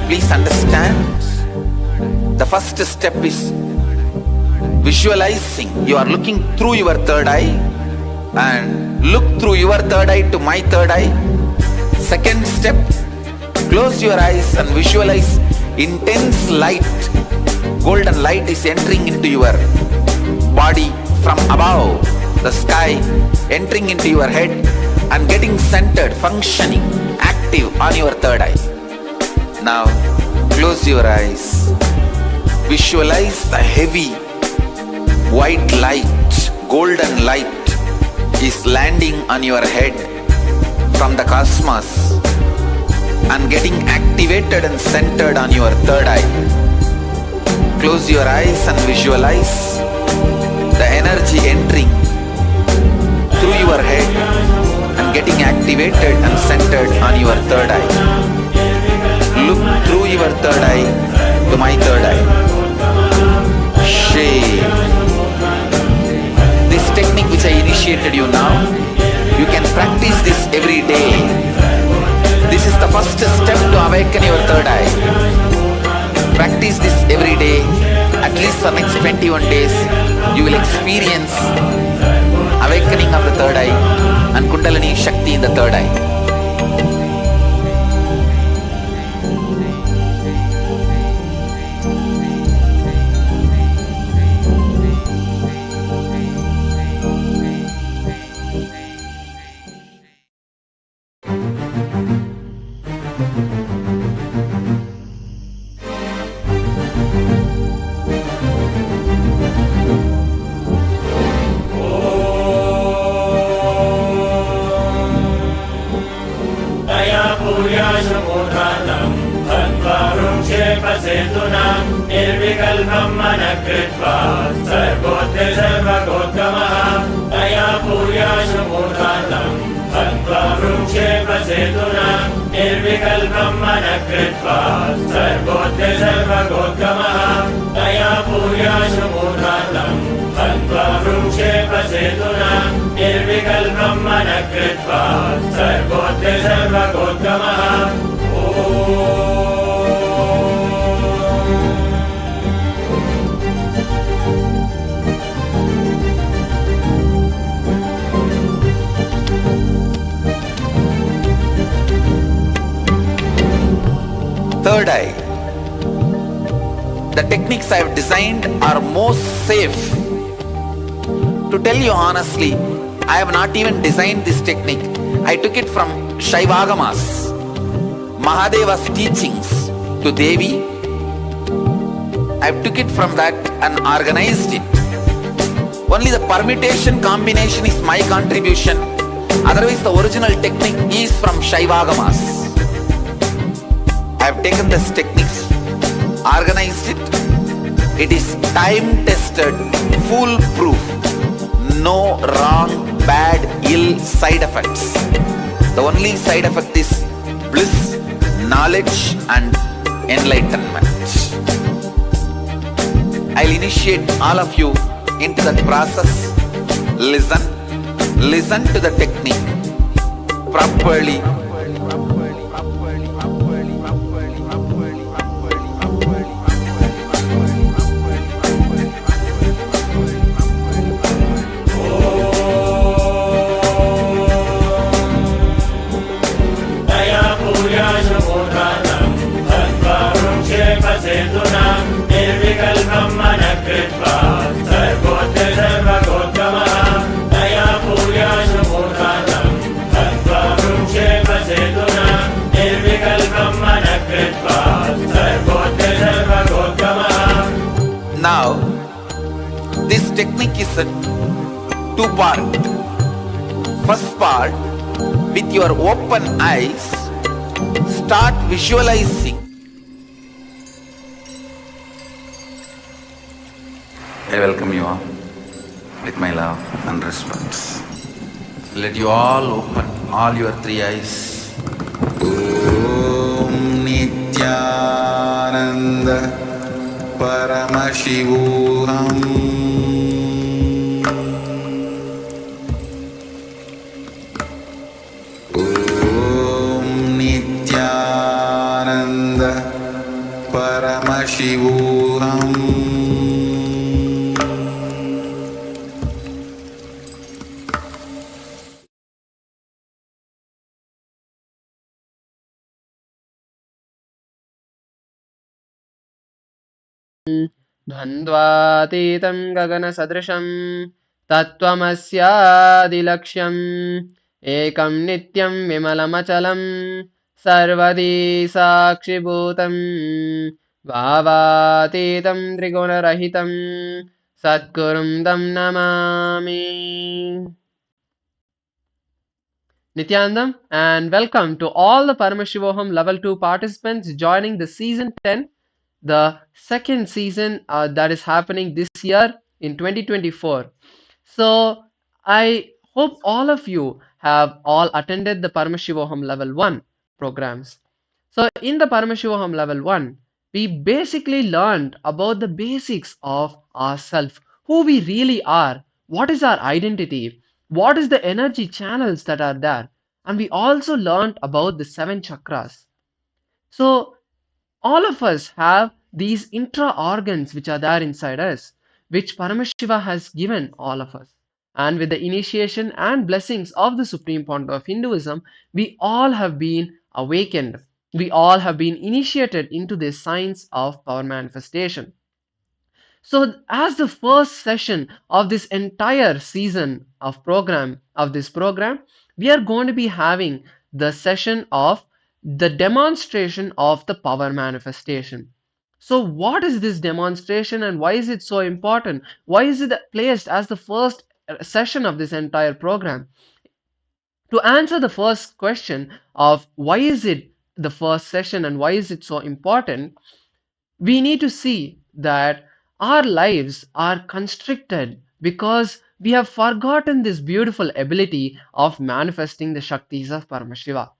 Please understand, the first step is visualizing. You are looking through your third eye and look through your third eye to my third eye. Second step, close your eyes and visualize intense light. Golden light is entering into your body from above, the sky, entering into your head and getting centered, functioning, active on your third eye. Now, close your eyes. Visualize the heavy white light, golden light is landing on your head from the cosmos and getting activated and centered on your third eye. Close your eyes and visualize the energy entering through your head and getting activated and centered on your third eye. Look through your third eye to my third eye. Shake. This technique which I initiated you now, you can practice this every day. This is the first step to awaken your third eye. Practice this every day, at least for next 21 days. You will experience awakening of the third eye and Kundalini Shakti in the third eye. Third eye. The techniques I have designed are most safe. To tell you honestly, I have not even designed this technique. I took it from Shiva Agamas, Mahadeva's teachings to Devi. I took it from that and organized it. Only the permutation combination is my contribution. Otherwise, the original technique is from Shiva Agamas. I have taken this techniques, organized it. It is time-tested, foolproof. No wrong, bad, ill side effects. The only side effect is bliss, knowledge and enlightenment. I'll initiate all of you into that process. Listen to the technique properly. Now, this technique is a two-part. First part, with your open eyes, start visualizing. I welcome you all with my love and respect. Let you all open all your three eyes. Om Nithyananda Paramashivoham द्वन्द्वातीतं गगनसदृशं तत्त्वमस्यादिलक्ष्यम् एकं नित्यं विमलमचलं सर्वदी साक्षिभूतं भावातीतं त्रिगुणरहितं सद्गुरुं तं Namami. Nithyanandam, and welcome to all the Paramashivoham Level 2 participants joining the Season 10, the second season that is happening this year in 2024. So, I hope all of you have all attended the Paramashivoham Level 1 programs. So, in the Paramashivoham Level 1, we basically learned about the basics of ourself, who we really are, what is our identity, what is the energy channels that are there, and we also learned about the seven chakras. So, all of us have these intra organs which are there inside us, which Paramashiva has given all of us. And with the initiation and blessings of the Supreme Pontiff of Hinduism, we all have been awakened. We all have been initiated into this science of power manifestation. So, as the first session of this entire season of this program, we are going to be having the session of the demonstration of the power manifestation. So, what is this demonstration and why is it so important? Why is it placed as the first session of this entire program? To answer the first question of why is it the first session and why is it so important, we need to see that our lives are constricted because we have forgotten this beautiful ability of manifesting the Shaktis of Paramashiva.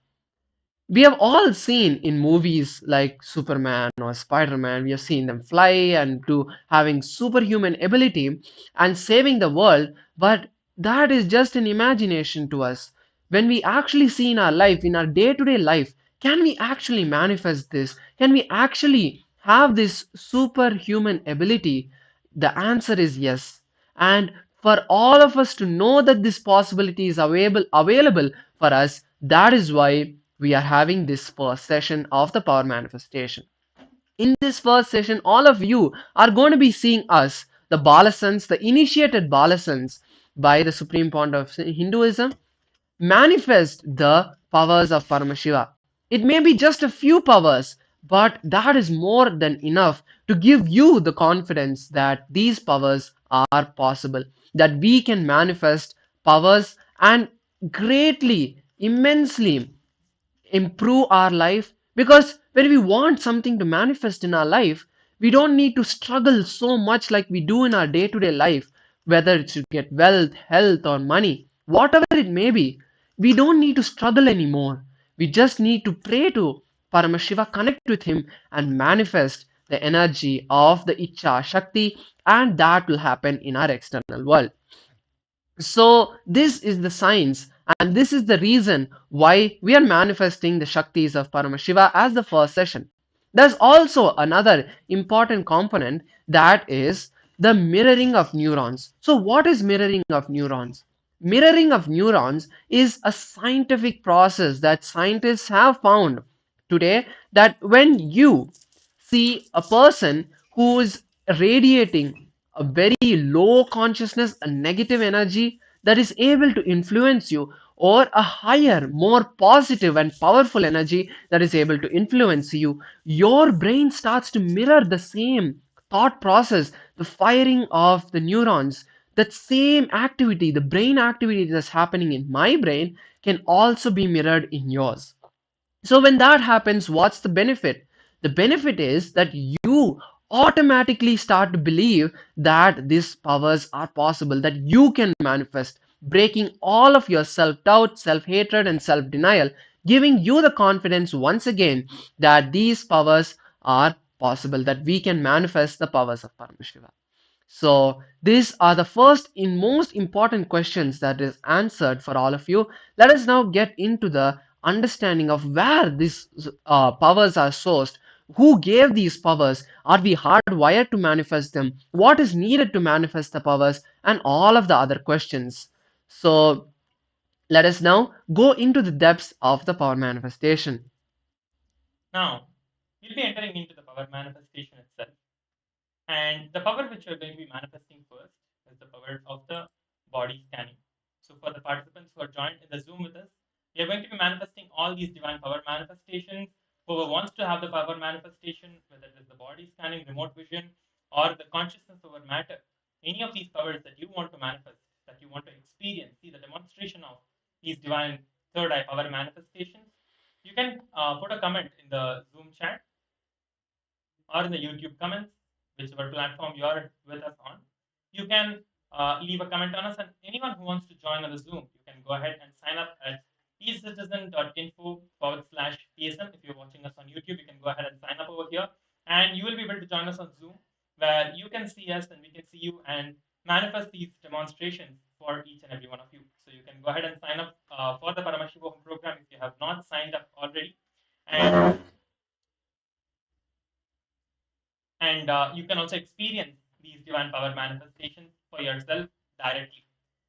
We have all seen in movies like Superman or Spider-Man, we have seen them fly and to having superhuman ability and saving the world, but that is just an imagination to us. When we actually see in our life, in our day-to-day life, can we actually manifest this? Can we actually have this superhuman ability? The answer is yes. And for all of us to know that this possibility is available for us, that is why we are having this first session of the power manifestation. In this first session, all of you are going to be seeing us, the Balasans, the initiated Balasans by the Supreme Pontiff of Hinduism, manifest the powers of Paramashiva. It may be just a few powers, but that is more than enough to give you the confidence that these powers are possible, that we can manifest powers and greatly, immensely improve our life, because when we want something to manifest in our life, we don't need to struggle so much like we do in our day-to-day life, whether it's to get wealth, health, or money, whatever it may be. We don't need to struggle anymore. We just need to pray to Paramashiva, connect with him, and manifest the energy of the Icha Shakti, and that will happen in our external world. So this is the science, and this is the reason why we are manifesting the Shaktis of Paramashiva as the first session. There's also another important component, that is the mirroring of neurons. So what is mirroring of neurons? Mirroring of neurons is a scientific process that scientists have found today, that when you see a person who is radiating a very low consciousness, a negative energy that is able to influence you, or a higher, more positive and powerful energy that is able to influence you, your brain starts to mirror the same thought process, the firing of the neurons. That same activity, the brain activity that's happening in my brain, can also be mirrored in yours. So when that happens, what's the benefit? The benefit is that you automatically start to believe that these powers are possible, that you can manifest, breaking all of your self-doubt, self-hatred, and self-denial, giving you the confidence once again that these powers are possible, that we can manifest the powers of Paramashiva. So these are the first and most important questions that is answered for all of you. Let us now get into the understanding of where these powers are sourced, Who gave these powers? Are we hardwired to manifest them? What is needed to manifest the powers? And all of the other questions. So let us now go into the depths of the power manifestation. Now, we'll be entering into the power manifestation itself. And the power which we're going to be manifesting first is the power of the body scanning. So, for the participants who are joined in the Zoom with us, we are going to be manifesting all these divine power manifestations. Whoever wants to have the power manifestation, whether it is the body scanning, remote vision, or the consciousness over matter, any of these powers that you want to manifest, that you want to experience, see the demonstration of these divine third eye power manifestations, you can put a comment in the Zoom chat or in the YouTube comments, whichever platform you are with us on. You can leave a comment on us, and anyone who wants to join on the Zoom, you can go ahead and sign up at eCitizen.info/PSM. If you're watching us on YouTube, you can go ahead and sign up over here, and you will be able to join us on Zoom, where you can see us and we can see you and manifest these demonstrations for each and every one of you. So you can go ahead and sign up for the Paramashivoham program if you have not signed up already. And you can also experience these divine power manifestations for yourself directly.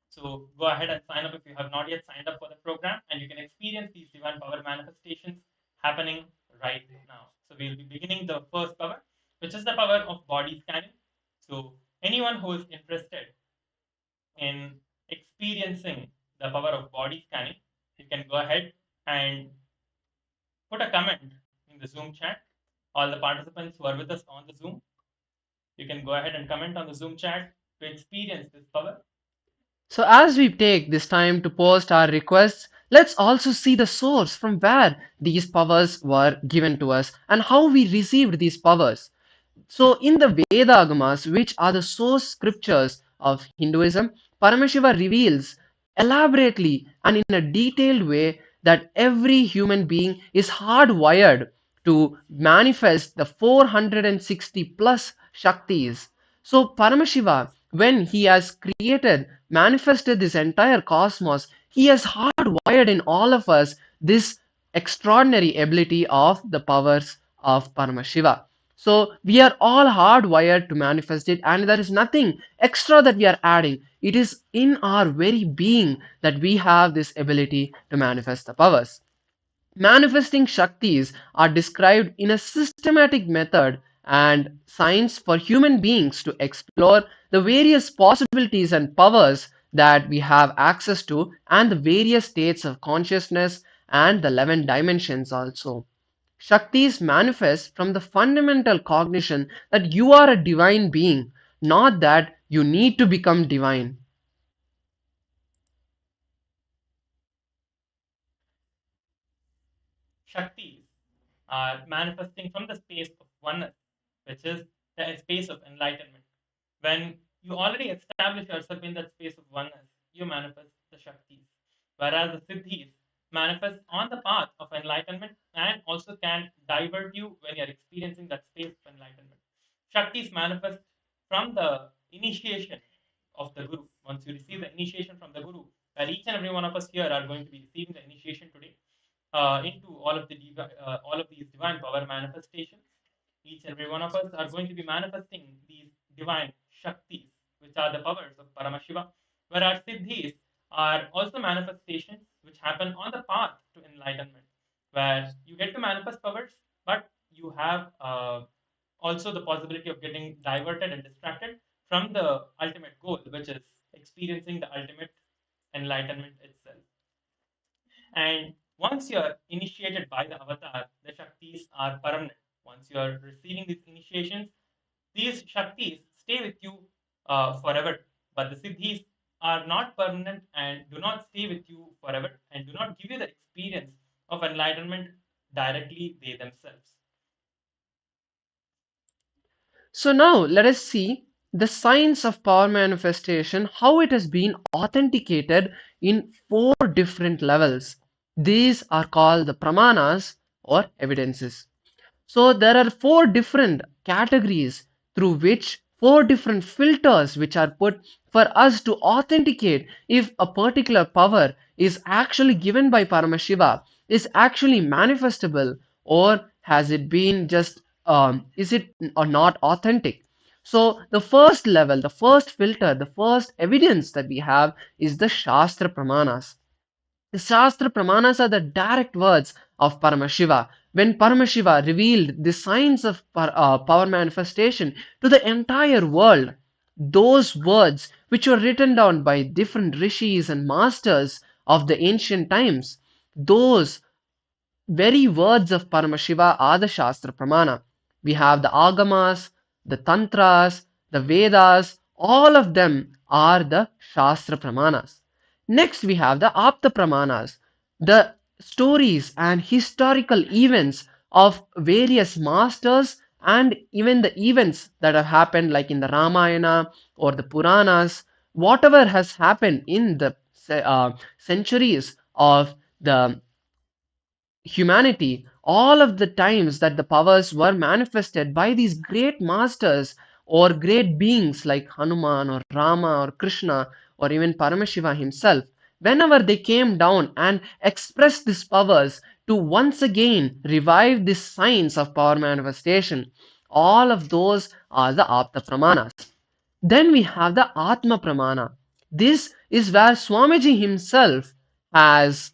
So go ahead and sign up if you have not yet signed up for the program, and you can experience these divine power manifestations happening right now. So we'll be beginning the first power, which is the power of body scanning. So anyone who is interested in experiencing the power of body scanning, you can go ahead and put a comment in the Zoom chat. All the participants who are with us on the Zoom, you can go ahead and comment on the Zoom chat to experience this power. So as we take this time to post our requests, let's also see the source from where these powers were given to us and how we received these powers. So in the Veda Agamas, which are the source scriptures of Hinduism, Paramashiva reveals elaborately and in a detailed way that every human being is hardwired to manifest the 460 plus Shaktis. So Paramashiva, when he has created, manifested this entire cosmos, he has hardwired in all of us this extraordinary ability of the powers of Paramashiva. So we are all hardwired to manifest it, and there is nothing extra that we are adding. It is in our very being that we have this ability to manifest the powers. Manifesting Shaktis are described in a systematic method and science for human beings to explore the various possibilities and powers that we have access to, and the various states of consciousness and the 11 dimensions also. Shaktis manifest from the fundamental cognition that you are a divine being, not that you need to become divine. Shaktis are manifesting from the space of oneness, which is the space of enlightenment. When you already establish yourself in that space of oneness, you manifest the Shaktis. Whereas the Siddhis manifest on the path of enlightenment and also can divert you when you're experiencing that space of enlightenment. Shaktis manifest from the initiation of the Guru. Once you receive the initiation from the Guru, where each and every one of us here are going to be receiving the initiation today into all of these divine power manifestations. Each and every one of us are going to be manifesting these divine Shaktis, which are the powers of Paramashiva, whereas Siddhis are also manifestations which happen on the path to enlightenment, where you get to manifest powers, but you have also the possibility of getting diverted and distracted from the ultimate goal, which is experiencing the ultimate enlightenment itself. And once you're initiated by the avatar, the Shaktis are permanent. Once you're receiving these initiations, these Shaktis stay with you forever. But the Siddhis are not permanent and do not stay with you forever and do not give you the experience of enlightenment directly they themselves. So now let us see the science of power manifestation, how it has been authenticated in 4 different levels. These are called the pramanas or evidences. So there are 4 different categories through which 4 different filters which are put for us to authenticate if a particular power is actually given by Paramashiva, is actually manifestable, or has it been just is it or not authentic? So the first level, the first filter, the first evidence that we have is the shastra pramanas. The Shastra Pramanas are the direct words of Paramashiva. When Paramashiva revealed the signs of power manifestation to the entire world, those words which were written down by different rishis and masters of the ancient times, those very words of Paramashiva are the Shastra Pramana. We have the Agamas, the Tantras, the Vedas, all of them are the Shastra Pramanas. Next, we have the Apta Pramanas, the stories and historical events of various masters and even the events that have happened, like in the Ramayana or the Puranas, whatever has happened in the centuries of the humanity, all of the times that the powers were manifested by these great masters or great beings like Hanuman or Rama or Krishna or even Paramashiva himself, whenever they came down and expressed these powers to once again revive this science of power manifestation, all of those are the Apta Pramanas. Then we have the Atma Pramana. This is where Swamiji himself has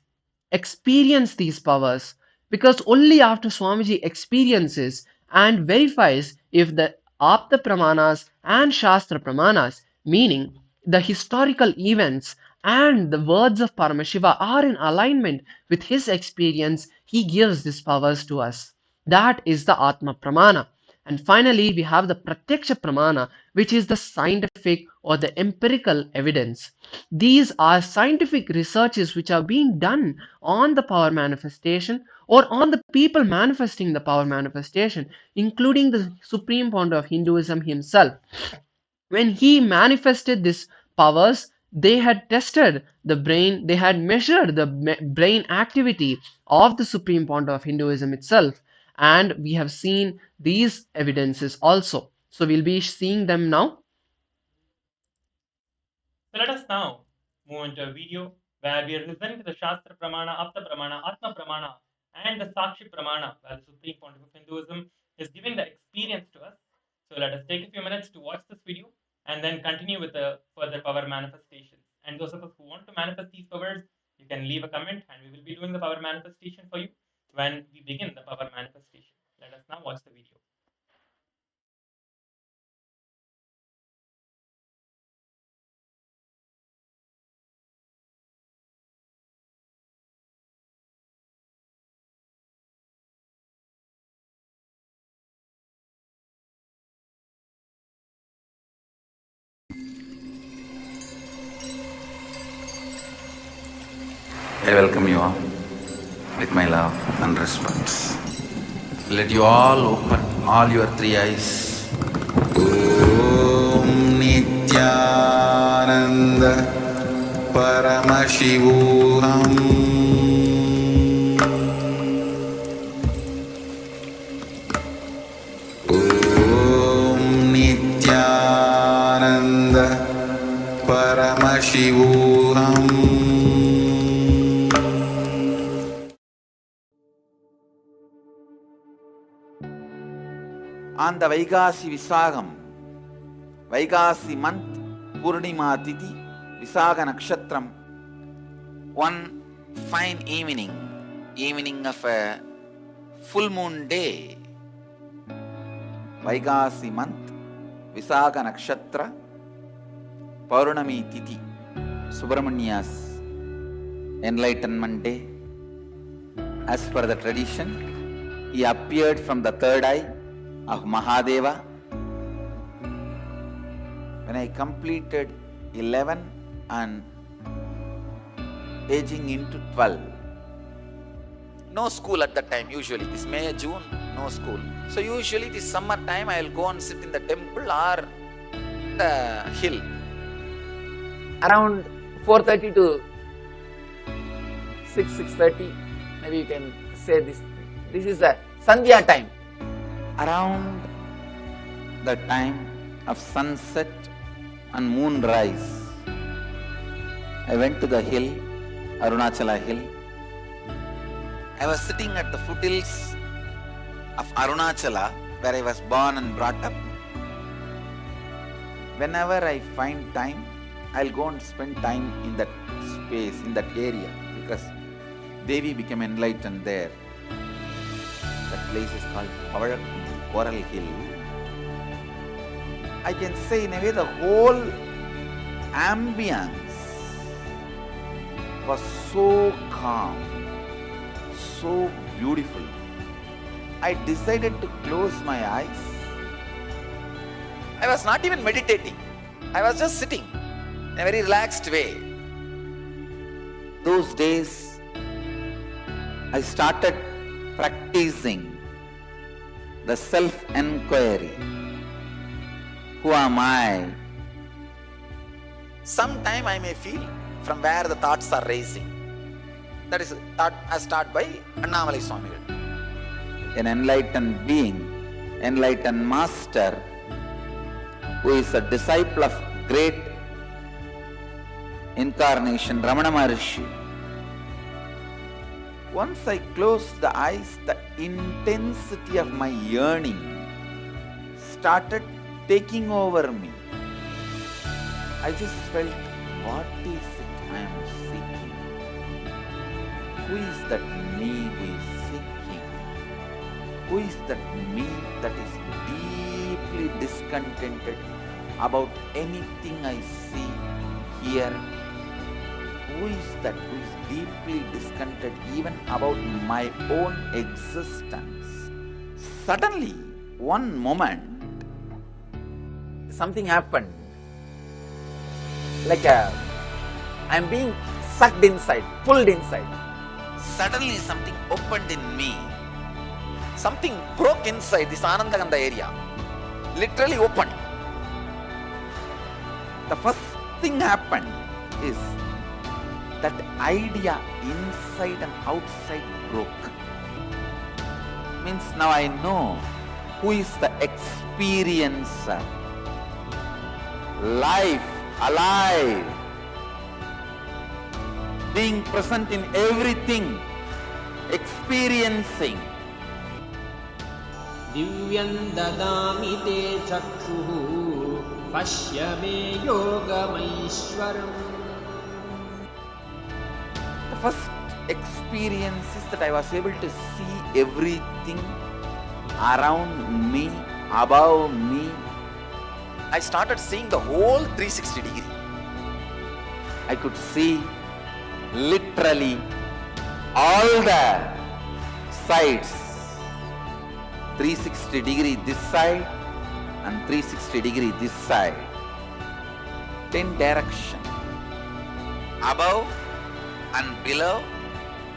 experienced these powers, because only after Swamiji experiences and verifies if the Apta Pramanas and Shastra Pramanas, meaning the historical events and the words of Paramashiva, are in alignment with his experience, he gives these powers to us. That is the Atma Pramana. And finally, we have the Pratyaksha Pramana, which is the scientific or the empirical evidence. These are scientific researches which are being done on the power manifestation or on the people manifesting the power manifestation, including the Supreme Pontiff of Hinduism himself. When he manifested these powers, they had tested the brain, they had measured the brain activity of the Supreme Pontiff of Hinduism itself, and we have seen these evidences also. So we'll be seeing them now. So let us now move into a video where we are listening to the Shastra Pramana, Apta Pramana, Atma Pramana, and the Sakshi Pramana, where the Supreme Pontiff of Hinduism is giving the experience to us. So let us take a few minutes to watch this video and then continue with the further power manifestations. And those of us who want to manifest these powers, you can leave a comment and we will be doing the power manifestation for you when we begin the power manifestation. Let us now watch the video. I welcome you all with my love and respect. Let you all open all your three eyes. Om Nithyananda Paramashivoham Om Nithyananda Paramashivoham. On the Vaigasi Visagam, Vaigasi month, Purnima Tithi, Visaga Nakshatram, one fine evening of a full moon day, Vaigasi month, Visaga Nakshatra, Paurnami Tithi, Subramania's enlightenment day. As per the tradition, he appeared from the third eye of Mahadeva. When I completed 11 and aging into 12, no school at that time. Usually this May, June, no school. So usually this summer time I will go and sit in the temple or the hill. Around 4:30 to 6:30, maybe you can say this is the Sandhya time. Around the time of sunset and moonrise, I went to the hill, Arunachala hill. I was sitting at the foothills of Arunachala where I was born and brought up. Whenever I find time, I'll go and spend time in that space, in that area, because Devi became enlightened there. That place is called Coral Hill. I can say in a way the whole ambience was so calm, so beautiful. I decided to close my eyes. I was not even meditating. I was just sitting in a very relaxed way. Those days, I started practicing the self-enquiry. Who am I? Sometime I may feel from where the thoughts are raising. That is thought as taught by Annamalai Swamigal. An enlightened being, enlightened master, who is a disciple of great incarnation, Ramana Maharshi. Once I closed the eyes, the intensity of my yearning started taking over me. I just felt, what is it I am seeking? Who is that me who is seeking? Who is that me that is deeply discontented about anything I see, hear? Who is that who is deeply discontented even about my own existence? Suddenly, one moment, something happened. Like I'm being sucked inside, pulled inside. Suddenly something opened in me. Something broke inside this Anandaganda area. Literally opened. The first thing happened is that idea inside and outside broke. Means now I know who is the experiencer. Life, alive, being present in everything, experiencing. Divyam dadami te chakshuhu pashyame yogamaishwaram. The first experience is that I was able to see everything around me, above me. I started seeing the whole 360 degree. I could see literally all the sides. 360 degree this side and 360 degree this side. 10 direction. Above and below,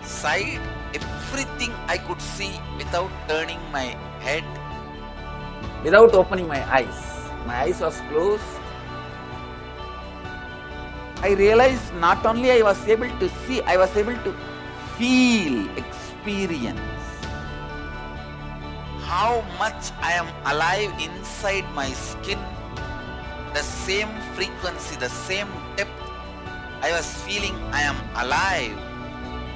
side, everything I could see without turning my head, without opening my eyes. My eyes was closed. I realized not only I was able to see, I was able to feel, experience how much I am alive inside my skin. The same frequency, the same depth I was feeling I am alive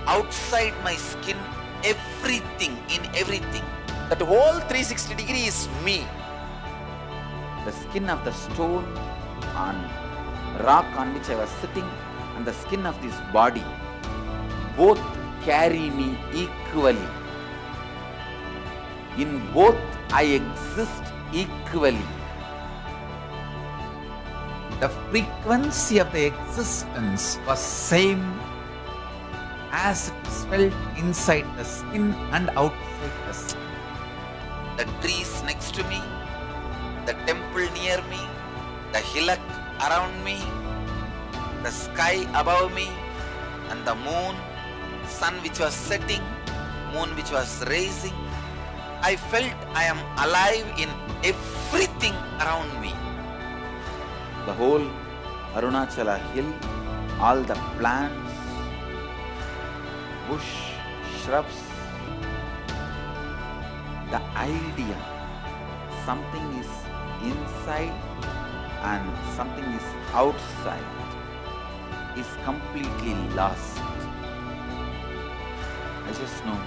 outside my skin, everything, in everything. That whole 360 degree is me. The skin of the stone on rock on which I was sitting and the skin of this body both carry me equally. In both I exist equally. The frequency of the existence was same as it is felt inside the skin and outside the skin. The trees next to me, the temple near me, the hillock around me, the sky above me, and the moon, sun which was setting, moon which was rising. I felt I am alive in everything around me. The whole Arunachala hill, all the plants, bush, shrubs, the idea something is inside and something is outside is completely lost. I just know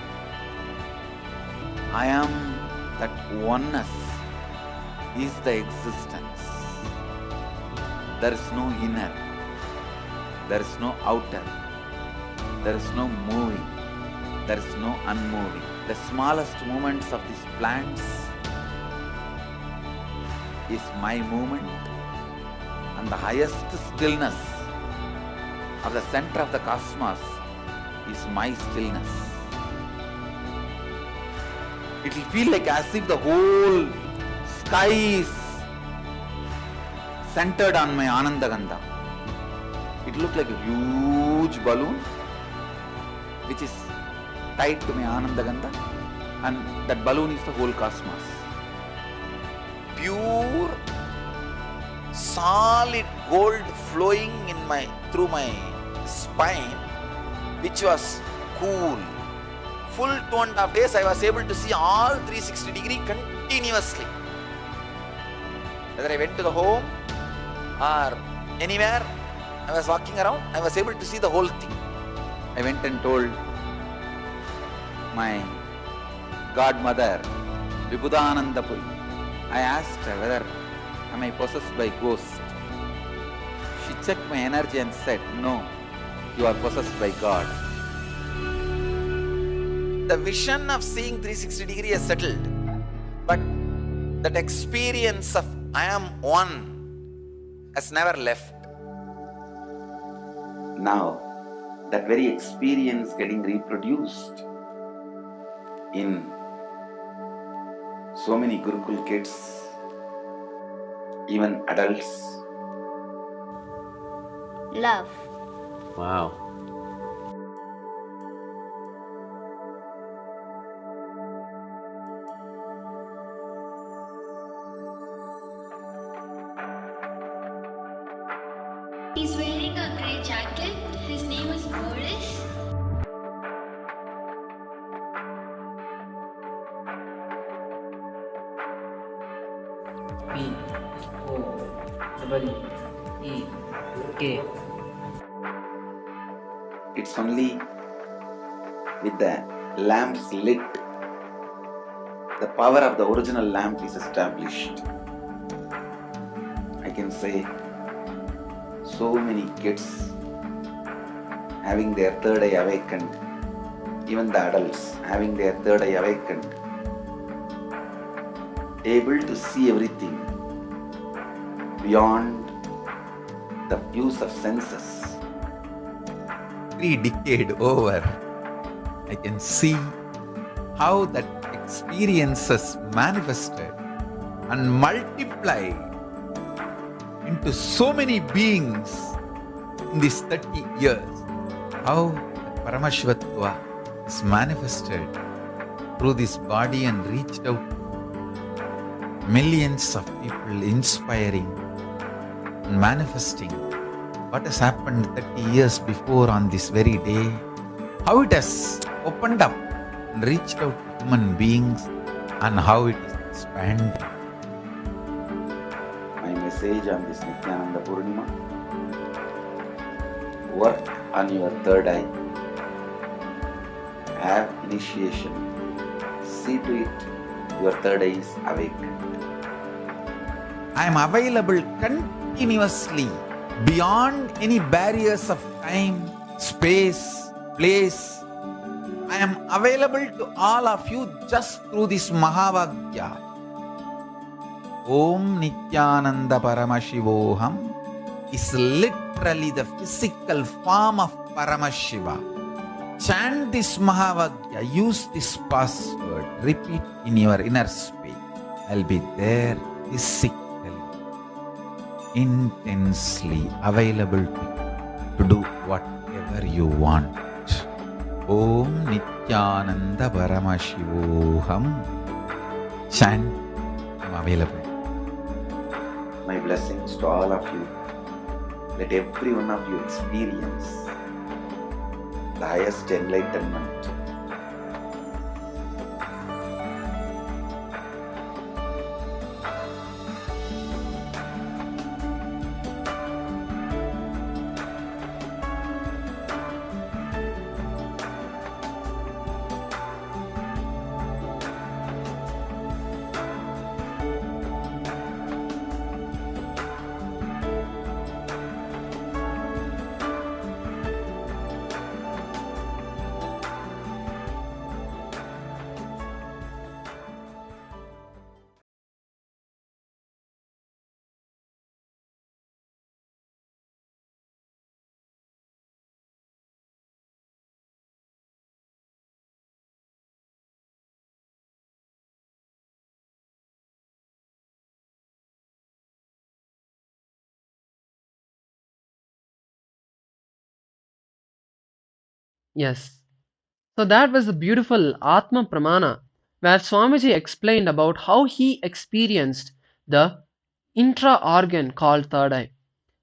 I am that oneness is the existence. There is no inner, there is no outer, there is no moving, there is no unmoving. The smallest movements of these plants is my movement, and the highest stillness of the center of the cosmos is my stillness. It will feel like as if the whole sky is centered on my Anandagandha. It looks like a huge balloon which is tied to my Anandagandha, and that balloon is the whole cosmos. Pure solid gold flowing through my spine, which was cool. Full 2.5 days I was able to see all 360 degrees continuously. Whether I went to the home or anywhere I was walking around, I was able to see the whole thing. I went and told my godmother, Vibhudananda Puri. I asked her whether am I possessed by ghost. She checked my energy and said, no, you are possessed by God. The vision of seeing 360 degrees is settled, but that experience of I am one has never left. Now, that very experience getting reproduced in so many Gurukul kids, even adults. Love. Wow. He's wearing a grey jacket. His name is Boris. P-O-E-E-K. It's only with the lamps lit, the power of the original lamp is established. I can say so many kids having their third eye awakened, even the adults having their third eye awakened, able to see everything beyond the views of senses. 3 decades over, I can see how that experiences manifested and multiplied into so many beings in these 30 years. How Paramashivatva is manifested through this body and reached out to millions of people, inspiring and manifesting what has happened 30 years before on this very day. How it has opened up and reached out to human beings, and how it is expanding. My message on this Nithyananda Purnima: work on your third eye, have initiation, see to it your third eye is awakened. I am available continuously beyond any barriers of time, space, place. I am available to all of you just through this Mahavagya. Om Nithyananda Paramashivoham is literally the physical form of Paramashiva. Chant this Mahavagya, use this password, repeat in your inner space. I'll be there physically, intensely available to do whatever you want. Om Nithyananda Paramashivoham. Chant, I'm available. My blessings to all of you. Let every one of you experience the highest enlightenment. Yes. So that was the beautiful Atma Pramana, where Swamiji explained about how he experienced the intra organ called third eye.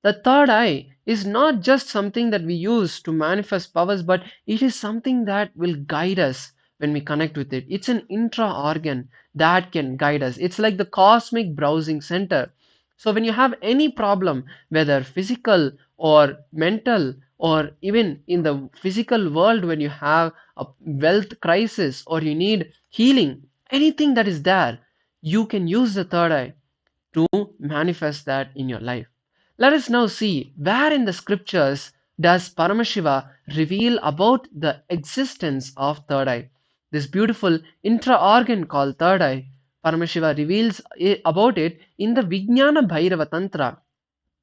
The third eye is not just something that we use to manifest powers, but it is something that will guide us when we connect with it. It's an intra organ that can guide us. It's like the cosmic browsing center. So, when you have any problem, whether physical or mental, or even in the physical world, when you have a wealth crisis or you need healing, anything that is there, you can use the third eye to manifest that in your life. Let us now see where in the scriptures does Paramashiva reveal about the existence of third eye. This beautiful intra-organ called third eye, Paramashiva reveals about it in the Vijnana Bhairava Tantra.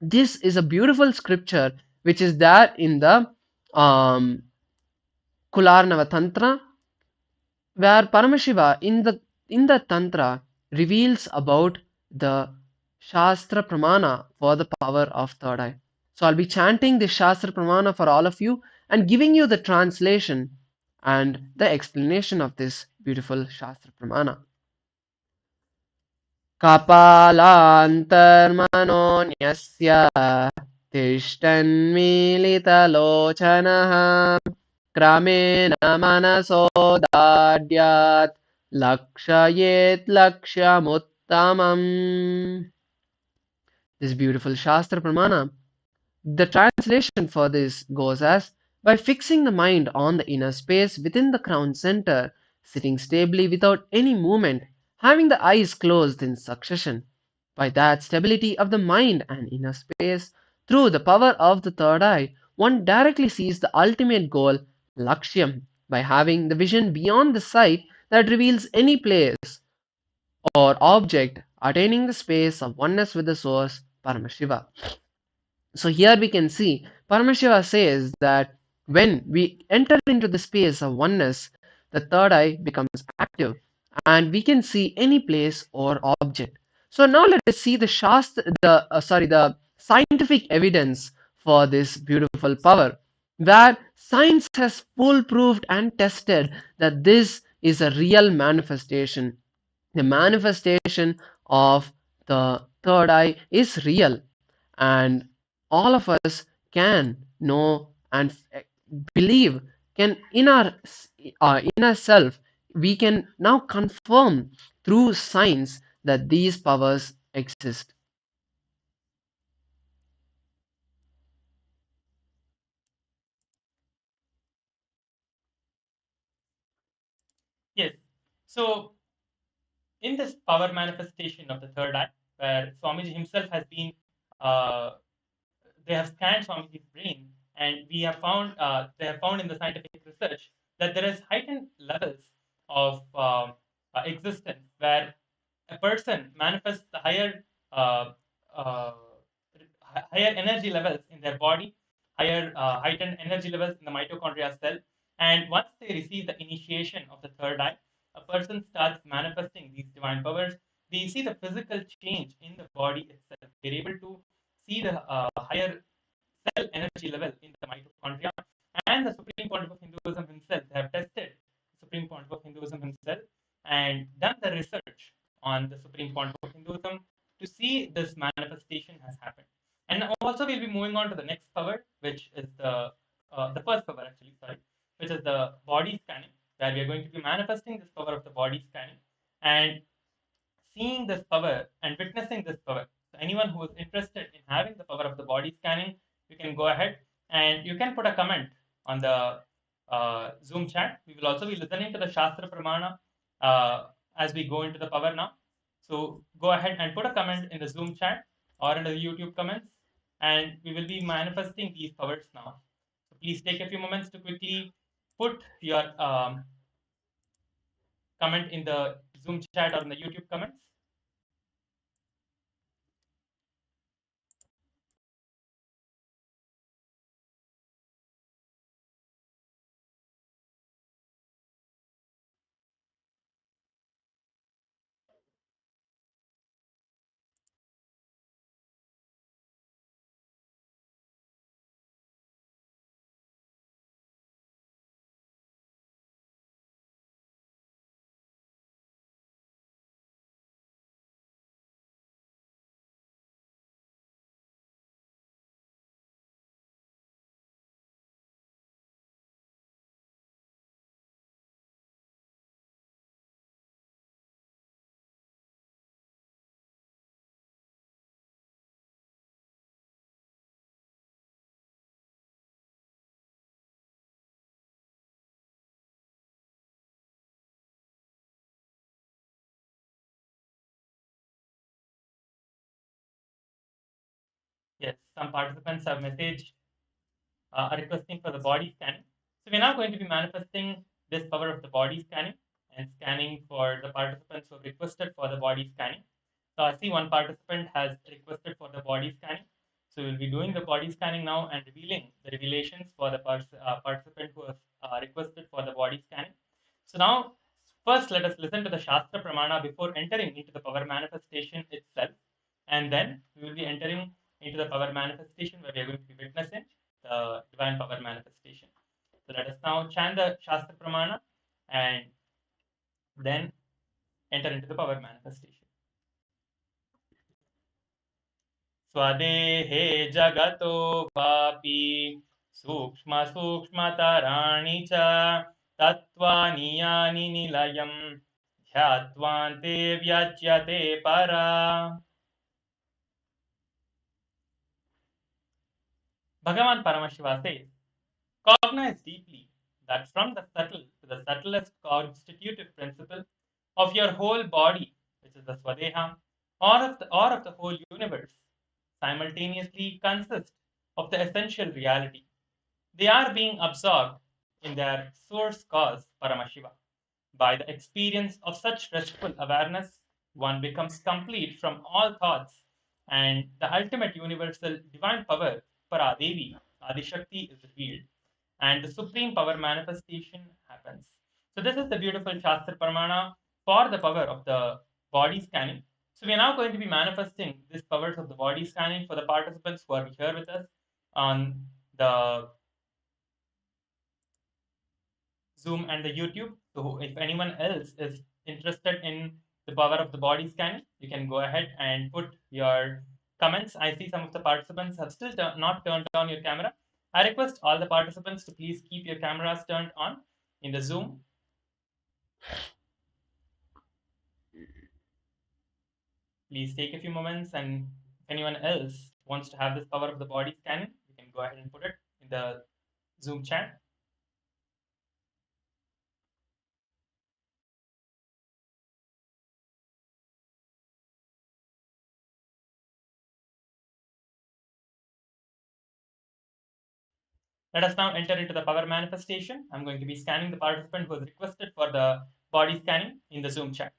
This is a beautiful scripture which is there in the Kularnava Tantra, where Paramashiva in the Tantra reveals about the Shastra Pramana for the power of third eye. So I'll be chanting the Shastra Pramana for all of you and giving you the translation and the explanation of this beautiful Shastra Pramana. Kapalantarmanonyasya तिष्ठन्मीलितलोचनः क्रमेण मनसो दाड्यात् लक्षयेत् लक्ष्यमुत्तमम्. This beautiful Shastra Pramana. The translation for this goes as, by fixing the mind on the inner space within the crown center, sitting stably without any movement, having the eyes closed in succession. By that stability of the mind and inner space, through the power of the third eye, one directly sees the ultimate goal, Lakshyam, by having the vision beyond the sight that reveals any place or object, attaining the space of oneness with the source, Paramashiva. So here we can see Paramashiva says that when we enter into the space of oneness, the third eye becomes active and we can see any place or object. So now let us see the the scientific evidence for this beautiful power, where science has foolproofed and tested that this is a real manifestation. The manifestation of the third eye is real, and all of us can know and believe, can in our inner self, we can now confirm through science that these powers exist. Yes. So, in this power manifestation of the third eye, where Swamiji himself has been, uh, they have scanned Swamiji's brain, and they have found in the scientific research that there is heightened levels of existence where a person manifests the uh, uh, higher energy levels in their body, higher heightened energy levels in the mitochondria cell, and once they receive the initiation of the third eye, a person starts manifesting these divine powers. They see the physical change in the body itself. They're able to see the higher cell energy level in the mitochondria. And the Supreme Pontiff of Hinduism himself, they have tested the Supreme Pontiff of Hinduism himself and done the research on the Supreme Pontiff of Hinduism to see this manifestation has happened. And also we'll be moving on to the next power, which is the first power actually, sorry, which is the body scanning, where we are going to be manifesting this power of the body scanning and seeing this power and witnessing this power. So anyone who is interested in having the power of the body scanning, you can go ahead and you can put a comment on the Zoom chat. We will also be listening to the Shastra Pramana as we go into the power now. So go ahead and put a comment in the Zoom chat or in the YouTube comments, and we will be manifesting these powers now. So please take a few moments to quickly put your comment in the Zoom chat or in the YouTube comments. Yes, some participants have messaged requesting for the body scanning. So we're now going to be manifesting this power of the body scanning and scanning for the participants who have requested for the body scanning. So I see one participant has requested for the body scanning. So we'll be doing the body scanning now and revealing the revelations for the participant who has requested for the body scanning. So now, first let us listen to the shastra pramana before entering into the power manifestation itself. And then we will be entering into the power manifestation where we are going to be witnessing the divine power manifestation. So let us now chant the shastra pramana and then enter into the power manifestation. स्वदेहे जगतो वापि सूक्ष्मसूक्ष्मतराणि च तत्त्वानि यानि निलयं ध्यात्वान्ते व्यज्यते परा. Bhagavan Paramashiva says, cognize deeply that from the subtle to the subtlest constitutive principle of your whole body, which is the Swadeha, or of the whole universe, simultaneously consist of the essential reality. They are being absorbed in their source cause, Paramashiva. By the experience of such restful awareness, one becomes complete from all thoughts, and the ultimate universal divine power, Paradevi, Adishakti, is revealed, and the supreme power manifestation happens. So, this is the beautiful Shastra Pramana for the power of the body scanning. So, we are now going to be manifesting these powers of the body scanning for the participants who are here with us on the Zoom and the YouTube. So if anyone else is interested in the power of the body scanning, you can go ahead and put your comments. I see some of the participants have still not turned on your camera. I request all the participants to please keep your cameras turned on in the Zoom. Please take a few moments, and if anyone else wants to have this power of the body scanning, you can go ahead and put it in the Zoom chat. Let us now enter into the power manifestation. I'm going to be scanning the participant who has requested for the body scanning in the Zoom chat.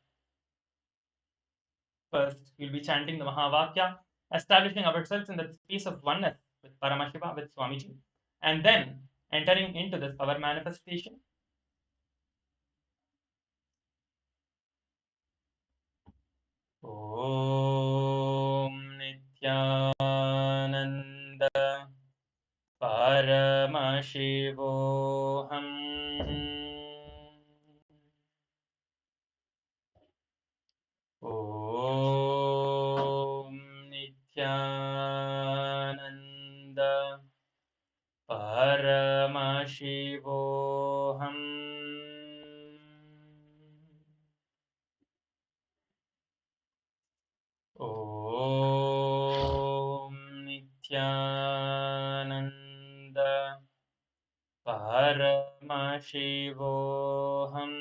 First, we'll be chanting the Mahavakya, establishing ourselves in the space of oneness with Paramashiva, with Swamiji, and then entering into this power manifestation. Om Nithyananda Paramashivoham Om Nithyananda Paramashivoham Om Nithyananda Paramashivoham.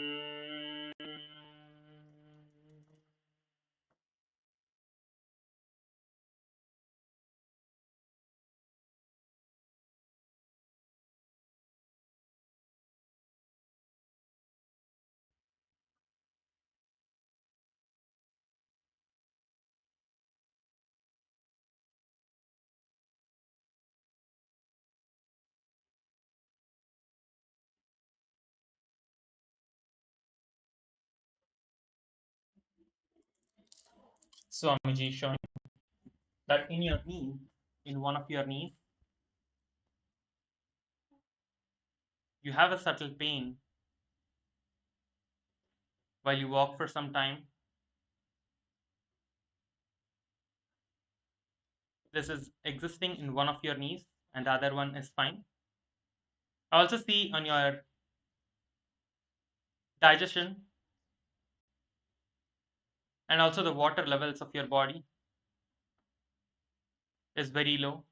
Swamiji showing that in your knee, in one of your knees, you have a subtle pain while you walk for some time. This is existing in one of your knees and the other one is fine. I also see on your digestion and also the water levels of your body is very low.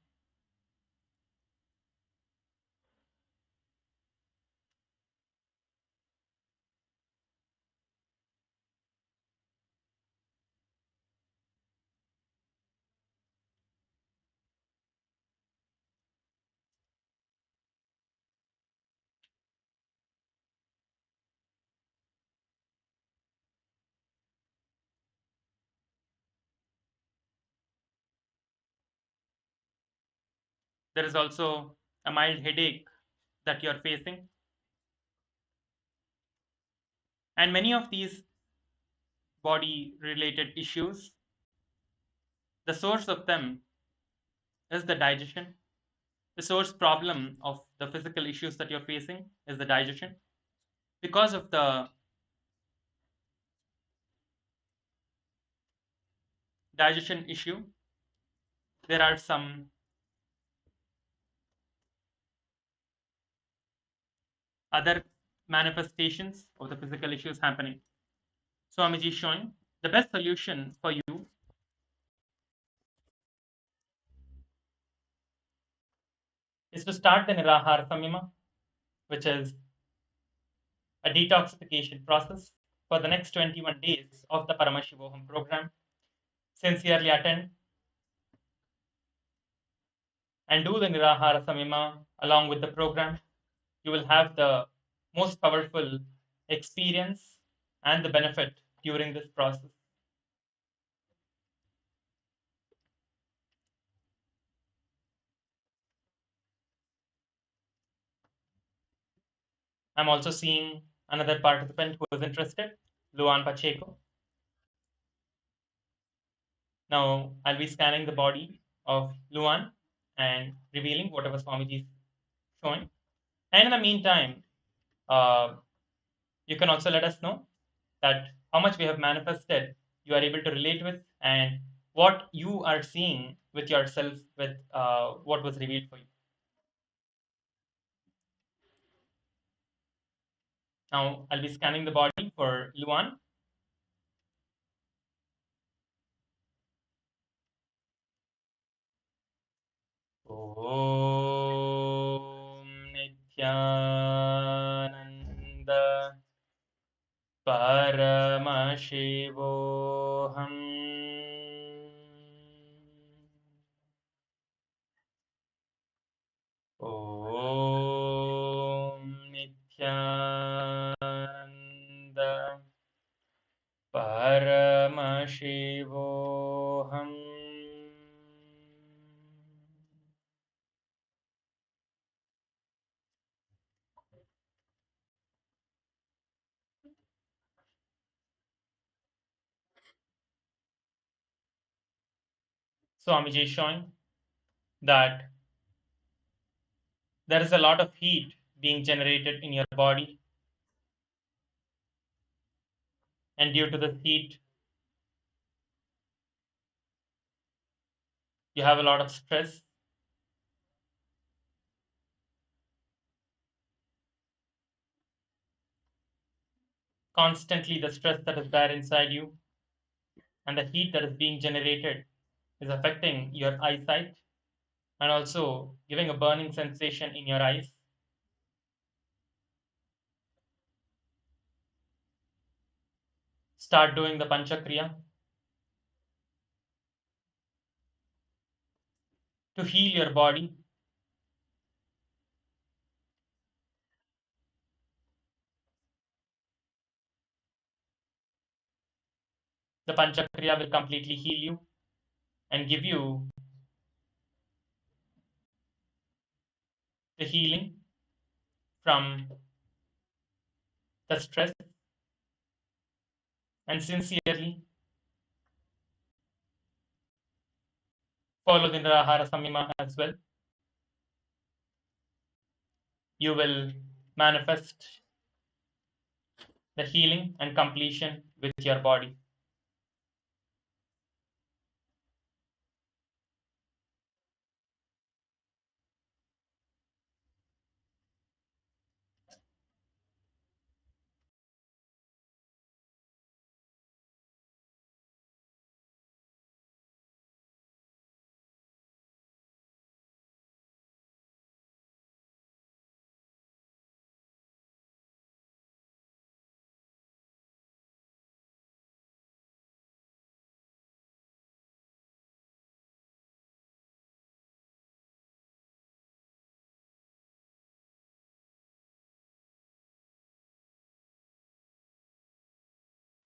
There is also a mild headache that you're facing. And many of these body related issues, the source of them is the digestion. The source problem of the physical issues that you're facing is the digestion. Because of the digestion issue, there are some other manifestations of the physical issues happening. Swamiji is showing the best solution for you is to start the Nirahara Samyama, which is a detoxification process for the next 21 days of the Paramashivoham program. Sincerely attend and do the Nirahara Samyama along with the program. You will have the most powerful experience and the benefit during this process. I'm also seeing another participant who is interested, Luan Pacheco. Now I'll be scanning the body of Luan and revealing whatever Swamiji is showing. And in the meantime, you can also let us know that how much we have manifested you are able to relate with, and what you are seeing with yourself with what was revealed for you. Now I'll be scanning the body for Luan. Om Nithyananda Paramashivoham Om Nithyananda Paramashivoham. Swamiji is showing that there is a lot of heat being generated in your body, and due to the heat, you have a lot of stress. Constantly, the stress that is there inside you and the heat that is being generated is affecting your eyesight and also giving a burning sensation in your eyes. Start doing the Panchakriya to heal your body. The Panchakriya will completely heal you and give you the healing from the stress. And sincerely follow the Nirahara Samyama as well. You will manifest the healing and completion with your body.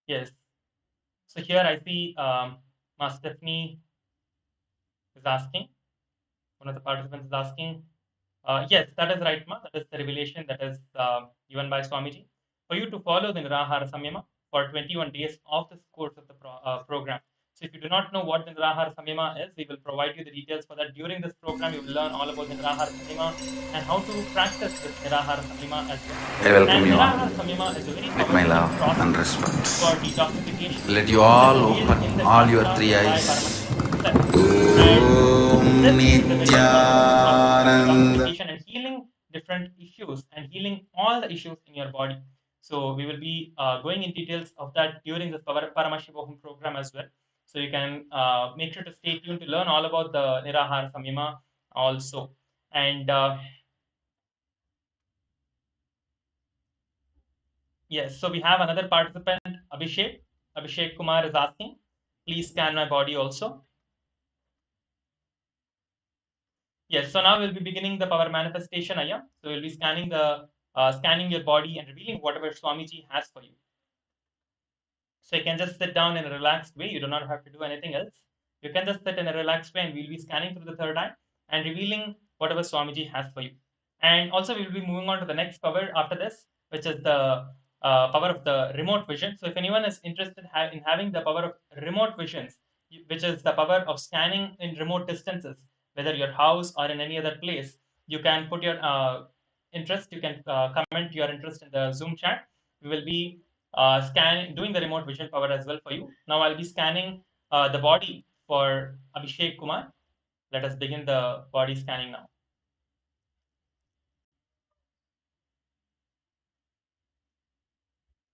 Yes. So here I see Master Stephanie is asking, One of the participants is asking, yes, that is right, Ma. That is the revelation that is given by Swamiji. For you to follow the Nirahara Samyama for 21 days of this course of the program. So if you do not know what the Nirahara Samyama is, we will provide you the details for that. During this program, you will learn all about the Nirahara Samyama and how to practice this Nirahara Samyama as well. I welcome And you all Nirahara Samyama is a very with my powerful love process and respect. for detoxification. Let you all It is revealed open in the all your Shastra three by eyes. Paramashivoham himself. And this is the very Nithyananda. detoxification and healing different issues and healing all the issues in your body. So we will be going in details of that during this Paramashivoham program as well. So you can make sure to stay tuned to learn all about the Nirahara Samyama also. And yes, so we have another participant, Abhishek. Abhishek Kumar is asking, please scan my body also. Yes, so now we'll be beginning the power manifestation, Aya. So we'll be scanning your body and revealing whatever Swamiji has for you. So you can just sit down in a relaxed way. You do not have to do anything else. You can just sit in a relaxed way and we'll be scanning through the third eye and revealing whatever Swamiji has for you. And also we will be moving on to the next power after this, which is the power of the remote vision. So if anyone is interested in having the power of remote visions, which is the power of scanning in remote distances, whether your house or in any other place, you can put your interest, you can comment your interest in the Zoom chat. We will be doing the remote vision power as well for you. Now I'll be scanning the body for Abhishek Kumar. Let us begin the body scanning now.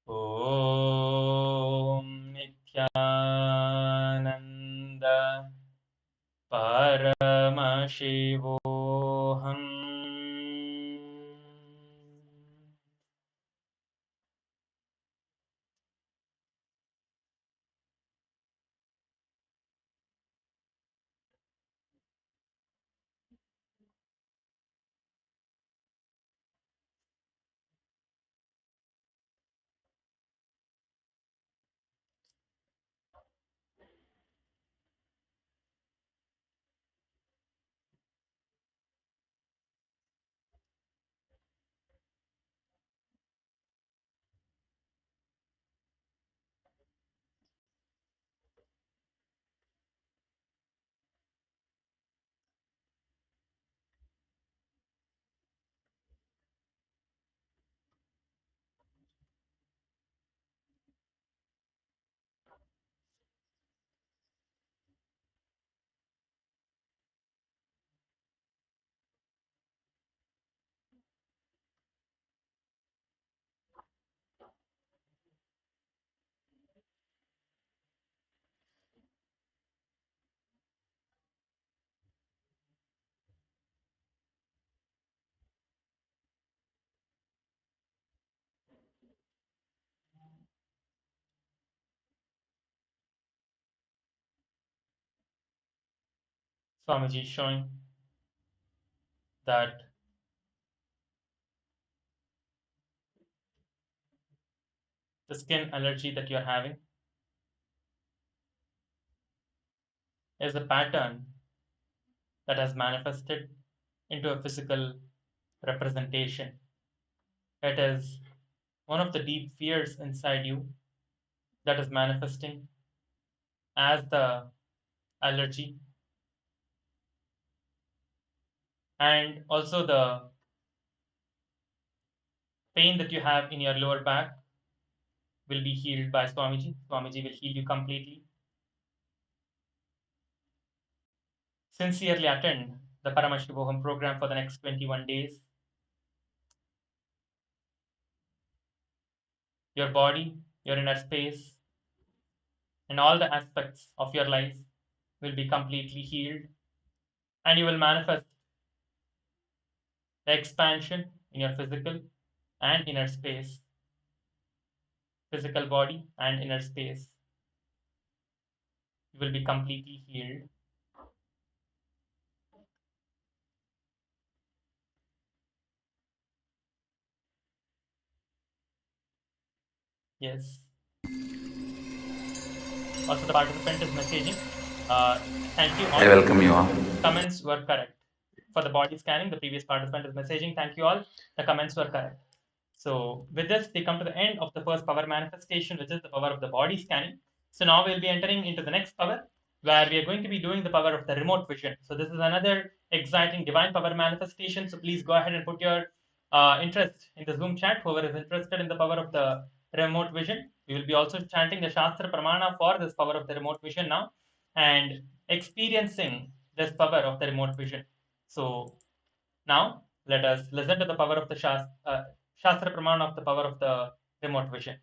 Om Nithyananda Paramashivoham Swamiji is showing that the skin allergy that you're having is a pattern that has manifested into a physical representation. It is one of the deep fears inside you that is manifesting as the allergy, and also the pain that you have in your lower back will be healed by Swamiji. Swamiji will heal you completely. Sincerely attend the Paramashivoham program for the next 21 days. Your body, your inner space, and all the aspects of your life will be completely healed, and you will manifest the expansion in your physical and inner space, physical body and inner space. You will be completely healed. Yes. Also, the participant is messaging. Thank you all. I welcome you all. Comments were correct. for the body scanning. The previous participant is messaging. Thank you all. The comments were correct. So with this, we come to the end of the first power manifestation, which is the power of the body scanning. So now we'll be entering into the next power, where we are going to be doing the power of the remote vision. So this is another exciting divine power manifestation. So please go ahead and put your interest in the Zoom chat, whoever is interested in the power of the remote vision. We will be also chanting the shastra pramana for this power of the remote vision now, and experiencing this power of the remote vision. So now let us listen to the power of the shastra pramana of the power of the remote vision.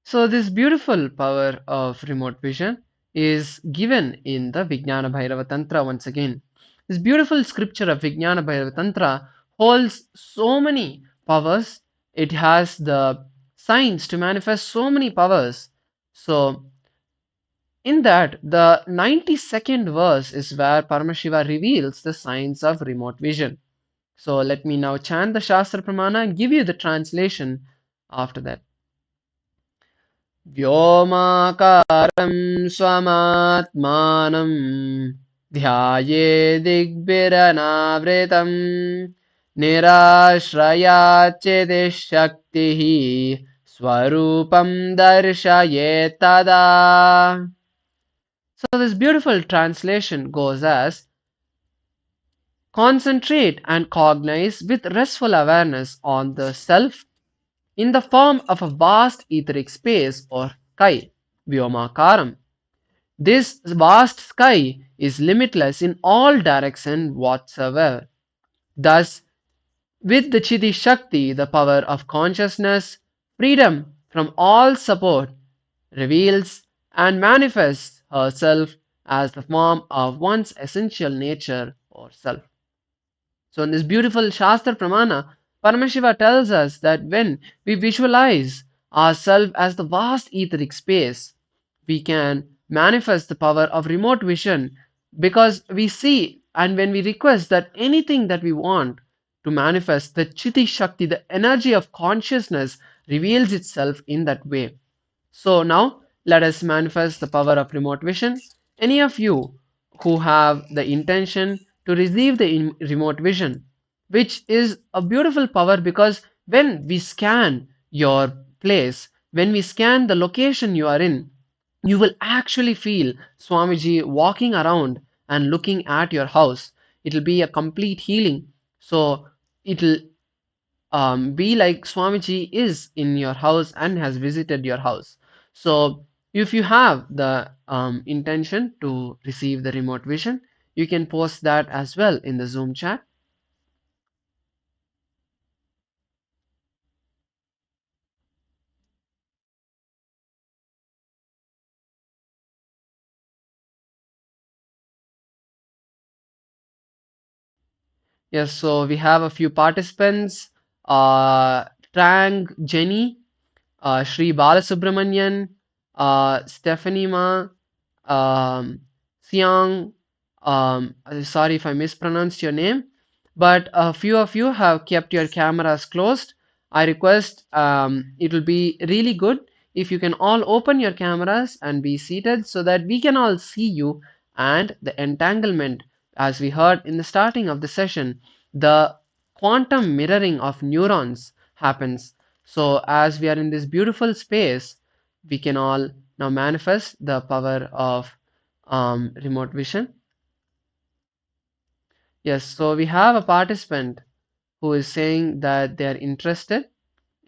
So this beautiful power of remote vision is given in the Vijnana Bhairava Tantra once again. This beautiful scripture of Vijnana Bhairava Tantra holds so many powers. It has the signs to manifest so many powers. So in that, the 92nd verse is where Paramashiva reveals the signs of remote vision. So let me now chant the Shastra Pramana and give you the translation after that. व्योमाकारं स्वमात्मानं ध्यायेदिग्भिरनावृतं निराश्रयाच्चितिः शक्तिः स्वरूपं दर्शयेत् तदा. So this beautiful translation goes as: concentrate and cognize with restful awareness on the self in the form of a vast etheric space or sky, Vyomakaram. This vast sky is limitless in all directions whatsoever. Thus, with the Chitti Shakti, the power of consciousness, freedom from all support, reveals and manifests herself as the form of one's essential nature or self. So in this beautiful Shastra Pramana, Paramashiva tells us that when we visualize ourselves as the vast etheric space, we can manifest the power of remote vision, because we see and when we request that anything that we want to manifest, the Chitti Shakti, the energy of consciousness, reveals itself in that way. So now let us manifest the power of remote vision. Any of you who have the intention to receive the remote vision, which is a beautiful power, because when we scan your place, when we scan the location you are in, you will actually feel Swamiji walking around and looking at your house. It will be a complete healing. So it will be like Swamiji is in your house and has visited your house. So if you have the intention to receive the remote vision, you can post that as well in the Zoom chat. Yes, so we have a few participants. Trang Jenny, Shri Balasubramanian, Stephanie Ma, Siang, sorry if I mispronounced your name, but a few of you have kept your cameras closed. I request it will be really good if you can all open your cameras and be seated so that we can all see you, and the entanglement, as we heard in the starting of the session, the quantum mirroring of neurons happens. So as we are in this beautiful space, we can all now manifest the power of remote vision. Yes, so we have a participant who is saying that they are interested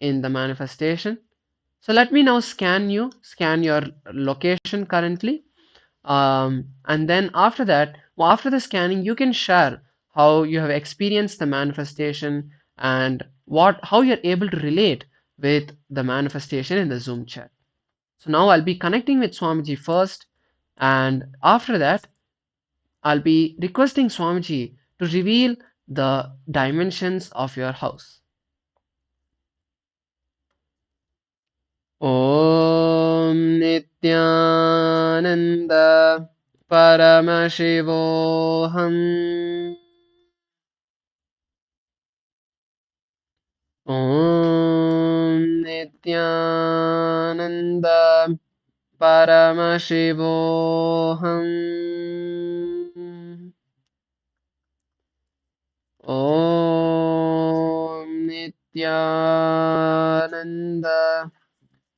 in the manifestation. So let me now scan your location currently. And then after that, after the scanning, you can share how you have experienced the manifestation and how you're able to relate with the manifestation in the Zoom chat. So now I'll be connecting with Swamiji first, and after that, I'll be requesting Swamiji to reveal the dimensions of your house. Om Nithyananda Paramashivoham. Om Nithyananda Paramashivoham. Om Nithyananda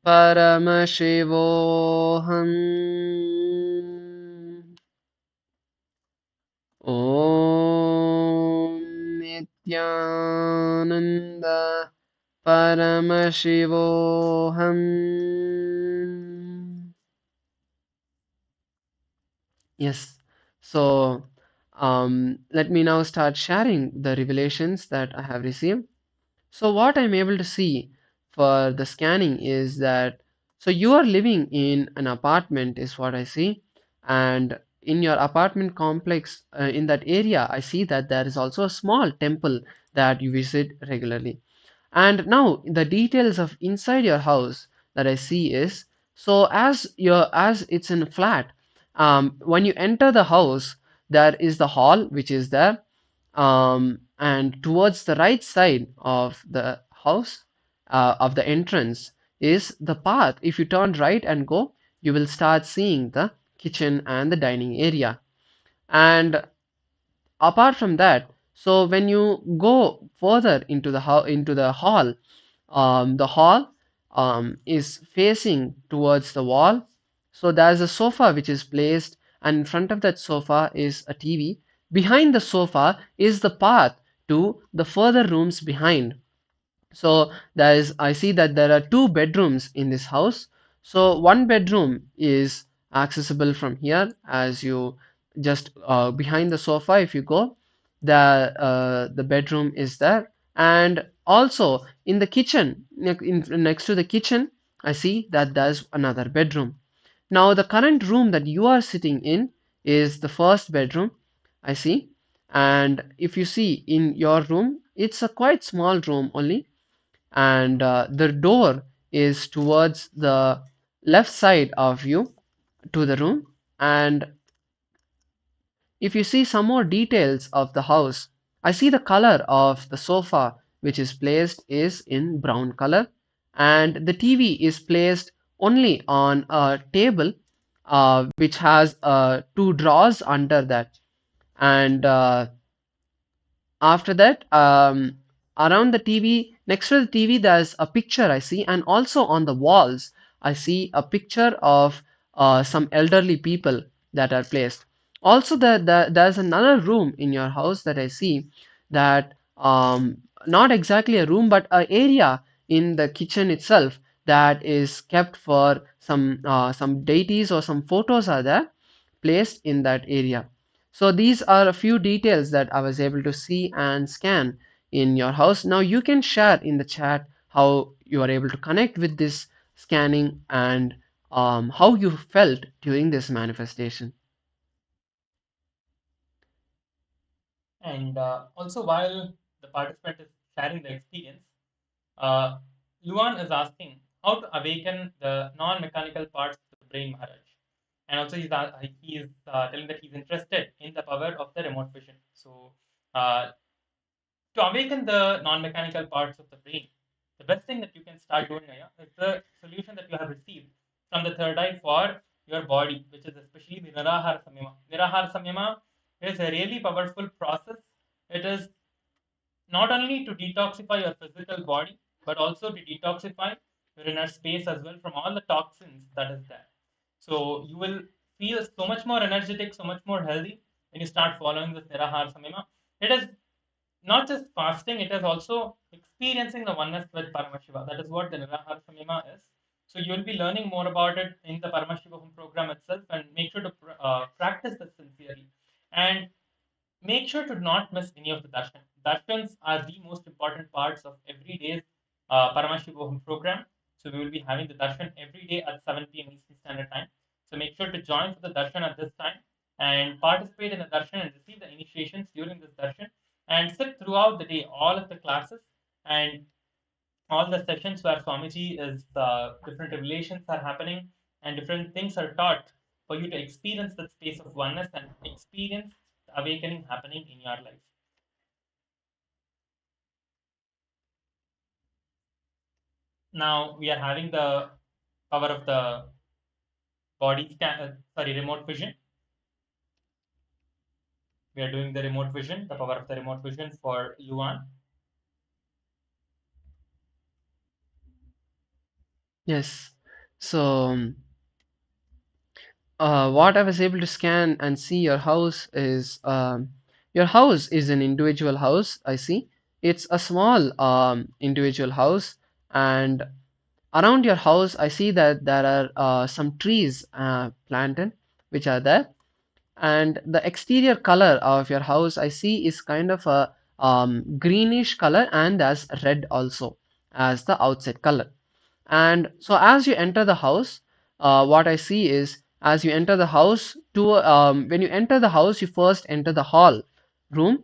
Paramashivoham. Om Nithyananda Paramashivoham. Yes. So let me now start sharing the revelations that I have received. So what I'm able to see for the scanning is that so you are living in an apartment is what I see, and in your apartment complex in that area I see that there is also a small temple that you visit regularly. And now the details of inside your house that I see is so as it's in a flat, when you enter the house, there is the hall which is there, and towards the right side of the house, of the entrance, is the path. If you turn right and go, you will start seeing the kitchen and the dining area. And apart from that, so when you go further into the hall, the hall is facing towards the wall. So there's a sofa which is placed, and in front of that sofa is a TV. Behind the sofa is the path to the further rooms behind. So I see that there are two bedrooms in this house. So one bedroom is accessible from here, as you just behind the sofa, if you go, the bedroom is there. And also in the kitchen, next to the kitchen, I see that there's another bedroom. Now the current room that you are sitting in is the first bedroom, I see. And if you see in your room, it's a quite small room only, and the door is towards the left side of you to the room. And if you see some more details of the house, I see the color of the sofa which is placed is in brown color, and the TV is placed only on a table which has two drawers under that. And after that, around the TV, next to the TV, there's a picture I see, and also on the walls, I see a picture of some elderly people that are placed. Also, there's another room in your house that I see that not exactly a room, but an area in the kitchen itself that is kept for some deities or some photos are there placed in that area. So these are a few details that I was able to see and scan in your house. Now you can share in the chat how you are able to connect with this scanning, and how you felt during this manifestation. And also, while the participant is sharing the experience, uh, Luan is asking how to awaken the non-mechanical parts of the brain, Maharaj. And also, he is telling that he's interested in the power of the remote vision. So, uh, to awaken the non-mechanical parts of the brain, the best thing that you can start doing is the solution that you have received from the third eye for your body, which is especially the Nirahara Samyama. Nirahara Samyama is a really powerful process. It is not only to detoxify your physical body, but also to detoxify your inner space as well from all the toxins that is there. So you will feel so much more energetic, so much more healthy when you start following this Nirahara Samyama. It is not just fasting, it is also experiencing the oneness with Paramashiva. That is what the Nirahara Samyama is. So you will be learning more about it in the Paramashivoham program itself, and make sure to practice this sincerely. And make sure to not miss any of the darshan. Darshans are the most important parts of every day's Paramashivoham program. So we will be having the darshan every day at 7 p.m. Eastern Standard Time. So make sure to join for the darshan at this time and participate in the darshan and receive the initiations during this darshan, and sit throughout the day all of the classes and all the sessions where Swamiji is different revelations are happening and different things are taught for you to experience that space of oneness and experience the awakening happening in your life. Now we are having the power of the body scan, remote vision. We are doing the remote vision, the power of the remote vision for Yuan. Yes. So, what I was able to scan and see your house is an individual house. I see it's a small individual house, and around your house, I see that there are some trees planted, which are there, and the exterior color of your house I see is kind of a greenish color, and there's red also as the outside color. And so as you enter the house, what I see is as you enter the house, when you enter the house, you first enter the hall room,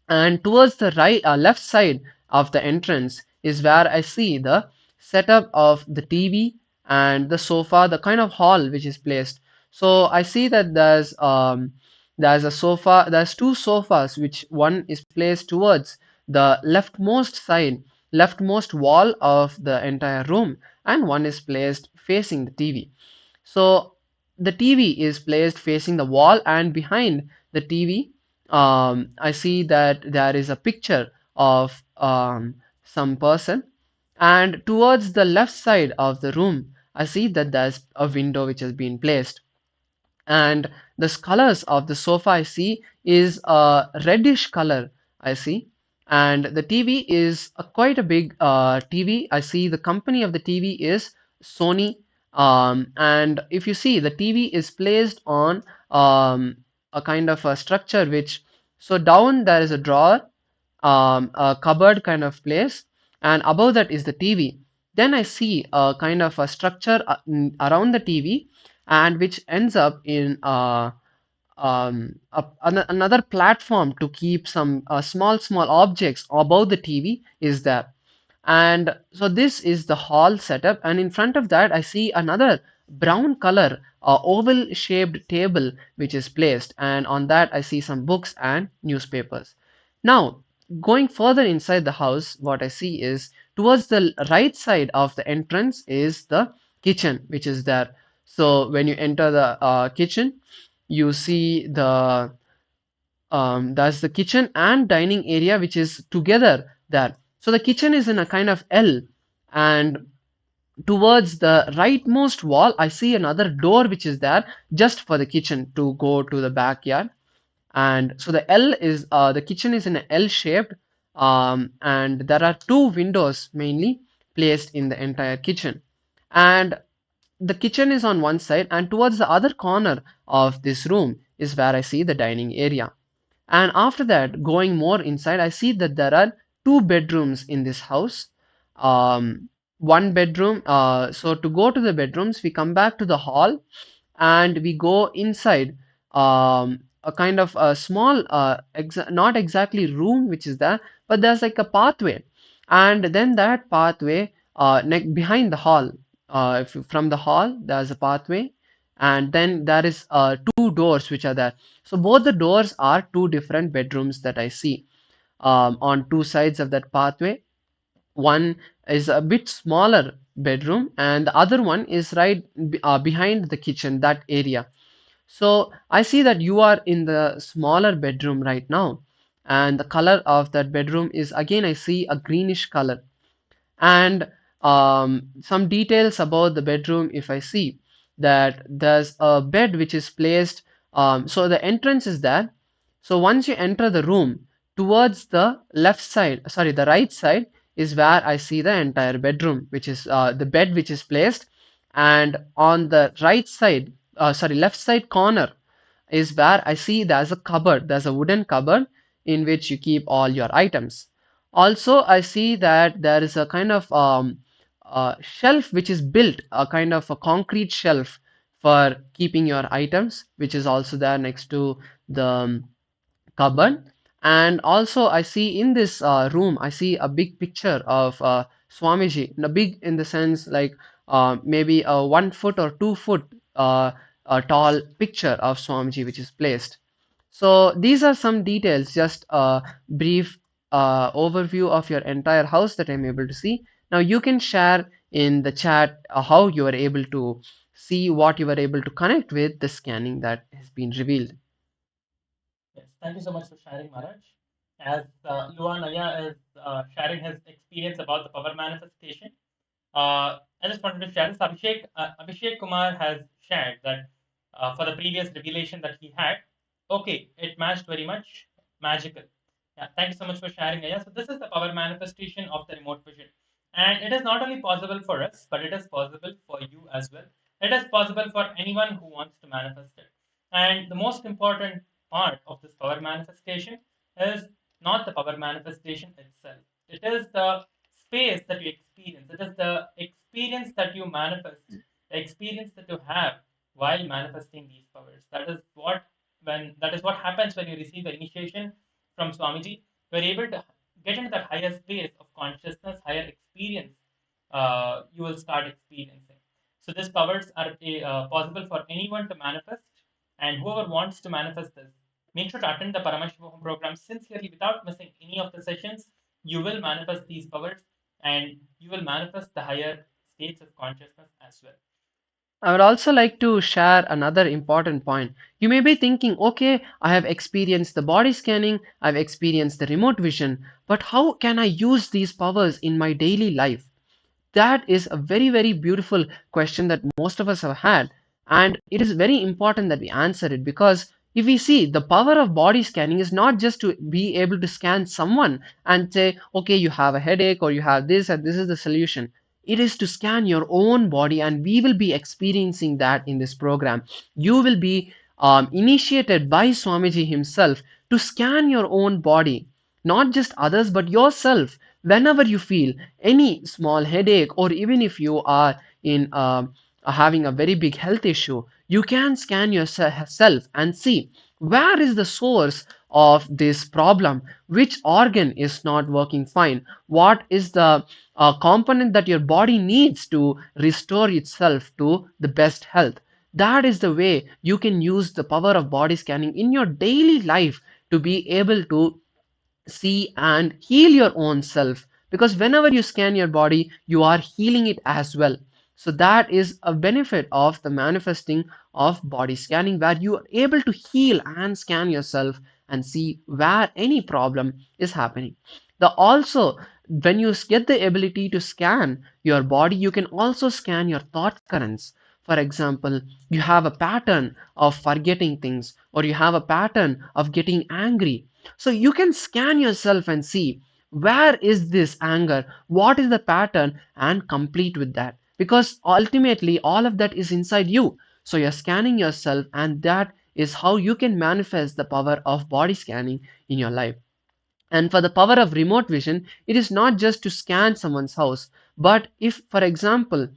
and towards the left side of the entrance is where I see the setup of the TV and the sofa, the kind of hall which is placed. So I see that there's a sofa, there's two sofas, which one is placed towards the leftmost wall of the entire room, and one is placed facing the TV. So the TV is placed facing the wall, and behind the TV, I see that there is a picture of some person, and towards the left side of the room, I see that there's a window which has been placed, and the colors of the sofa I see is a reddish color I see, and the TV is quite a big TV. I see the company of the TV is Sony, and if you see, the TV is placed on a kind of a structure which, so down there is a drawer, a cupboard kind of place, and above that is the TV. Then I see a kind of a structure around the TV, and which ends up in another platform to keep some small objects above the TV is there. And so this is the hall setup, and in front of that I see another brown color oval shaped table which is placed, and on that I see some books and newspapers. Now, going further inside the house, what I see is towards the right side of the entrance is the kitchen which is there. So when you enter the kitchen, you see that's the kitchen and dining area which is together there. So the kitchen is in a kind of L, and towards the rightmost wall I see another door which is there just for the kitchen to go to the backyard. And so the kitchen is in an L shaped, and there are two windows mainly placed in the entire kitchen, and the kitchen is on one side, and towards the other corner of this room is where I see the dining area. And after that, going more inside, I see that there are two bedrooms in this house. One bedroom, so to go to the bedrooms, we come back to the hall and we go inside a kind of a small, not exactly room which is there, but there's like a pathway. And then that pathway, behind the hall, from the hall, there's a pathway, and then there is two doors which are there. So both the doors are two different bedrooms that I see on two sides of that pathway. One is a bit smaller bedroom, and the other one is right behind the kitchen, that area. So I see that you are in the smaller bedroom right now, and the color of that bedroom is, again, I see a greenish color. And some details about the bedroom, if I see that there's a bed which is placed, so the entrance is there. So once you enter the room, towards the left side, sorry, the right side is where I see the entire bedroom, which is the bed which is placed. And on the right side, sorry, left side corner is where I see there's a cupboard, there's a wooden cupboard in which you keep all your items. Also, I see that there is a kind of shelf which is built, a kind of a concrete shelf for keeping your items, which is also there next to the cupboard. And also I see in this room, I see a big picture of Swamiji, big in the sense like maybe a 1 foot or 2 foot a tall picture of Swamiji which is placed. So these are some details, just a brief overview of your entire house that I'm able to see. Now you can share in the chat how you are able to see what you were able to connect with the scanning that has been revealed. Yes. Thank you so much for sharing, Maharaj. As Luan Aya is sharing his experience about the power manifestation, I just wanted to share this. Abhishek Kumar has shared that for the previous revelation that he had, okay, it matched very much magical. Yeah, thank you so much for sharing, Aya. So this is the power manifestation of the remote vision, and it is not only possible for us, but it is possible for you as well. It is possible for anyone who wants to manifest it. And the most important part of this power manifestation is not the power manifestation itself. It is the space that you experience. It is the experience that you manifest, the experience that you have while manifesting these powers. That is what happens when you receive the initiation from Swamiji. You're able to get into that higher space of consciousness, higher experience. You will start experiencing. So these powers are possible for anyone to manifest, and whoever wants to manifest this, make sure to attend the Paramashivoham program sincerely without missing any of the sessions. You will manifest these powers, and you will manifest the higher states of consciousness as well. I would also like to share another important point. You may be thinking, okay, I have experienced the body scanning, I've experienced the remote vision, but how can I use these powers in my daily life? That is a very, very beautiful question that most of us have had. And it is very important that we answer it, because if we see, the power of body scanning is not just to be able to scan someone and say, okay, you have a headache or you have this and this is the solution. It is to scan your own body, and we will be experiencing that in this program. You will be initiated by Swamiji himself to scan your own body, not just others, but yourself. Whenever you feel any small headache, or even if you are in having a very big health issue, you can scan yourself and see where is the source of this problem, which organ is not working fine, what is the component that your body needs to restore itself to the best health. That is the way you can use the power of body scanning in your daily life to be able to see and heal your own self, because whenever you scan your body, you are healing it as well. So that is a benefit of the manifesting of body scanning, where you are able to heal and scan yourself and see where any problem is happening. The also, when you get the ability to scan your body, you can also scan your thought currents. For example, you have a pattern of forgetting things, or you have a pattern of getting angry, so you can scan yourself and see where is this anger, what is the pattern, and complete with that. Because ultimately, all of that is inside you. So you're scanning yourself, and that is how you can manifest the power of body scanning in your life. And for the power of remote vision, it is not just to scan someone's house, but if, for example,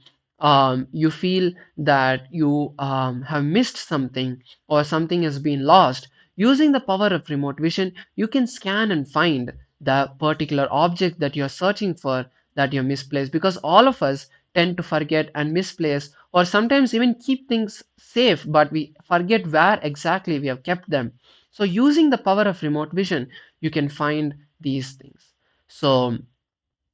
you feel that you have missed something, or something has been lost, using the power of remote vision, you can scan and find the particular object that you're searching for, that you misplaced. Because all of us tend to forget and misplace, or sometimes even keep things safe, but we forget where exactly we have kept them. So using the power of remote vision, you can find these things. So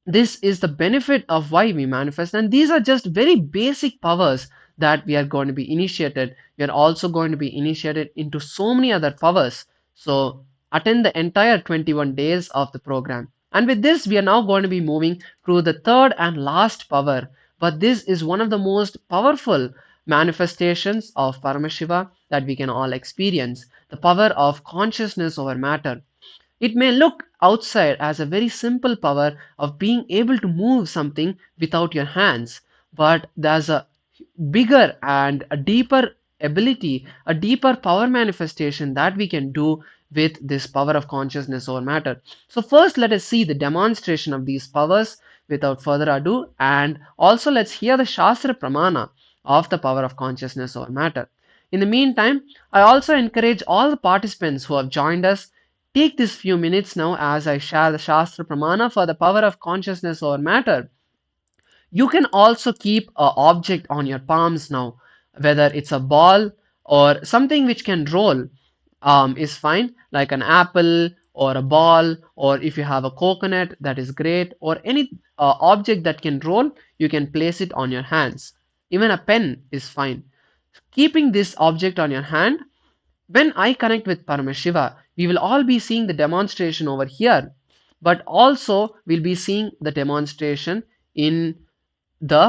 this is the benefit of why we manifest, and these are just very basic powers that we are going to be initiated. We are also going to be initiated into so many other powers. So attend the entire 21 days of the program. And with this, we are now going to be moving through the third and last power, but this is one of the most powerful manifestations of Paramashiva that we can all experience, the power of consciousness over matter. It may look outside as a very simple power of being able to move something without your hands, but there's a bigger and a deeper ability, a deeper power manifestation that we can do with this power of consciousness over matter. So first, let us see the demonstration of these powers without further ado, and also let's hear the shastra pramana of the power of consciousness over matter. In the meantime, I also encourage all the participants who have joined us, take this few minutes now as I share the shastra pramana for the power of consciousness over matter. You can also keep an object on your palms now, whether it's a ball or something which can roll, is fine, like an apple or a ball, or if you have a coconut, that is great, or any object that can roll, you can place it on your hands. Even a pen is fine. Keeping this object on your hand, when I connect with Paramashiva, we will all be seeing the demonstration over here, but also we'll be seeing the demonstration in the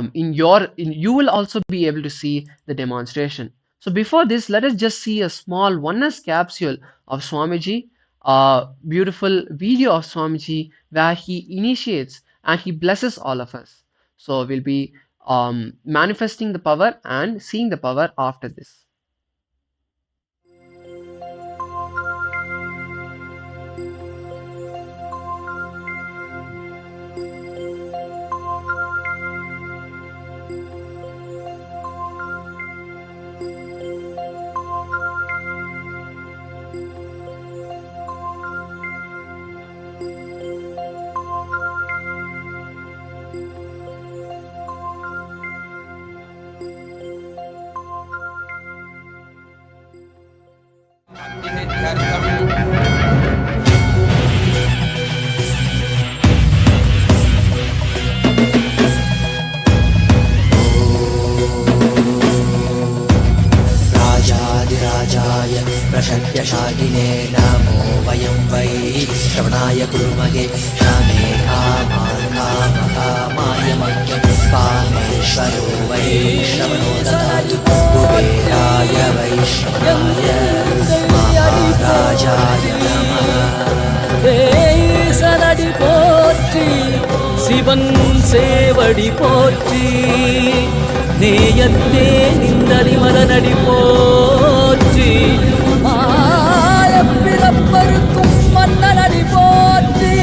you will also be able to see the demonstration. So before this, let us just see a small oneness capsule of Swamiji, a beautiful video of Swamiji where he initiates and he blesses all of us. So we'll be manifesting the power and seeing the power after this. राजाधिराजाय प्रशक्यशालिने नमो वयं वै श्रवणाय कुर्महे क्षमे कामान् कामकामाय मह्यं कामेश्वरो वै श्रवणो ददातु कुबेराय वैश्रवणाय महाराजाय नमः சனடி போற்றி சிவன் சேவடி போற்றி நேயத்தே நின்றடி மலனடி போற்றி மாயப்பிறப்பருக்கும் மன்னனடி போற்றி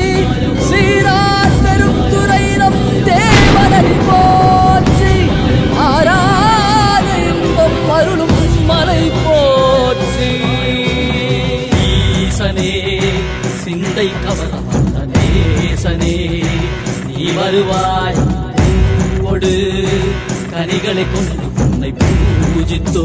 சீரார் பெரும் துறையினம் தேவனடி போற்றி ஆராத இன்பம் அருளும் மலை போற்றி ஈசனே சிந்தை கவலம் நேசனே நீ வருவாய் பூவோடு கனிகளை கொண்டு உன்னை பூஜித்தோ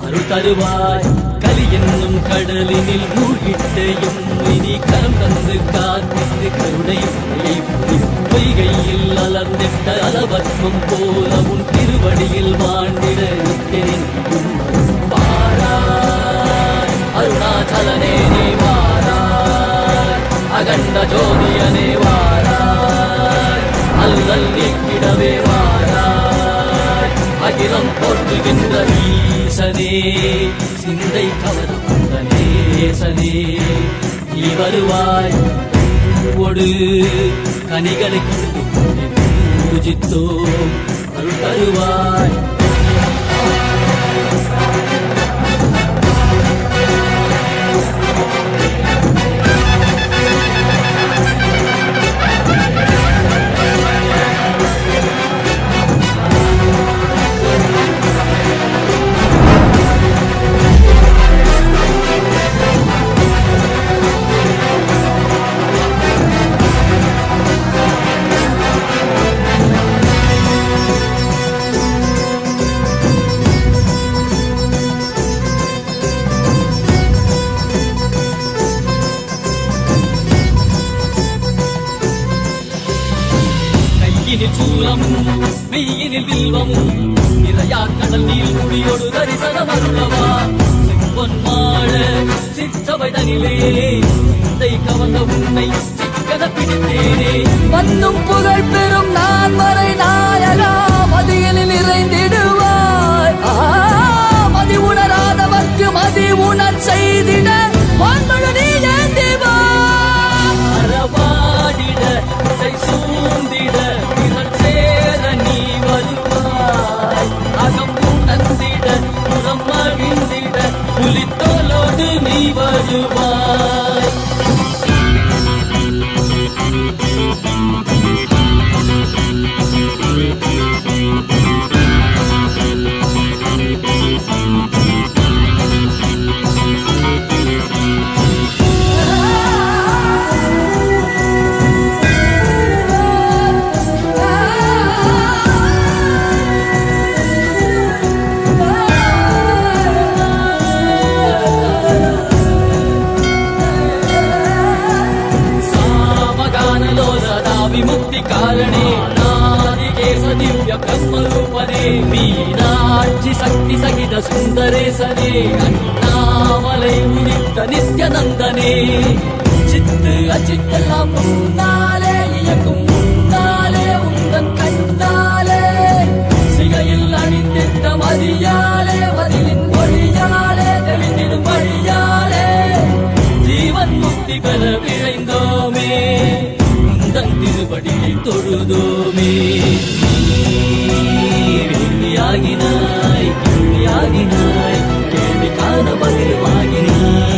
அருள் தருவாய் கலி என்னும் கடலினில் மூழ்கிட்டையும் இனி கரம் தந்து காத்திட்டு கருணை பொய்கையில் அலர்ந்திட்ட அலவத்மம் போல உன் திருவடியில் வாழ்ந்திட நித்தரின் வாராய் அருணாச்சலனே நீ வாராய் அகண்ட ஜோதியனே வாராய் அல்லல் நீக்கிடவே வாராய் அகிலம் போற்றுகின்ற ஈசனே சிந்தை கவர்ந்த நேசனே நீ வருவாய் ஒடு கனிகளை கொண்டு பூஜித்தோ அருள் தருவாய் மெய்யினில் வில்வமும் நிறையா கடல் நீர் குடியோடு தரிசனம் அருளவா செம்பொன் மாட சிற்றவை தனிலே சிந்தை கவர்ந்த உன்னை சிக்கன பிடித்தேனே வந்தும் புகழ் பெறும் நான் வரை நாயகா மதியனில் நிறைந்திடுவாய் மதி உணராதவர்க்கு மதி உணர் செய்திட வான்மழு நீ ஏந்திவா அறவாடிட சூழ்ந்திட நீ வருவாய் அகம் உணர்ந்திட புறம் அழிந்திட புலித்தோலோடு நீ வருவாய் ಬ್ರಹ್ಮರೂಪನೇ ಮೀನಾಕ್ಷಿ ಶಕ್ತಿ ಸಹಿತ ಸುಂದರೇಶನೇ ಅಣ್ಣಾಮಲೈ ಉದಿತ್ತ ನಿತ್ಯನಂದನೇ சித்து அச்சித்தெல்லாம் முன்னாலே இயக்கும் முன்னாலே உந்தன் கண்ணாலே சிகையில் அணிந்திட்ட மதியாலே மதிலின் மொழியாலே தெளிந்திடும் வழியாலே ஜீவன் முக்தி பெற விழைந்தோமே உந்தன் திருவடியை தொழுதோமே வெள்ளியாகினாய் கேள்வியாகினாய் கேள்வி காண பதிலுமாகினாய்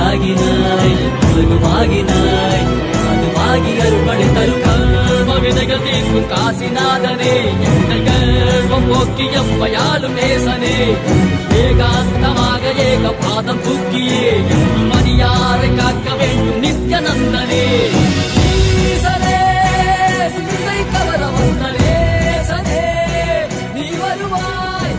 ஆகினாய் உலகமாகினாய் அதுவாகி அருள்படை தரும் கர்ம விதைகள் தீர்க்கும் காசிநாதனே எங்கள் கர்வம் போக்கி எம்மையாலும் நேசனே ஏகாந்தமாக ஏக பாதம் தூக்கியே மணியாரை காக்க வேண்டும் நித்யநந்தனே ஈசனே சிந்தை கவர வந்த நேசனே நீ வருவாய்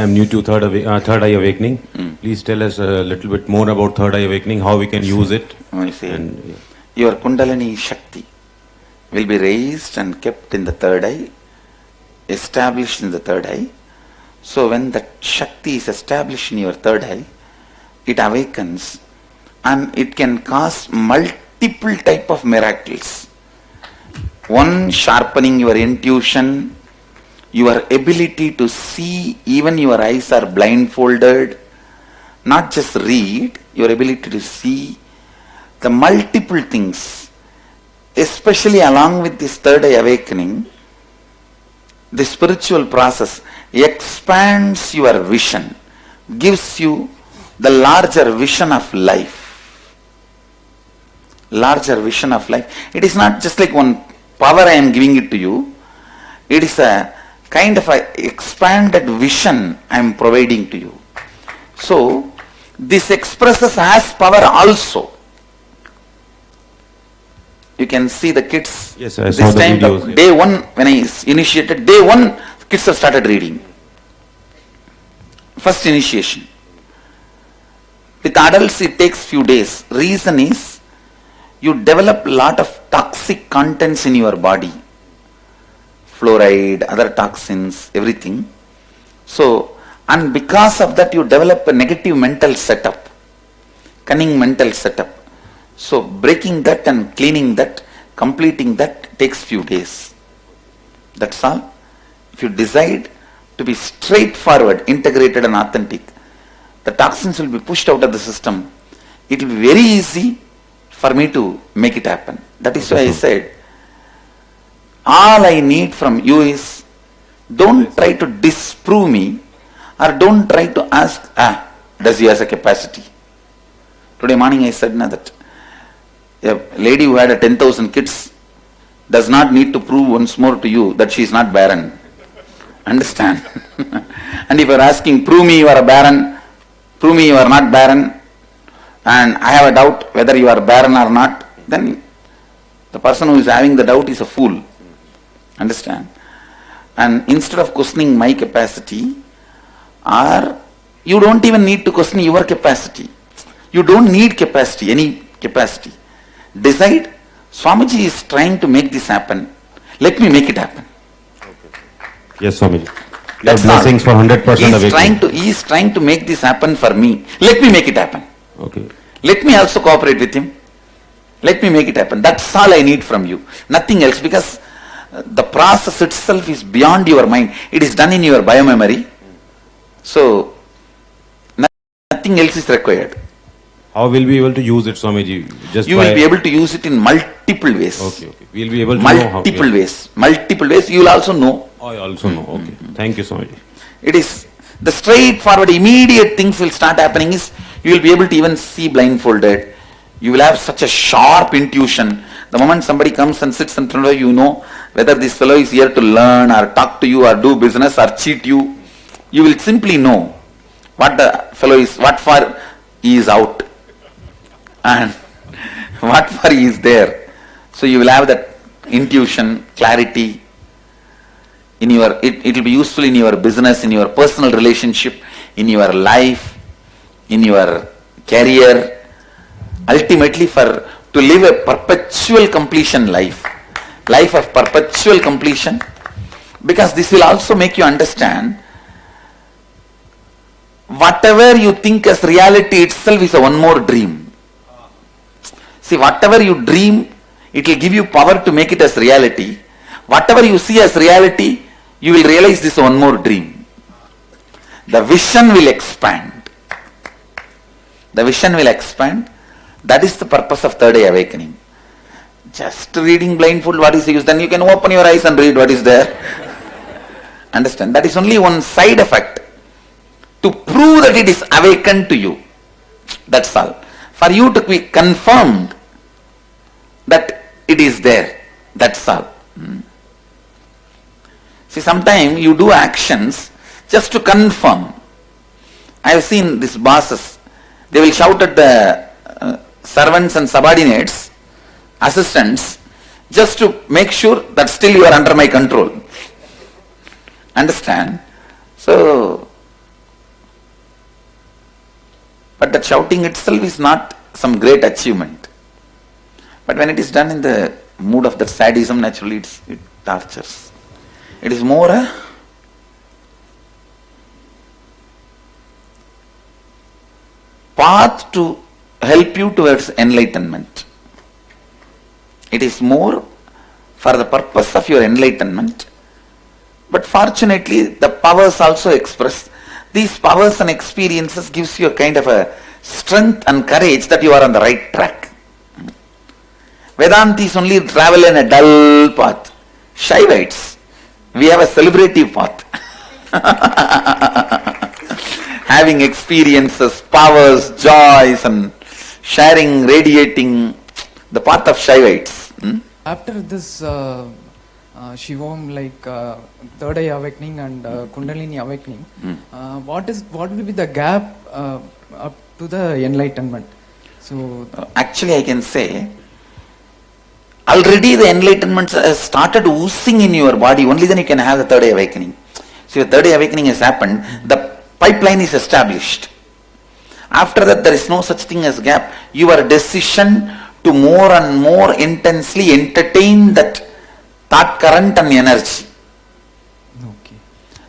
I'm new to third eye awakening. Please tell us a little bit more about third eye awakening, how we can use it. Your Kundalini Shakti will be raised and kept in the third eye, established in the third eye. So when that Shakti is established in your third eye, it awakens and it can cause multiple type of miracles. One, sharpening your intuition, your ability to see, even your eyes are blindfolded, not just read, your ability to see the multiple things, especially along with this third eye awakening. The spiritual process expands your vision, gives you the larger vision of life. Larger vision of life. It is not just like one power I am giving it to you. It is a kind of a expanded vision I am providing to you. So this expresses as power also. You can see the kids. Yes, I saw the videos. Day one, when I initiated, day one, kids have started reading. First initiation. With adults it takes few days. Reason is, you develop lot of toxic contents in your body. Fluoride, other toxins, everything. So, and because of that you develop a negative mental setup, cunning mental setup. So, breaking that and cleaning that, completing that takes few days. That's all. If you decide to be straightforward, integrated and authentic, the toxins will be pushed out of the system. It will be very easy for me to make it happen. That is why I said, all I need from you is, don't try to disprove me, or don't try to ask, does he has a capacity? Today morning I said that a lady who had 10,000 kids does not need to prove once more to you that she is not barren. Understand? And if you are asking, prove me you are a barren, prove me you are not barren, and I have a doubt whether you are barren or not, then the person who is having the doubt is a fool. Understand? And instead of questioning my capacity, or you don't even need to question your capacity. You don't need capacity, any capacity. Decide, Swamiji is trying to make this happen. Let me make it happen. Yes, Swamiji. That's blessings all. for 100% awakening. He is trying to make this happen for me. Let me make it happen. Okay. Let me also cooperate with him. Let me make it happen. That's all I need from you. Nothing else, because the process itself is beyond your mind. It is done in your biomemory. So, nothing else is required. How will we be able to use it, Swamiji? You will be able to use it in multiple ways. Okay. We will be able to multiple know how. Multiple ways. Multiple ways. You will also know. I also know. Okay. Thank you, Swamiji. It is The straightforward, immediate things will start happening is you will be able to even see blindfolded. You will have such a sharp intuition. The moment somebody comes and sits in front of you, you know whether this fellow is here to learn or talk to you or do business or cheat you. You will simply know what the fellow is, what for he is out and what for he is there. So you will have that intuition, clarity in your, it will be useful in your business, in your personal relationship, in your life, in your career, ultimately to live a perpetual completion life of perpetual completion, because this will also make you understand whatever you think as reality itself is a one more dream. See, whatever you dream, it will give you power to make it as reality. Whatever you see as reality, you will realize this is one more dream. The vision will expand. The vision will expand. That is the purpose of third eye awakening. Just reading blindfold, what is the use? Then you can open your eyes and read what is there. Understand? That is only one side effect to prove that it is awakened to you. That's all. For you to be confirmed that it is there. That's all. See, sometimes you do actions just to confirm. I have seen these bosses. They will shout at the servants and subordinates, assistants, just to make sure that still you are under my control. Understand? So, but that shouting itself is not some great achievement. But when it is done in the mood of that sadism, naturally it tortures. It is more a path to help you towards enlightenment. It is more for the purpose of your enlightenment. But fortunately, the powers also express. These powers and experiences gives you a kind of a strength and courage that you are on the right track. Vedantis only travel in a dull path. Shaivites, we have a celebrative path. Having experiences, powers, joys and sharing, radiating, the path of Shaivites. After this Shivam, like third eye awakening and Kundalini awakening, what will be the gap up to the enlightenment? So actually I can say, already the enlightenment has started oozing in your body, only then you can have the third eye awakening. So your third eye awakening has happened, the pipeline is established. After that there is no such thing as gap. Your decision to more and more intensely entertain that thought current and energy. okay.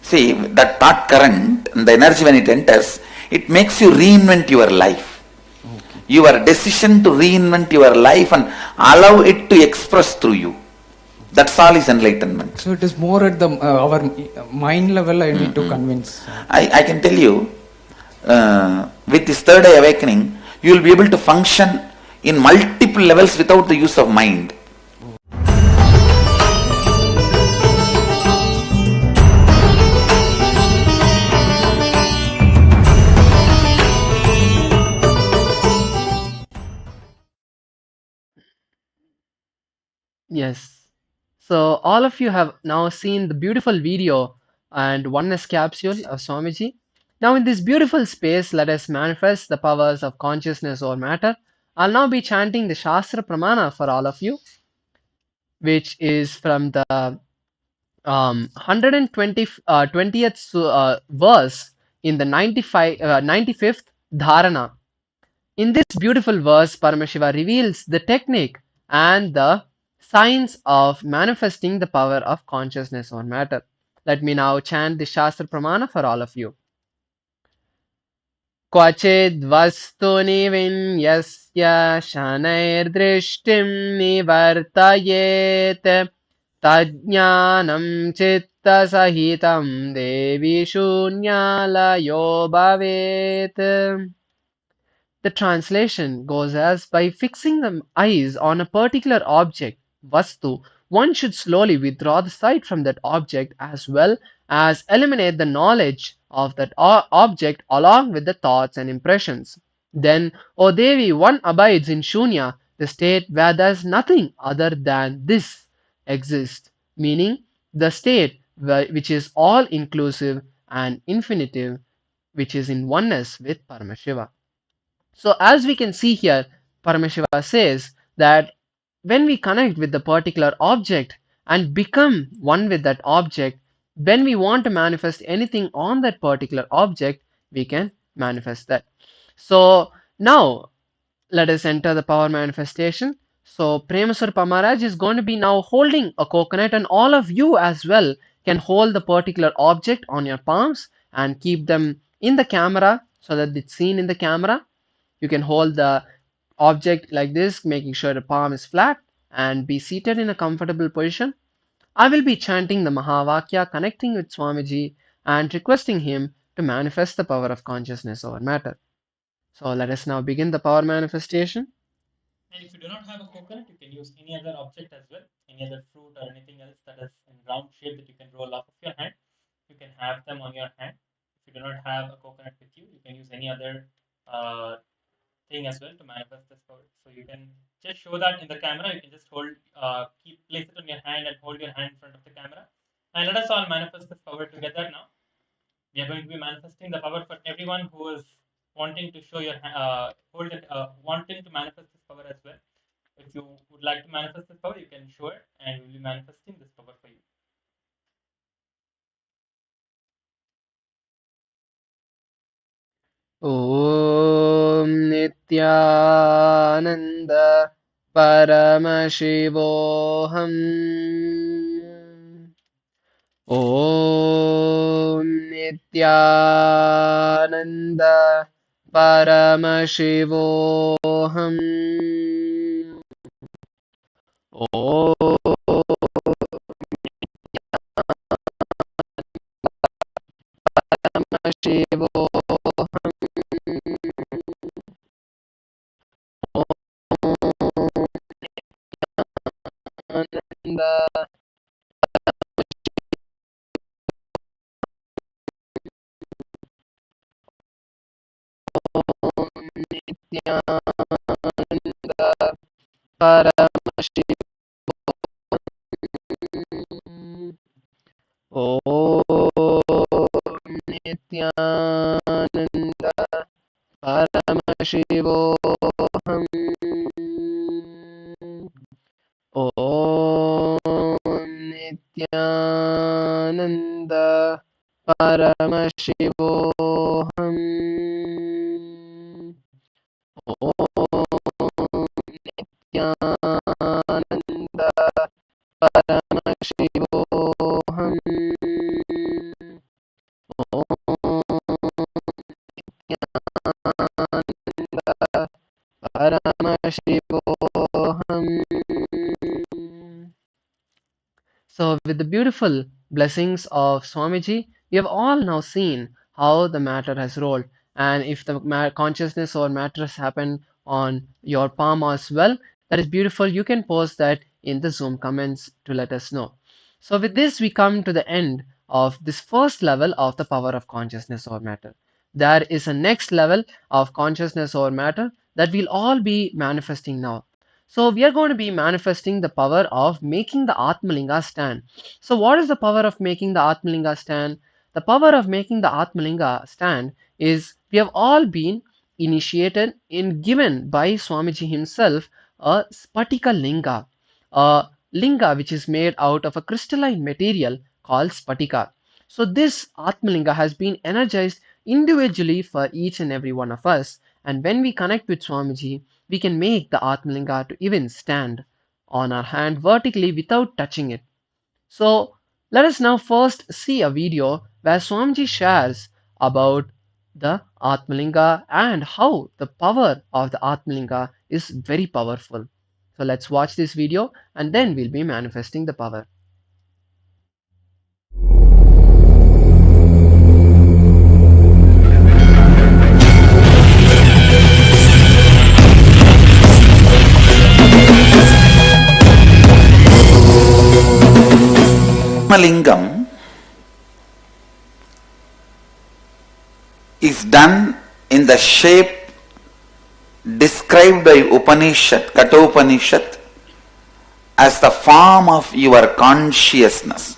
See, that thought current and the energy when it enters, it makes you reinvent your life. Okay. Your decision to reinvent your life and allow it to express through you. That's all is enlightenment. So it is more at the our mind level I need to convince. I can tell you, with this third eye awakening, you will be able to function in multiple levels without the use of mind. Yes. So all of you have now seen the beautiful video and oneness capsule of Swamiji. Now in this beautiful space, let us manifest the powers of consciousness or matter. I'll now be chanting the Shastra Pramana for all of you, which is from the 20th verse in the 95th Dharana. In this beautiful verse, Paramashiva reveals the technique and the science of manifesting the power of consciousness on matter. Let me now chant the Shastra Pramana for all of you. क्वचिद्वस्तुनि विन्यस्य शनैर्दृष्टिं निवर्तयेत् तज्ज्ञानं चित्तसहितं देवि शून्यालयो भवेत्. The translation goes as, by fixing the eyes on a particular object, vastu, one should slowly withdraw the sight from that object as well as eliminate the knowledge of that object along with the thoughts and impressions. Then, O Devi, one abides in Shunya, the state where there is nothing other than this exists, meaning the state which is all inclusive and infinitive, which is in oneness with Paramashiva. So as we can see here, Paramashiva says that when we connect with the particular object and become one with that object, when we want to manifest anything on that particular object, we can manifest that. So now let us enter the power manifestation. So Premasur Pamaraj is going to be now holding a coconut, and all of you as well can hold the particular object on your palms and keep them in the camera so that it's seen in the camera. You can hold the object like this, making sure the palm is flat, and be seated in a comfortable position. I will be chanting the Mahavakya, connecting with Swamiji and requesting him to manifest the power of consciousness over matter. So let us now begin the power manifestation. And if you do not have a coconut, you can use any other object as well, any other fruit or anything else that is in round shape that you can roll off of your hand. You can have them on your hand. If you do not have a coconut with you, you can use any other thing as well to manifest this power. So you can just show that in the camera. You can just hold, place it on your hand and hold your hand in front of the camera. And let us all manifest this power together now. We are going to be manifesting the power for everyone who is wanting to show your hold it, wanting to manifest this power as well. If you would like to manifest this power, you can show it, and we will be manifesting this power for you. Om Nithyananda Paramashivoham. Om Nithyananda Paramashivoham. Om Paramashivoham. Nityananda Nityananda Paramashivoham. Om Nityananda Paramashivoham. Om Nityananda Paramashivoham. Nityananda Paramashivoham. Nityananda Paramashivoham. So with the beautiful blessings of Swamiji, we have all now seen how the matter has rolled, and if the consciousness or matter has happened on your palm as well, that is beautiful. You can post that in the Zoom comments to let us know. So with this, we come to the end of this first level of the power of consciousness or matter. There is a next level of consciousness or matter that we'll all be manifesting now. So we are going to be manifesting the power of making the Atmalinga stand. So what is the power of making the Atmalinga stand? The power of making the Atmalinga stand is we have all been initiated in given by Swamiji himself a Spatika Linga, a Linga which is made out of a crystalline material called Spatika. So this Atmalinga has been energized individually for each and every one of us, and when we connect with Swamiji, we can make the Atmalinga to even stand on our hand vertically without touching it. So let us now first see a video where Swamiji shares about the Atmalinga and how the power of the Atmalinga is very powerful. So let's watch this video and then we'll be manifesting the power. Lingam is done in the shape described by Upanishad, Kathopanishad, as the form of your consciousness.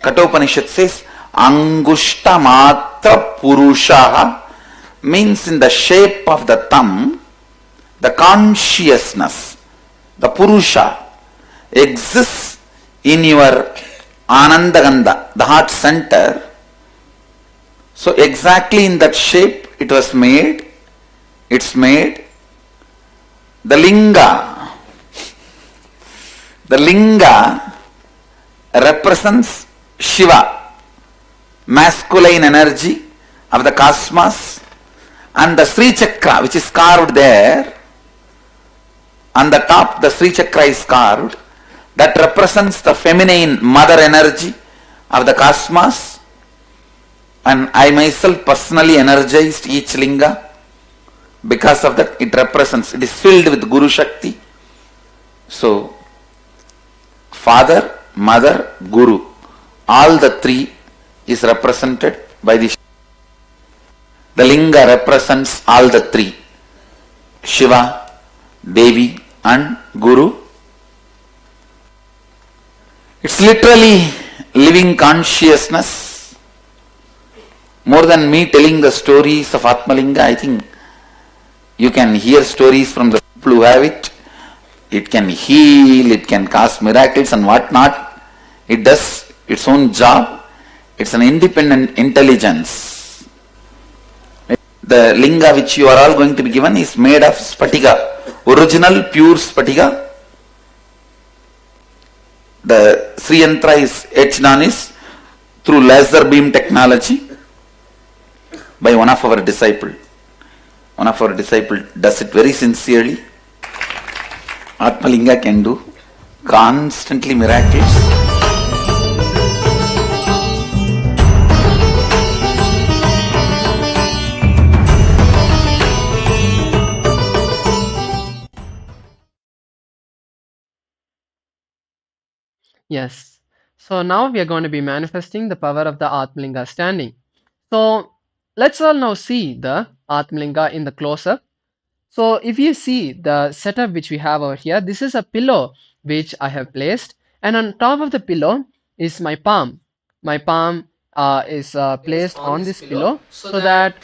Kathopanishad says, Angushta Matra Purushaha, means in the shape of the thumb, the consciousness, the Purusha, exists in your Anandagandha, the heart center. So exactly in that shape it was made. It's made. The Linga. The Linga represents Shiva, masculine energy of the cosmos, and the Sri Chakra, which is carved there. On the top, the Sri Chakra is carved. That represents the feminine mother energy of the cosmos. And I myself personally energized each Linga. Because of that, it represents, it is filled with Guru Shakti. So, Father, Mother, Guru, all the three is represented by the Linga represents all the three, Shiva, Devi and Guru. It's literally living consciousness. More than me telling the stories of Atma Linga, I think you can hear stories from the people who have it. It can heal, it can cause miracles and what not. It does its own job. It's an independent intelligence. The Linga which you are all going to be given is made of Spatiga, original pure Spatiga. The Sri Yantra is etched on is through laser beam technology by one of our disciples. One of our disciples does it very sincerely. Atma Linga can do constantly miracles. Yes. So now we are going to be manifesting the power of the Atmalinga standing. So let's all now see the Atmalinga in the close-up. So if you see the setup which we have over here, this is a pillow which I have placed, and on top of the pillow is my palm. My palm is placed on this pillow so that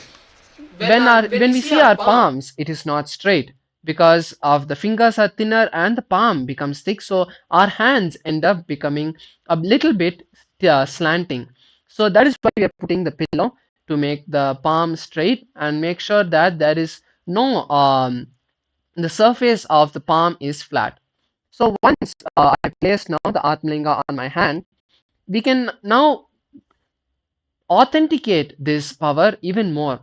when we see our palms, it is not straight because of the fingers are thinner and the palm becomes thick, so our hands end up becoming a little bit slanting. So that is why we are putting the pillow to make the palm straight and make sure that there is no the surface of the palm is flat. So once I place now the Atmalinga on my hand, we can now authenticate this power even more.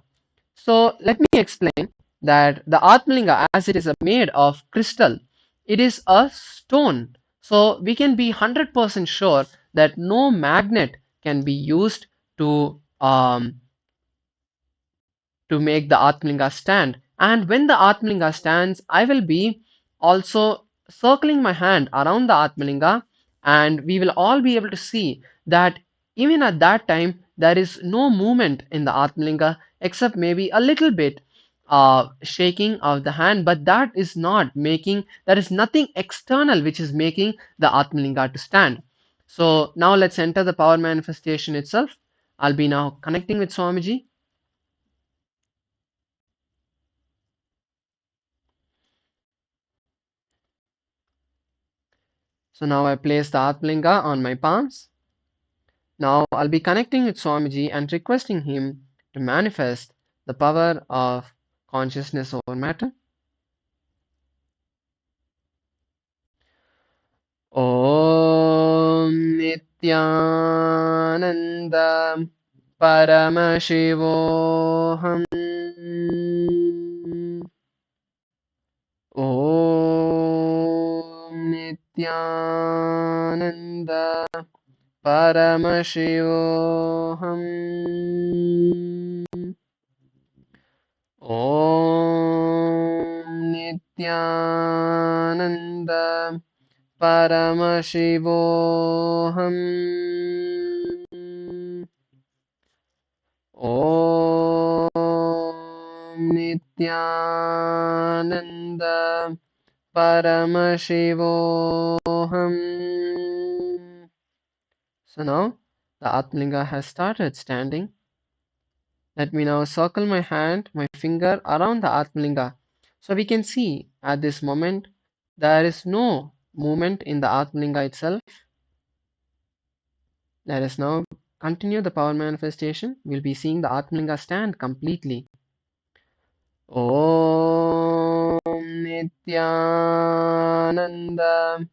So let me explain that the Atmalinga, as it is made of crystal, it is a stone. So we can be 100% sure that no magnet can be used to make the Atmalinga stand. And when the Atmalinga stands, I will be also circling my hand around the Atmalinga, and we will all be able to see that even at that time there is no movement in the Atmalinga except maybe a little bit shaking of the hand, but that is not making, there is nothing external which is making the Atmalinga to stand. So now let's enter the power manifestation itself. I'll be now connecting with Swamiji. So now I place the Atmalinga on my palms. Now I'll be connecting with Swamiji and requesting him to manifest the power of consciousness over matter. Om Nithyananda Paramashivoham. Om Nithyananda Paramashivoham. Om Nithyananda Paramashivoham. Nithyananda Paramashivoham. So now the Atmalinga has started standing. Let me now circle my hand, my finger around the Atmalinga. So we can see at this moment there is no movement in the Atmalinga itself. Let us now continue the power manifestation. We'll be seeing the Atmalinga stand completely. Om Nithyananda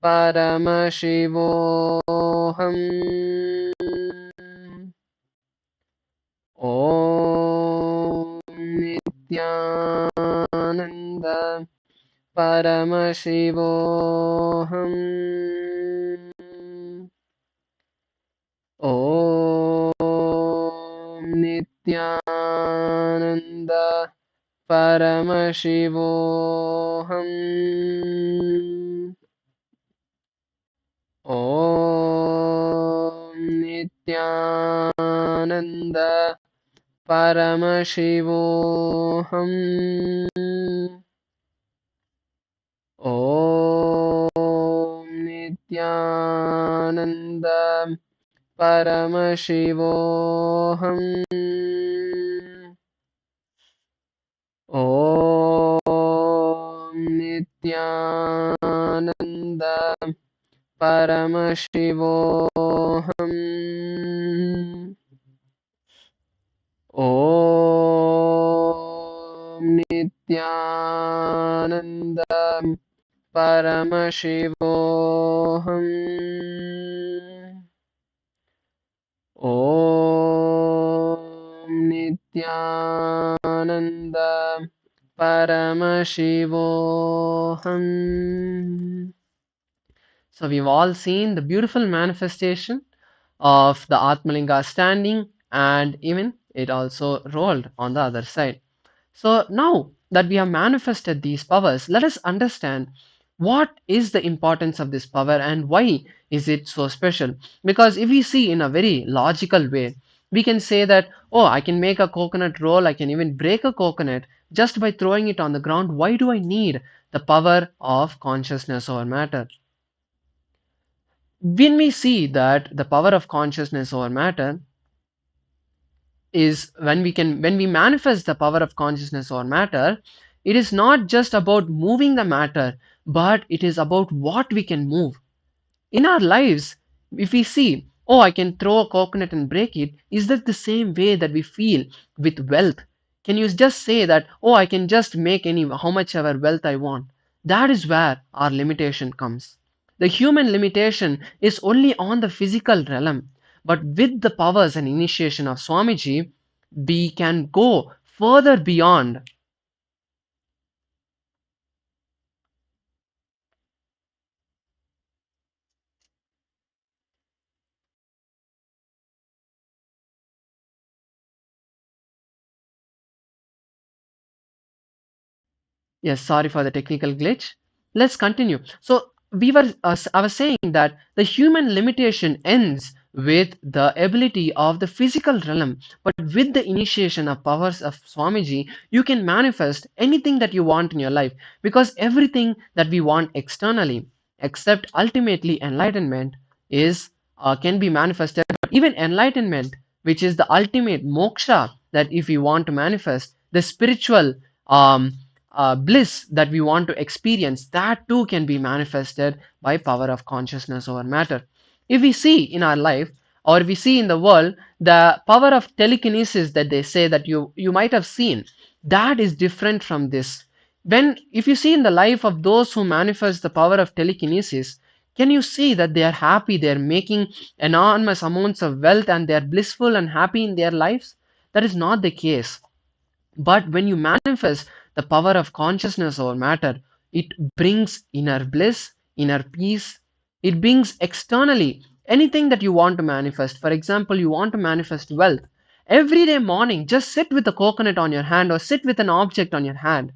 Paramashivoham. Om Nithyananda Paramashivoham. Om Nithyananda Paramashivoham. Om Nithyananda Paramashivoham. Om Nithyananda Paramashivoham. Om Nithyananda Paramashivoham. Om Nithyananda Paramashivoham. Om Nithyananda Paramashivoham. So we've all seen the beautiful manifestation of the Atmalinga standing, and even it also rolled on the other side. So now that we have manifested these powers, let us understand what is the importance of this power and why is it so special. Because if we see in a very logical way, we can say that, oh, I can make a coconut roll, I can even break a coconut just by throwing it on the ground. Why do I need the power of consciousness over matter? When we see that the power of consciousness over matter is when we manifest the power of consciousness over matter, it is not just about moving the matter, but it is about what we can move in our lives. If we see, oh, I can throw a coconut and break it, is that the same way that we feel with wealth? Can you just say that, oh, I can just make how much ever wealth I want? That is where our limitation comes. The human limitation is only on the physical realm, but with the powers and initiation of Swamiji, we can go further beyond. Yes, sorry for the technical glitch. Let's continue. So I was saying that the human limitation ends with the ability of the physical realm, but with the initiation of powers of Swamiji, you can manifest anything that you want in your life, because everything that we want externally, except ultimately enlightenment, is can be manifested. But even enlightenment, which is the ultimate moksha, that if we want to manifest the spiritual bliss that we want to experience, that too can be manifested by power of consciousness over matter. If we see in our life, or we see in the world, the power of telekinesis that they say that you might have seen, that is different from this. If you see in the life of those who manifest the power of telekinesis, can you see that they are happy, they are making enormous amounts of wealth, and they are blissful and happy in their lives? That is not the case. But when you manifest the power of consciousness over matter, it brings inner bliss, inner peace. It brings externally anything that you want to manifest. For example, you want to manifest wealth. Every day morning, just sit with a coconut on your hand or sit with an object on your hand.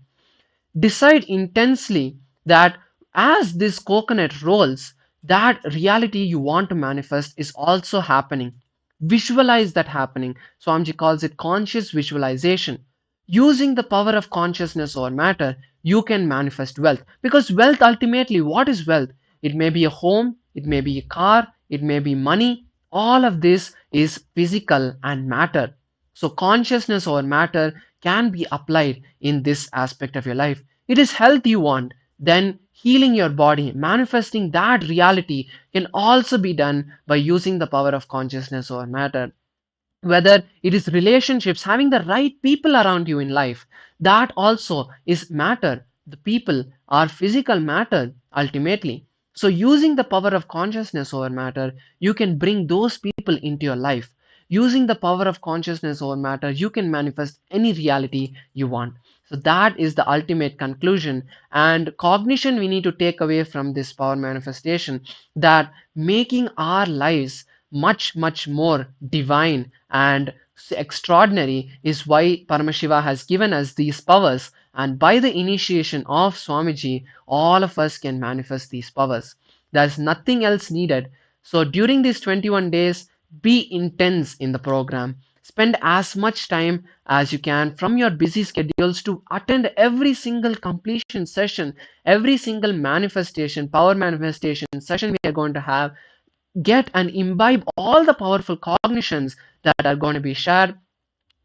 Decide intensely that as this coconut rolls, that reality you want to manifest is also happening. Visualize that happening. Swamiji calls it conscious visualization. Using the power of consciousness over matter, you can manifest wealth. Because wealth, ultimately, what is wealth? It may be a home, it may be a car, it may be money. All of this is physical and matter. So consciousness over matter can be applied in this aspect of your life. It is health you want, then healing your body, manifesting that reality can also be done by using the power of consciousness over matter. Whether it is relationships, having the right people around you in life, that also is matter. The people are physical matter ultimately. So using the power of consciousness over matter, you can bring those people into your life. Using the power of consciousness over matter, you can manifest any reality you want. So that is the ultimate conclusion and cognition we need to take away from this power manifestation, that making our lives much more divine and extraordinary is why Paramashiva has given us these powers, and by the initiation of Swamiji, all of us can manifest these powers. There's nothing else needed. So during these 21 days, be intense in the program. Spend as much time as you can from your busy schedules to attend every single completion session, every single manifestation, power manifestation session we are going to have. Get and imbibe all the powerful cognitions that are going to be shared.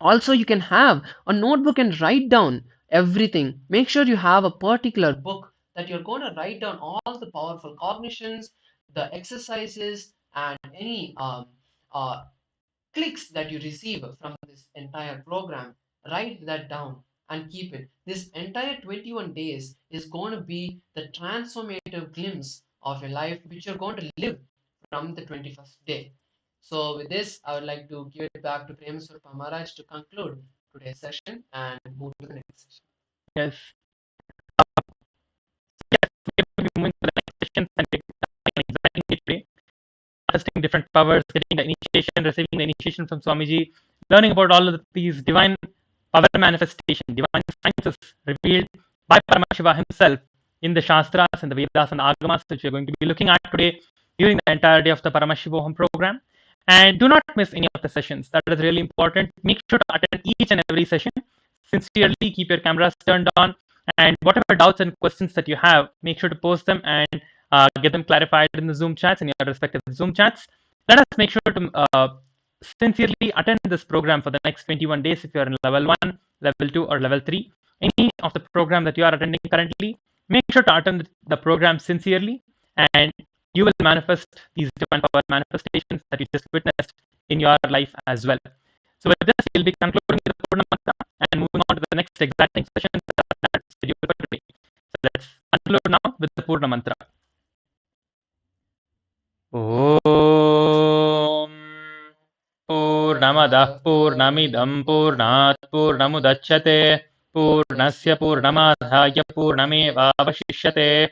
Also, you can have a notebook and write down everything. Make sure you have a particular book that you're going to write down all the powerful cognitions, the exercises, and any uh, clicks that you receive from this entire program. Write that down and keep it. This entire 21 days is going to be the transformative glimpse of your life which you're going to live from the 21st day. So with this, I would like to give it back to Premaswar Maharaj to conclude today's session and move to the next session. Yes. We are moving to the next session and examining it today. Testing different powers, getting the initiation, receiving the initiation from Swamiji, learning about all of these divine power manifestation, divine sciences revealed by Paramashiva himself in the shastras and the Vedas and the agamas, which we are going to be looking at today during the entirety of the Paramashivoham program. And do not miss any of the sessions. That is really important. Make sure to attend each and every session. Sincerely, keep your cameras turned on, and whatever doubts and questions that you have, make sure to post them and get them clarified in the Zoom chats, in your respective Zoom chats. Let us make sure to sincerely attend this program for the next 21 days if you are in level 1, level 2, or level 3. Any of the program that you are attending currently, make sure to attend the program sincerely, and you will manifest these divine power manifestations that you just witnessed in your life as well. So with this, we'll be concluding the Purna Mantra and moving on to the next exacting session that's scheduled for today. So let's conclude now with the Purna Mantra. Om Purnamadah Purnamidam Purnat Purnamudachyate Purnasya Purnamadhaya Purnamevavashishyate.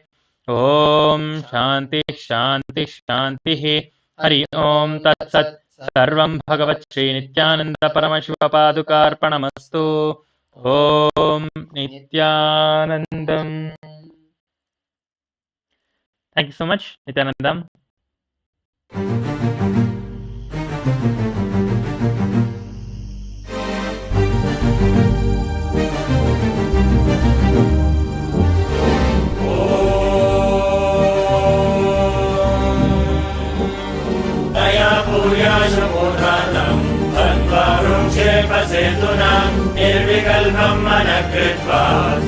Om Shanti Shanti Shanti. Hari Om Tat Sat. Sarvam Bhagavat Shri Nithyananda Paramashiva Padukarpanamastu. Om Nithyanandam. Thank you so much, Nithyanandam. Nirvikalpam manakritva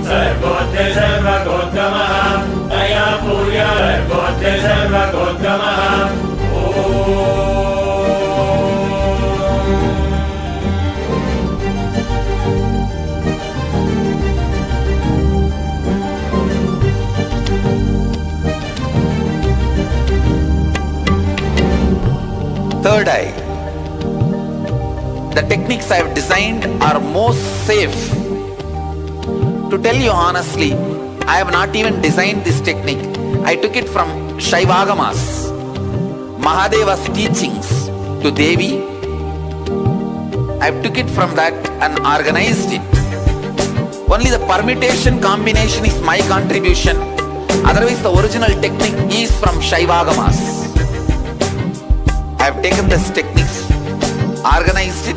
sarvote sarvagotamaha daya puya sarvote sarvagotamaha. Third eye. The techniques I have designed are most safe. To tell you honestly, I have not even designed this technique. I took it from Shiva Agamas, Mahadeva's teachings to Devi. I took it from that and organized it. Only the permutation combination is my contribution. Otherwise, the original technique is from Shiva Agamas. I have taken this techniques, organized it,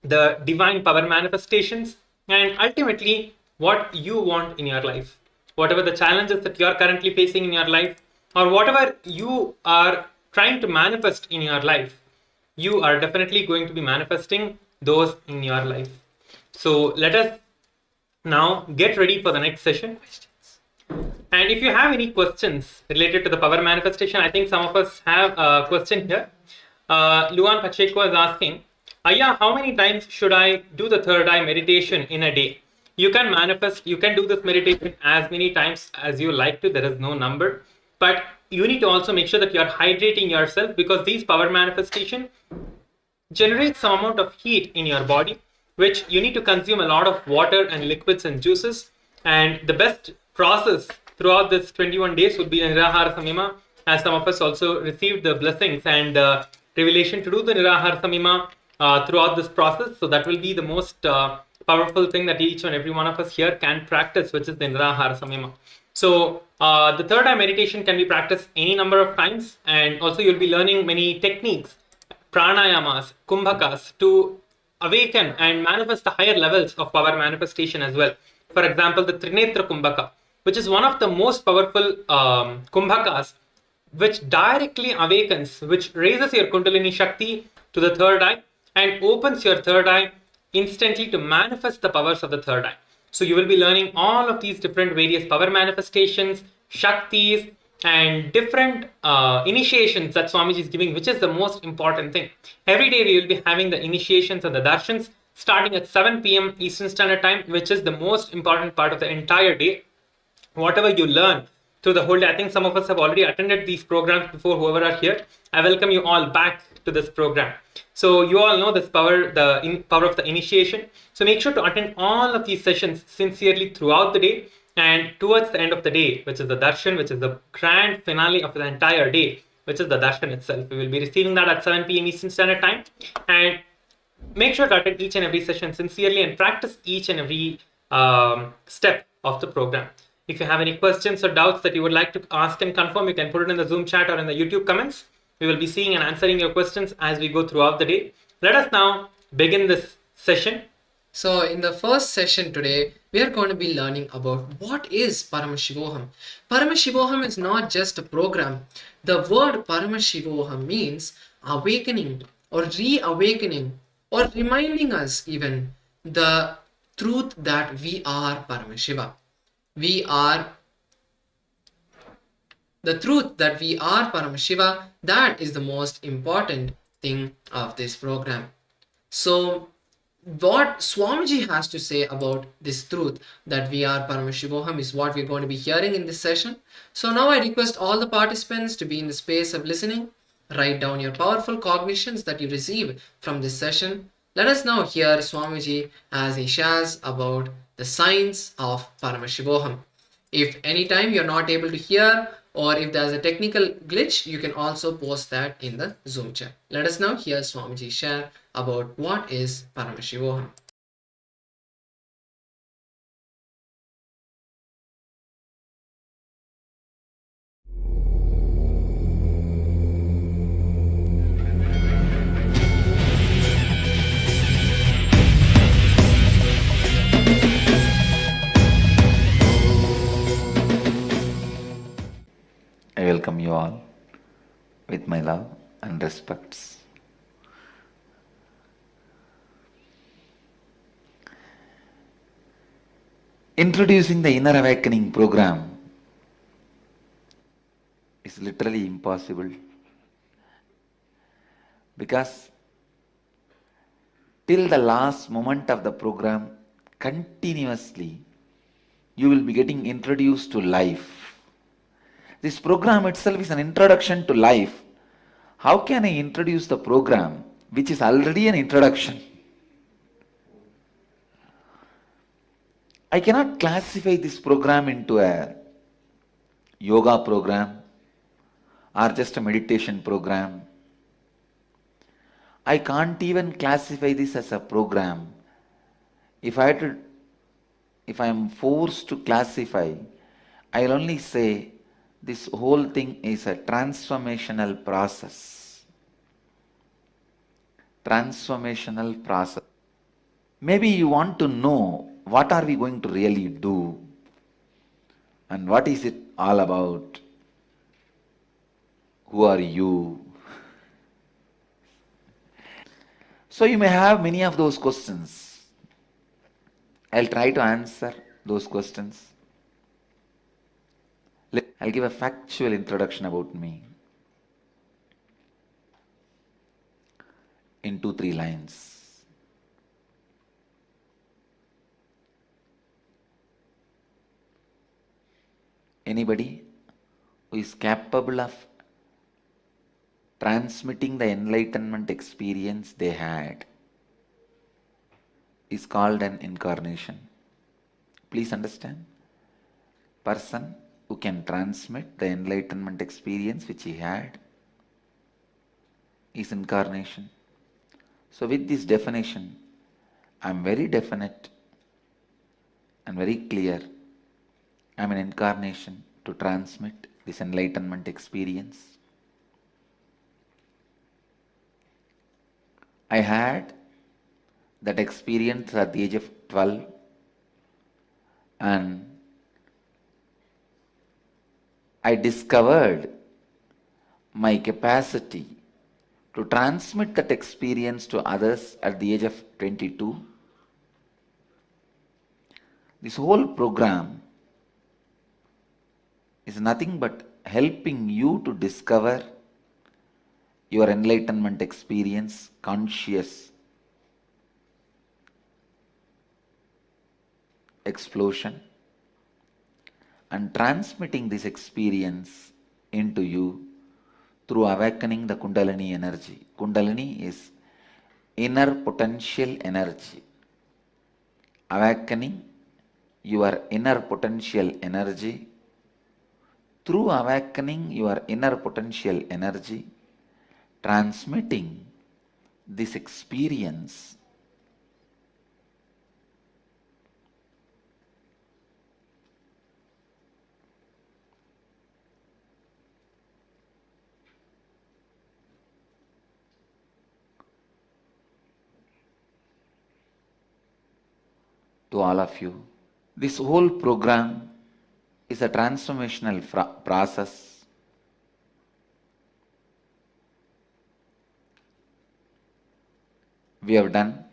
the divine power manifestations, and ultimately what you want in your life. Whatever the challenges that you are currently facing in your life, or whatever you are trying to manifest in your life, you are definitely going to be manifesting those in your life. So let us now get ready for the next session. And if you have any questions related to the power manifestation, I think some of us have a question here. Luan Pacheco is asking, Aya, how many times should I do the third eye meditation in a day? You can manifest, you can do this meditation as many times as you like to, there is no number. But you need to also make sure that you are hydrating yourself, because these power manifestation generates some amount of heat in your body, which you need to consume a lot of water and liquids and juices. And the best process throughout this 21 days would be Nirahara Samyama, as some of us also received the blessings and revelation to do the Nirahara Samyama throughout this process. So that will be the most powerful thing that each and every one of us here can practice, which is the Nirahara Samyama. So the third eye meditation can be practiced any number of times, and also you'll be learning many techniques, pranayamas, kumbhakas, to awaken and manifest the higher levels of power manifestation as well. For example, the Trinetra Kumbhaka, which is one of the most powerful kumbhakas, which directly awakens, which raises your Kundalini Shakti to the third eye and opens your third eye instantly to manifest the powers of the third eye. So you will be learning all of these different various power manifestations, Shaktis, and different initiations that Swamiji is giving, which is the most important thing. Every day we will be having the initiations and the darshans starting at 7 p.m. Eastern Standard Time, which is the most important part of the entire day. Whatever you learn through the whole day, I think some of us have already attended these programs before, whoever are here. I welcome you all back to this program. So you all know this power, the power of the initiation. So make sure to attend all of these sessions sincerely throughout the day. And towards the end of the day, which is the darshan, which is the grand finale of the entire day, which is the darshan itself, we will be receiving that at 7 p.m. Eastern Standard Time. And make sure to attend each and every session sincerely and practice each and every step of the program. If you have any questions or doubts that you would like to ask and confirm, you can put it in the Zoom chat or in the YouTube comments. We will be seeing and answering your questions as we go throughout the day. Let us now begin this session. So in the first session today, we are going to be learning about what is Paramashivoham. Paramashivoham is not just a program. The word Paramashivoham means awakening or reawakening or reminding us even the truth that we are Paramashiva. We are the truth that we are Paramashiva. That is the most important thing of this program. So what Swamiji has to say about this truth that we are Paramashivoham is what we're going to be hearing in this session. So now I request all the participants to be in the space of listening. Write down your powerful cognitions that you receive from this session. Let us now hear Swamiji as he shares about the science of Paramashivoham. If anytime you're not able to hear, or if there's a technical glitch, you can also post that in the Zoom chat. Let us now hear Swamiji share about what is Paramashivoham. I welcome you all with my love and respects. Introducing the Inner Awakening program is literally impossible, because till the last moment of the program, continuously you will be getting introduced to life. This program itself is an introduction to life. How can I introduce the program which is already an introduction? I cannot classify this program into a yoga program or just a meditation program. I can't even classify this as a program. If I am forced to classify, I'll only say this whole thing is a transformational process. Transformational process. Maybe you want to know what are we going to really do and what is it all about? Who are you? So you may have many of those questions. I'll try to answer those questions. I'll give a factual introduction about me in 2-3 lines. Anybody who is capable of transmitting the enlightenment experience they had is called an incarnation. Please understand. Person who can transmit the enlightenment experience which he had is incarnation. So with this definition, I am very definite and very clear. I am an incarnation to transmit this enlightenment experience. I had that experience at the age of 12, and I discovered my capacity to transmit that experience to others at the age of 22. This whole program is nothing but helping you to discover your enlightenment experience, conscious explosion, and transmitting this experience into you through awakening the Kundalini energy. Kundalini is inner potential energy. Awakening your inner potential energy. Through awakening your inner potential energy, transmitting this experience to all of you. This whole program is a transformational process. We have done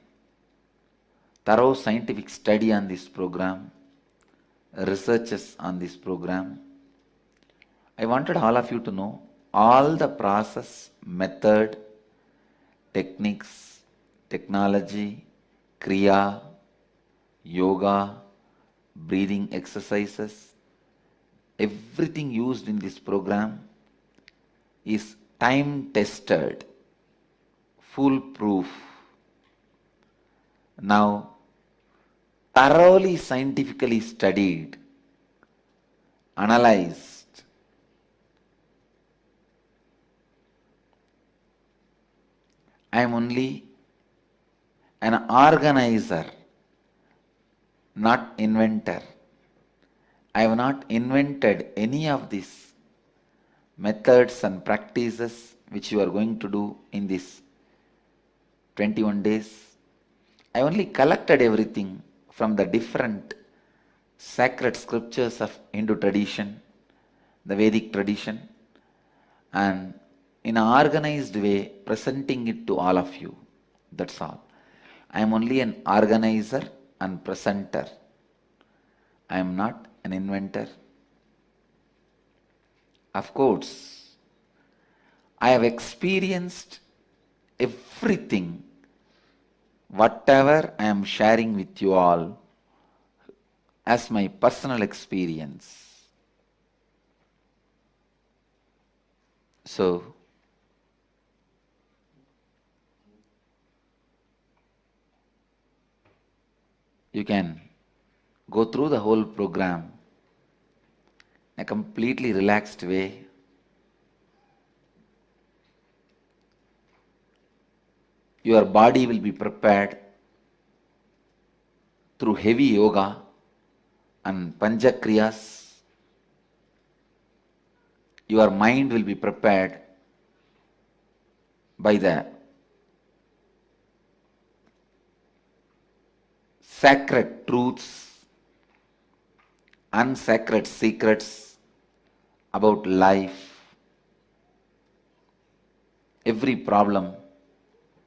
thorough scientific study on this program, researches on this program. I wanted all of you to know all the process, method, techniques, technology, kriya, yoga, breathing exercises, everything used in this program is time tested, foolproof. Now, thoroughly scientifically studied, analyzed. I am only an organizer, not inventor. I have not invented any of these methods and practices which you are going to do in this 21 days. I only collected everything from the different sacred scriptures of Hindu tradition, the Vedic tradition, and in an organized way presenting it to all of you. That's all. I am only an organizer and presenter. I am not an inventor. Of course, I have experienced everything, whatever I am sharing with you all as my personal experience. So, you can go through the whole program in a completely relaxed way. Your body will be prepared through heavy yoga and panchakriyas. Your mind will be prepared by the sacred truths, unsacred secrets about life. Every problem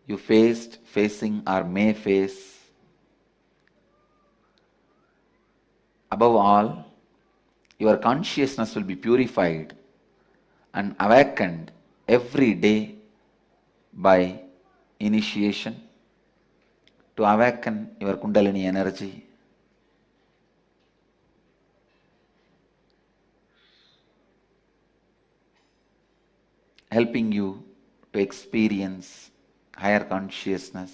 you faced, facing, or may face. Above all, your consciousness will be purified and awakened every day by initiation to awaken your Kundalini energy. Helping you to experience higher consciousness.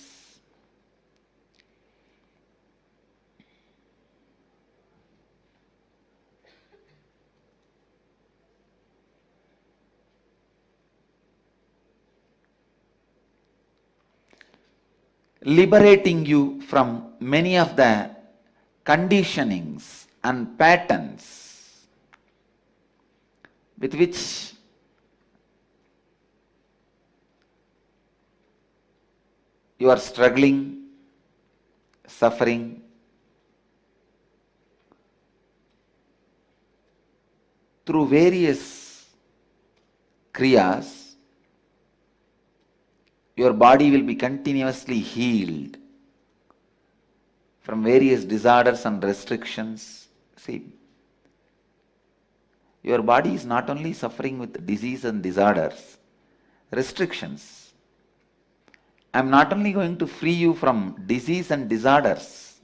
Liberating you from many of the conditionings and patterns with which you are struggling, suffering. Through various kriyas, your body will be continuously healed from various disorders and restrictions. See, your body is not only suffering with disease and disorders, restrictions. I am not only going to free you from disease and disorders,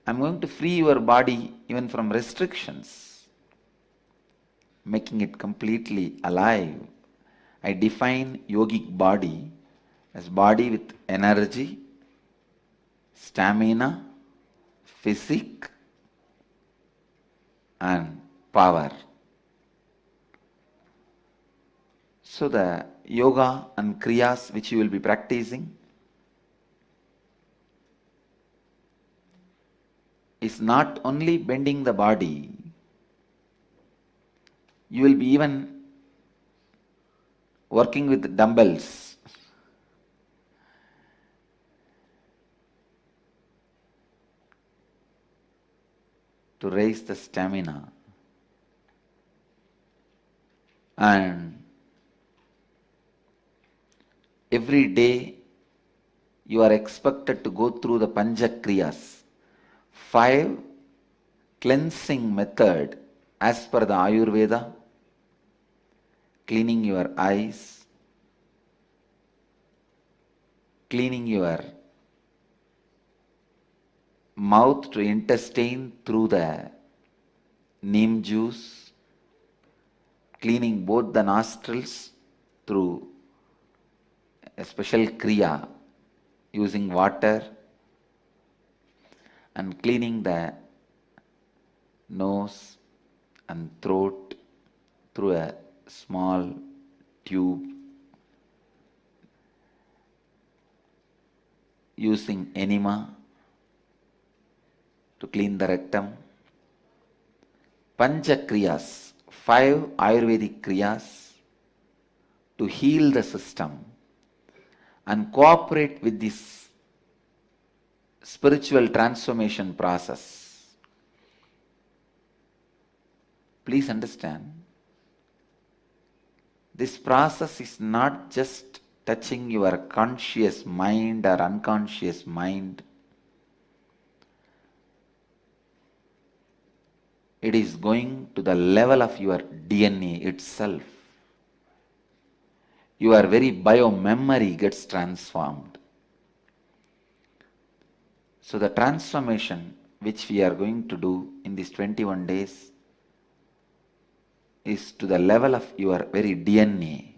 I am going to free your body even from restrictions, making it completely alive. I define yogic body as body with energy, stamina, physique, and power. So the yoga and kriyas which you will be practicing is not only bending the body, you will be even working with dumbbells. To raise the stamina. And every day you are expected to go through the Pancha Kriyas, 5 cleansing method as per the Ayurveda, cleaning your eyes, cleaning your mouth to intestine through the neem juice, cleaning both the nostrils through a special kriya using water, and cleaning the nose and throat through a small tube using enema to clean the rectum. Pancha Kriyas, 5 Ayurvedic Kriyas to heal the system and cooperate with this spiritual transformation process. Please understand, this process is not just touching your conscious mind or unconscious mind. It is going to the level of your DNA itself. Your very bio-memory gets transformed. So the transformation which we are going to do in these 21 days is to the level of your very DNA,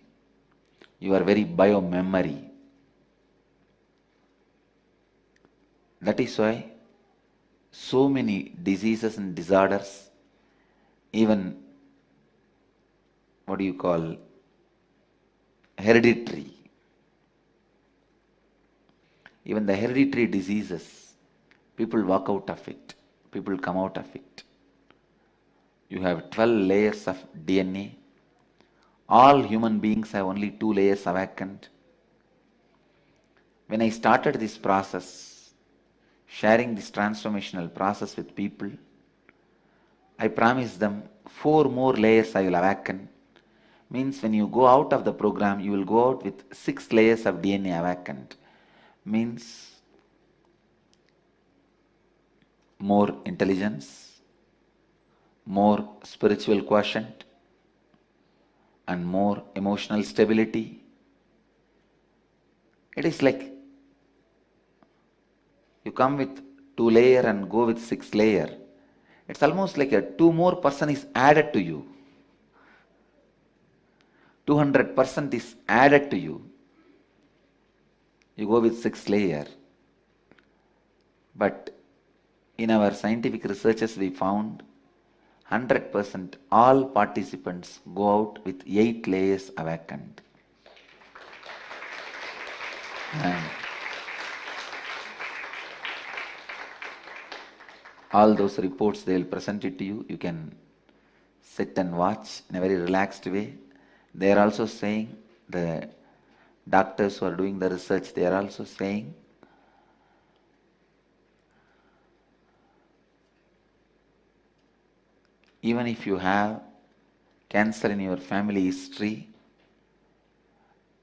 your very bio-memory. That is why so many diseases and disorders, even hereditary, even the hereditary diseases, people walk out of it, people come out of it. You have 12 layers of DNA. All human beings have only 2 layers awakened. When I started this process sharing this transformational process with people. I promise them 4 more layers I will awaken. Means when you go out of the program, you will go out with 6 layers of DNA awakened. Means more intelligence, more spiritual quotient, and more emotional stability. It is like you come with 2 layer and go with 6 layer. It's almost like a 2 more person is added to you. 200% is added to you. You go with 6 layer. But in our scientific researches we found 100% all participants go out with 8 layers awakened. And all those reports, they will present it to you. You can sit and watch in a very relaxed way. They are also saying, the doctors who are doing the research, they are also saying, even if you have cancer in your family history,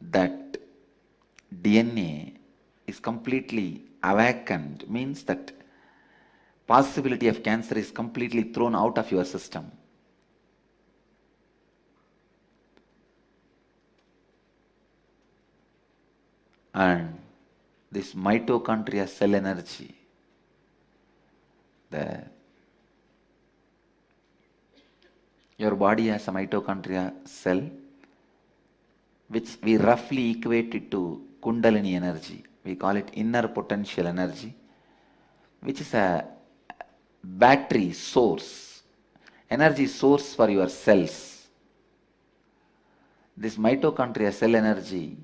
that DNA is completely awakened, means that possibility of cancer is completely thrown out of your system. And this mitochondria cell energy, your body has a mitochondria cell which we roughly equate it to Kundalini energy. We call it inner potential energy, which is a battery source, energy source for your cells. This mitochondria cell energy,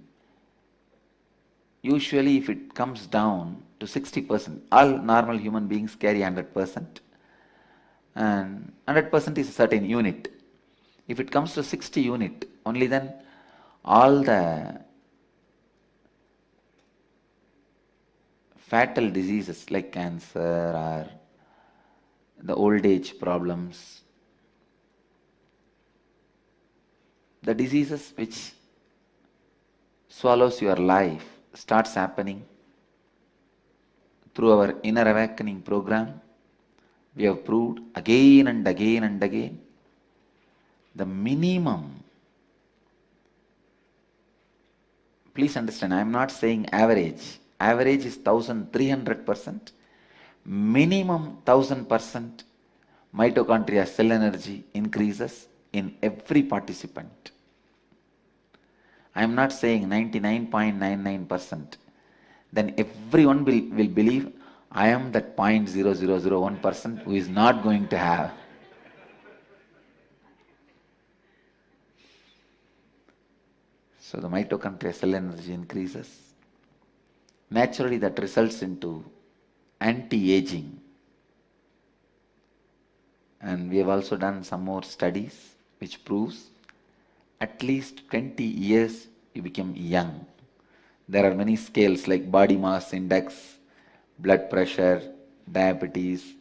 usually if it comes down to 60%, all normal human beings carry 100%, and 100% is a certain unit. If it comes to 60 unit, only then all the fatal diseases like cancer or the old age problems, the diseases which swallows your life, starts happening. Through our inner awakening program, we have proved again and again and again, the minimum, please understand, I am not saying average. Average is 1300%. Minimum 1000% mitochondria cell energy increases in every participant. I am not saying 99.99%. Then everyone will believe I am that 0.0001% who is not going to have. So the mitochondria cell energy increases. Naturally that results into anti-aging. And we have also done some more studies which proves at least 20 years you become young. There are many scales like body mass index, blood pressure, diabetes,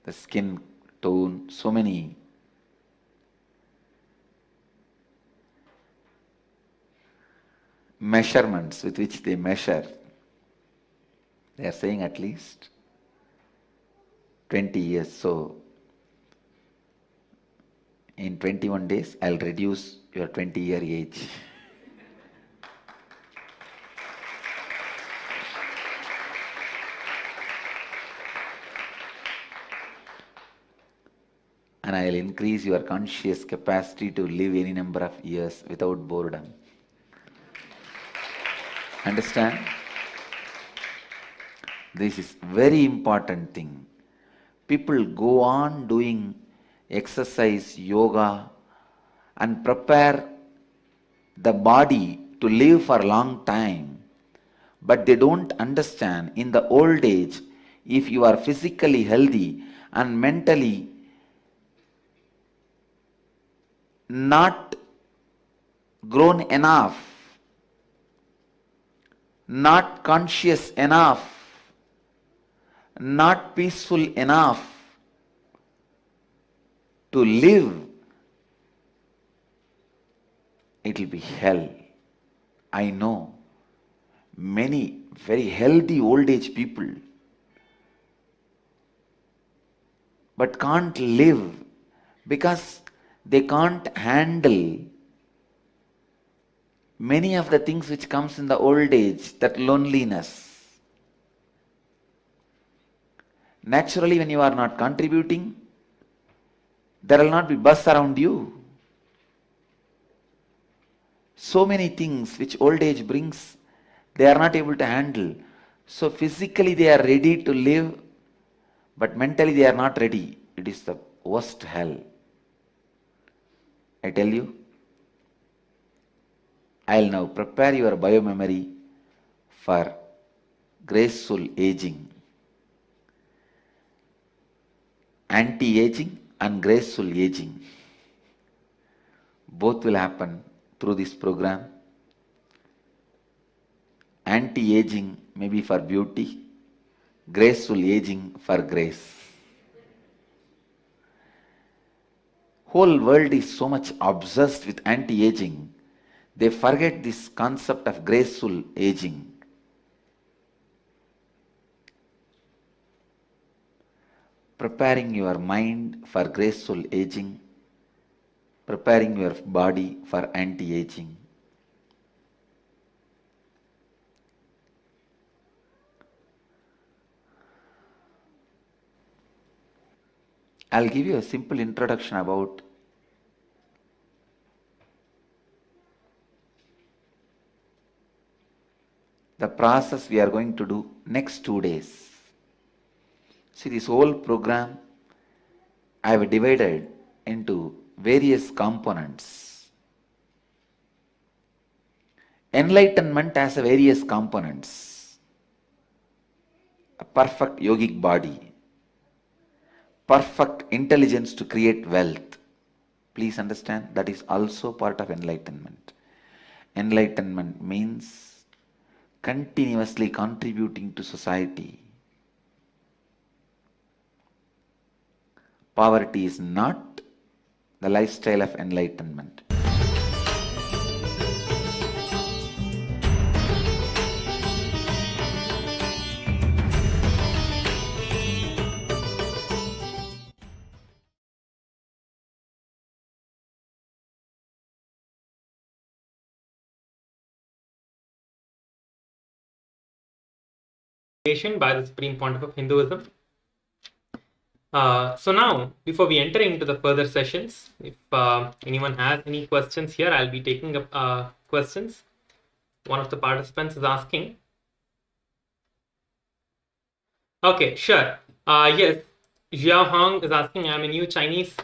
the skin tone, so many measurements with which they measure. They are saying at least 20 years. So in 21 days, I'll reduce your 20-year age. And I'll increase your conscious capacity to live any number of years without boredom. Understand? This is very important thing. People go on doing exercise, yoga, and prepare the body to live for a long time. But they don't understand, in the old age, if you are physically healthy and mentally not grown enough, not conscious enough, not peaceful enough to live, it will be hell. I know many very healthy old age people but can't live because they can't handle many of the things which comes in the old age, that loneliness. Naturally, when you are not contributing, there will not be buzz around you. So many things which old age brings, they are not able to handle. So physically they are ready to live, but mentally they are not ready. It is the worst hell. I tell you, I'll now prepare your biomemory for graceful aging. Anti-aging and graceful aging. Both will happen through this program. Anti-aging may be for beauty, graceful aging for grace. Whole world is so much obsessed with anti-aging, they forget this concept of graceful aging. Preparing your mind for graceful aging, preparing your body for anti-aging. I'll give you a simple introduction about the process we are going to do next 2 days. See, this whole program I have divided into various components. Enlightenment has various components. A perfect yogic body, perfect intelligence to create wealth. Please understand, that is also part of enlightenment. Enlightenment means continuously contributing to society. Poverty is not the lifestyle of enlightenment. By the Supreme Pontiff of Hinduism. So now, before we enter into the further sessions, if anyone has any questions here, I'll be taking up questions. One of the participants is asking. Okay, sure. Yes, Jia Hong is asking, I'm a new Chinese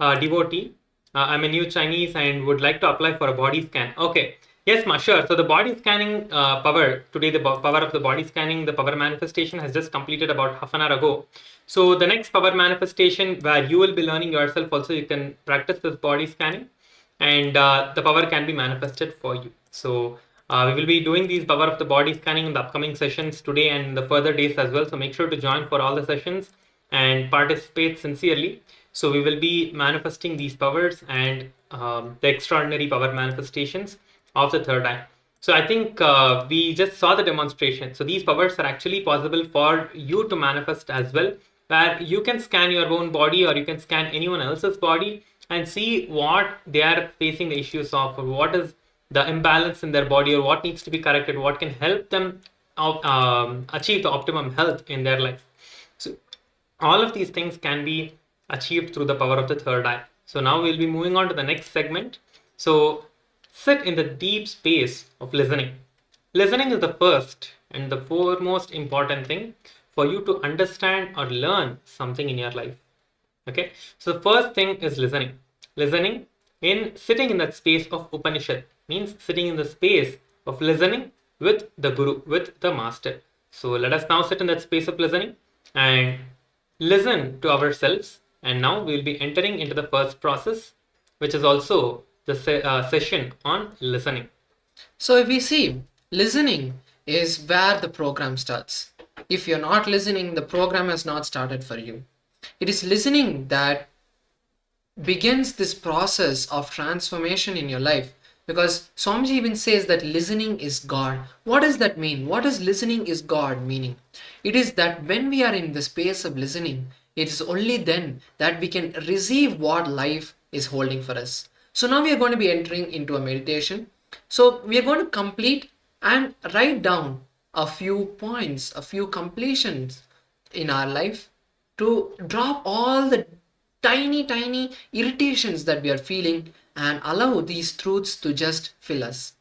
devotee. I'm a new Chinese and would like to apply for a body scan. Okay. Yes, ma, sure. So the body scanning power, today the power of the body scanning, the power manifestation has just completed about half an hour ago. So the next power manifestation where you will be learning yourself also, you can practice this body scanning and the power can be manifested for you. So we will be doing these power of the body scanning in the upcoming sessions today and the further days as well. So make sure to join for all the sessions and participate sincerely. So we will be manifesting these powers and the extraordinary power manifestations of the third eye. So I think we just saw the demonstration. So these powers are actually possible for you to manifest as well, where you can scan your own body or you can scan anyone else's body and see what they are facing the issues of, or what is the imbalance in their body, or what needs to be corrected, what can help them achieve the optimum health in their life. So all of these things can be achieved through the power of the third eye. So now we'll be moving on to the next segment. So sit in the deep space of listening. Listening is the first and the foremost important thing for you to understand or learn something in your life. Okay, so the first thing is listening. Listening in sitting in that space of Upanishad means sitting in the space of listening with the Guru, with the Master. So let us now sit in that space of listening and listen to ourselves. And now we will be entering into the first process, which is also the session on listening. So if we see, listening is where the program starts. If you're not listening, the program has not started for you. It is listening that begins this process of transformation in your life. Because Swamiji even says that listening is God. What does that mean? What does listening is God meaning? It is that when we are in the space of listening, it is only then that we can receive what life is holding for us. So now we are going to be entering into a meditation. So we are going to complete and write down a few points, a few completions in our life to drop all the tiny irritations that we are feeling and allow these truths to just fill us.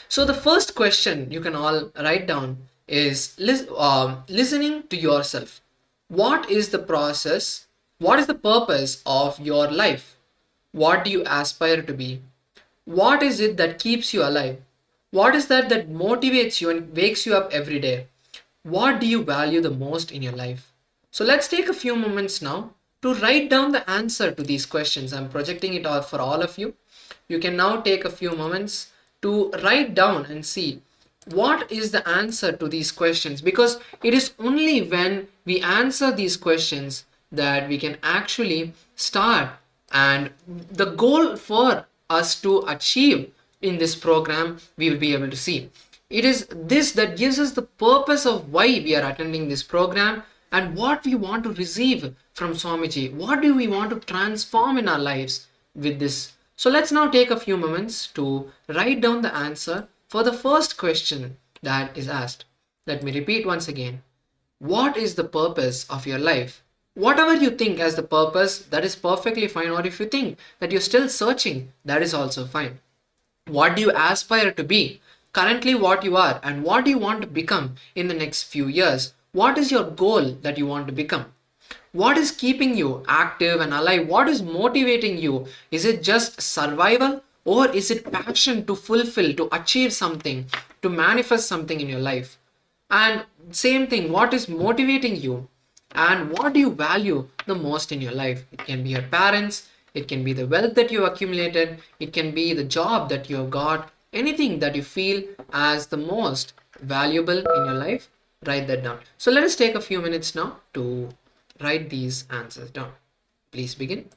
So the first question you can all write down is listening to yourself. What is the process? What is the purpose of your life? What do you aspire to be? What is it that keeps you alive? What is that motivates you and wakes you up every day? What do you value the most in your life? So let's take a few moments now to write down the answer to these questions. I'm projecting it out for all of you. You can now take a few moments to write down and see what is the answer to these questions, because it is only when we answer these questions that we can actually start, and the goal for us to achieve in this program we will be able to see. It is this that gives us the purpose of why we are attending this program and what we want to receive from Swamiji. What do we want to transform in our lives with this? So let's now take a few moments to write down the answer for the first question that is asked. Let me repeat once again. What is the purpose of your life? Whatever you think as the purpose, that is perfectly fine. Or if you think that you're still searching, that is also fine. What do you aspire to be? Currently what you are, and what do you want to become in the next few years? What is your goal that you want to become? What is keeping you active and alive? What is motivating you? Is it just survival, or is it passion to fulfill, to achieve something, to manifest something in your life? And same thing, what is motivating you? And what do you value the most in your life? It can be your parents, it can be the wealth that you accumulated, it can be the job that you have got, anything that you feel as the most valuable in your life, write that down. So let us take a few minutes now to write these answers down. Please begin.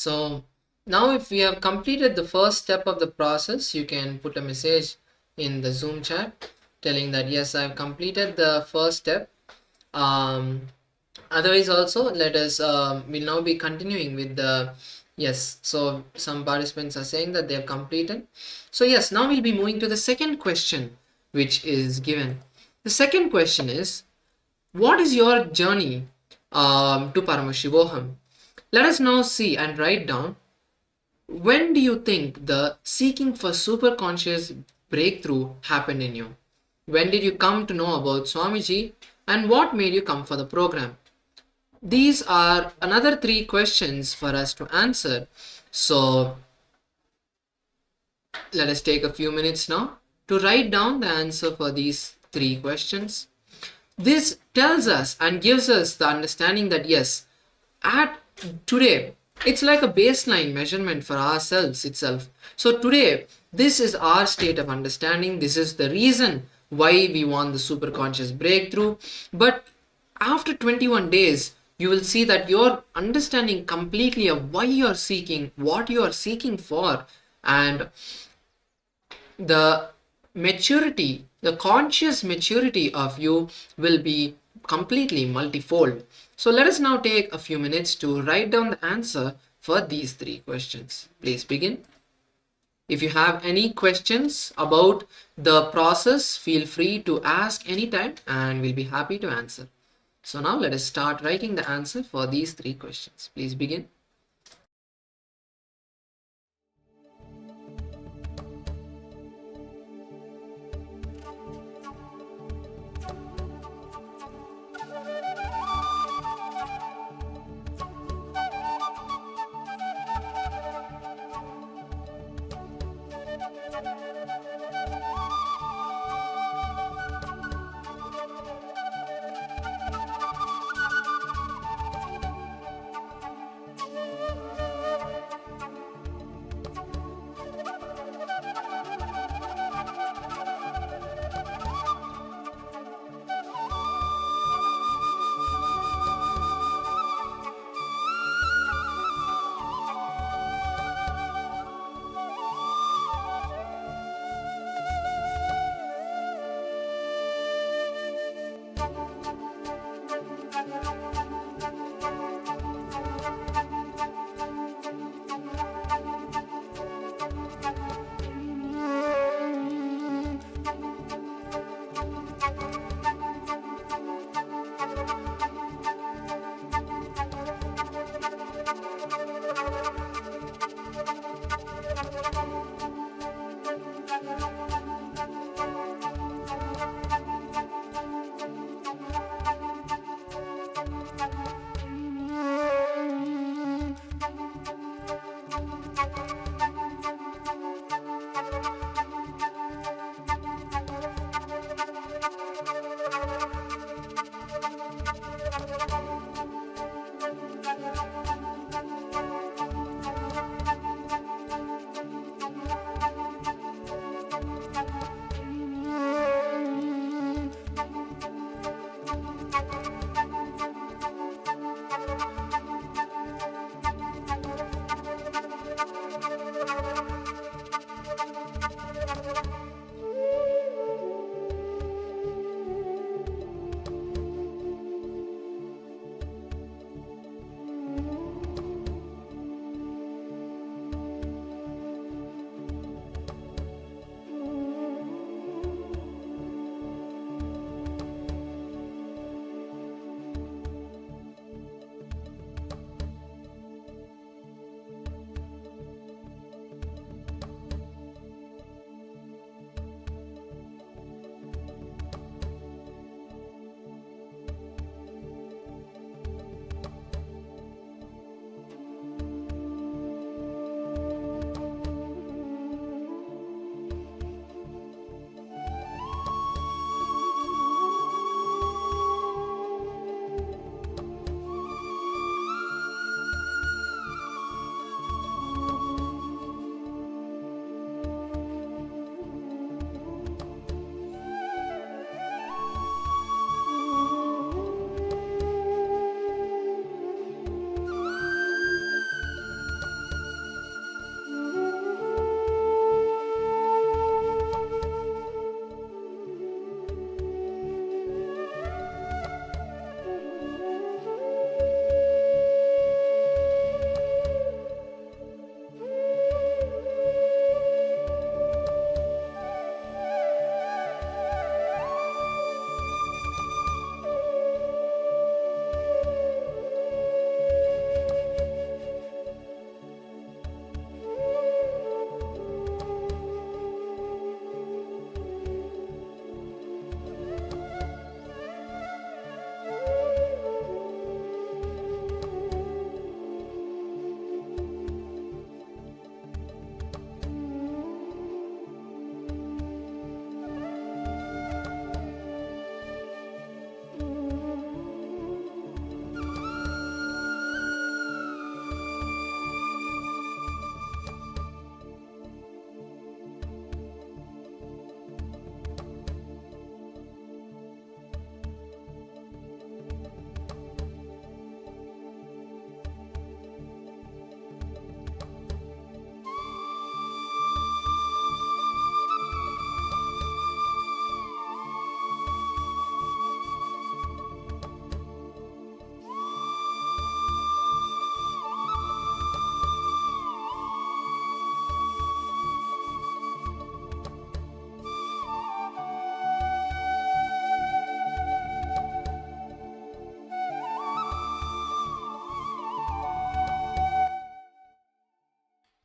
So now if we have completed the first step of the process, you can put a message in the Zoom chat telling that yes, I've completed the first step. Otherwise also let us we'll now be continuing with the yes. So some participants are saying that they have completed. So yes, now we'll be moving to the second question which is given. The second question is, what is your journey to Paramashivoham? Let us now see and write down, when do you think the seeking for superconscious breakthrough happened in you? When did you come to know about Swamiji, and what made you come for the program? These are another 3 questions for us to answer. So let us take a few minutes now to write down the answer for these 3 questions. This tells us and gives us the understanding that yes, at today, it's like a baseline measurement for ourselves itself. So today, this is our state of understanding. This is the reason why we want the superconscious breakthrough. But after 21 days, you will see that you're understanding completely of why you're seeking, what you are seeking for, and the maturity, the conscious maturity of you will be completely multifold. So let us now take a few minutes to write down the answer for these 3 questions. Please begin. If you have any questions about the process, feel free to ask anytime and we'll be happy to answer. So now let us start writing the answer for these 3 questions. Please begin.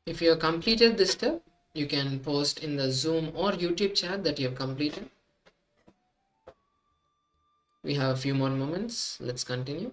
If you have completed this step, you can post in the Zoom or YouTube chat that you have completed. We have a few more moments. Let's continue.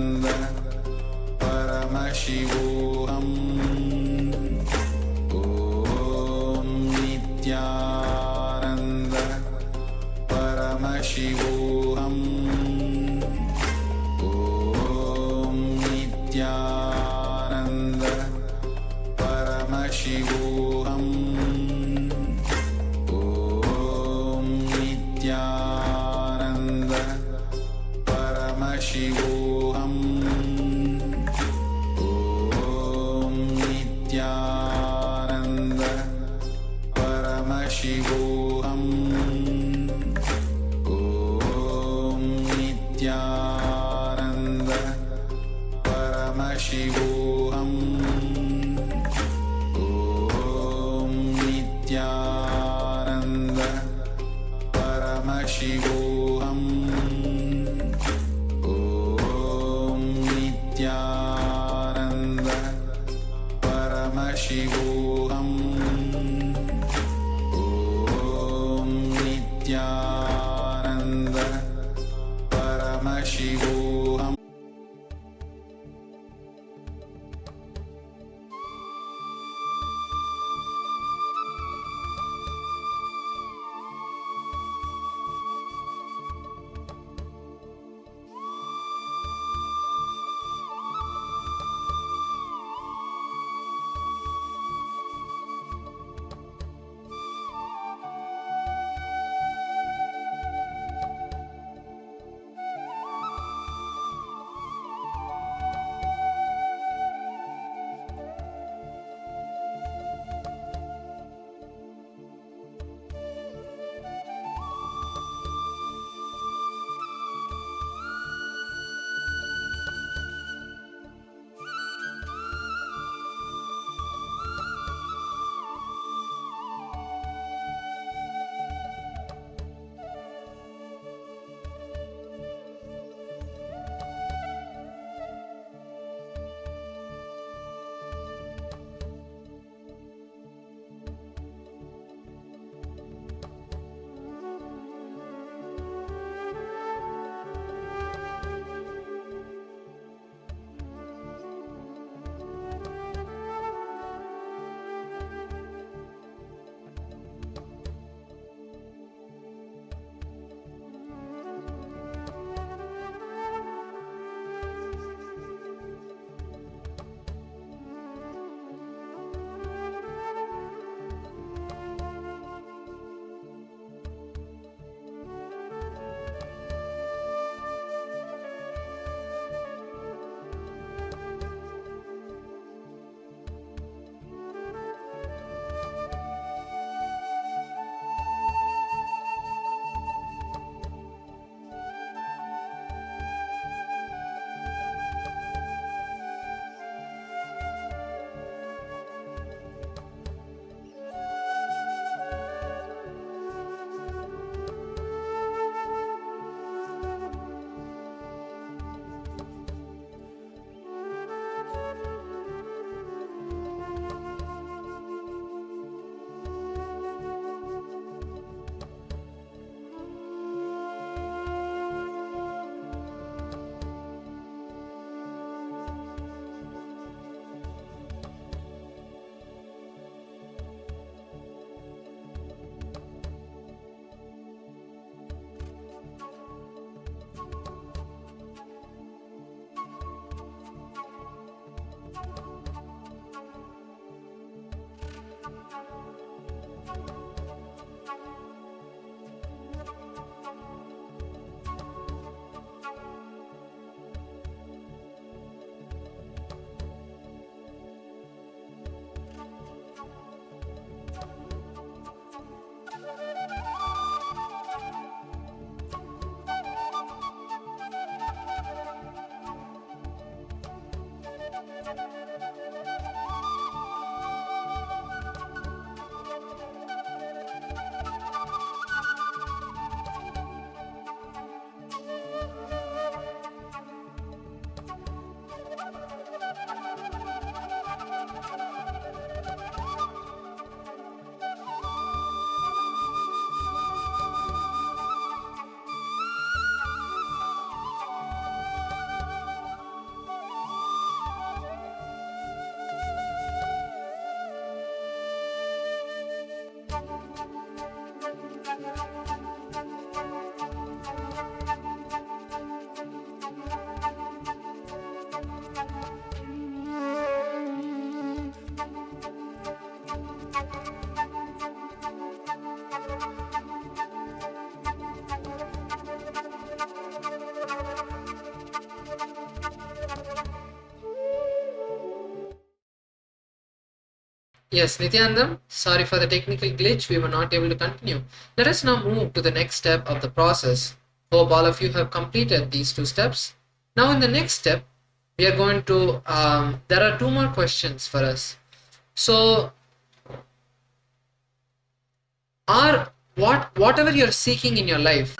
Paramashivoham Om Nithyananda Paramashivoham Om Nithyananda Paramashivoham Om Nithyananda Paramashivoham Om Nithyananda Paramashivoham Om Nithyananda Paramashivoham Om Nithyananda Paramashivoham Om Nithyananda Paramashivoham Om Nithyananda Paramashivoham. Yes, Nithyanandam, sorry for the technical glitch, we were not able to continue. Let us now move to the next step of the process. Hope all of you have completed these two steps. Now in the next step, we are going to, there are two more questions for us. So, whatever you're seeking in your life,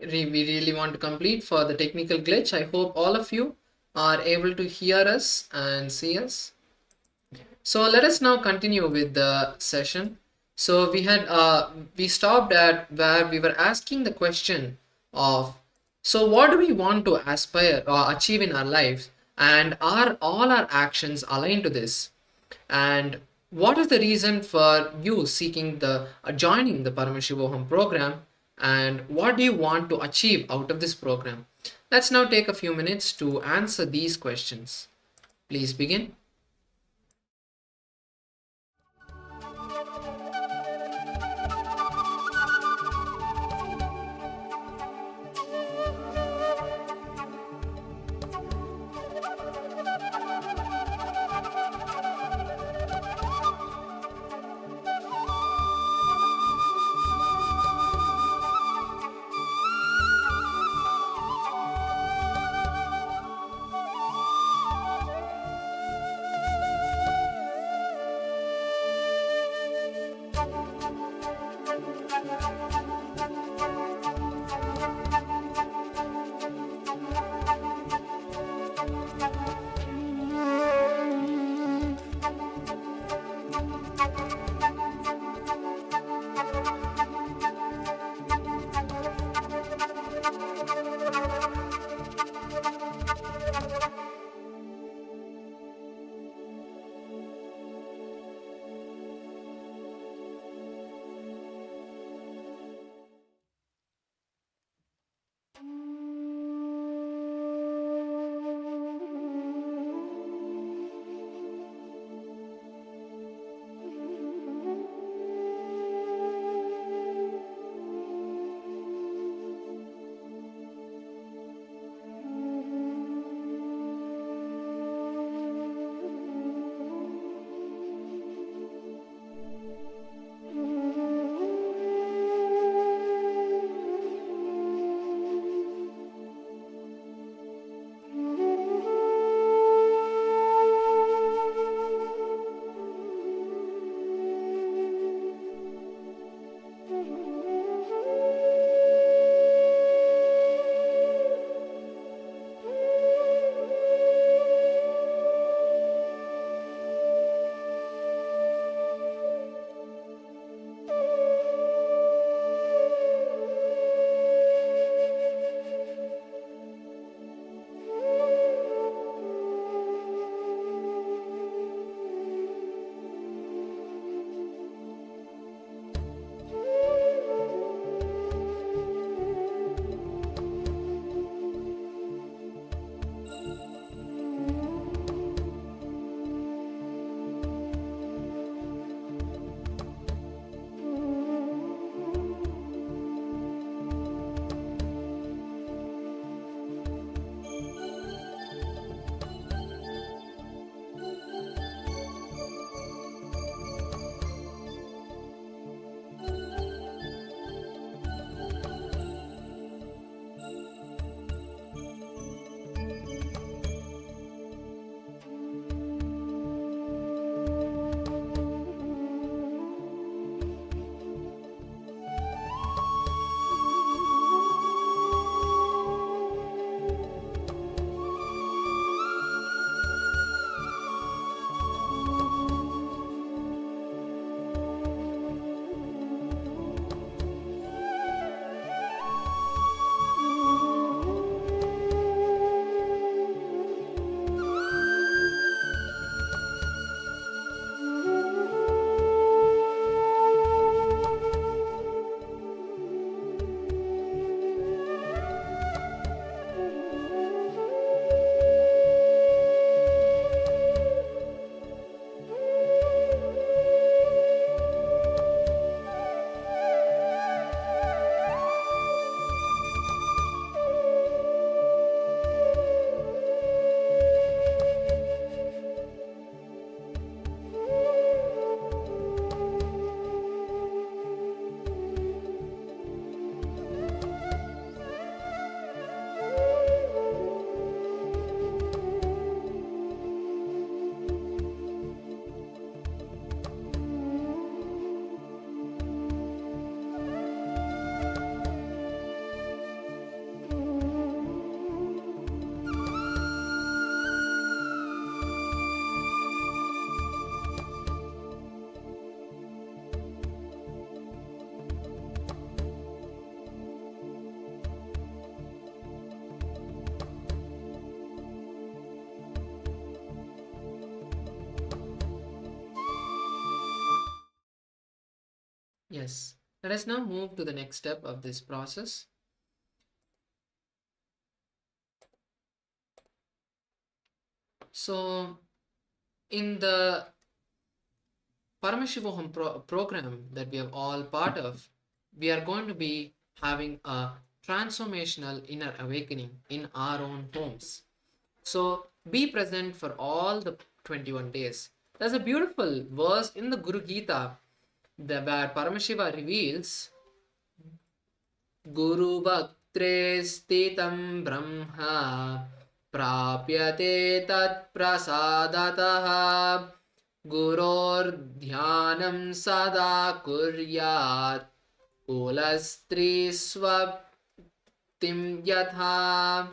we really want to complete for the technical glitch. I hope all of you are able to hear us and see us. So let us now continue with the session. So we stopped at where we were asking the question of, so what do we want to aspire or achieve in our lives, and are all our actions aligned to this? And what is the reason for you seeking the joining the Paramashivoham program, and what do you want to achieve out of this program? Let's now take a few minutes to answer these questions. Please begin. Yes. Let us now move to the next step of this process. So, in the Paramashivoham program that we are all part of, we are going to be having a transformational inner awakening in our own homes. So, be present for all the 21 days. There's a beautiful verse in the Gurugita where Paramashiva reveals Guru Bhaktre Stitam Brahma Prapyate Tat Prasadataha Guror Dhyanam Sada Kuryat Ulastri Swaptim Yatha.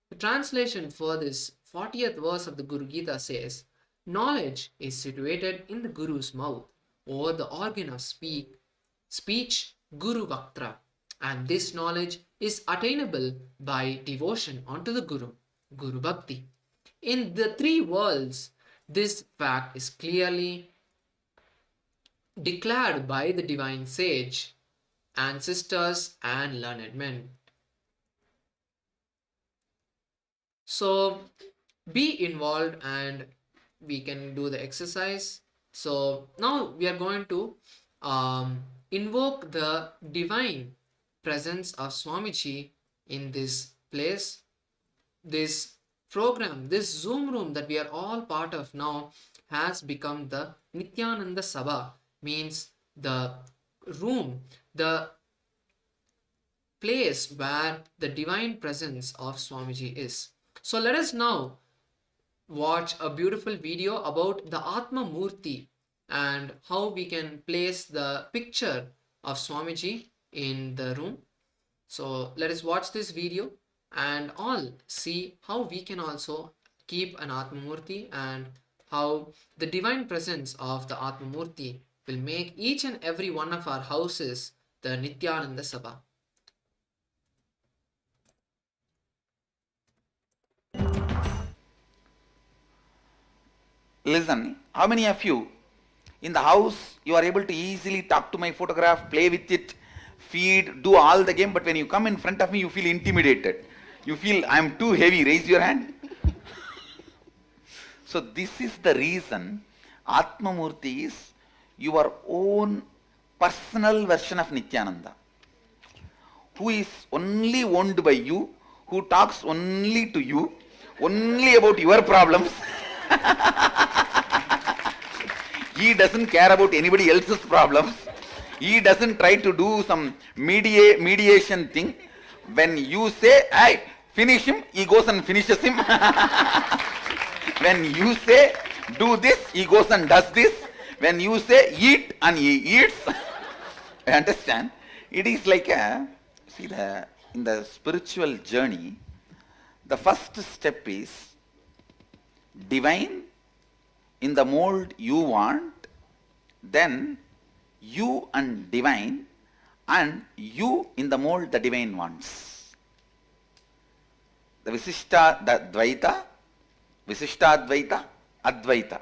The translation for this 40th verse of the Gurugita says, knowledge is situated in the Guru's mouth or the organ of speech Guru Vaktra, and this knowledge is attainable by devotion onto the Guru, Guru Bhakti. In the three worlds, this fact is clearly declared by the divine sage, ancestors and learned men. So be involved and we can do the exercise. So now we are going to invoke the divine presence of Swamiji in this place. This program, this Zoom room that we are all part of now has become the Nithyananda Sabha, means the room, the place where the divine presence of Swamiji is. So let us now watch a beautiful video about the Atma Murti and how we can place the picture of Swamiji in the room. So let us watch this video and all see how we can also keep an Atma Murti and how the divine presence of the Atma Murti will make each and every one of our houses the Nithyananda Sabha. Listen, how many of you in the house you are able to easily talk to my photograph, play with it, feed, do all the game, but when you come in front of me you feel intimidated. You feel I am too heavy. Raise your hand. So this is the reason Atma Murti is your own personal version of Nithyananda, who is only owned by you, who talks only to you, only about your problems. He doesn't care about anybody else's problems. He doesn't try to do some mediation thing. When you say, hey, finish him, he goes and finishes him. When you say, do this, he goes and does this. When you say, eat, and he eats. Understand? It is like in the spiritual journey, the first step is divine in the mold you want, then you and divine, and you in the mold the divine wants. The Visishtadvaita, Advaita.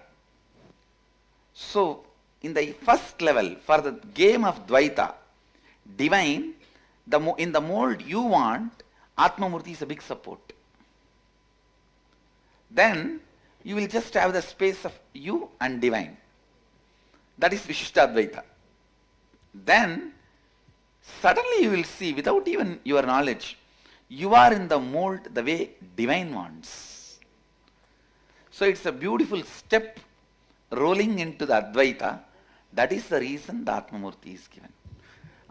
So, in the first level, for the game of Dvaita, divine, in the mold you want, Atma Murti is a big support. Then, you will just have the space of you and divine. That is Vishishtadvaita. Then, suddenly you will see, without even your knowledge, you are in the mold the way divine wants. So it's a beautiful step rolling into the Advaita. That is the reason the Atma Murti is given.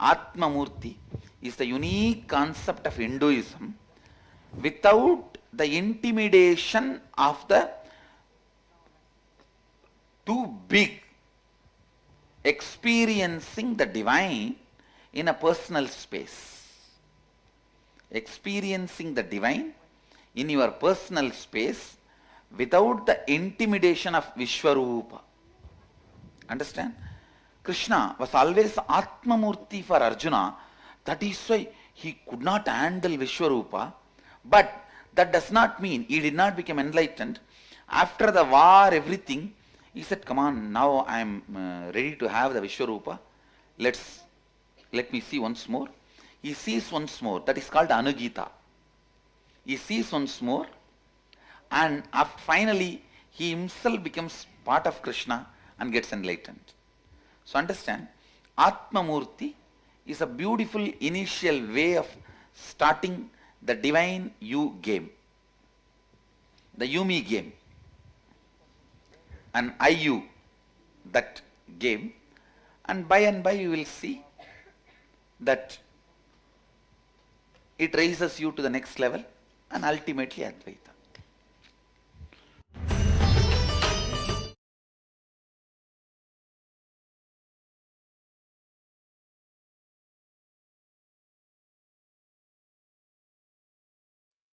Atma Murti is the unique concept of Hinduism without the intimidation of the too big, experiencing the divine in a personal space. Experiencing the divine in your personal space without the intimidation of Vishwarupa. Understand? Krishna was always Atma Murti for Arjuna. That is why he could not handle Vishwarupa. But that does not mean he did not become enlightened. After the war, everything, he said, come on, now I am ready to have the Vishwarupa. Let me see once more. He sees once more. That is called Anugita. He sees once more, and finally he himself becomes part of Krishna and gets enlightened. So understand, Atma Murti is a beautiful initial way of starting the divine you game, the you-me game, and I-you, that game, and by you will see that it raises you to the next level and ultimately Advaita.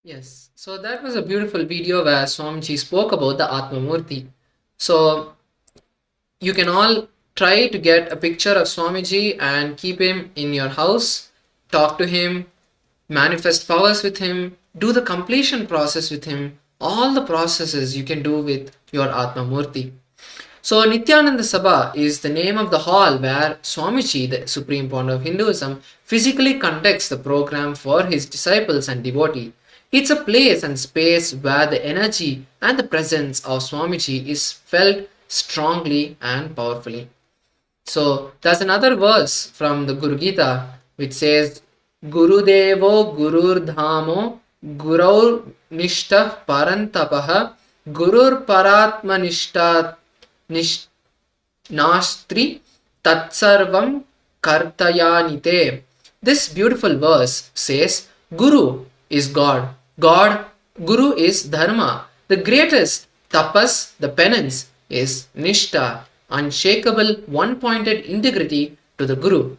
Yes, so that was a beautiful video where Swamiji spoke about the Atma Murti. So you can all try to get a picture of Swamiji and keep him in your house, talk to him, manifest powers with him, do the completion process with him, all the processes you can do with your Atma Murti. So Nithyananda Sabha is the name of the hall where Swamiji, the Supreme Pontiff of Hinduism, physically conducts the program for his disciples and devotees. It's a place and space where the energy and the presence of Swamiji is felt strongly and powerfully. So there's another verse from the Gurugita which says, Guru Devo Gurur Dhamo Guraur Nishtah Parantapaha Gurur Paratma Nishtah Nastri Tatsarvam Kartayanite. This beautiful verse says, Guru is God. Guru is Dharma. The greatest tapas, the penance, is Nishtha, unshakable, one-pointed integrity to the Guru.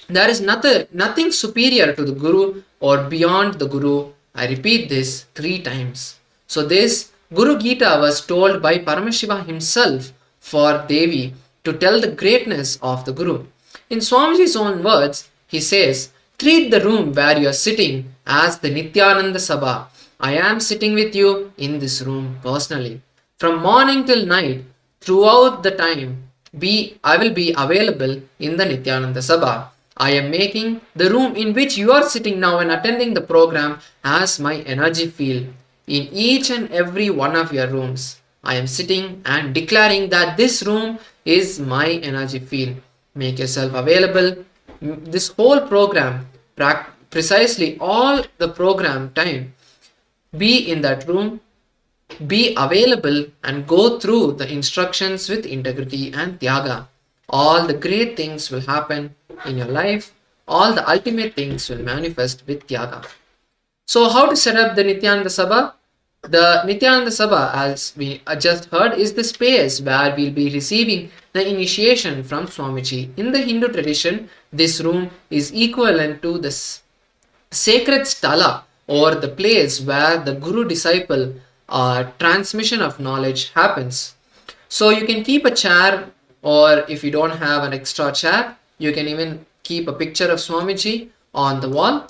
There is nothing superior to the Guru or beyond the Guru. I repeat this 3 times. So this Gurugita was told by Paramashiva himself for Devi to tell the greatness of the Guru. In Swamiji's own words, he says, treat the room where you are sitting as the Nithyananda Sabha. I am sitting with you in this room personally. From morning till night, throughout the time, I will be available in the Nithyananda Sabha. I am making the room in which you are sitting now and attending the program as my energy field. In each and every one of your rooms, I am sitting and declaring that this room is my energy field. Make yourself available. This whole program, precisely all the program time, be in that room, be available and go through the instructions with integrity and tyaga. All the great things will happen in your life. All the ultimate things will manifest with tyaga. So how to set up the Nithyananda Sabha? The Nithyananda Sabha, as we just heard, is the space where we'll be receiving the initiation from Swamiji. In the Hindu tradition, this room is equivalent to the sacred sthala, or the place where the Guru-disciple transmission of knowledge happens. So you can keep a chair, or if you don't have an extra chair, you can even keep a picture of Swamiji on the wall,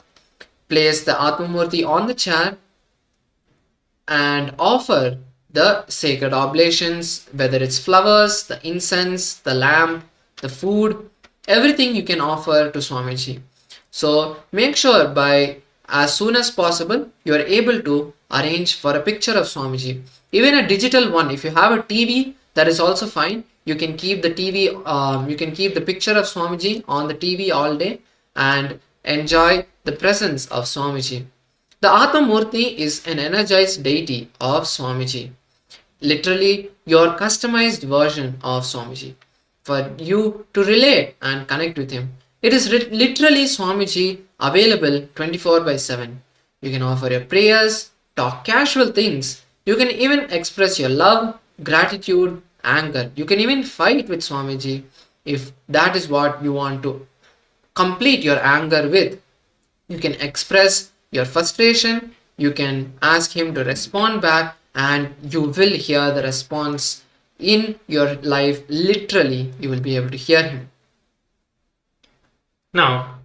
place the Atma Murti on the chair, and offer the sacred oblations, whether it's flowers, the incense, the lamp, the food, everything you can offer to Swamiji. So make sure by as soon as possible you are able to arrange for a picture of Swamiji. Even a digital one, if you have a TV, that is also fine. You can keep the TV, you can keep the picture of Swamiji on the TV all day and enjoy the presence of Swamiji. The Atma Murti is an energized deity of Swamiji. Literally your customized version of Swamiji for you to relate and connect with him. It is literally Swamiji available 24/7. You can offer your prayers, talk casual things. You can even express your love, gratitude, anger. You can even fight with Swamiji if that is what you want to complete your anger with. You can express your frustration. You can ask him to respond back, and you will hear the response in your life. Literally, you will be able to hear him. Now,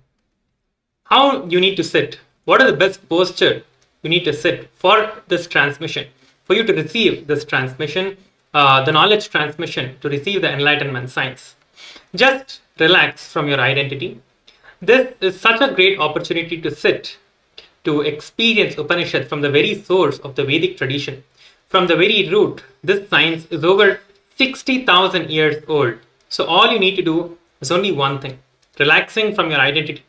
how you need to sit? What are the best posture you need to sit for this transmission? For you to receive this transmission, the knowledge transmission, to receive the enlightenment science. Just relax from your identity. This is such a great opportunity to sit, to experience Upanishad from the very source of the Vedic tradition. From the very root, this science is over 60,000 years old. So all you need to do is only one thing, relaxing from your identity.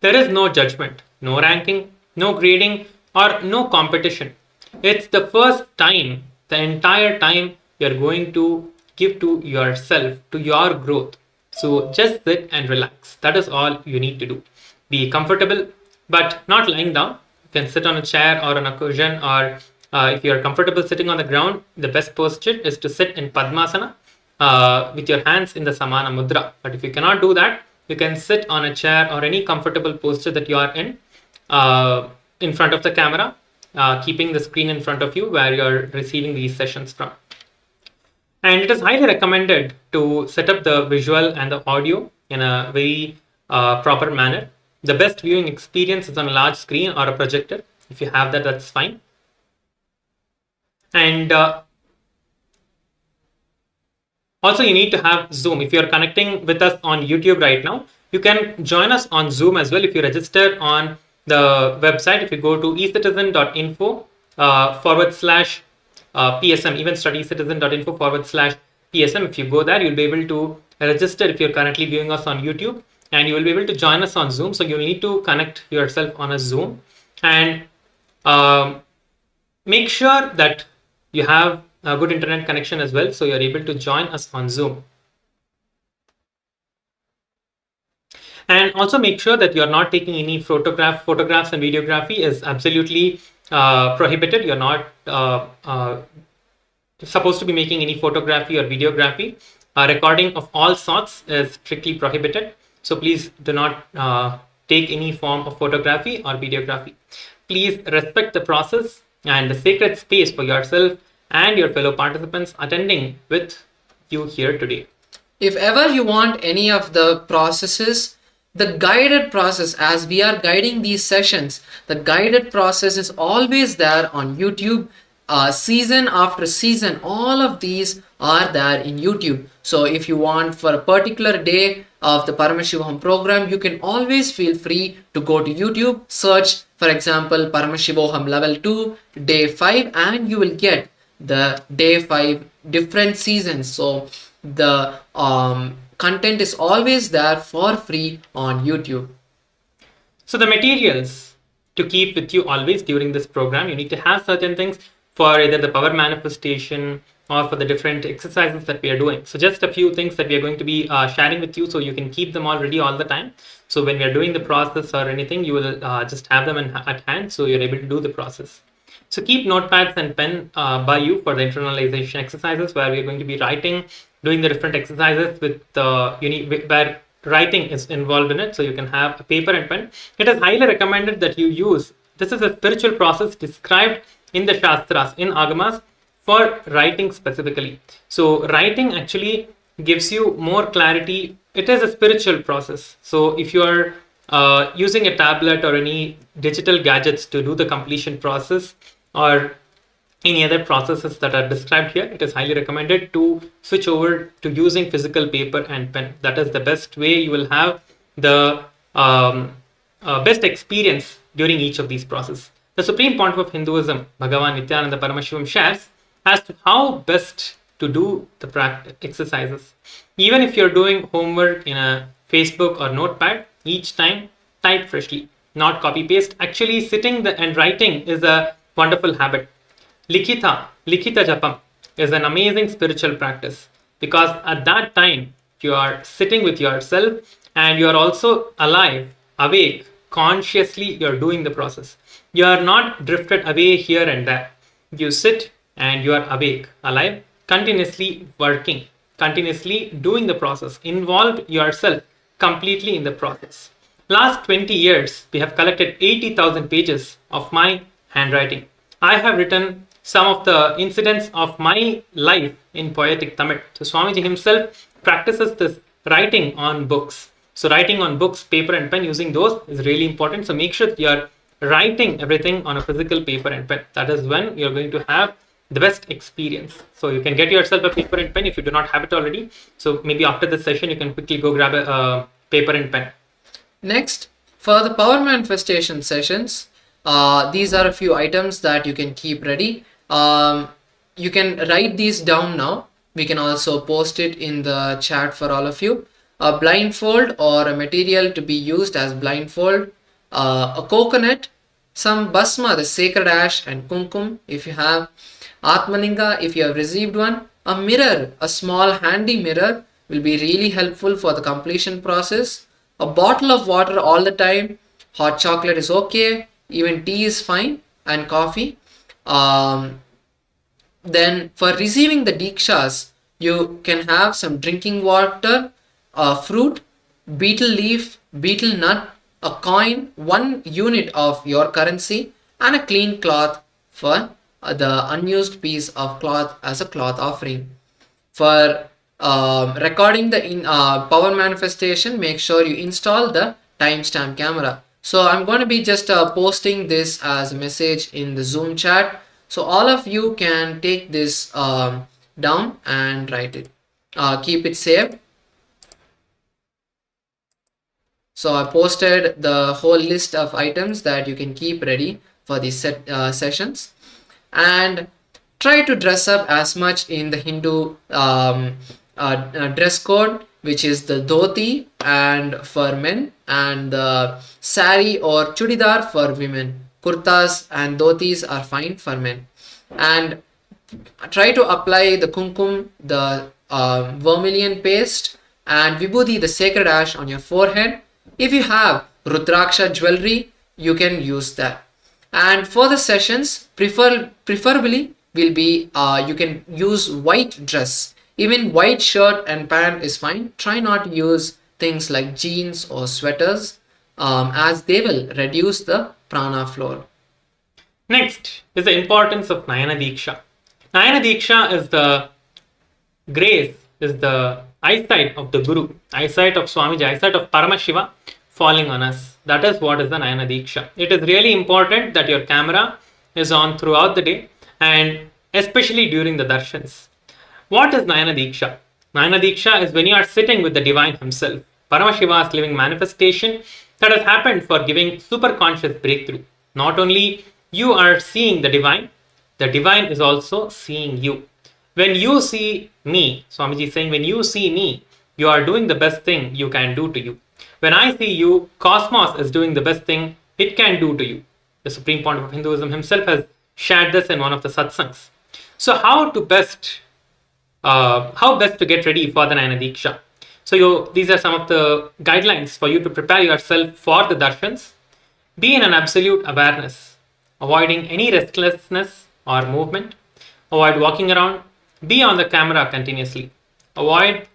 There is no judgment, no ranking, no grading, or no competition. It's the first time, the entire time, you're going to give to yourself, to your growth. So just sit and relax. That is all you need to do. Be comfortable, but not lying down. You can sit on a chair or on a cushion, or if you're comfortable sitting on the ground, the best posture is to sit in Padmasana with your hands in the Samana Mudra. But if you cannot do that, you can sit on a chair or any comfortable posture that you are in front of the camera, keeping the screen in front of you where you're receiving these sessions from. And it is highly recommended to set up the visual and the audio in a very proper manner. The best viewing experience is on a large screen or a projector. If you have that, that's fine. And also you need to have Zoom. If you're connecting with us on YouTube right now, you can join us on Zoom as well if you register on the website. If you go to ecitizen.info /PSM, even studycitizen.info /PSM. If you go there, you'll be able to register if you're currently viewing us on YouTube, and you will be able to join us on Zoom. So you need to connect yourself on a Zoom, and make sure that you have a good internet connection as well, so you're able to join us on Zoom. And also make sure that you're not taking any photographs and videography is absolutely prohibited. You're not supposed to be making any photography or videography. Recording of all sorts is strictly prohibited. So please do not take any form of photography or videography. Please respect the process and the sacred space for yourself and your fellow participants attending with you here today. If ever you want any of the processes, the guided process, as we are guiding these sessions, the guided process is always there on YouTube. Season after season, all of these are there in YouTube. So if you want for a particular day of the Paramashivoham program, you can always feel free to go to YouTube, search for example Paramashivoham Level 2 Day 5, and you will get the Day 5 different seasons. So the content is always there for free on YouTube. So the materials to keep with you always during this program, you need to have certain things for either the power manifestation or for the different exercises that we are doing. So just a few things that we are going to be sharing with you, so you can keep them all ready all the time. So when we are doing the process or anything, you will just have them at hand, so you're able to do the process. So keep notepads and pen by you for the internalization exercises, where we are going to be writing, doing the different exercises with where writing is involved in it. So you can have a paper and pen. It is highly recommended that you use, this is a spiritual process described in the shastras, in agamas, for writing specifically. So writing actually gives you more clarity. It is a spiritual process. So if you are using a tablet or any digital gadgets to do the completion process, or any other processes that are described here, it is highly recommended to switch over to using physical paper and pen. That is the best way you will have the best experience during each of these processes. The Supreme Pontiff of Hinduism, Bhagavan Nithyananda Paramashivoham, shares as to how best to do the practice exercises. Even if you're doing homework in a Facebook or notepad, each time type freshly, not copy paste. Actually sitting and writing is a wonderful habit. Likita Japam is an amazing spiritual practice, because at that time you are sitting with yourself and you are also alive, awake, consciously you're doing the process. You are not drifted away here and there. You sit and you are awake, alive, continuously working, continuously doing the process, involved yourself completely in the process. Last 20 years, we have collected 80,000 pages of my handwriting. I have written some of the incidents of my life in poetic Tamil. So Swamiji himself practices this writing on books. So writing on books, paper and pen, using those is really important. So make sure that you are writing everything on a physical paper and pen. That is when you're going to have the best experience. So you can get yourself a paper and pen if you do not have it already. So maybe after this session, you can quickly go grab a paper and pen. Next, for the power manifestation sessions, these are a few items that you can keep ready. You can write these down now. We can also post it in the chat for all of you. A blindfold or a material to be used as blindfold, a coconut, some basma, the sacred ash, and kumkum if you have, Atma Linga if you have received one, a mirror, a small handy mirror will be really helpful for the completion process, a bottle of water all the time, hot chocolate is okay, even tea is fine, and coffee. Then for receiving the Dikshas, you can have some drinking water, fruit, betel leaf, betel nut, a coin, 1 unit of your currency, and a clean cloth for the unused piece of cloth as a cloth offering. For recording the power manifestation, make sure you install the timestamp camera. So I'm going to be just posting this as a message in the Zoom chat. So all of you can take this down and write it. Keep it saved. So I posted the whole list of items that you can keep ready for these sessions. And try to dress up as much in the Hindu dress code, which is the dhoti and for men, and the sari or chudidar for women. Kurtas and dhotis are fine for men. And try to apply the kumkum, the vermilion paste, and vibhuti, the sacred ash, on your forehead. If you have rudraksha jewelry, you can use that. And for the sessions, preferably will be you can use white dress. Even white shirt and pant is fine. Try not to use things like jeans or sweaters, as they will reduce the prana flow. Next is the importance of Nayana Diksha. Nayana Diksha is the grace, is the eyesight of the Guru, eyesight of Swamiji, eyesight of Paramashiva falling on us. That is what is the Nayana Diksha. It is really important that your camera is on throughout the day and especially during the darshans. What is Nayana Diksha? Nayana Diksha is when you are sitting with the divine himself. Paramashiva's living manifestation that has happened for giving superconscious breakthrough. Not only you are seeing the divine is also seeing you. When you see me, Swamiji is saying, when you see me, you are doing the best thing you can do to you. When I see you, Cosmos is doing the best thing it can do to you. The Supreme Pontiff of Hinduism himself has shared this in one of the satsangs. So how best to get ready for the Nayana Diksha? So these are some of the guidelines for you to prepare yourself for the darshans. Be in an absolute awareness, avoiding any restlessness or movement. Avoid walking around. Be on the camera continuously. Avoid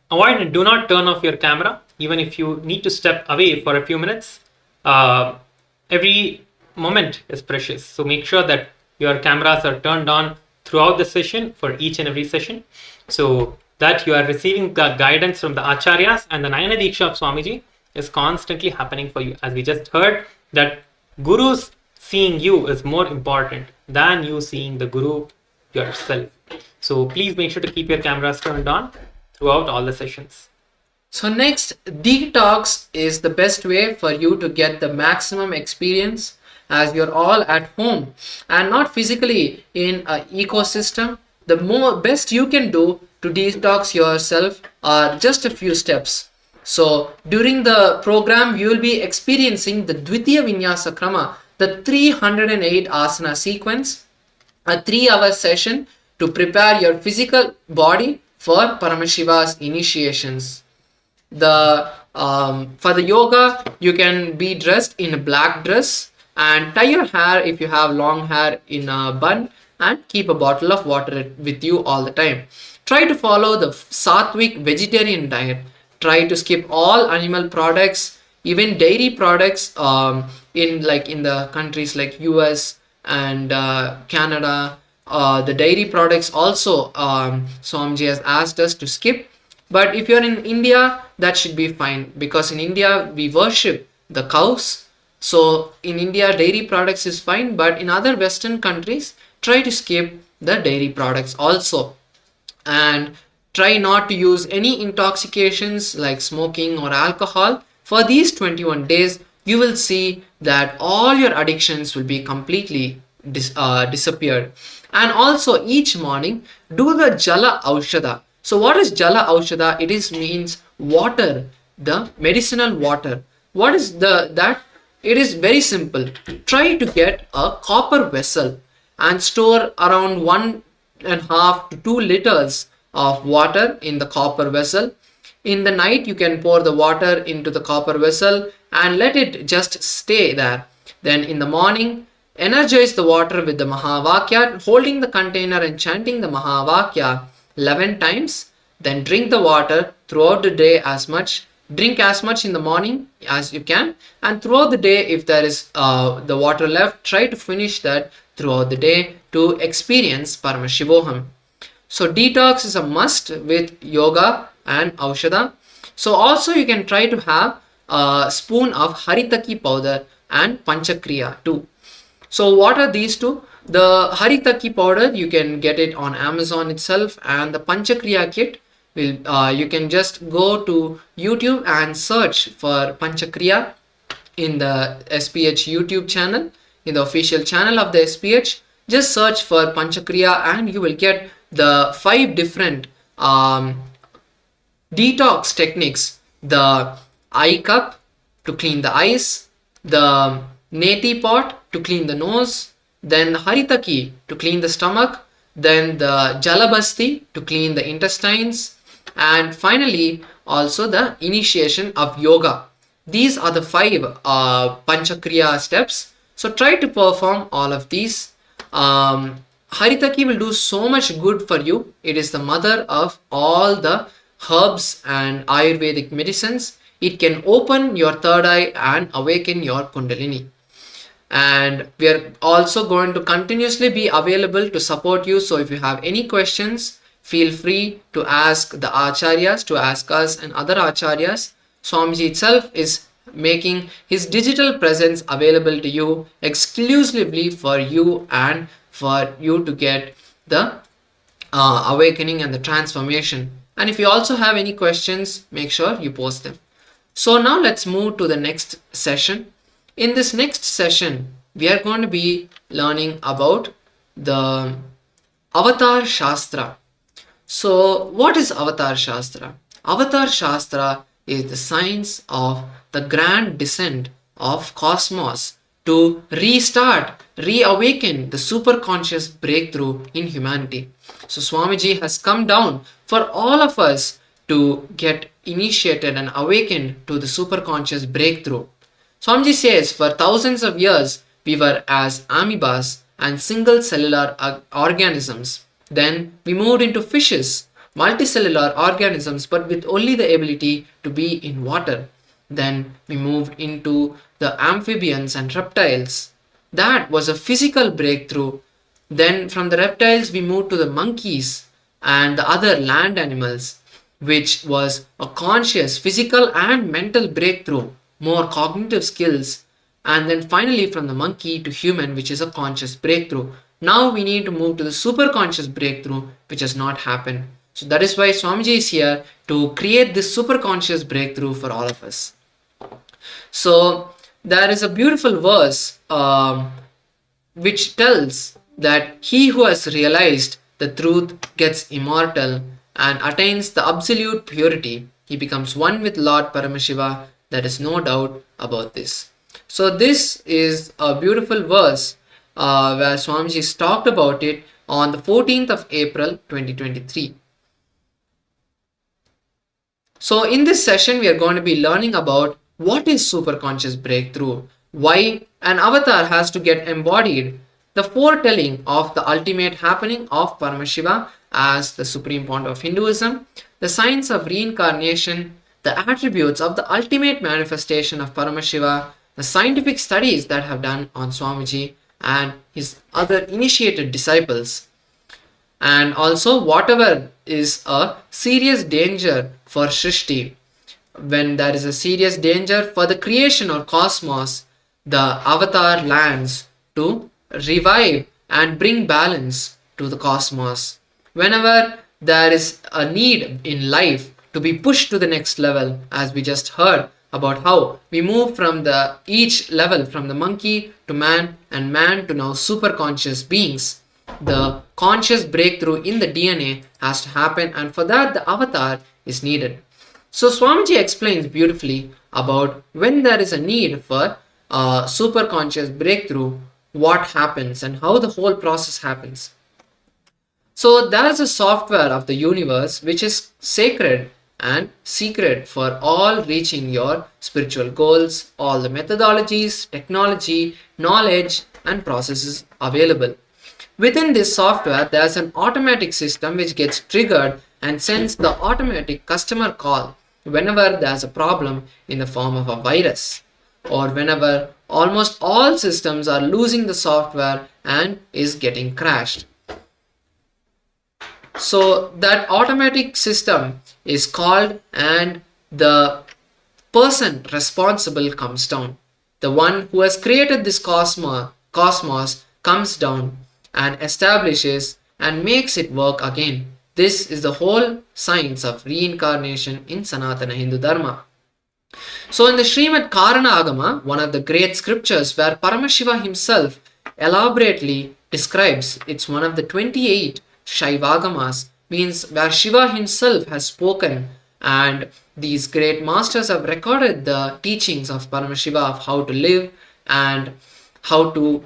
and do not turn off your camera, even if you need to step away for a few minutes. Every moment is precious. So make sure that your cameras are turned on throughout the session for each and every session, so that you are receiving the guidance from the Acharyas, and the Nayana Diksha of Swamiji is constantly happening for you. As we just heard, that Guru's seeing you is more important than you seeing the Guru yourself. So please make sure to keep your cameras turned on throughout all the sessions. So next, detox is the best way for you to get the maximum experience, as you're all at home and not physically in an ecosystem. The best you can do to detox yourself are just a few steps. So during the program, you will be experiencing the Dvitiya Vinyasa Krama, the 308 asana sequence, a 3-hour session to prepare your physical body for Paramashiva's initiations. For the yoga, you can be dressed in a black dress and tie your hair, if you have long hair, in a bun, and keep a bottle of water with you all the time. Try to follow the sattvic vegetarian diet. Try to skip all animal products, even dairy products, in the countries like US and Canada. The dairy products also Swamiji has asked us to skip. But if you're in India, that should be fine, because in India we worship the cows. So in India, dairy products is fine, but in other Western countries, try to skip the dairy products also, and try not to use any intoxications like smoking or alcohol. For these 21 days, you will see that all your addictions will be completely disappeared. And also each morning, do the Jala Aushada. So what is Jala Aushada? It is means water, the medicinal water. What is that? It is very simple. Try to get a copper vessel and store around 1.5 to 2 liters of water in the copper vessel. In the night, you can pour the water into the copper vessel and let it just stay there. Then in the morning, energize the water with the Mahavakya, holding the container and chanting the Mahavakya 11 times. Then drink the water throughout the day as much. Drink as much in the morning as you can, and throughout the day, if there is the water left, try to finish that throughout the day to experience Paramashivoham. So detox is a must with yoga and Aushada. So also you can try to have a spoon of Haritaki powder and Panchakriya too. So what are these two? The Haritaki powder, you can get it on Amazon itself, and the Panchakriya kit, you can just go to YouTube and search for Panchakriya in the SPH YouTube channel, in the official channel of the SPH. Just search for Panchakriya and you will get the 5 different detox techniques. The eye cup to clean the eyes, the neti pot to clean the nose, then the haritaki to clean the stomach, then the jalabasti to clean the intestines, and finally also the initiation of yoga. These are the 5 panchakriya steps. So try to perform all of these. Haritaki will do so much good for you. It is the mother of all the herbs and Ayurvedic medicines. It can open your third eye and awaken your kundalini. And we are also going to continuously be available to support you. So if you have any questions, feel free to ask the acharyas, to ask us and other acharyas. Swamiji itself is making his digital presence available to you exclusively for you and for you to get the awakening and the transformation. And if you also have any questions, make sure you post them. So now let's move to the next session. In this next session, we are going to be learning about the Avatar Shastra. So what is Avatar Shastra? Avatar Shastra is the science of the grand descent of cosmos to restart, reawaken the superconscious breakthrough in humanity. So Swamiji has come down for all of us to get initiated and awakened to the superconscious breakthrough. Swamiji says for thousands of years we were as amoebas and single cellular organisms. Then we moved into fishes, multicellular organisms, but with only the ability to be in water. Then we moved into the amphibians and reptiles. That was a physical breakthrough. Then from the reptiles we moved to the monkeys and the other land animals, which was a conscious physical and mental breakthrough, more cognitive skills. And then finally from the monkey to human, which is a conscious breakthrough. Now we need to move to the superconscious breakthrough, which has not happened. So that is why Swamiji is here to create this superconscious breakthrough for all of us. So there is a beautiful verse which tells that he who has realized the truth gets immortal and attains the absolute purity. He becomes one with Lord Paramashiva. There is no doubt about this. So this is a beautiful verse where Swamiji has talked about it on the 14th of April 2023. So in this session we are going to be learning about what is superconscious breakthrough, why an avatar has to get embodied, the foretelling of the ultimate happening of Paramashiva as the Supreme Pontiff of Hinduism, the science of reincarnation, the attributes of the ultimate manifestation of Paramashiva, the scientific studies that have done on Swamiji and his other initiated disciples, and also whatever is a serious danger for Srishti. When there is a serious danger for the creation or cosmos, the avatar lands to revive and bring balance to the cosmos. Whenever there is a need in life to be pushed to the next level, as we just heard about how we move from the each level from the monkey to man and man to now superconscious beings, the conscious breakthrough in the DNA has to happen, and for that the avatar is needed. So Swamiji explains beautifully about when there is a need for a superconscious breakthrough, what happens and how the whole process happens. So there is a software of the universe which is sacred and secret for all reaching your spiritual goals, all the methodologies, technology, knowledge and processes available. Within this software, there's an automatic system which gets triggered and sends the automatic customer call whenever there's a problem in the form of a virus, or whenever almost all systems are losing the software and is getting crashed. So that automatic system is called, and the person responsible comes down. The one who has created this cosmos comes down and establishes and makes it work again. This is the whole science of reincarnation in Sanatana Hindu Dharma. So in the Srimad Karana Agama, one of the great scriptures where Paramashiva himself elaborately describes, it's one of the 28 Shaivagamas, means where Shiva himself has spoken, and these great masters have recorded the teachings of Paramashiva of how to live and how to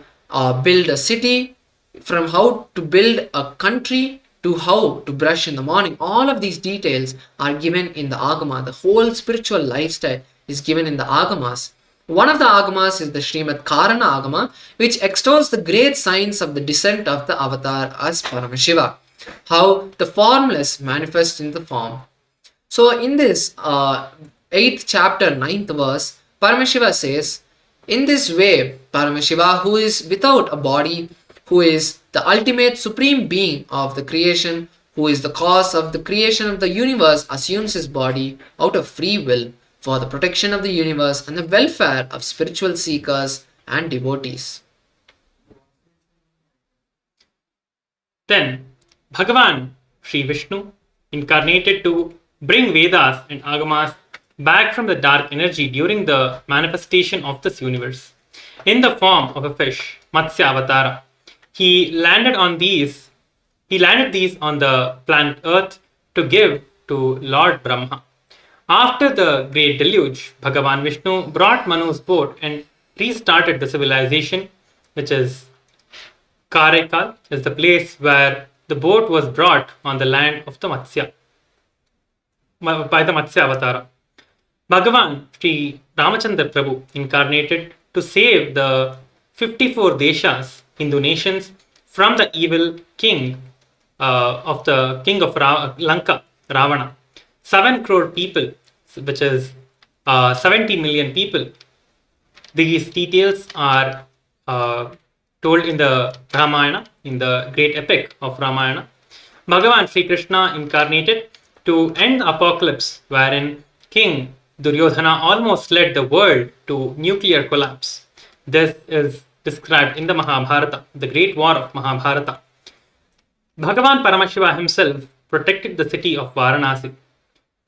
build a city, from how to build a country to how to brush in the morning. All of these details are given in the Agama. The whole spiritual lifestyle is given in the Agamas. One of the Agamas is the Srimad Karana Agama, which extols the great science of the descent of the avatar as Paramashiva, how the formless manifests in the form. So in this 8th chapter, 9th verse, Paramashiva says, in this way, Paramashiva, who is without a body, who is the ultimate supreme being of the creation, who is the cause of the creation of the universe, assumes his body out of free will for the protection of the universe and the welfare of spiritual seekers and devotees. Then Bhagavan Sri Vishnu incarnated to bring Vedas and Agamas back from the dark energy during the manifestation of this universe. In the form of a fish, Matsya Avatara, he landed these on the planet Earth to give to Lord Brahma. After the great deluge, Bhagavan Vishnu brought Manu's boat and restarted the civilization, which is Karaikal, is the place where the boat was brought on the land of the Matsya, by the Matsya Avatara. Bhagavan Sri Ramachandra Prabhu incarnated to save the 54 Deshas, Hindu nations, from the evil king of Lanka, Ravana. 7 crore people, which is 70 million people. These details are told in the Ramayana, in the great epic of Ramayana. Bhagavan Sri Krishna incarnated to end the apocalypse, wherein King Duryodhana almost led the world to nuclear collapse. This is described in the Mahabharata, the great war of Mahabharata. Bhagavan Paramashiva himself protected the city of Varanasi,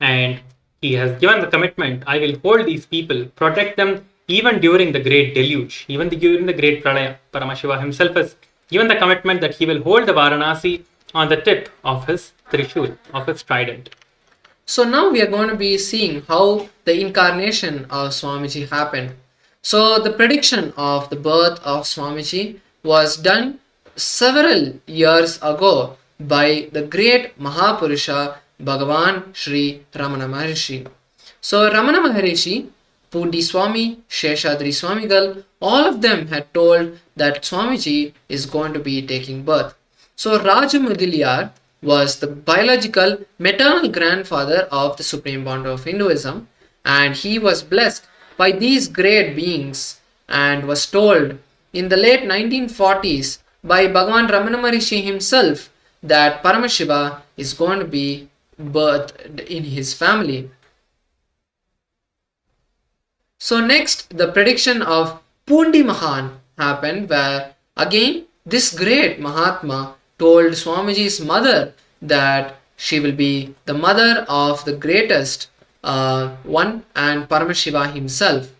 and he has given the commitment, I will hold these people, protect them even during the great deluge, even during the great pralaya. Paramashiva himself has given the commitment that he will hold the Varanasi on the tip of his Trishul, of his trident. So now we are going to be seeing how the incarnation of Swamiji happened. So the prediction of the birth of Swamiji was done several years ago by the great Mahapurusha Bhagavan Sri Ramana Maharishi. So Ramana Maharishi, Pundi Swami, Sheshadri Swamigal, all of them had told that Swamiji is going to be taking birth. So Raju Mudaliar was the biological maternal grandfather of the Supreme Pontiff of Hinduism, and he was blessed by these great beings and was told in the late 1940s by Bhagavan Ramana Maharishi himself that Paramashiva is going to be birthed in his family. So next, the prediction of Pundi Mahan happened, where again this great Mahatma told Swamiji's mother that she will be the mother of the greatest one and Paramashiva himself.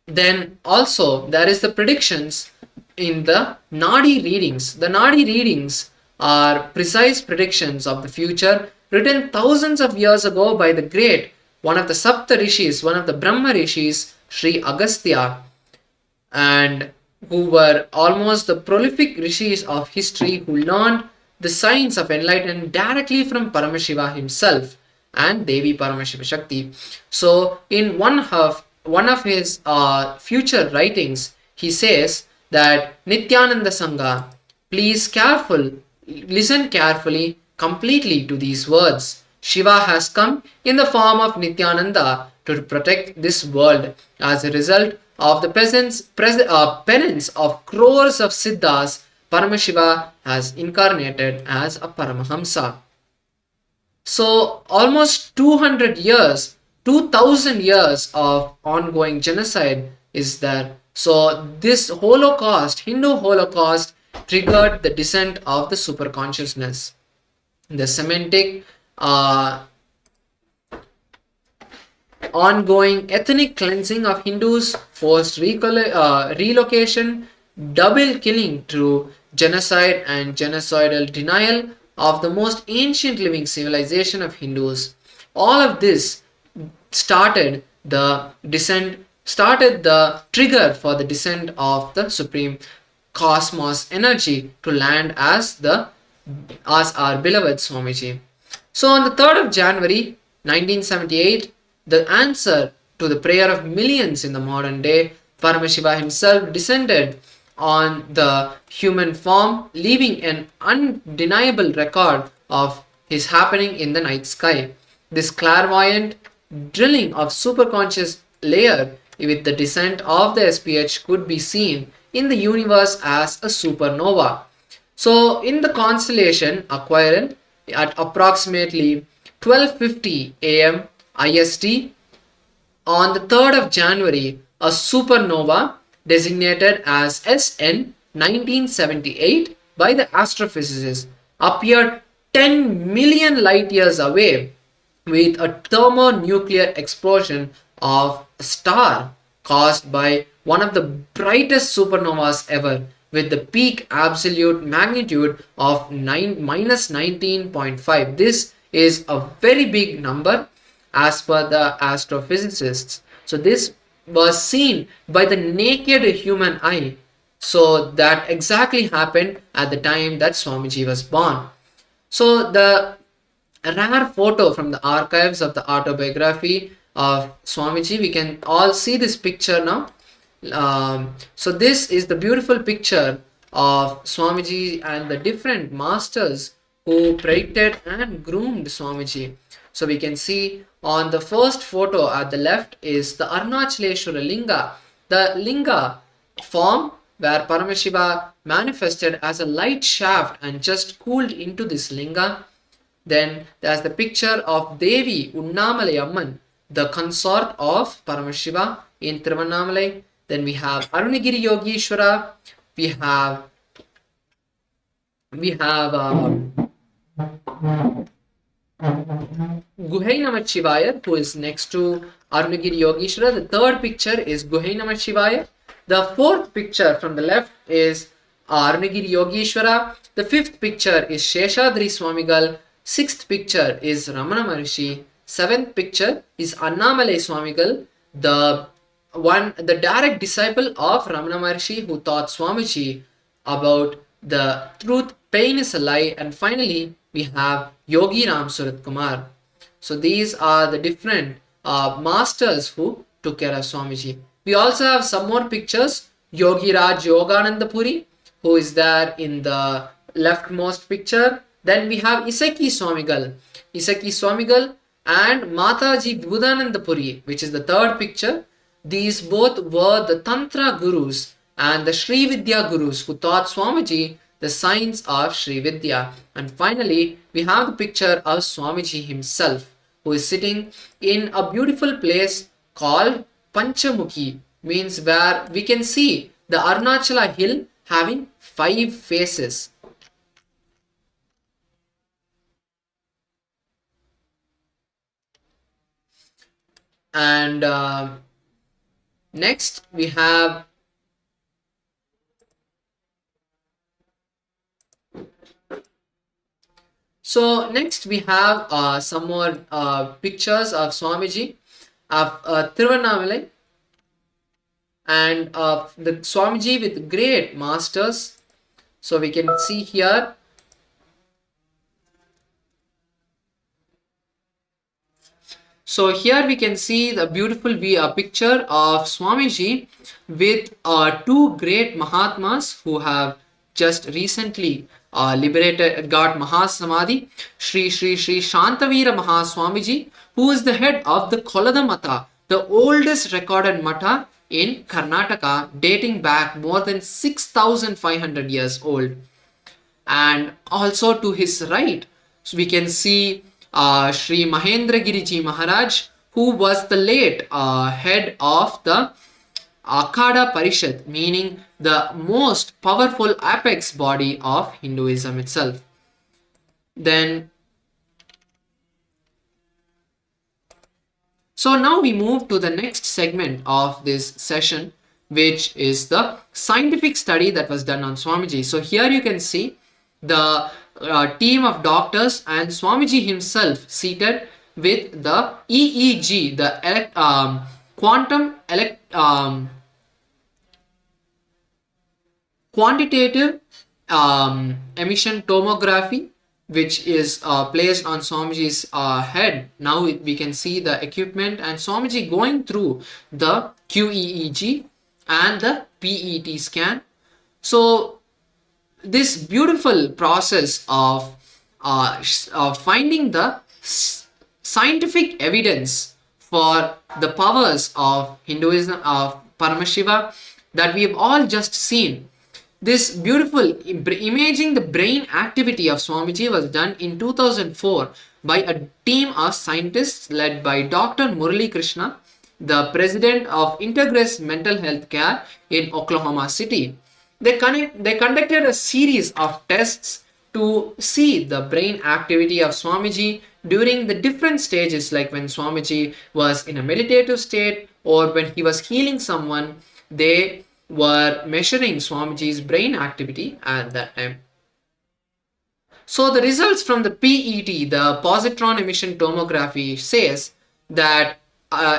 Then also there is the predictions in the Nadi readings. The Nadi readings are precise predictions of the future written thousands of years ago by the great, one of the Sapta Rishis, one of the Brahma Rishis, Sri Agastya, and who were almost the prolific rishis of history who learned the science of enlightenment directly from Paramashiva himself and Devi Paramashiva Shakti. So in one of his future writings, he says that Nithyananda Sangha, please listen carefully, completely to these words. Shiva has come in the form of Nithyananda to protect this world. As a result of the penance of crores of Siddhas, Paramashiva has incarnated as a Paramahamsa. So almost 200 years, 2000 years of ongoing genocide is there. So this Holocaust, Hindu Holocaust, triggered the descent of the superconsciousness. The semantic ongoing ethnic cleansing of Hindus, forced relocation, double killing through genocide and genocidal denial of the most ancient living civilization of Hindus. All of this started the trigger for the descent of the supreme cosmos energy to land as our beloved Swamiji. So on the 3rd of January 1978, the answer to the prayer of millions in the modern day, Paramashiva himself descended on the human form, leaving an undeniable record of his happening in the night sky. This clairvoyant drilling of superconscious layer with the descent of the SPH could be seen in the universe as a supernova. So in the constellation Aquarian, at approximately 12:50 am IST on the 3rd of January, a supernova designated as SN 1978 by the astrophysicists appeared 10 million light years away with a thermonuclear explosion of a star caused by one of the brightest supernovas ever, with the peak absolute magnitude of minus 19.5. This is a very big number as per the astrophysicists. So this was seen by the naked human eye. So that exactly happened at the time that Swamiji was born. So the rare photo from the archives of the autobiography of Swamiji, we can all see this picture now. So this is the beautiful picture of Swamiji and the different masters who predicted and groomed Swamiji. So we can see on the first photo at the left is the Arunachaleshwara Linga, the Linga form where Paramashiva manifested as a light shaft and just cooled into this Linga. Then there's the picture of Devi Unnamalai Amman, the consort of Paramashiva in Tiruvannamalai. Then we have Arunagiri Yogeshwara, we have Guhai Namah Shivaya, who is next to Arunagiri Yogeshwara. The third picture is Guhai Namah Shivaya. The fourth picture from the left is Arunagiri Yogeshwara. The fifth picture is Sheshadri Swamigal. Sixth picture is Ramana Maharishi. Seventh picture is Annamalai Swamigal, the direct disciple of Ramana Maharishi, who taught Swamiji about the truth, pain is a lie. And finally, we have Yogi Ram Surat Kumar. So these are the different masters who took care of Swamiji. We also have some more pictures. Yogi Raj Yogananda Puri, who is there in the leftmost picture. Then we have Isaki Swamigal and Mataji Vibhudananda Puri, which is the third picture. These both were the Tantra Gurus and the Sri Vidya Gurus who taught Swamiji the science of Sri Vidya. And finally, we have the picture of Swamiji himself, who is sitting in a beautiful place called Panchamukhi, means where we can see the Arunachala hill having 5 faces. And next we have some more pictures of Swamiji of Tiruvannamalai, and the Swamiji with great masters. So we can see here we can see the beautiful picture of Swamiji with 2 great Mahatmas who have just recently got Mahasamadhi. Sri Shantavira Mahaswamiji, who is the head of the Kolada Mata, the oldest recorded Mata in Karnataka, dating back more than 6,500 years old. And also to his right, so we can see Sri Mahendragiriji Maharaj, who was the late head of the Akada Parishad, meaning the most powerful apex body of Hinduism itself. Then, so now we move to the next segment of this session, which is the scientific study that was done on Swamiji. So here you can see the team of doctors and Swamiji himself seated with the EEG, the quantitative emission tomography, which is placed on Swamiji's head. Now we can see the equipment and Swamiji going through the QEEG and the PET scan. So this beautiful process of finding the scientific evidence for the powers of Hinduism, of Paramashiva, that we have all just seen. This beautiful imaging the brain activity of Swamiji was done in 2004 by a team of scientists led by Dr. Murali Krishna, the president of Integress Mental Health Care in Oklahoma City. They conducted a series of tests to see the brain activity of Swamiji during the different stages, like when Swamiji was in a meditative state or when he was healing someone. They were measuring Swamiji's brain activity at that time. So the results from the PET, the positron emission tomography, says that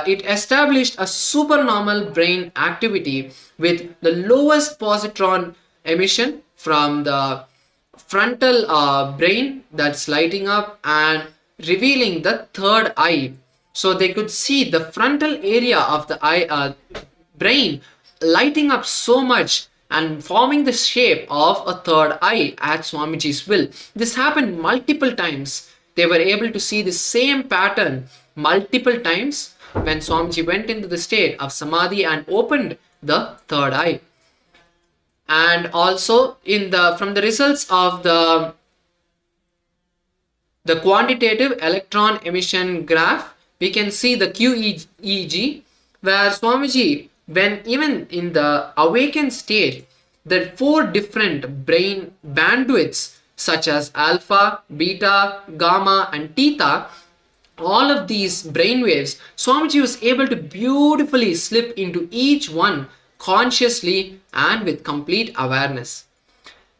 it established a supernormal brain activity with the lowest positron emission from the frontal brain that's lighting up and revealing the third eye. So they could see the frontal area of the eye brain lighting up so much and forming the shape of a third eye at Swamiji's will. This happened multiple times. They were able to see the same pattern multiple times when Swamiji went into the state of Samadhi and opened the third eye. And also from the results of the quantitative electron emission graph, we can see the QEEG, where Swamiji, when even in the awakened state, the 4 different brain bandwidths such as alpha, beta, gamma and theta, all of these brain waves, Swamiji was able to beautifully slip into each one consciously and with complete awareness.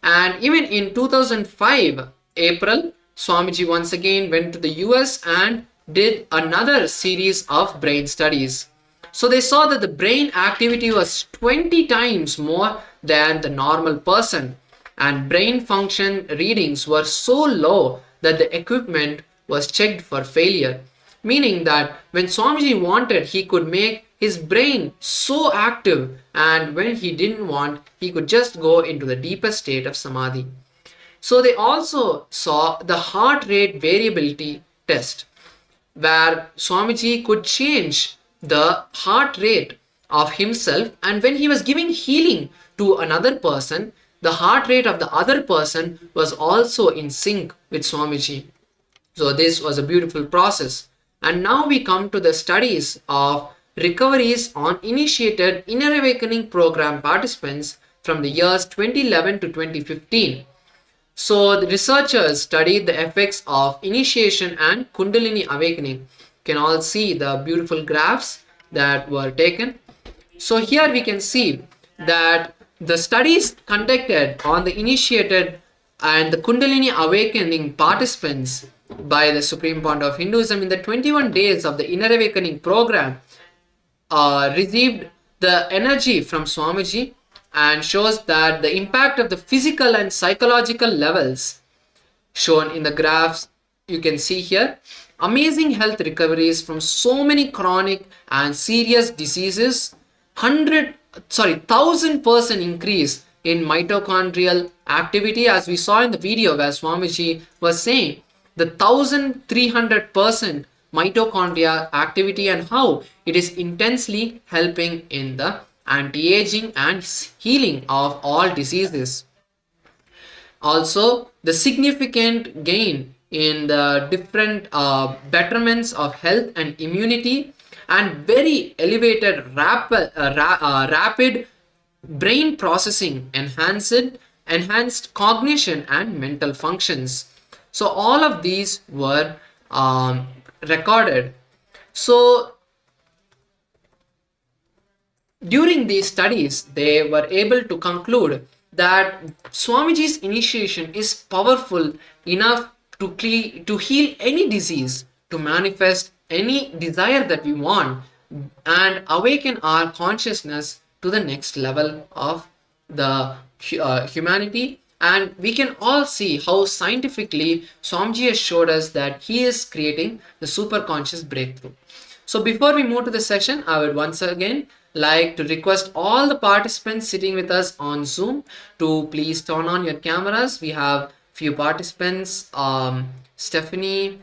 And even in 2005 April, Swamiji once again went to the US and did another series of brain studies. So they saw that the brain activity was 20 times more than the normal person, and brain function readings were so low that the equipment was checked for failure, meaning that when Swamiji wanted, he could make his brain so active, and when he didn't want, he could just go into the deepest state of Samadhi. So they also saw the heart rate variability test, where Swamiji could change the heart rate of himself, and when he was giving healing to another person, the heart rate of the other person was also in sync with Swamiji. So this was a beautiful process. And now we come to the studies of recoveries on initiated inner awakening program participants from the years 2011 to 2015. So the researchers studied the effects of initiation and Kundalini awakening. You can all see the beautiful graphs that were taken. So here we can see that the studies conducted on the initiated and the Kundalini awakening participants by the Supreme Pontiff of Hinduism in the 21 days of the inner awakening program received the energy from Swamiji, and shows that the impact of the physical and psychological levels shown in the graphs you can see here. Amazing health recoveries from so many chronic and serious diseases. 1000% increase in mitochondrial activity, as we saw in the video where Swamiji was saying the 1300% mitochondria activity and how it is intensely helping in the anti-aging and healing of all diseases. Also, the significant gain in the different betterments of health and immunity, and very elevated rapid brain processing, enhanced cognition and mental functions. So all of these were recorded. So during these studies, they were able to conclude that Swamiji's initiation is powerful enough to heal any disease, to manifest any desire that we want, and awaken our consciousness to the next level of the humanity. And we can all see how scientifically Swamiji has showed us that he is creating the superconscious breakthrough. So before we move to the session, I would once again like to request all the participants sitting with us on Zoom to please turn on your cameras. We have few participants, Stephanie,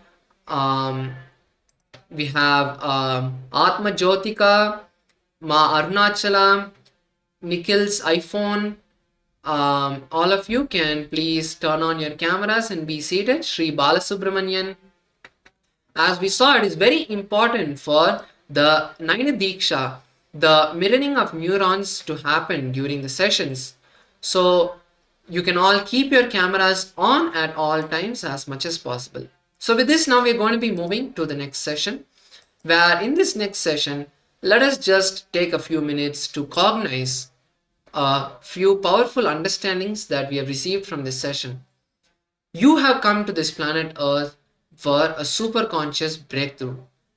we have Atma Jyotika, Ma Arunachalam, Nikhil's iPhone. All of you can please turn on your cameras and be seated. Sri Balasubramanian. As we saw, it is very important for the Trinetra Diksha, the mirroring of neurons, to happen during the sessions. So you can all keep your cameras on at all times as much as possible. So with this, now we're going to be moving to the next session, where in this next session, let us just take a few minutes to cognize a few powerful understandings that we have received from this session. You have come to this planet Earth for a superconscious breakthrough.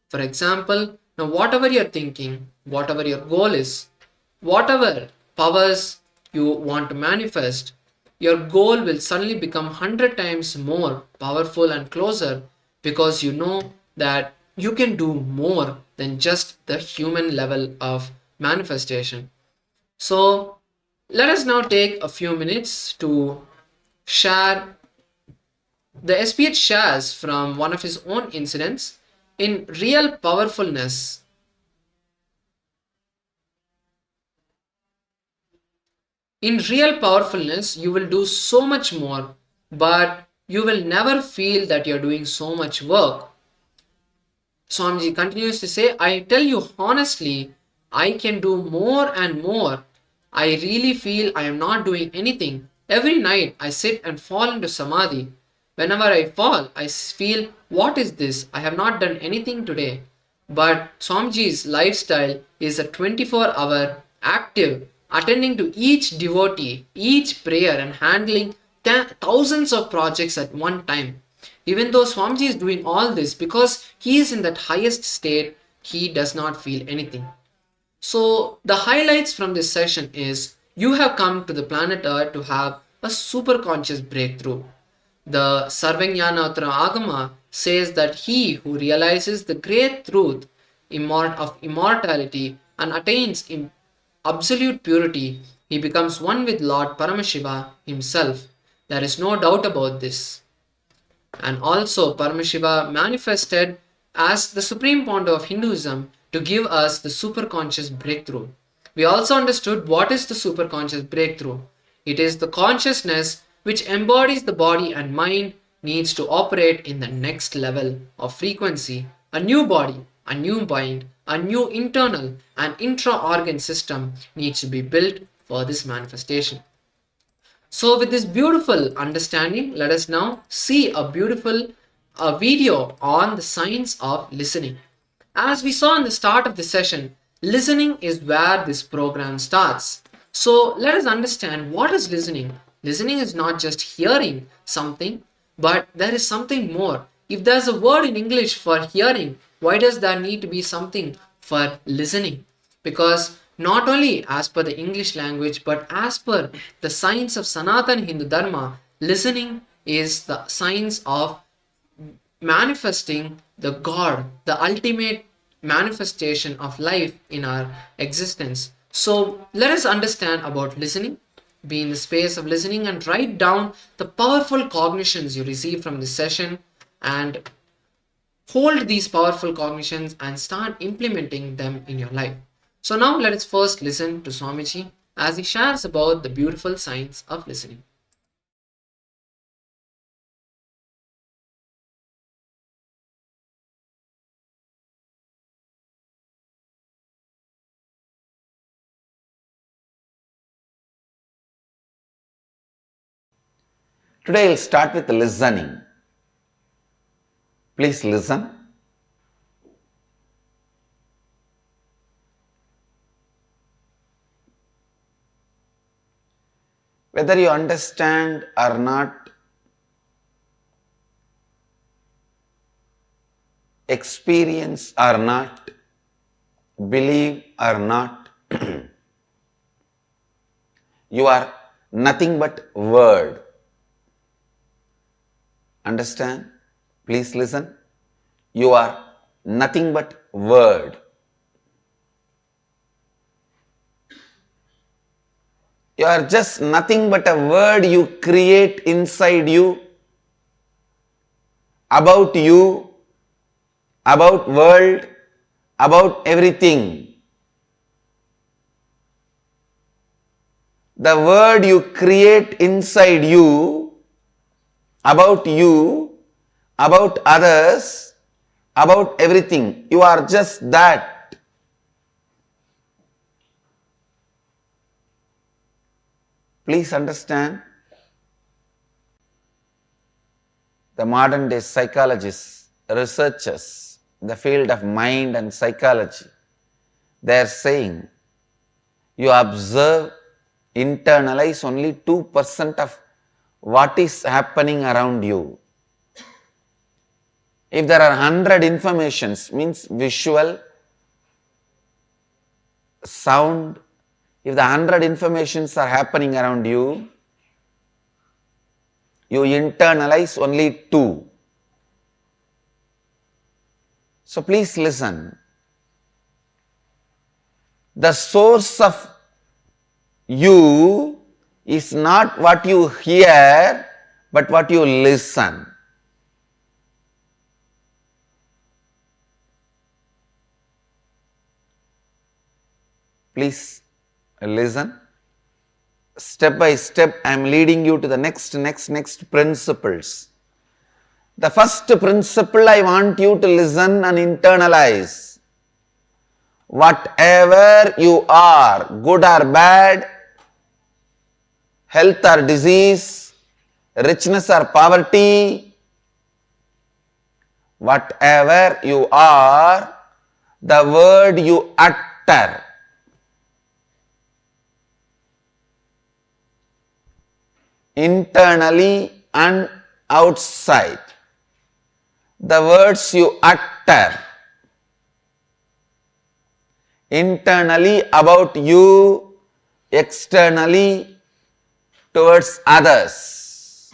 For example, now whatever you're thinking, whatever your goal is, whatever powers you want to manifest, your goal will suddenly become 100 times more powerful and closer, because you know that you can do more than just the human level of manifestation. So let us now take a few minutes to share. The SPH shares from one of his own incidents. In real powerfulness, you will do so much more, but you will never feel that you're doing so much work. Swamiji continues to say, I tell you honestly, I can do more and more. I really feel I am not doing anything. Every night I sit and fall into samadhi. Whenever I fall, I feel, what is this? I have not done anything today. But Swamiji's lifestyle is a 24-hour active, attending to each devotee, each prayer, and handling thousands of projects at one time. Even though Swamiji is doing all this, because he is in that highest state, he does not feel anything. So the highlights from this session is, you have come to the planet Earth to have a superconscious breakthrough. The Sarvajnana Agama says that he who realizes the great truth of immortality and attains absolute purity, he becomes one with Lord Paramashiva himself. There is no doubt about this. And also Paramashiva manifested as the Supreme Pontiff of Hinduism to give us the superconscious breakthrough. We also understood what is the superconscious breakthrough. It is the consciousness which embodies the body and mind needs to operate in the next level of frequency, a new body, a new mind, a new internal and intra-organ system needs to be built for this manifestation. So with this beautiful understanding, let us now see a beautiful video on the science of listening. As we saw in the start of the session, listening is where this program starts. So let us understand what is listening. Listening is not just hearing something, but there is something more. If there's a word in English for hearing, why does there need to be something for listening? Because not only as per the English language, but as per the science of Sanatana Hindu Dharma, listening is the science of manifesting the God, the ultimate manifestation of life in our existence. So let us understand about listening, be in the space of listening and write down the powerful cognitions you receive from this session and hold these powerful cognitions and start implementing them in your life. So now let us first listen to Swamiji as he shares about the beautiful science of listening. Today I'll start with listening. Please listen. Whether you understand or not, experience or not, believe or not, you are nothing but word. Understand? Please listen. You are nothing but word. You are just nothing but a word you create inside you, about world, about everything. The word you create inside you, about others, about everything. You are just that. Please understand. The modern day psychologists, researchers in the field of mind and psychology, they are saying you observe, internalize only 2% of what is happening around you. If there are 100 informations, means visual, sound, if the 100 informations are happening around you, you internalize only 2. So please listen. The source of you is not what you hear, but what you listen. Please listen. Step by step, I am leading you to the next principles. The first principle I want you to listen and internalize. Whatever you are, good or bad, health or disease, richness or poverty, whatever you are, the word you utter, internally and outside, the words you utter, internally about you, externally towards others,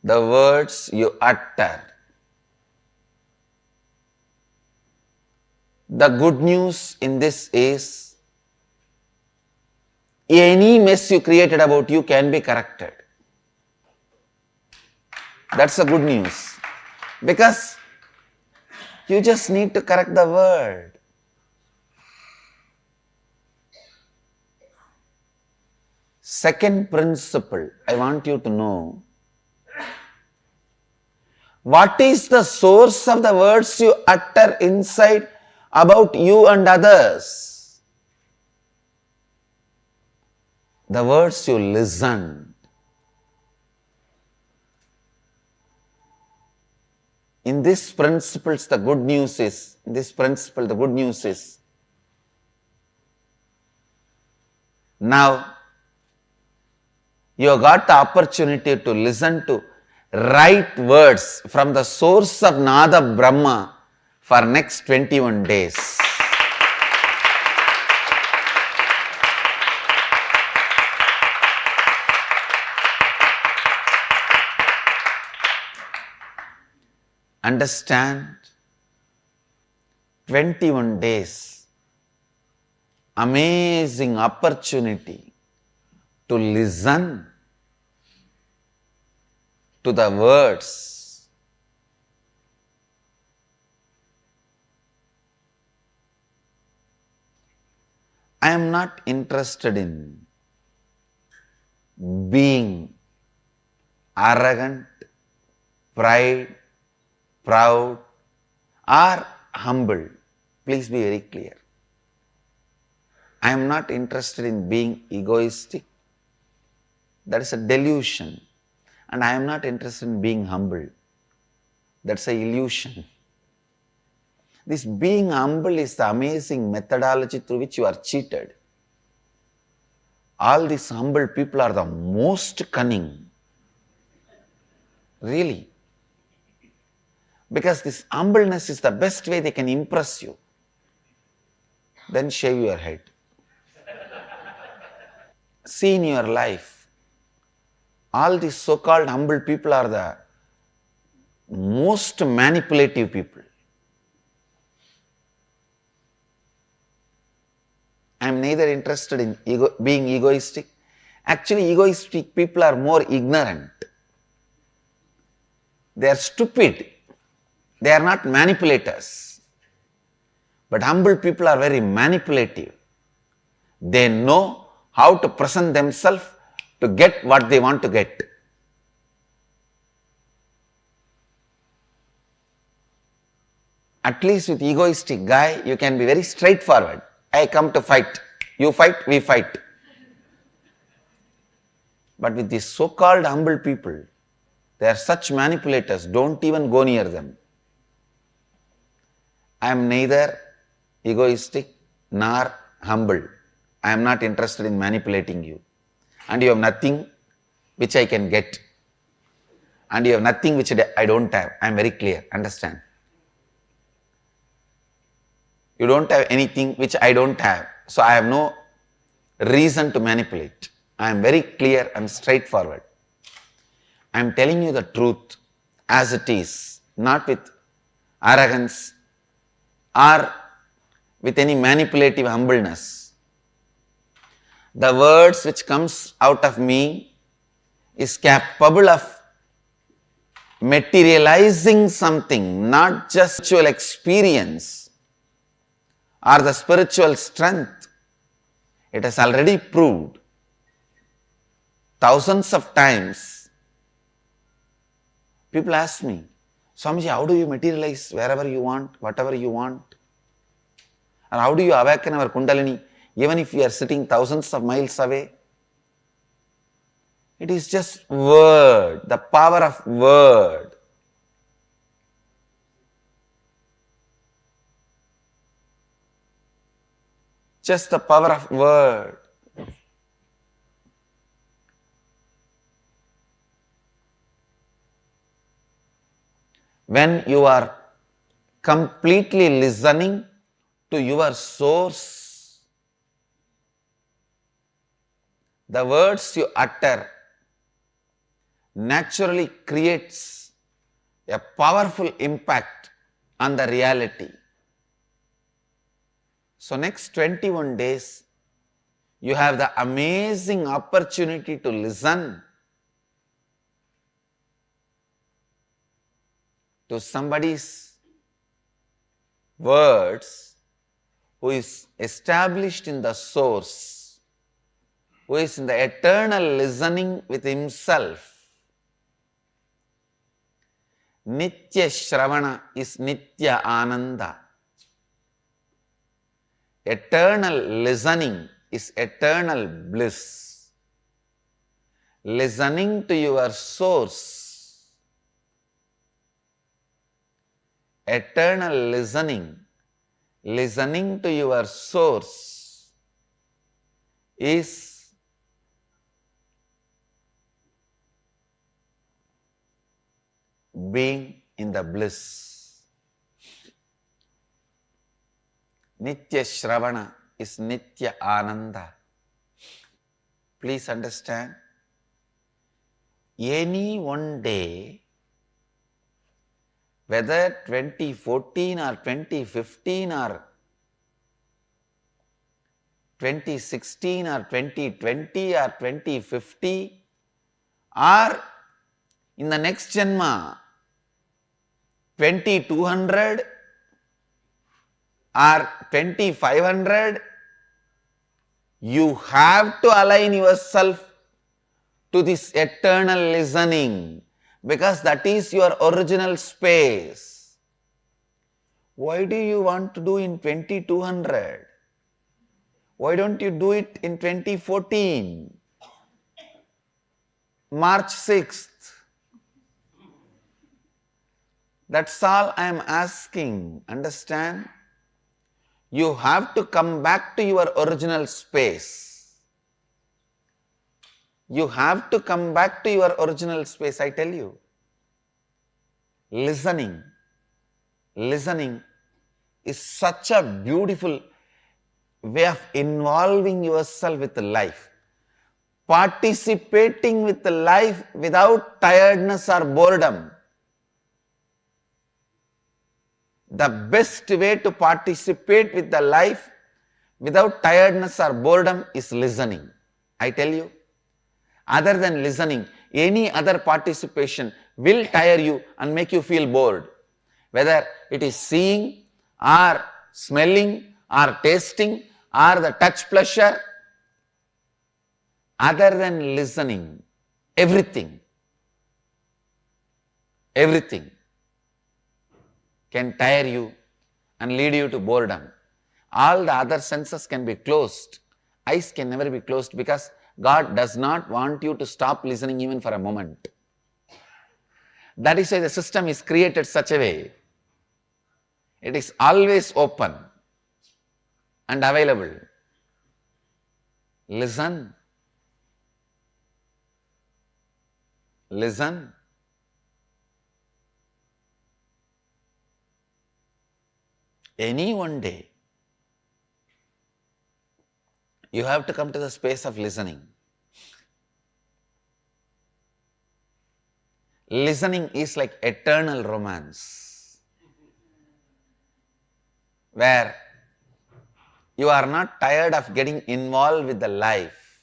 the words you utter. The good news in this is, any mess you created about you can be corrected. That's the good news. Because you just need to correct the word. Second principle, I want you to know, What is the source of the words you utter inside about you and others? The words you listen. In these principles, the good news is, now you have got the opportunity to listen to right words from the source of Nada Brahma for next 21 days. Understand? 21 days. Amazing opportunity to listen to the words. I am not interested in being arrogant, proud or humble. Please be very clear. I am not interested in being egoistic. That is a delusion. And I am not interested in being humble. That's an illusion. This being humble is the amazing methodology through which you are cheated. All these humble people are the most cunning. Really. Because this humbleness is the best way they can impress you. Then shave your head. See in your life, all these so-called humble people are the most manipulative people. I am neither interested in being egoistic. Actually, egoistic people are more ignorant. They are stupid. They are not manipulators. But humble people are very manipulative. They know how to present themselves to get what they want to get. At least with egoistic guy, you can be very straightforward. I come to fight. You fight, we fight. But with these so-called humble people, they are such manipulators, don't even go near them. I am neither egoistic nor humble. I am not interested in manipulating you. And you have nothing which I can get. And you have nothing which I don't have. I am very clear. Understand? You don't have anything which I don't have. So I have no reason to manipulate. I am very clear and straightforward. I am telling you the truth as it is, not with arrogance or with any manipulative humbleness. The words which comes out of me is capable of materializing something, not just spiritual experience or the spiritual strength. It has already proved thousands of times. People ask me, Swamiji, how do you materialize wherever you want, whatever you want? And how do you awaken our Kundalini even if you are sitting thousands of miles away? It is just word, the power of word. Just the power of word. When you are completely listening to your source, the words you utter naturally creates a powerful impact on the reality. So next 21 days, you have the amazing opportunity to listen to somebody's words who is established in the source, who is in the eternal listening with himself. Nitya Shravana is Nitya Ananda. Eternal listening is eternal bliss. Listening to your source. Eternal listening. Listening to your source is being in the bliss. Nitya Shravana is Nitya Ananda. Please understand, any one day, whether 2014 or 2015 or 2016 or 2020 or 2050 or in the next Janma 2200 or 2500, you have to align yourself to this eternal listening, because that is your original space. Why do you want to do in 2200? Why don't you do it in 2014? March 6th. That's all I am asking. Understand? You have to come back to your original space. You have to come back to your original space, I tell you. Listening is such a beautiful way of involving yourself with life. Participating with life without tiredness or boredom. The best way to participate with the life without tiredness or boredom is listening. I tell you, other than listening, any other participation will tire you and make you feel bored. Whether it is seeing or smelling or tasting or the touch pleasure, other than listening, everything can tire you and lead you to boredom. All the other senses can be closed. Eyes can never be closed, because God does not want you to stop listening even for a moment. That is why the system is created such a way. It is always open and available. Listen. Listen. Any one day, you have to come to the space of listening. Listening is like eternal romance, where you are not tired of getting involved with the life.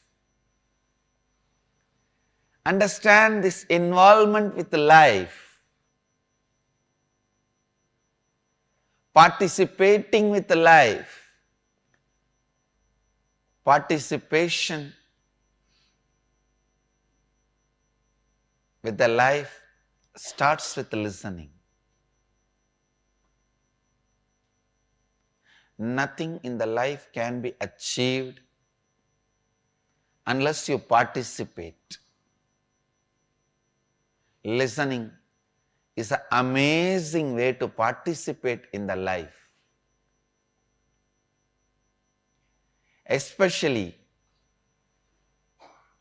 Understand this involvement with the life. Participating with the life. Participation with the life starts with listening. Nothing in the life can be achieved unless you participate. Listening is an amazing way to participate in the life. Especially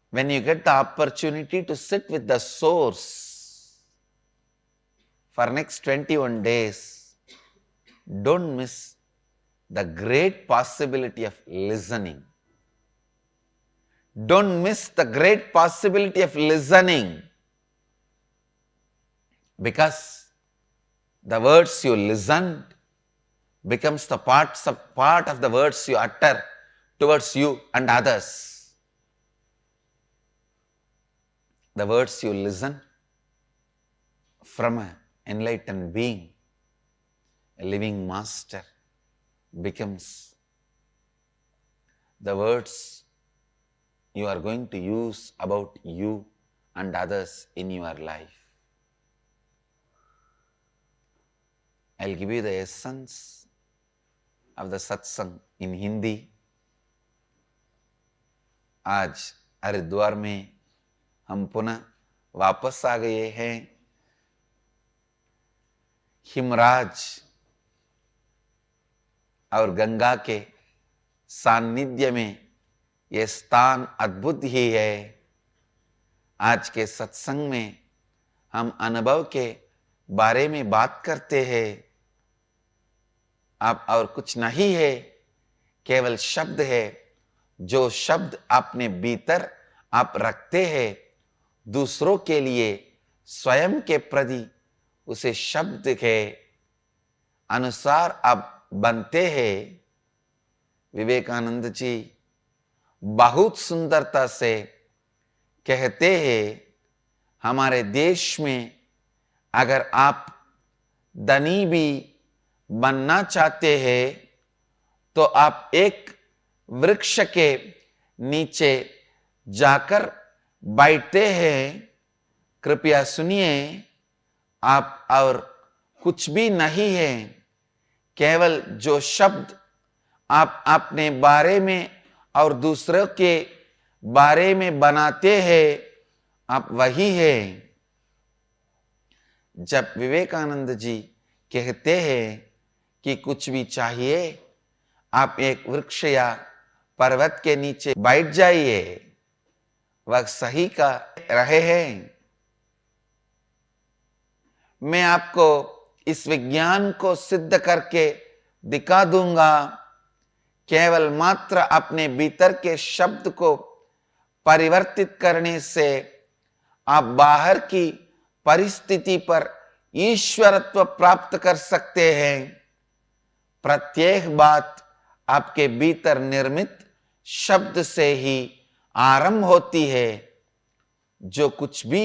when you get the opportunity to sit with the source for next 21 days, don't miss the great possibility of listening. Don't miss the great possibility of listening. Because the words you listen becomes the part of the words you utter towards you and others. The words you listen from an enlightened being, a living master, becomes the words you are going to use about you and others in your life. I'll give you the essence of the satsang in Hindi. आज हरिद्वार में हम पुनः वापस आ गए हैं। हिमराज और गंगा के सान्निध्य में यह स्थान अद्भुत ही है। आज के सत्संग में हम अनुभव के बारे में बात करते हैं। आप और कुछ नहीं है, केवल शब्द है। जो शब्द अपने भीतर आप रखते हैं, दूसरों के लिए, स्वयं के प्रति उसे शब्द के अनुसार आप बनते हैं। विवेकानंद जी बहुत सुंदरता से कहते हैं, हमारे देश में अगर आप धनी भी बनना चाहते हैं तो आप एक वृक्ष के नीचे जाकर बैठते हैं। कृपया सुनिए, आप और कुछ भी नहीं है, केवल जो शब्द आप अपने बारे में और दूसरों के बारे में बनाते हैं, आप वही है। जब विवेकानंद जी कहते हैं कि कुछ भी चाहिए, आप एक वृक्ष या पर्वत के नीचे बैठ जाइए, वह सही का रहे हैं। मैं आपको इस विज्ञान को सिद्ध करके दिखा दूंगा। केवल मात्र अपने भीतर के शब्द को परिवर्तित करने से आप बाहर की परिस्थिति पर ईश्वरत्व प्राप्त कर सकते हैं। प्रत्येक बात आपके भीतर निर्मित शब्द से ही आरंभ होती है। जो कुछ भी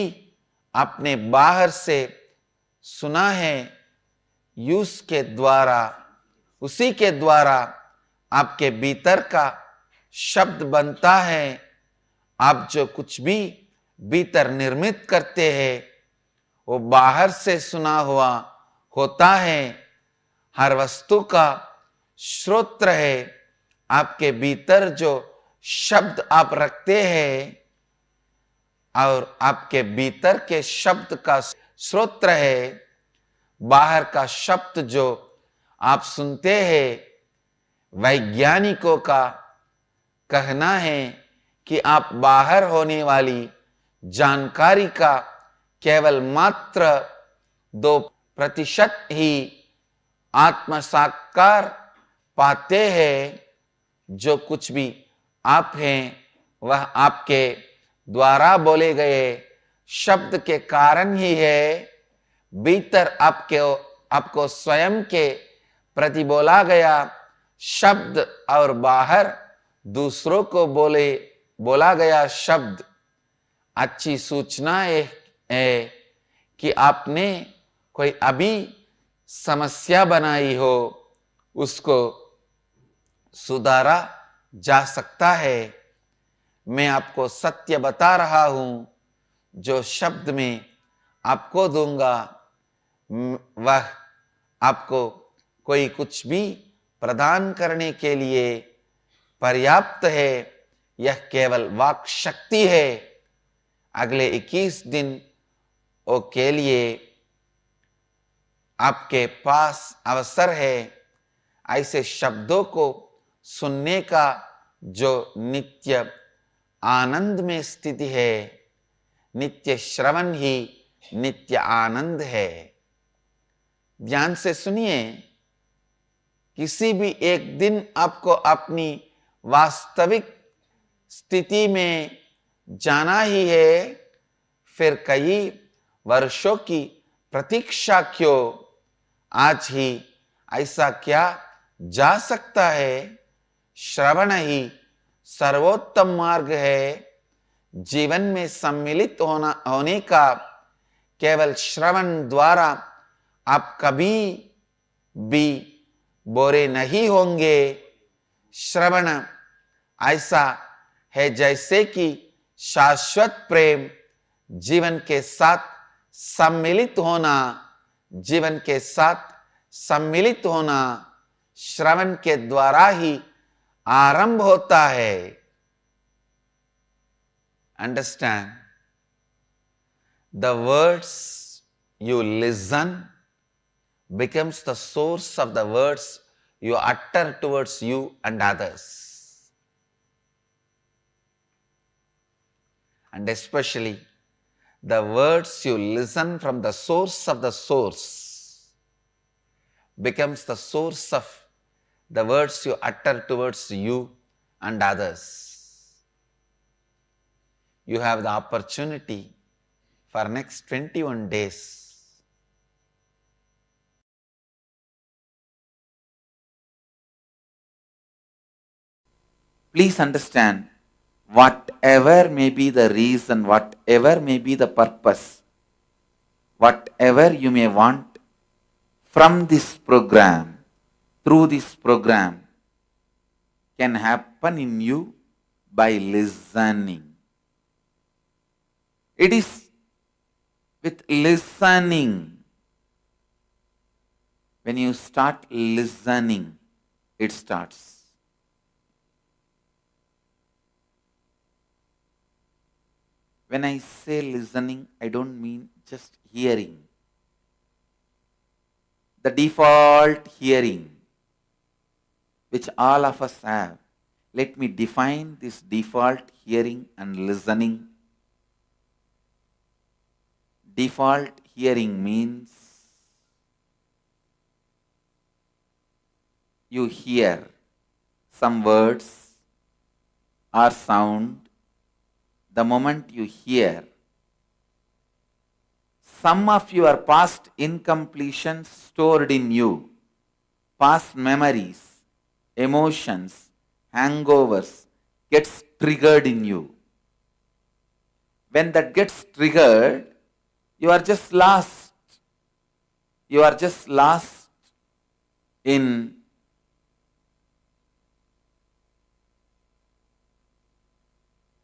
आपने बाहर से सुना है, उसी के द्वारा आपके भीतर का शब्द बनता है। आप जो कुछ भी भीतर निर्मित करते हैं, वो बाहर से सुना हुआ होता है। हर वस्तु का श्रोत्र है। आपके भीतर जो शब्द आप रखते हैं और आपके भीतर के शब्द का श्रोत्र है। बाहर का शब्द जो आप सुनते हैं, वैज्ञानिकों का कहना है कि आप बाहर होने वाली जानकारी का केवल मात्र 2% ही आत्म साकार पाते हैं। जो कुछ भी आप हैं, वह आपके द्वारा बोले गए शब्द के कारण ही है। भीतर आपको स्वयं के प्रति बोला गया शब्द और बाहर दूसरों को बोला गया शब्द। अच्छी सूचना है कि आपने कोई अभी समस्या बनाई हो, उसको सुधारा जा सकता है। मैं आपको सत्य बता रहा हूं। जो शब्द में आपको दूंगा, वह आपको कोई कुछ भी प्रदान करने के लिए पर्याप्त है। यह केवल वाक शक्ति है। अगले 21 दिन के लिए आपके पास अवसर है ऐसे शब्दों को सुनने का जो नित्य आनंद में स्थिति है। नित्य श्रवण ही नित्य आनंद है। ध्यान से सुनिए। किसी भी एक दिन आपको अपनी वास्तविक स्थिति में जाना ही है। फिर कई वर्षों की प्रतीक्षा क्यों? आज ही ऐसा क्या जा सकता है? श्रवण ही सर्वोत्तम मार्ग है। जीवन में सम्मिलित होने का केवल श्रवण द्वारा आप कभी भी बोरे नहीं होंगे। श्रवण ऐसा है जैसे कि शाश्वत प्रेम, जीवन के साथ सम्मिलित होना, जीवन के साथ सम्मिलित होना श्रवण के द्वारा ही आरंभ होता है. Understand? The words you listen becomes the source of the words you utter towards you and others. And especially the words you listen from the source of the source becomes the source of the words you utter towards you and others. You have the opportunity for next 21 days. Please understand, whatever may be the reason, whatever may be the purpose, whatever you may want from this program, through this program, can happen in you by listening. It is with listening. When you start listening, it starts. When I say listening, I don't mean just hearing. The default hearing, which all of us have. Let me define this default hearing and listening. Default hearing means you hear some words or sound. The moment you hear, some of your past incompletions stored in you, past memories, emotions, hangovers gets triggered in you. When that gets triggered, you are just lost. You are just lost in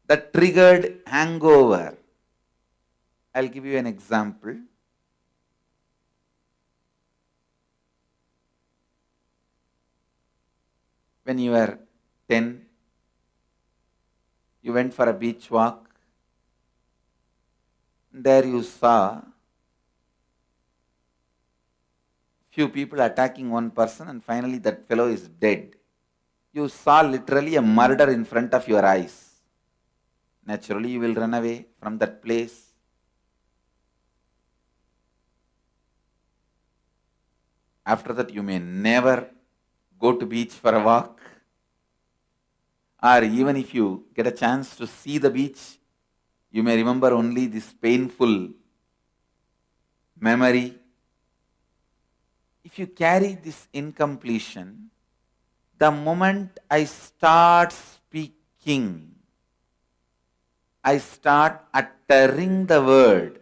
the triggered hangover. I'll give you an example. When you were 10, you went for a beach walk. There you saw few people attacking one person, and finally that fellow is dead. You saw literally a murder in front of your eyes. Naturally, you will run away from that place. After that, you may never go to beach for a walk. Or even if you get a chance to see the beach, you may remember only this painful memory. If you carry this incompletion, the moment I start speaking, I start uttering the word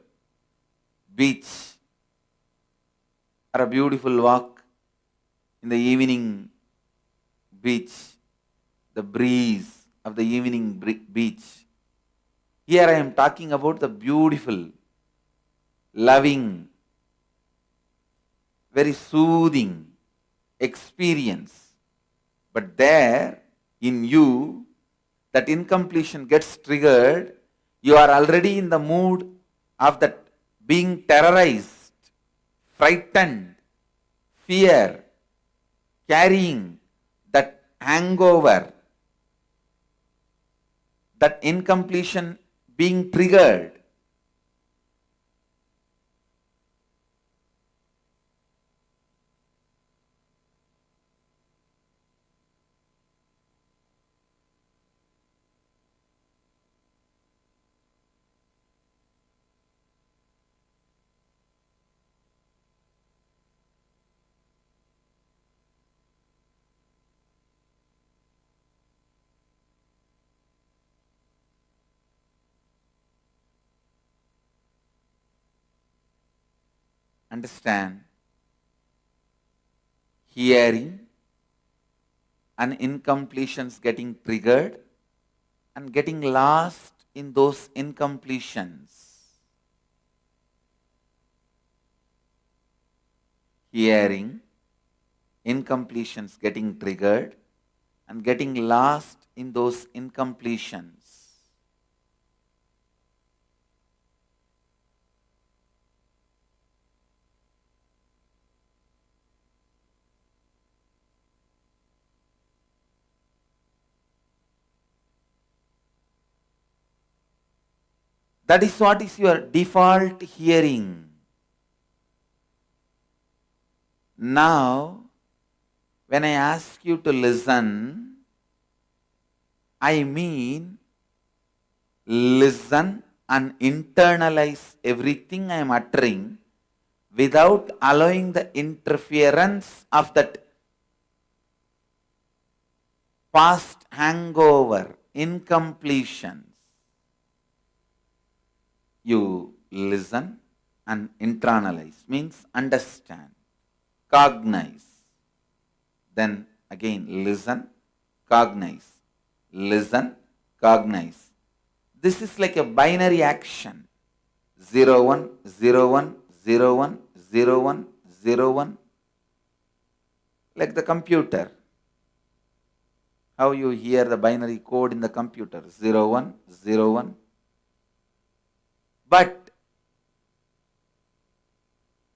beach or a beautiful walk in the evening beach, the breeze of the evening beach. Here I am talking about the beautiful, loving, very soothing experience. But there in you, that incompletion gets triggered, you are already in the mood of that being terrorized, frightened, fear, carrying that hangover, that incompletion being triggered. Understand, hearing and incompletions getting triggered and getting lost in those incompletions. Hearing incompletions getting triggered and getting lost in those incompletions. That is what is your default hearing. Now, when I ask you to listen, I mean listen and internalize everything I am uttering without allowing the interference of that past hangover, incompletions. You listen and internalize, means understand, cognize. Then again listen, cognize, listen, cognize. This is like a binary action. 0, 1, 0, 1, 0, 1, 0, 1, 0, 1. Like the computer. How you hear the binary code in the computer. 0, 1, 0, 1. But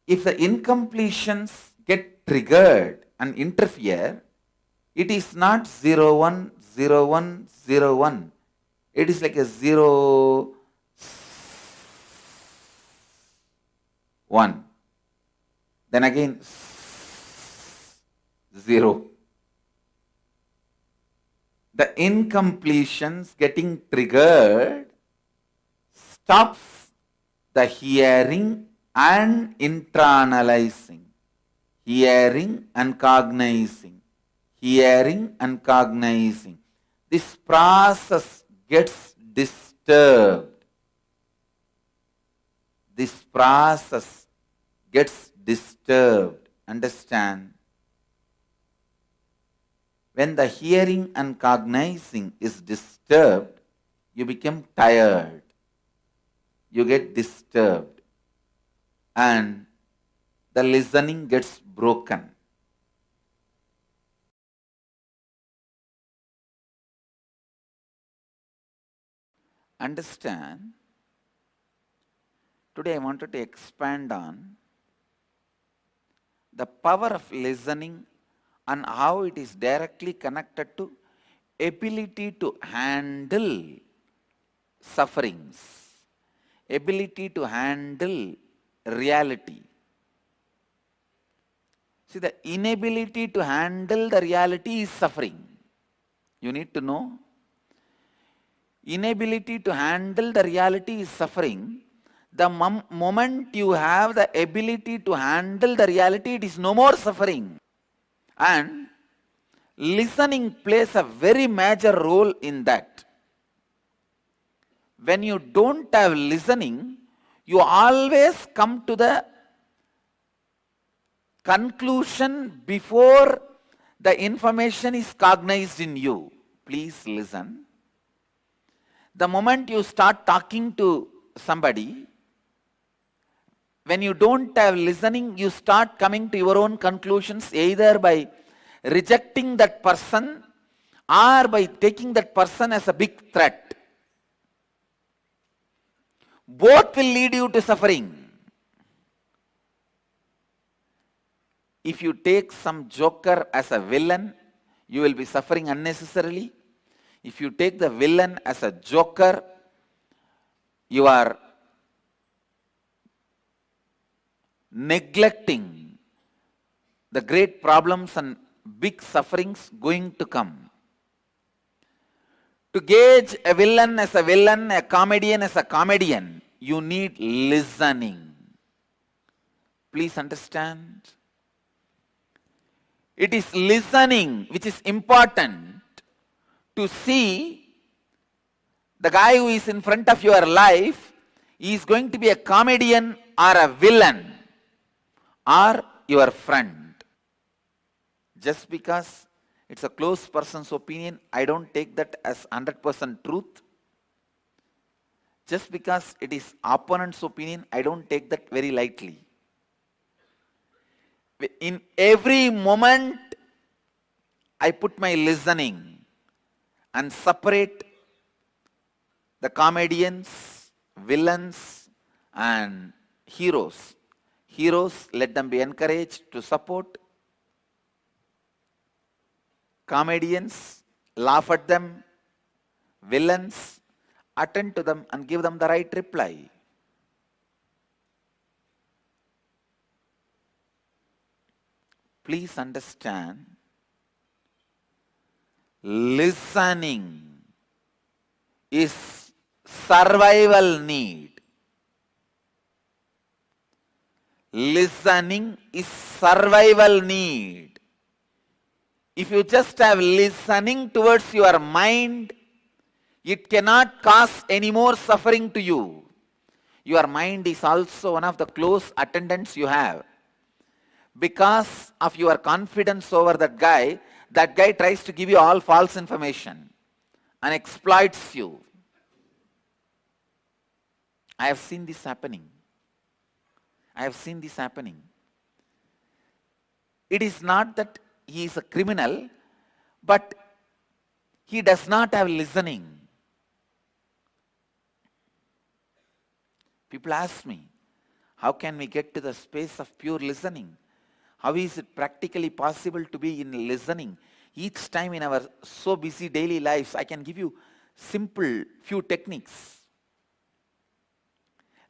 if the incompletions get triggered and interfere, it is not 0, 1, 0, 1, 0, 1. It is like a 0, 1. Then again 0. The incompletions getting triggered stops the hearing and internalizing, hearing and cognizing, hearing and cognizing. This process gets disturbed. This process gets disturbed. Understand? When the hearing and cognizing is disturbed, you become tired. You get disturbed and the listening gets broken. Understand? Today I wanted to expand on the power of listening and how it is directly connected to ability to handle sufferings. Ability to handle reality. See, the inability to handle the reality is suffering. You need to know. Inability to handle the reality is suffering. The moment you have the ability to handle the reality, it is no more suffering. And listening plays a very major role in that. When you don't have listening, you always come to the conclusion before the information is cognized in you. Please listen. The moment you start talking to somebody, when you don't have listening, you start coming to your own conclusions either by rejecting that person or by taking that person as a big threat. Both will lead you to suffering. If you take some joker as a villain, you will be suffering unnecessarily. If you take the villain as a joker, you are neglecting the great problems and big sufferings going to come. To gauge a villain as a villain, a comedian as a comedian, you need listening. Please understand. It is listening which is important to see the guy who is in front of your life is going to be a comedian or a villain or your friend. Just because it's a close person's opinion, I don't take that as 100% truth. Just because it is opponent's opinion, I don't take that very lightly. In every moment, I put my listening and separate the comedians, villains, and heroes. Heroes, let them be encouraged to support. Comedians, laugh at them. Villains, attend to them and give them the right reply. Please understand, listening is survival need. Listening is survival need. If you just have listening towards your mind, it cannot cause any more suffering to you. Your mind is also one of the close attendants you have. Because of your confidence over that guy tries to give you all false information and exploits you. I have seen this happening. It is not that he is a criminal, but he does not have listening. People ask me, how can we get to the space of pure listening? How is it practically possible to be in listening? Each time in our so busy daily lives, I can give you simple few techniques.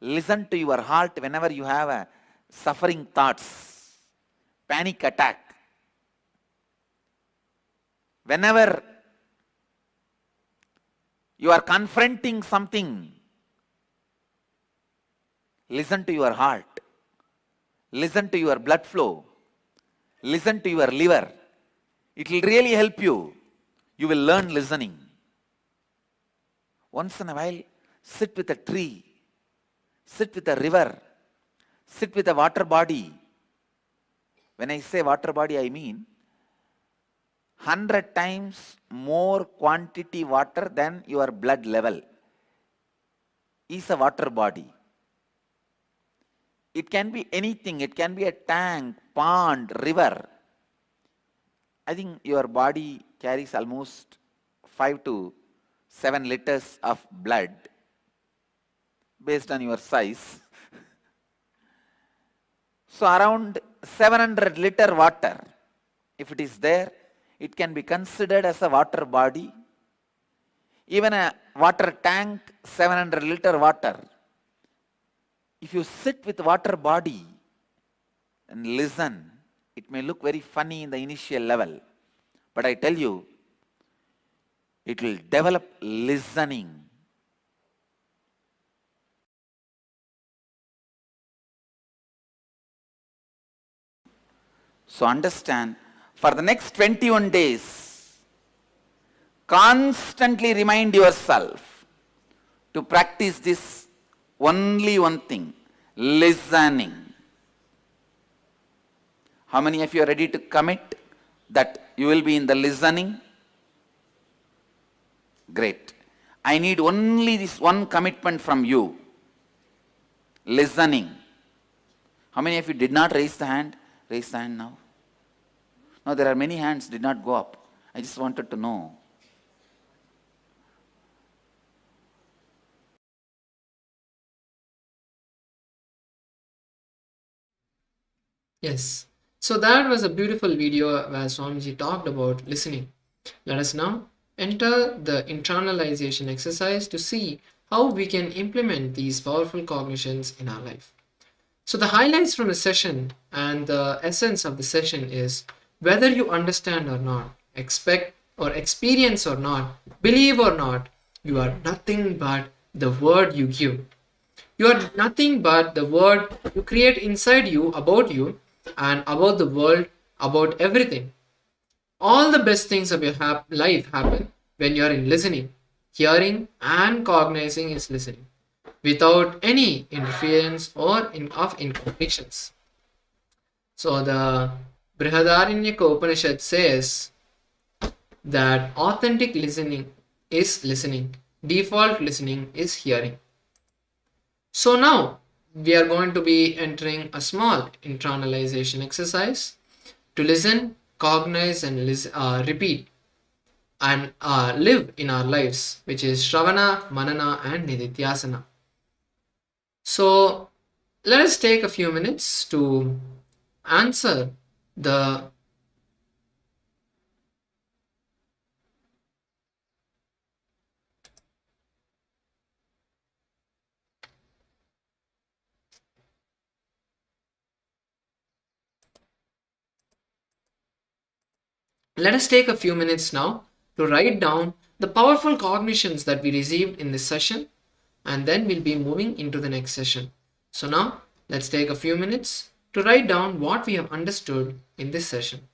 Listen to your heart whenever you have a suffering thoughts, panic attack. Whenever you are confronting something, listen to your heart. Listen to your blood flow. Listen to your liver. It will really help you. You will learn listening. Once in a while, sit with a tree. Sit with a river. Sit with a water body. When I say water body, I mean 100 times more quantity water than your blood level is a water body. It can be anything. It can be a tank, pond, river. I think your body carries almost 5 to 7 liters of blood based on your size. So around 700 liter water, if it is there, it can be considered as a water body. Even a water tank, 700 liter water. If you sit with water body and listen, it may look very funny in the initial level. But I tell you, it will develop listening. So understand, for the next 21 days, constantly remind yourself to practice this only one thing, listening. How many of you are ready to commit that you will be in the listening? Great. I need only this one commitment from you. Listening. How many of you did not raise the hand? Raise the hand now. No, there are many hands did not go up. I just wanted to know. Yes. So that was a beautiful video where Swamiji talked about listening. Let us now enter the internalization exercise to see how we can implement these powerful cognitions in our life. So the highlights from the session and the essence of the session is whether you understand or not, expect or experience or not, believe or not, you are nothing but the word you give. You are nothing but the word you create inside you about you and about the world, about everything. All the best things of your life happen when you are in listening. Hearing and cognizing is listening without any interference or of incompletions. So the Brihadaranyaka Upanishad says that authentic listening is listening, default listening is hearing. So now we are going to be entering a small internalization exercise to listen, cognize, and repeat and live in our lives, which is Shravana, Manana, and Nididhyasana. So let us take a few minutes to answer the Let us take a few minutes now to write down the powerful cognitions that we received in this session, and then we'll be moving into the next session. So now let's take a few minutes to write down what we have understood in this session.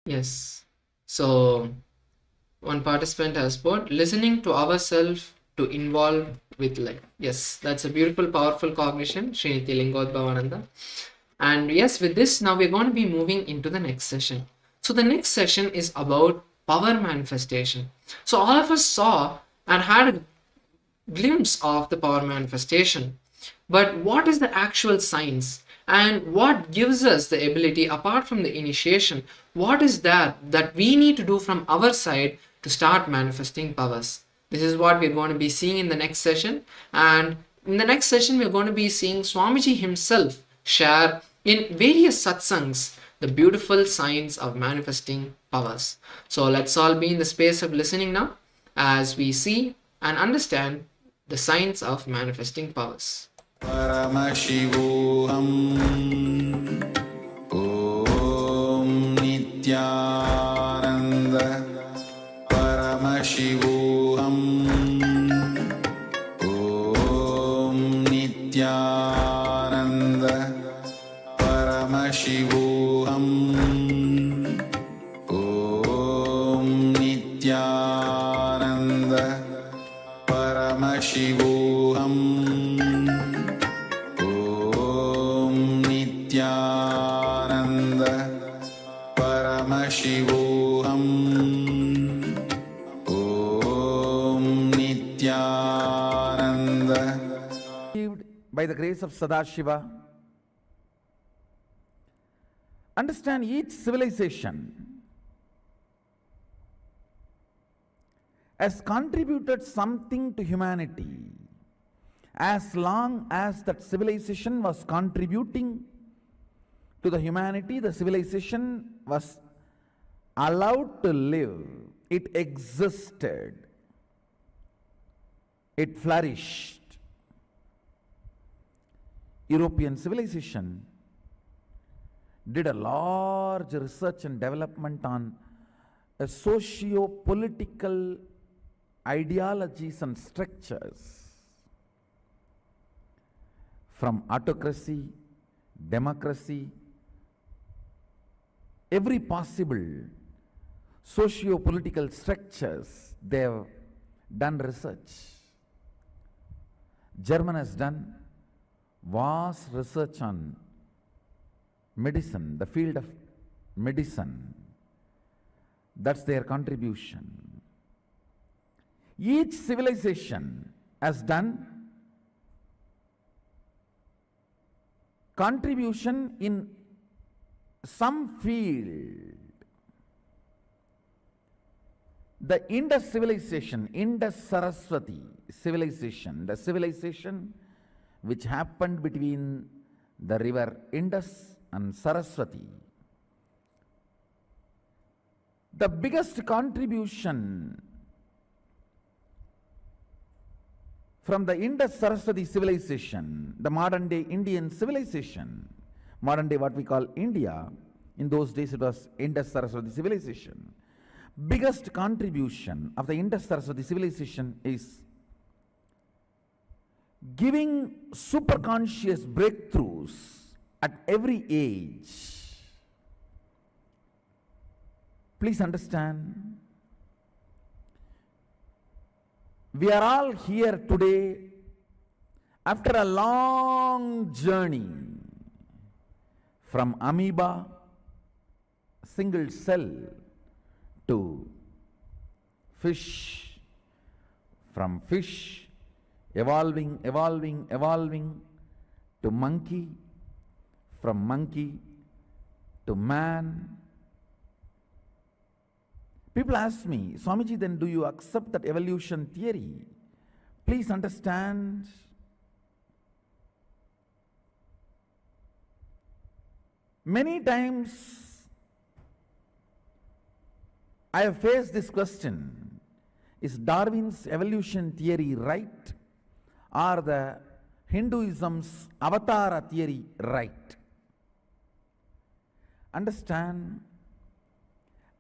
Yes. So one participant has put listening to ourselves to involve with life. Yes, that's a beautiful, powerful cognition, Sriniti Lingodbhavananda. And yes, with this, now we're going to be moving into the next session. So the next session is about power manifestation. So all of us saw and had a glimpse of the power manifestation. But what is the actual science? And what gives us the ability, apart from the initiation, what is that we need to do from our side to start manifesting powers? This is what we're going to be seeing in the next session. And in the next session, we're going to be seeing Swamiji himself share in various satsangs the beautiful science of manifesting powers. So let's all be in the space of listening now as we see and understand the science of manifesting powers. Paramashivoham Om Nithyananda Paramashivoham Om Nithyananda Paramashivoham Om Nithyananda Paramashivoham Nithyananda Paramashivoham Om Nithyananda. By the grace of Sadashiva, understand each civilization has contributed something to humanity. As long as that civilization was contributing to the humanity, the civilization was allowed to live. It existed. It flourished. European civilization did a large research and development on socio-political ideologies and structures. From autocracy, democracy, every possible socio-political structures, they have done research. Germany has done vast research on medicine, the field of medicine. That's their contribution. Each civilization has done contribution in some field. The Indus civilization, Indus Saraswati civilization, the civilization which happened between the river Indus and Saraswati, the biggest contribution from the Indus Saraswati civilization, the modern day Indian civilization, modern day what we call India, in those days it was Indus Saraswati civilization. Biggest contribution of the Indus Saraswati civilization is giving superconscious breakthroughs at every age. Please understand, we are all here today after a long journey from amoeba, single cell, to fish, from fish, evolving to monkey, from monkey to man. People ask me, Swamiji, then do you accept that evolution theory? Please understand, many times I have faced this question, is Darwin's evolution theory right, or the Hinduism's Avatar theory right? Understand,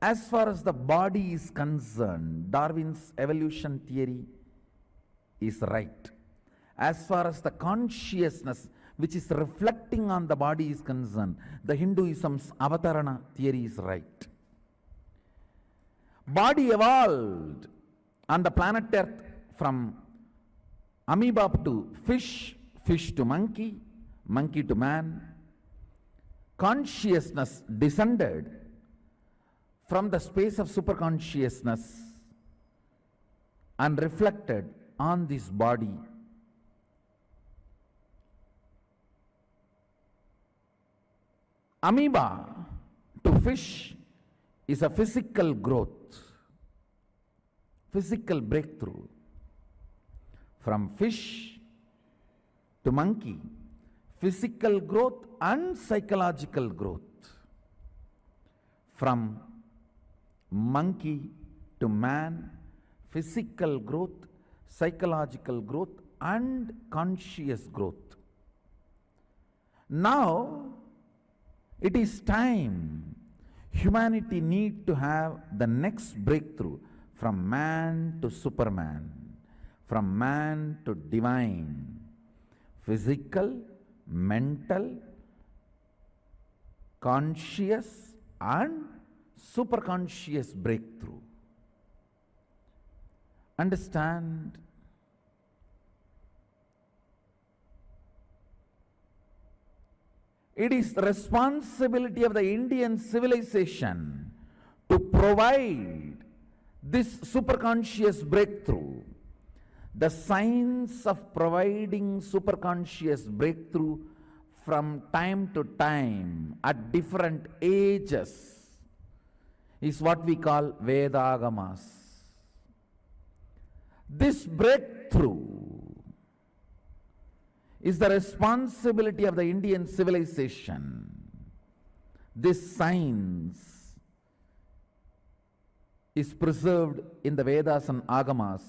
as far as the body is concerned, Darwin's evolution theory is right. As far as the consciousness which is reflecting on the body is concerned, the Hinduism's Avatarana theory is right. Body evolved on the planet Earth from amoeba to fish, fish to monkey, monkey to man. Consciousness descended from the space of superconsciousness and reflected on this body. Amoeba to fish is a physical growth, physical breakthrough. From fish to monkey, physical growth and psychological growth. From monkey to man, physical growth, psychological growth and conscious growth. Now it is time humanity need to have the next breakthrough from man to superman, from man to divine, physical, mental, conscious and superconscious breakthrough. Understand? It is the responsibility of the Indian civilization to provide this superconscious breakthrough. The science of providing superconscious breakthrough from time to time at different ages is what we call Vedagamas. This breakthrough is the responsibility of the Indian civilization. This science is preserved in the Vedas and Agamas.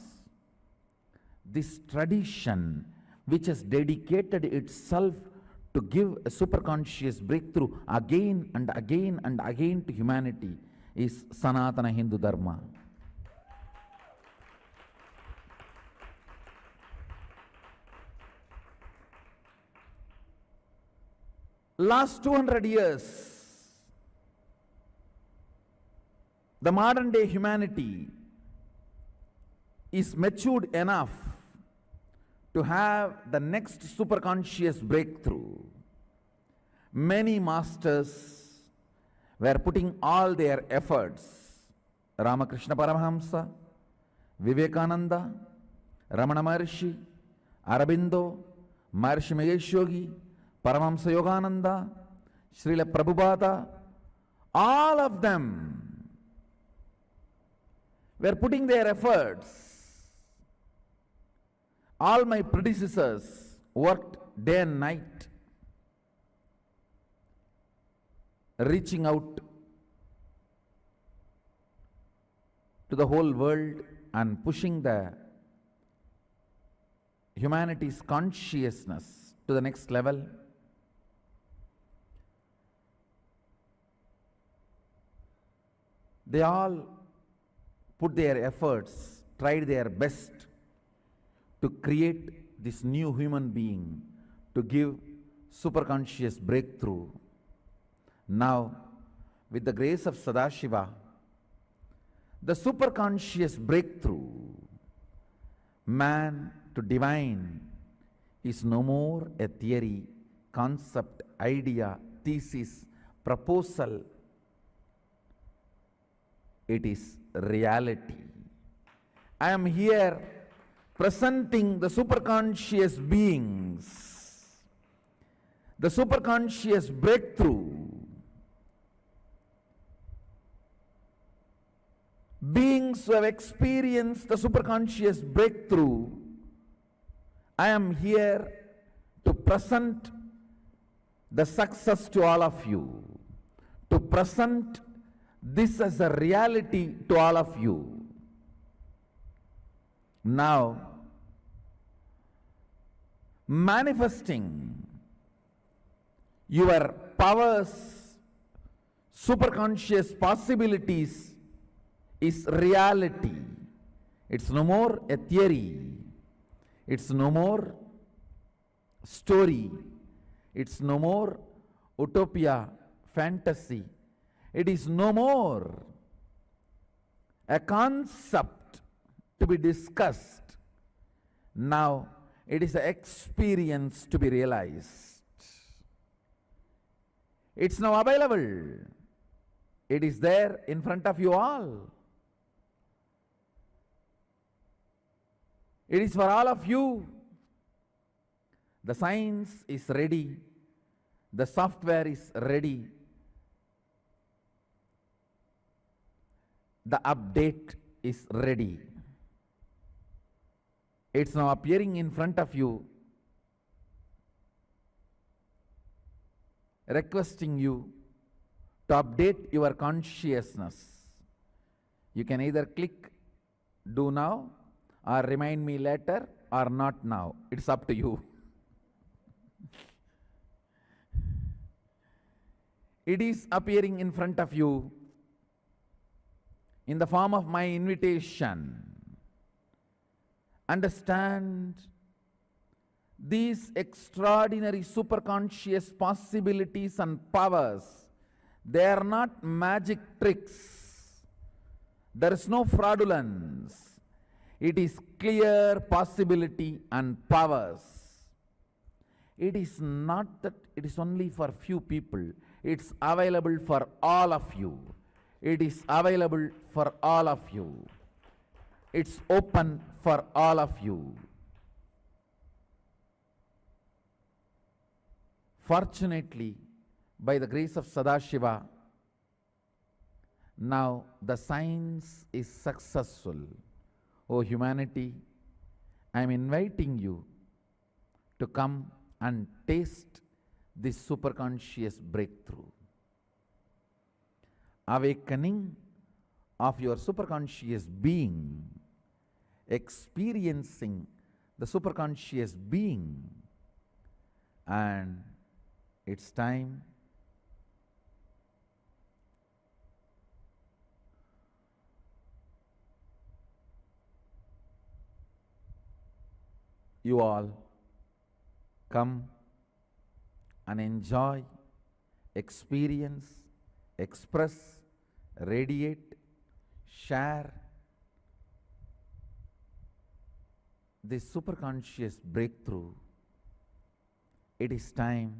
This tradition which has dedicated itself to give a superconscious breakthrough again and again and again to humanity is Sanatana Hindu Dharma. Last 200 years, the modern day humanity is matured enough to have the next superconscious breakthrough. Many masters were putting all their efforts. Ramakrishna Paramahamsa, Vivekananda, Ramana Maharshi, Aurobindo, Maharishi Mahesh Yogi, Paramahamsa Yogananda, Srila Prabhupada, all of them were putting their efforts. All my predecessors worked day and night, reaching out to the whole world and pushing the humanity's consciousness to the next level. They all put their efforts, tried their best to create this new human being, to give superconscious breakthrough. Now, with the grace of Sadashiva, the superconscious breakthrough, man to divine, is no more a theory, concept, idea, thesis, proposal. It is reality. I am here presenting the superconscious beings, the superconscious breakthrough, beings who have experienced the superconscious breakthrough. I am here to present the success to all of you, to present this as a reality to all of you. Now, manifesting your powers, superconscious possibilities is reality. It's no more a theory. It's no more story. It's no more utopia, fantasy. It is no more a concept to be discussed. Now it is an experience to be realized. It's now available. It is there in front of you all. It is for all of you. The science is ready. The software is ready. The update is ready. It's now appearing in front of you, requesting you to update your consciousness. You can either click do now or remind me later or not now. It's up to you. It is appearing in front of you in the form of my invitation. Understand these extraordinary superconscious possibilities and powers. They are not magic tricks. There is no fraudulence. It is clear possibility and powers. It is not that it is only for few people. It's available for all of you. It is available for all of you. It's open for all of you. Fortunately, by the grace of Sadashiva, now the science is successful. Oh humanity, I am inviting you to come and taste this superconscious breakthrough. Awakening of your superconscious being, experiencing the superconscious being, and it's time you all come and enjoy, experience, express, radiate, share this superconscious breakthrough. It is time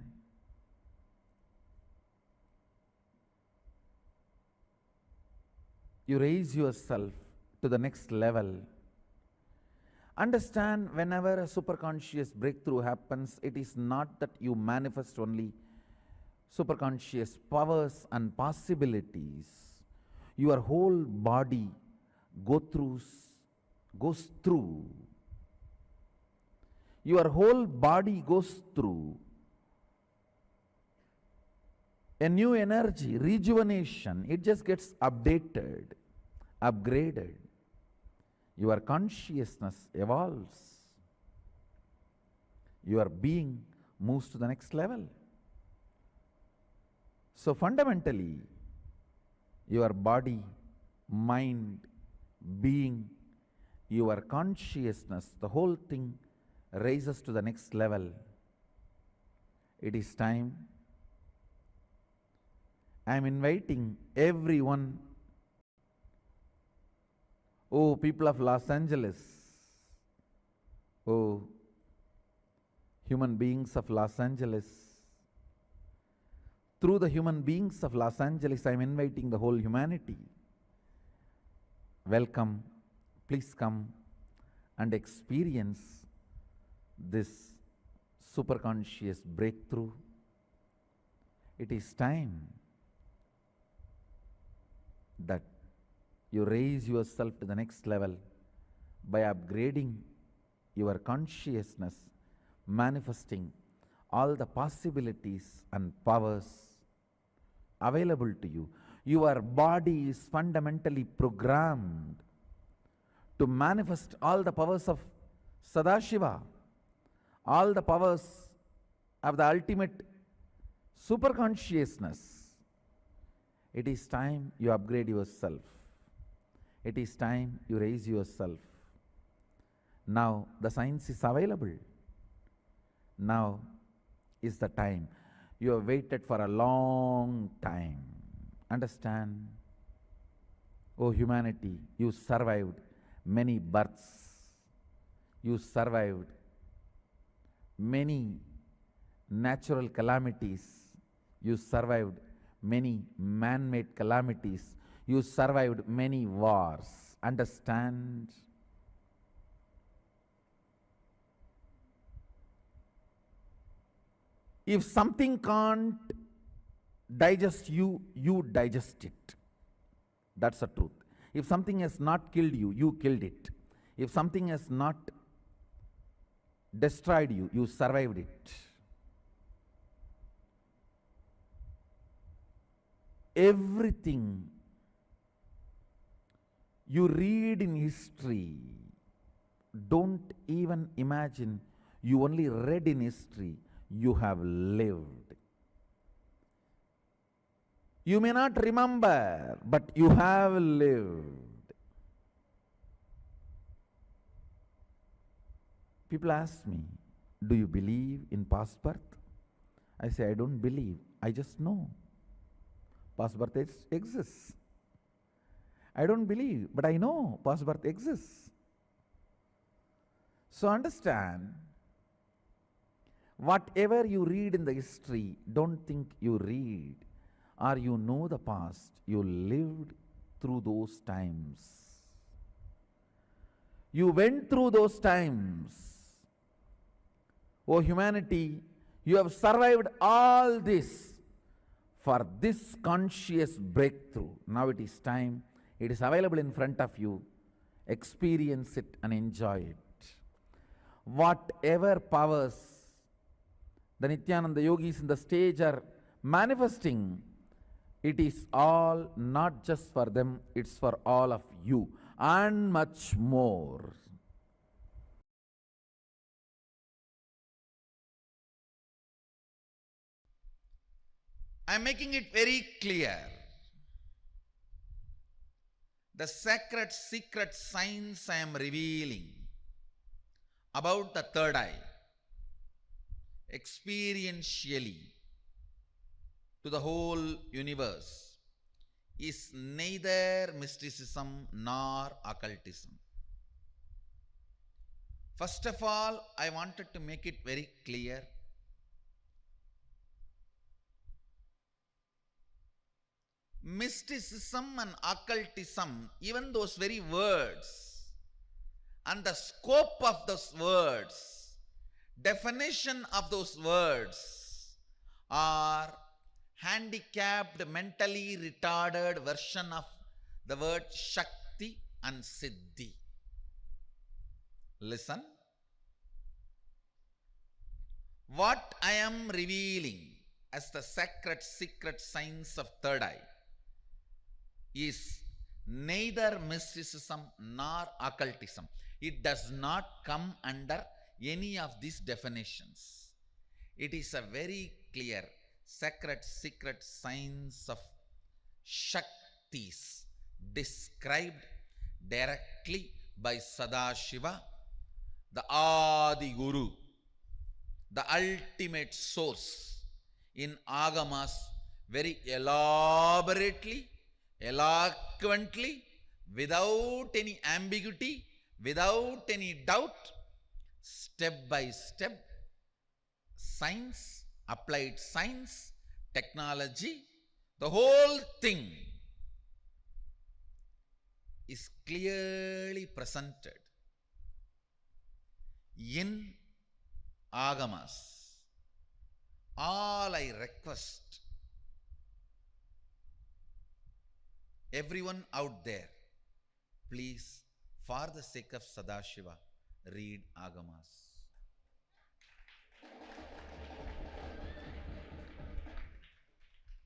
you raise yourself to the next level. Understand, whenever a superconscious breakthrough happens, it is not that you manifest only superconscious powers and possibilities. Your whole body goes through. Your whole body goes through a new energy, rejuvenation. It just gets updated, upgraded. Your consciousness evolves. Your being moves to the next level. So fundamentally, your body, mind, being, your consciousness, the whole thing raises to the next level. It is time. I am inviting everyone. Oh, people of Los Angeles. Oh, human beings of Los Angeles. Through the human beings of Los Angeles, I am inviting the whole humanity. Welcome. Please come and experience this superconscious breakthrough. It is time that you raise yourself to the next level by upgrading your consciousness, manifesting all the possibilities and powers available to you. Your body is fundamentally programmed to manifest all the powers of Sadashiva, all the powers of the ultimate superconsciousness. It is time you upgrade yourself. It is time you raise yourself. Now the science is available. Now is the time. You have waited for a long time. Understand? Oh humanity, you survived many births. You survived many natural calamities. You survived many man-made calamities. You survived many wars. Understand? If something can't digest you, you digest it. That's the truth. If something has not killed you, you killed it. If something has not destroyed you, you survived it. Everything you read in history, don't even imagine you only read in history, you have lived. You may not remember, but you have lived. People ask me, do you believe in past birth? I say, I don't believe, I just know. Past birth exists. I don't believe, but I know past birth exists. So understand, whatever you read in the history, don't think you read or you know the past. You lived through those times. You went through those times. Oh humanity, you have survived all this for this conscious breakthrough. Now it is time. It is available in front of you. Experience it and enjoy it. Whatever powers the Nithyananda yogis in the stage are manifesting, it is all not just for them, it's for all of you and much more. I am making it very clear. The sacred secret signs I am revealing about the third eye, experientially to the whole universe, is neither mysticism nor occultism. First of all, I wanted to make it very clear. Mysticism and occultism, even those very words and the scope of those words, definition of those words, are handicapped, mentally retarded version of the word Shakti and Siddhi. Listen. What I am revealing as the sacred secret signs of third eye is neither mysticism nor occultism. It does not come under any of these definitions. It is a very clear sacred secret signs of Shaktis described directly by Sadashiva, the Adi Guru, the ultimate source, in Agamas very elaborately, eloquently, without any ambiguity, without any doubt, step by step, science, applied science, technology, the whole thing is clearly presented in Agamas. All I request everyone out there, please, for the sake of Sadashiva, read Agamas.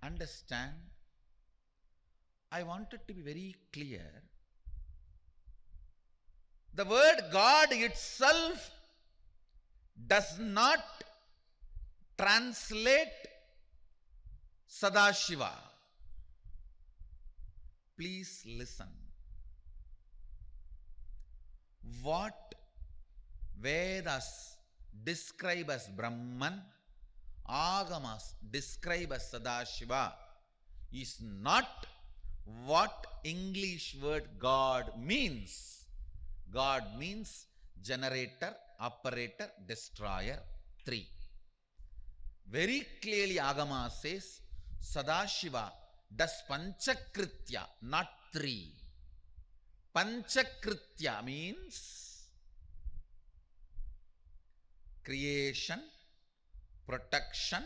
Understand, I wanted to be very clear. The word God itself does not translate Sadashiva. Please listen. What Vedas describe as Brahman, Agamas describe as Sadashiva, is not what English word God means. God means generator, operator, destroyer, three. Very clearly Agama says Sadashiva does Panchakritya, not three. Panchakritya means creation, protection,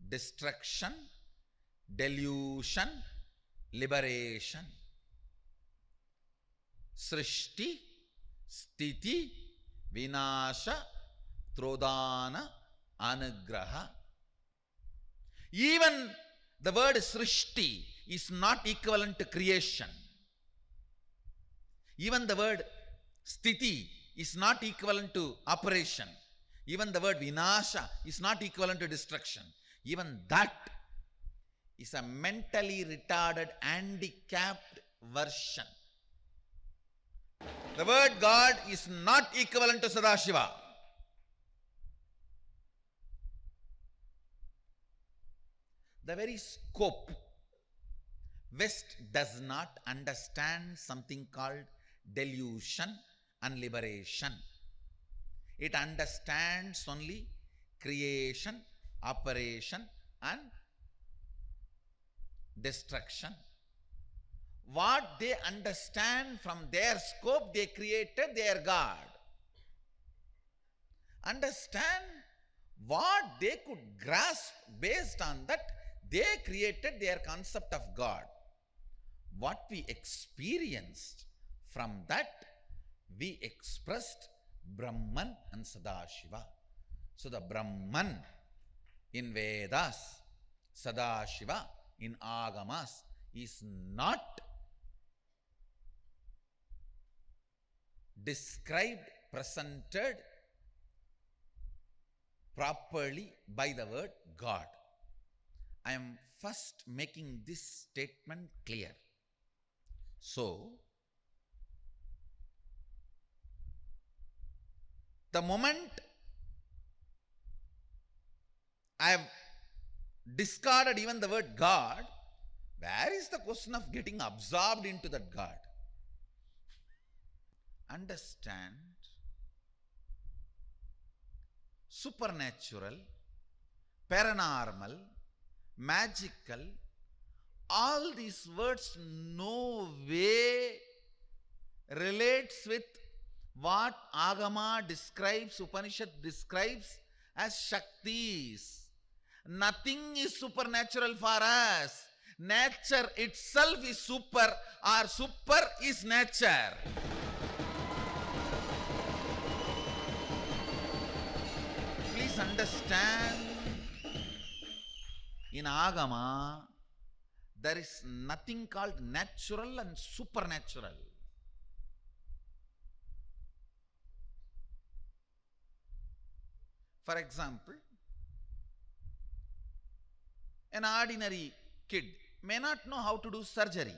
destruction, delusion, liberation. Srishti, Sthiti, Vinasha, Trodana, Anugraha. Even the word Srishti is not equivalent to creation. Even the word Sthiti is not equivalent to operation. Even the word Vinasha is not equivalent to destruction. Even that is a mentally retarded, handicapped version. The word God is not equivalent to Sadashiva. The very scope. West does not understand something called delusion and liberation. It understands only creation, operation and destruction. What they understand from their scope, they created their God. Understand what they could grasp, based on that they created their concept of God. What we experienced, from that we expressed Brahman and Sadashiva. So the Brahman in Vedas, Sadashiva in Agamas is not described, presented properly by the word God. I am first making this statement clear. So, the moment I have discarded even the word God, where is the question of getting absorbed into that God? Understand, supernatural, paranormal, magical, all these words no way relates with what Agama describes, Upanishad describes as Shaktis. Nothing is supernatural for us. Nature itself is super, or super is nature. Please understand, in Agama, there is nothing called natural and supernatural. For example, an ordinary kid may not know how to do surgery.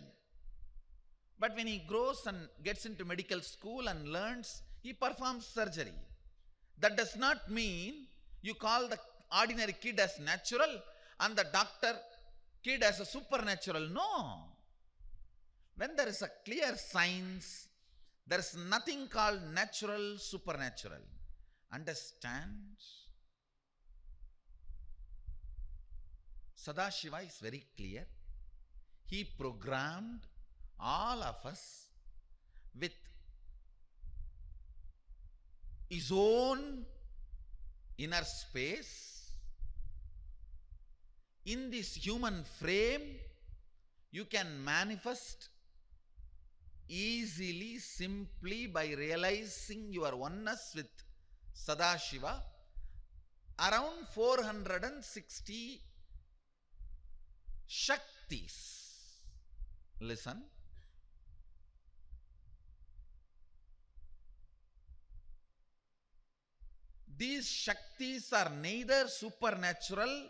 But when he grows and gets into medical school and learns, he performs surgery. That does not mean you call the ordinary kid as natural and the doctor kid as a supernatural. No. When there is a clear science, there is nothing called natural, supernatural. Understand? Sadashiva is very clear. He programmed all of us with his own inner space. In this human frame, you can manifest easily, simply by realizing your oneness with Sadashiva. Around 460 Shaktis. Listen. These Shaktis are neither supernatural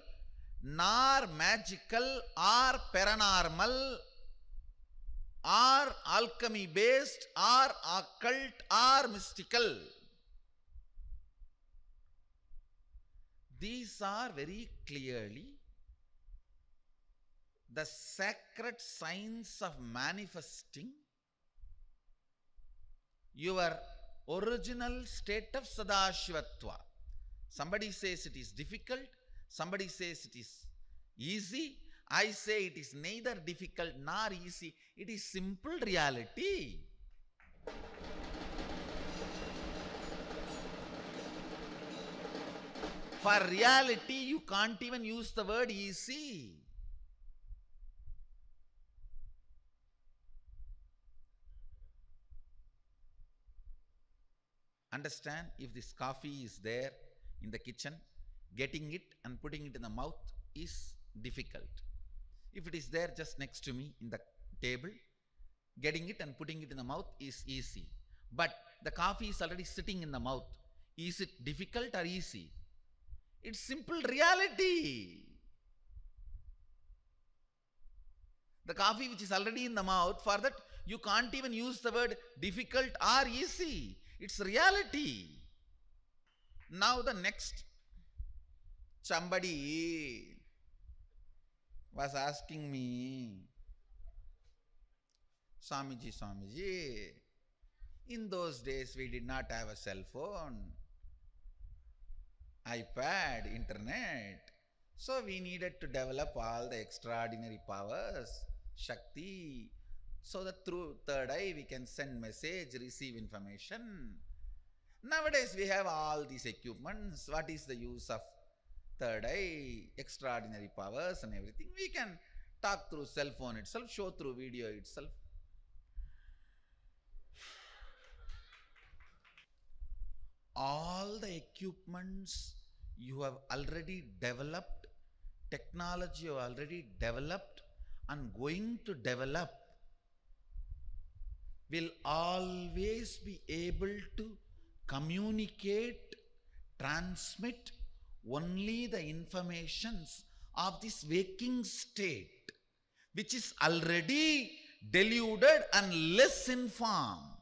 nor magical or paranormal or alchemy based or occult or mystical. These are very clearly the sacred science of manifesting your original state of Sadashivatva. Somebody says it is difficult, somebody says it is easy. I say it is neither difficult nor easy. It is simple reality. For reality, you can't even use the word easy. Understand, if this coffee is there in the kitchen, getting it and putting it in the mouth is difficult. If it is there just next to me in the table, getting it and putting it in the mouth is easy. But the coffee is already sitting in the mouth. Is it difficult or easy? It's simple reality. The coffee which is already in the mouth, for that you can't even use the word difficult or easy. It's reality. Now the next, somebody was asking me, Swamiji, in those days we did not have a cell phone, iPad, internet. So we needed to develop all the extraordinary powers, Shakti, so that through third eye we can send message, receive information. Nowadays we have all these equipments. What is the use of third eye, extraordinary powers and everything? We can talk through cell phone itself, show through video itself. All the equipments you have already developed, technology you have already developed and going to develop, will always be able to communicate, transmit only the informations of this waking state, which is already deluded and less informed.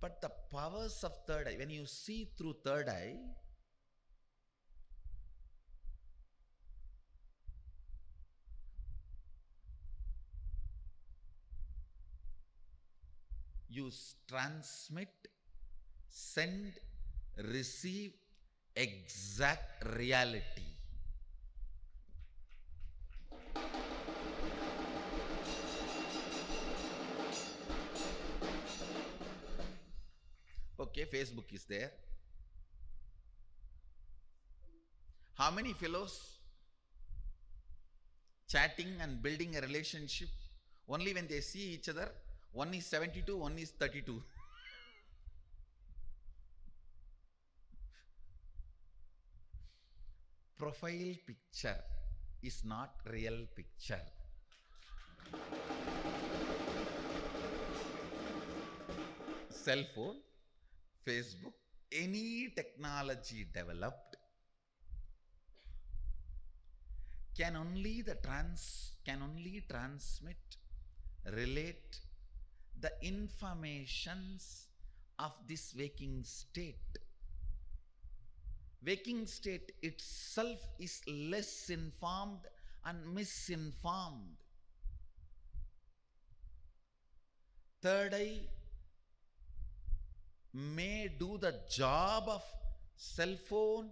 But the powers of third eye, when you see through third eye, you transmit, send, receive exact reality. Okay, Facebook is there. How many fellows chatting and building a relationship only when they see each other? One is 72, one is 32. Profile picture is not real picture. Cell phone, Facebook, any technology developed can only transmit, relate the informations of this waking state. Waking state itself is less informed and misinformed. Third eye may do the job of cell phone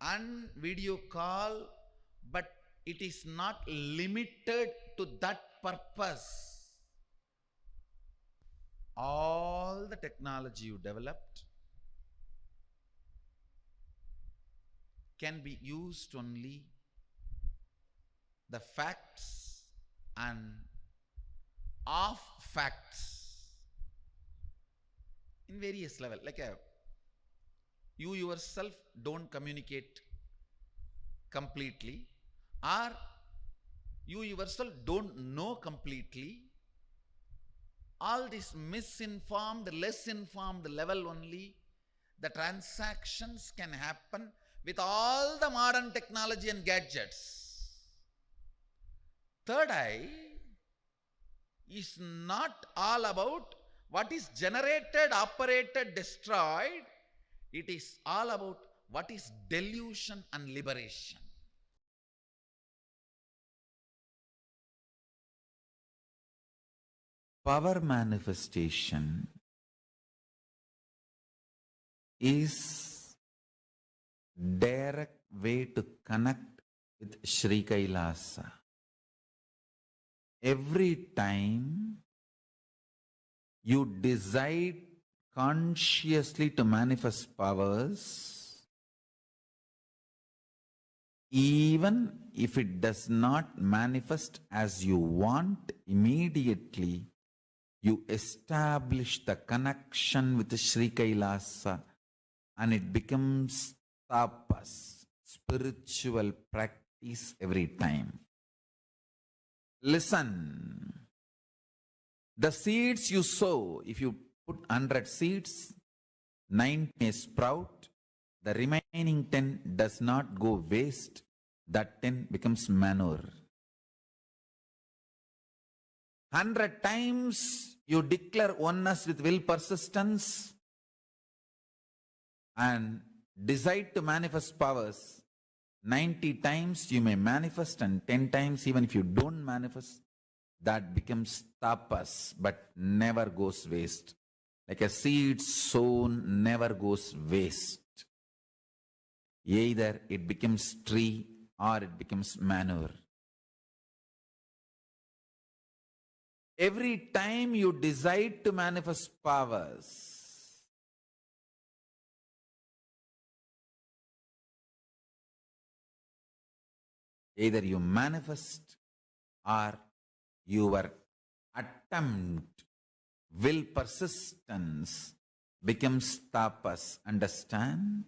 and video call, but it is not limited to that purpose. All the technology you developed can be used only the facts and of facts in various levels. Like you yourself don't communicate completely, or you yourself don't know completely. All this misinformed, less informed level only, the transactions can happen with all the modern technology and gadgets. Third eye is not all about what is generated, operated, destroyed. It is all about What is delusion and liberation? Power manifestation is direct way to connect with Sri Kailasa. Every time you decide consciously to manifest powers, even if it does not manifest as you want immediately, you establish the connection with Sri Kailasa and it becomes tapas, spiritual practice every time. Listen, the seeds you sow, if you put 100 seeds, 9 may sprout, the remaining 10 does not go waste, that 10 becomes manure. 100 times you declare oneness with will persistence and decide to manifest powers. 90 times you may manifest, and 10 times even if you don't manifest, that becomes tapas, but never goes waste. Like a seed sown never goes waste. Either it becomes tree or it becomes manure. Every time you decide to manifest powers, either you manifest or your attempt, will persistence becomes tapas. Understand?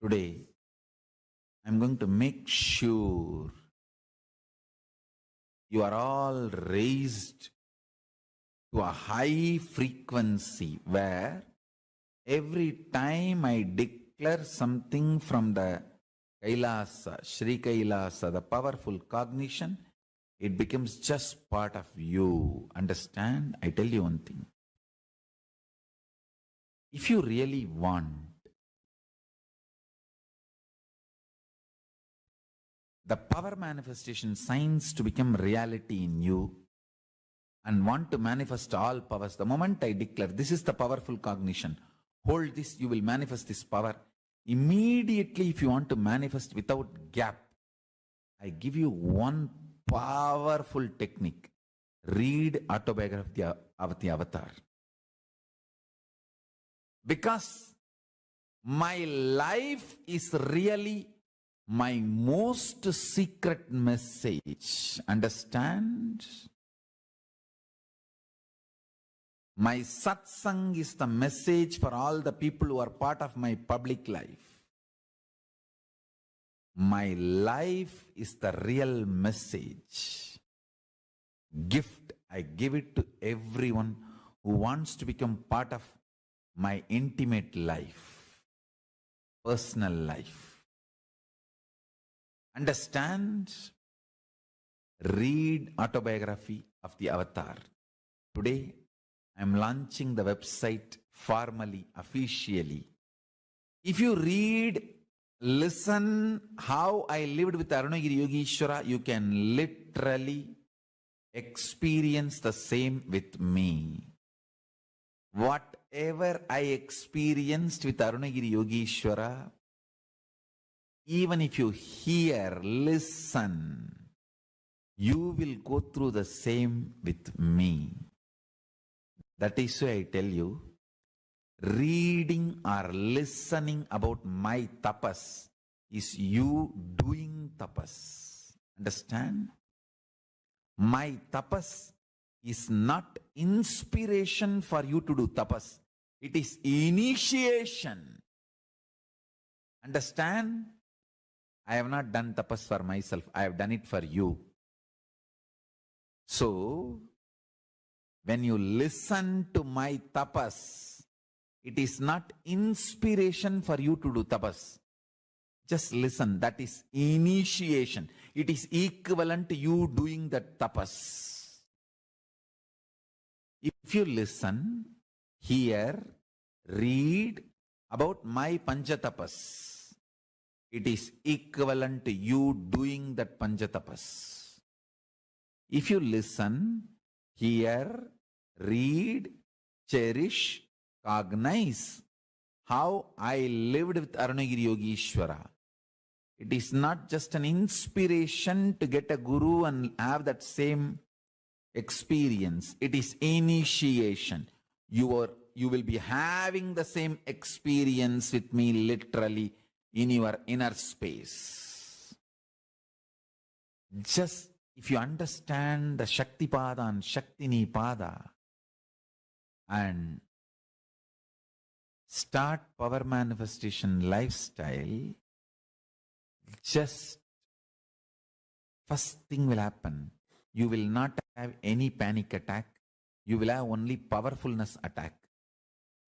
Today, I'm going to make sure you are all raised to a high frequency where every time I declare something from the KAILASA, Sri KAILASA, the powerful cognition, it becomes just part of you. Understand? I tell you one thing. If you really want the power manifestation science to become reality in you and want to manifest all powers, the moment I declare this is the powerful cognition, hold this, you will manifest this power. Immediately, if you want to manifest without gap, I give you one powerful technique. Read Autobiography of the Avatar. Because my life is really my most secret message. Understand? My satsang is the message for all the people who are part of my public life. My life is the real message. Gift, I give it to everyone who wants to become part of my intimate life, personal life. Understand? Read Autobiography of the Avatar. Today, I am launching the website formally, officially. If you read, listen how I lived with Arunagiri Yogeshwara, you can literally experience the same with me. Whatever I experienced with Arunagiri Yogeshwara, even if you hear, listen, you will go through the same with me. That is why I tell you, reading or listening about my tapas is you doing tapas. Understand? My tapas is not inspiration for you to do tapas. It is initiation. Understand? I have not done tapas for myself. I have done it for you. So, when you listen to my tapas, it is not inspiration for you to do tapas. Just listen. That is initiation. It is equivalent to you doing the tapas. If you listen, hear, read about my panchatapas. It is equivalent to you doing that panchatapas. If you listen, hear, read, cherish, cognize how I lived with Arunagiri Yogeshwara. It is not just an inspiration to get a guru and have that same experience. It is initiation. You will be having the same experience with me literally in your inner space. Just if you understand the Shakti Pada and Shaktini Pada and start power manifestation lifestyle, just first thing will happen. You will not have any panic attack. You will have only powerfulness attack.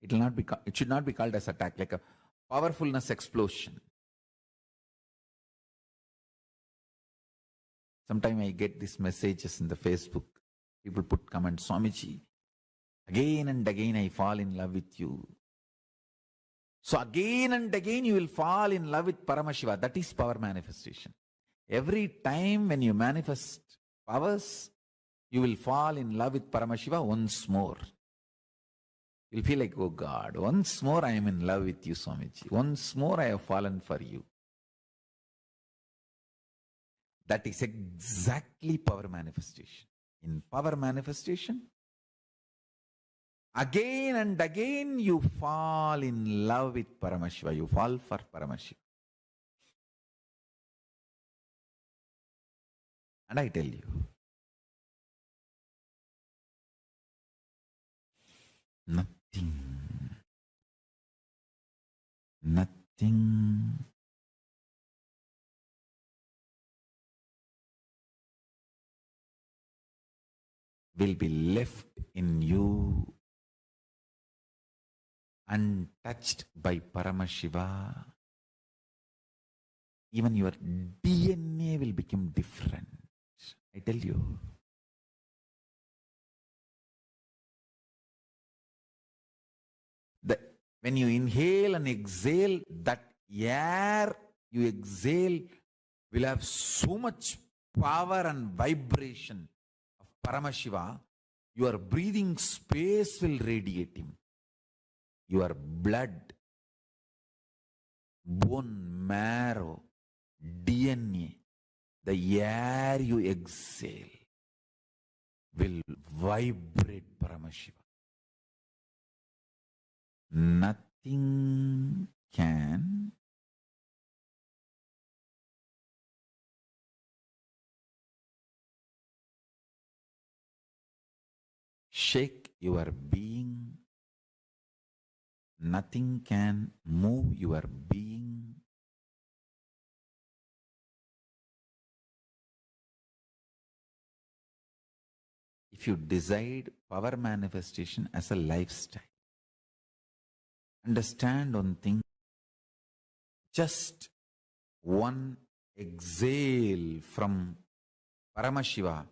It should not be called as attack, like a powerfulness explosion. Sometimes I get these messages in the Facebook. People put comments, Swamiji, again and again I fall in love with you. So again and again you will fall in love with Paramashiva. That is power manifestation. Every time when you manifest powers, you will fall in love with Paramashiva once more. You'll feel like, oh God, once more I am in love with you, Swamiji. Once more I have fallen for you. That is exactly power manifestation. In power manifestation, again and again you fall in love with Paramashiva. You fall for Paramashiva. And I tell you, nothing will be left in you untouched by Paramashiva. Even your DNA will become different. I tell you. When you inhale and exhale, that air you exhale will have so much power and vibration of Paramashiva. Your breathing space will radiate him. Your blood, bone marrow, DNA, the air you exhale will vibrate Paramashiva. Nothing can shake your being. Nothing can move your being. If you decide power manifestation as a lifestyle, understand one thing, just one exhale from Paramashiva,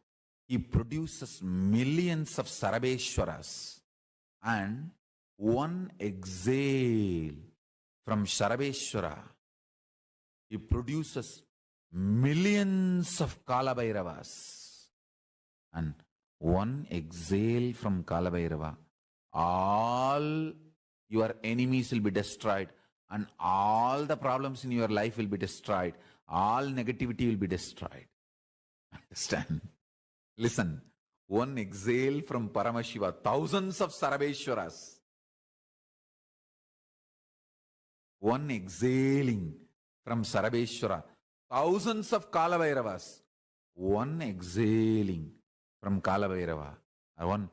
he produces millions of Sarabeshwaras, and one exhale from Sarabeshwara, he produces millions of Kalabhairavas, and one exhale from Kalabhairava, all your enemies will be destroyed and all the problems in your life will be destroyed. All negativity will be destroyed. Understand? Listen. One exhale from Paramashiva, thousands of Sarabeshwaras. One exhaling from Sarabeshwara, thousands of Kalabhairavas. One exhaling from Kalabhairava, one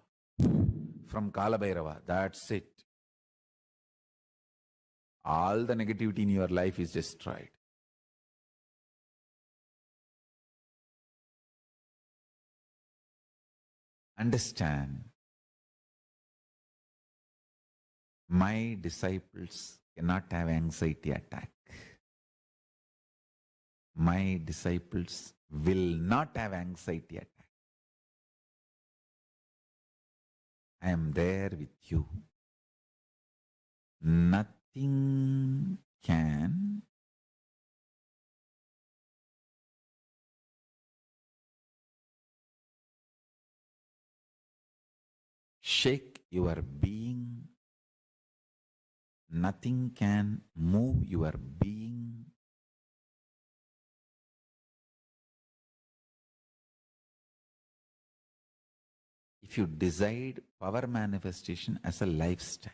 from Kalabhairava. That's it. All the negativity in your life is destroyed. Understand, my disciples cannot have anxiety attack. My disciples will not have anxiety attack. I am there with you. Nothing nothing can shake your being, nothing can move your being. If you decide power manifestation as a lifestyle,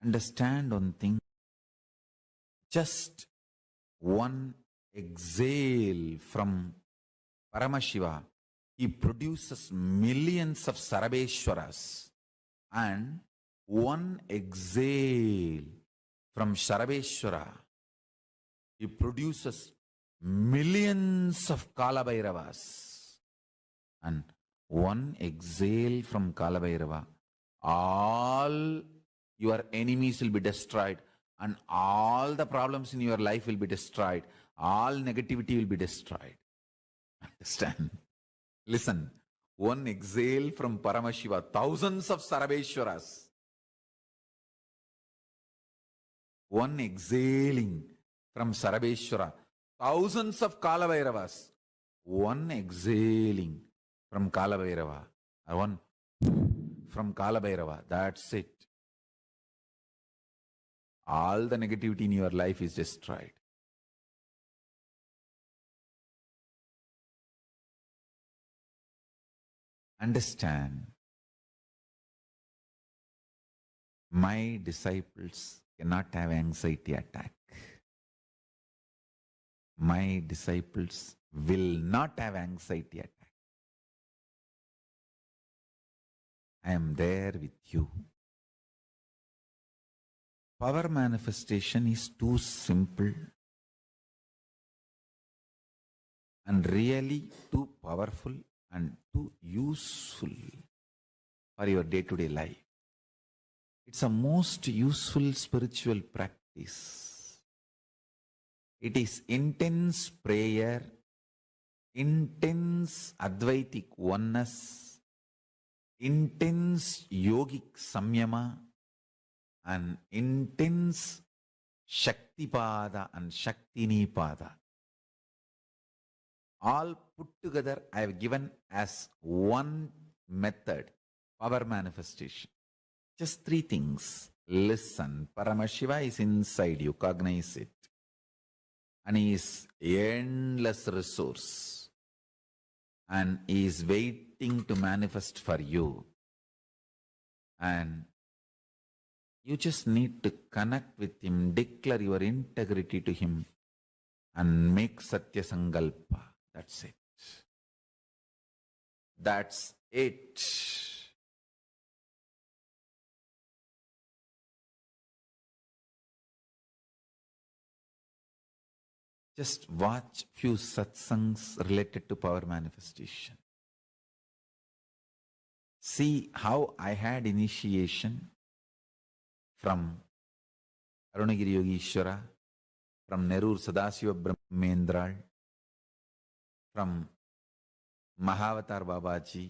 understand one thing, just one exhale from Paramashiva, he produces millions of Sarabeshwaras, and one exhale from Sarabeshwara, he produces millions of Kalabhairavas, and one exhale from Kalabhairava, all your enemies will be destroyed, and all the problems in your life will be destroyed, all negativity will be destroyed. Understand? Listen, one exhale from Paramashiva, thousands of Sarabeshwaras. One exhaling from Sarabeshwara, thousands of Kalabhairavas. One exhaling from Kalabhairava, or one from Kalabhairava, that's it. All the negativity in your life is destroyed. Understand, my disciples cannot have anxiety attack. My disciples will not have anxiety attack. I am there with you. Power manifestation is too simple and really too powerful and too useful for your day-to-day life. It's a most useful spiritual practice. It is intense prayer, intense Advaitic oneness, intense yogic samyama, and intense Shaktipada and Shaktinipada. All put together I have given as one method, power manifestation. Just three things. Listen, Paramashiva is inside you, cognize it. And he is endless resource. And he is waiting to manifest for you. And you just need to connect with him, declare your integrity to him, and make Satya Sankalpa. That's it. That's it. Just watch few satsangs related to power manifestation. See how I had initiation from Arunagiri Yogeshwara, from Nerur Sadasiva Brahmendral, from Mahavatar Babaji.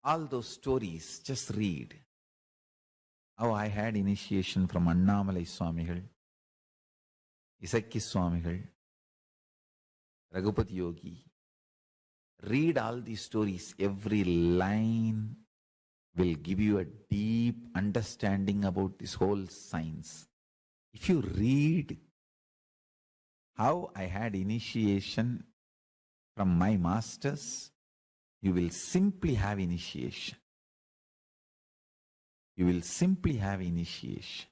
All those stories, just read. How I had initiation from Annamalai Swamigal, Isakki Swamigal, Raghupati Yogi. Read all these stories. Every line will give you a deep understanding about this whole science. If you read how I had initiation from my masters, you will simply have initiation. You will simply have initiation.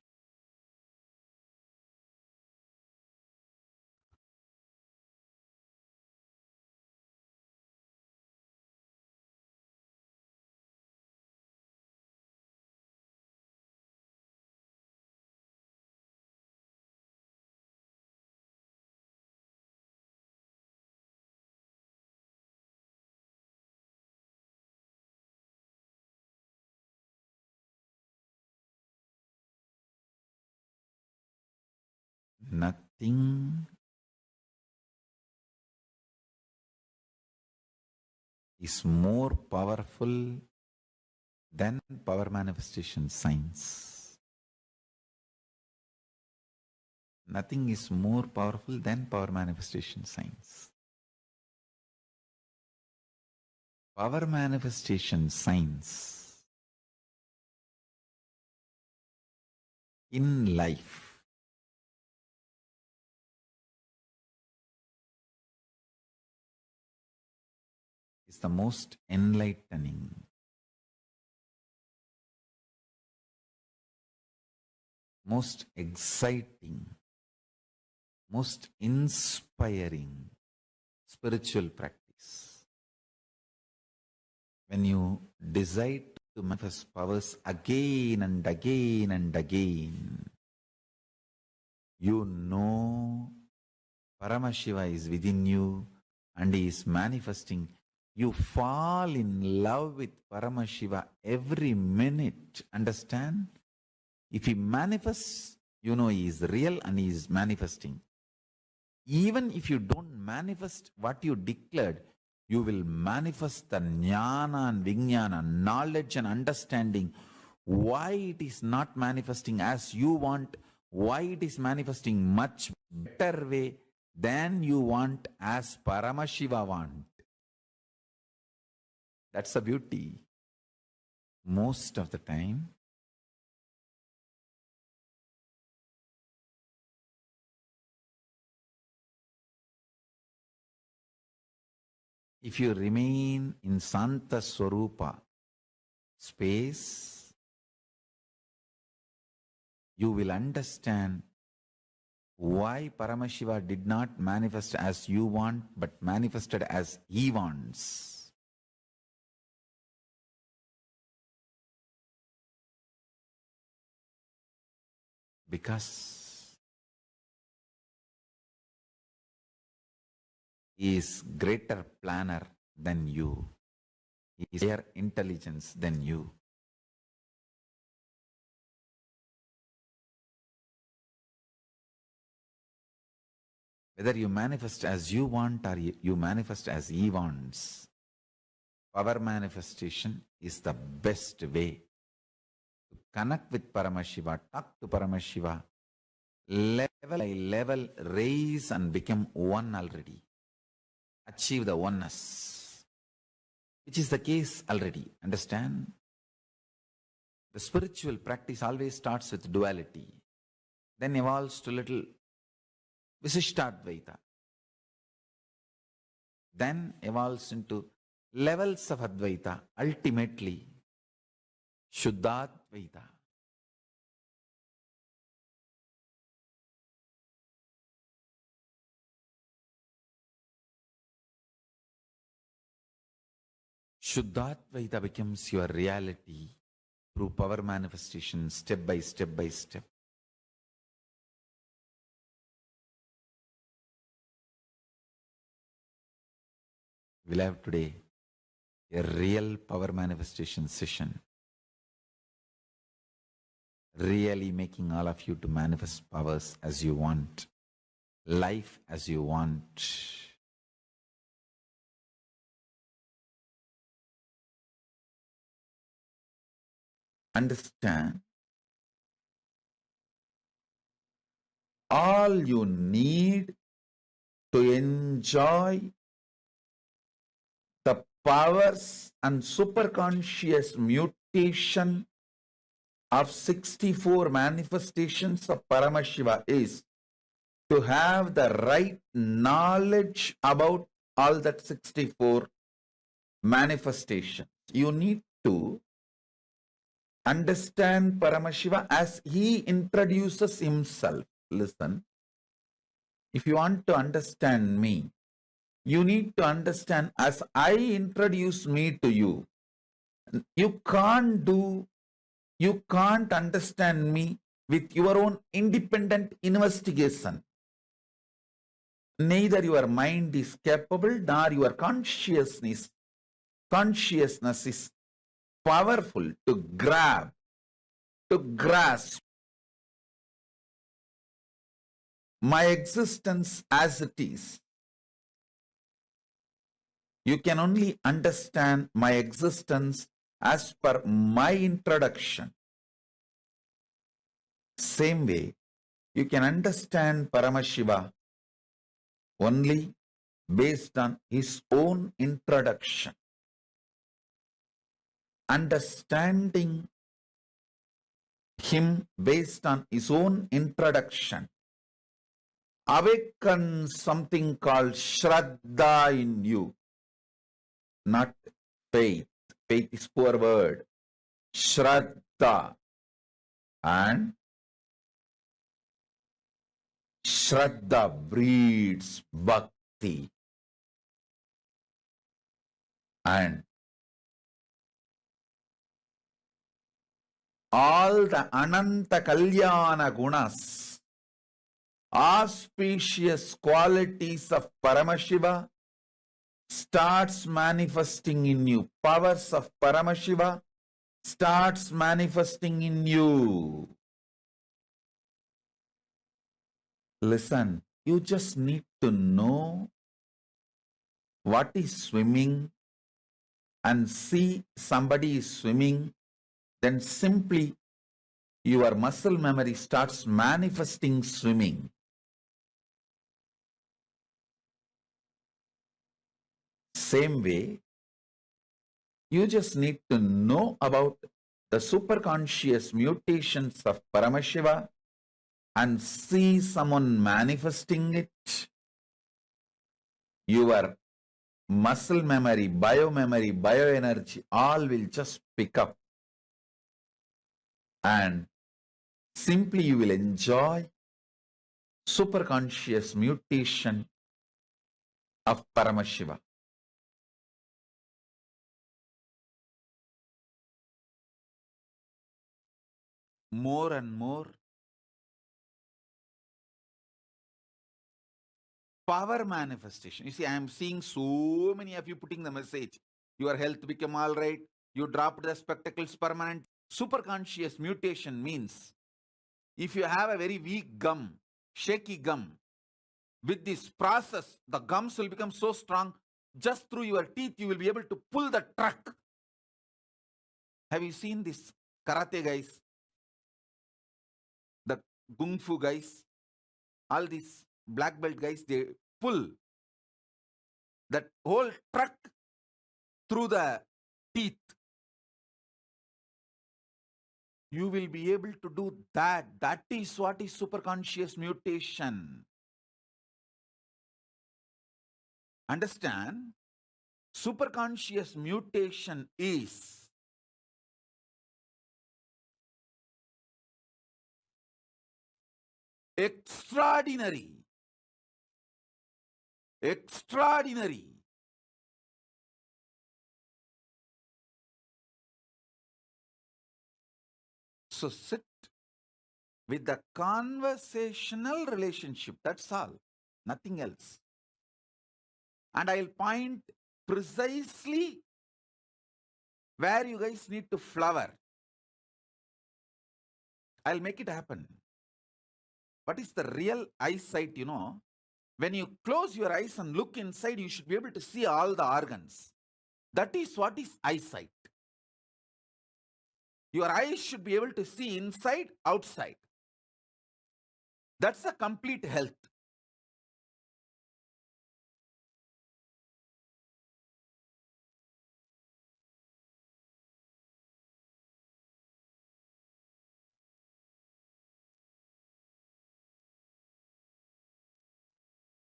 Nothing is more powerful than power manifestation science. Nothing is more powerful than power manifestation science. Power manifestation science in life is the most enlightening, most exciting, most inspiring spiritual practice. When you decide to manifest powers again and again and again, you know Paramashiva is within you and he is manifesting. You fall in love with Paramashiva every minute. Understand? If he manifests, you know he is real and he is manifesting. Even if you don't manifest what you declared, you will manifest the jnana and vijnana, knowledge and understanding, why it is not manifesting as you want, why it is manifesting much better way than you want, as Paramashiva want. That's the beauty. Most of the time, if you remain in Santa Swarupa space, you will understand why Paramashiva did not manifest as you want, but manifested as he wants. Because he is greater planner than you. He is higher intelligence than you. Whether you manifest as you want or you manifest as he wants, power manifestation is the best way to connect with Paramashiva, talk to Paramashiva, level by level, raise and become one already. Achieve the oneness, which is the case already. Understand? The spiritual practice always starts with duality, then evolves to little Visishtadvaita, then evolves into levels of Advaita, ultimately Shuddhadvaita. Shuddhadvaita becomes your reality through power manifestation, step by step by step. We'll have today a real power manifestation session, really making all of you to manifest powers as you want, life as you want. Understand, all you need to enjoy the powers and superconscious mutation of 64 manifestations of Paramashiva is to have the right knowledge about all that 64 manifestations. You need to understand Paramashiva as he introduces himself. Listen, if you want to understand me, you need to understand as I introduce me to you. You can't understand me with your own independent investigation. Neither your mind is capable nor your consciousness is powerful to grasp my existence as it is. You can only understand my existence as per my introduction. Same way, You can understand Paramashiva only based on his own introduction. Understanding him based on his own introduction awakens something called Shraddha in you, not faith. Faith is poor word. Shraddha. And Shraddha breeds bhakti. And all the Ananta Kalyana Gunas, auspicious qualities of Paramashiva starts manifesting in you. Powers of Paramashiva starts manifesting in you. Listen, you just need to know what is swimming and see somebody is swimming, then simply your muscle memory starts manifesting swimming. Same way, you just need to know about the superconscious mutations of Paramashiva and see someone manifesting it. Your muscle memory, bioenergy, all will just pick up. And simply you will enjoy superconscious mutation of Paramashiva. More and more power manifestation. You see, I am seeing so many of you putting the message. Your health become all right. You dropped the spectacles permanent. Superconscious mutation means if you have a very weak gum, shaky gum, with this process, the gums will become so strong, just through your teeth, you will be able to pull the truck. Have you seen this karate guys, the kung fu guys, all these black belt guys, they pull that whole truck through the teeth. You will be able to do that. That is what is superconscious mutation. Understand? Superconscious mutation is extraordinary. Extraordinary. So sit with the conversational relationship. That's all. Nothing else. And I'll point precisely where you guys need to flower. I'll make it happen. What is the real eyesight, you know? When you close your eyes and look inside, you should be able to see all the organs. That is what is eyesight. Your eyes should be able to see inside, outside. That's a complete health.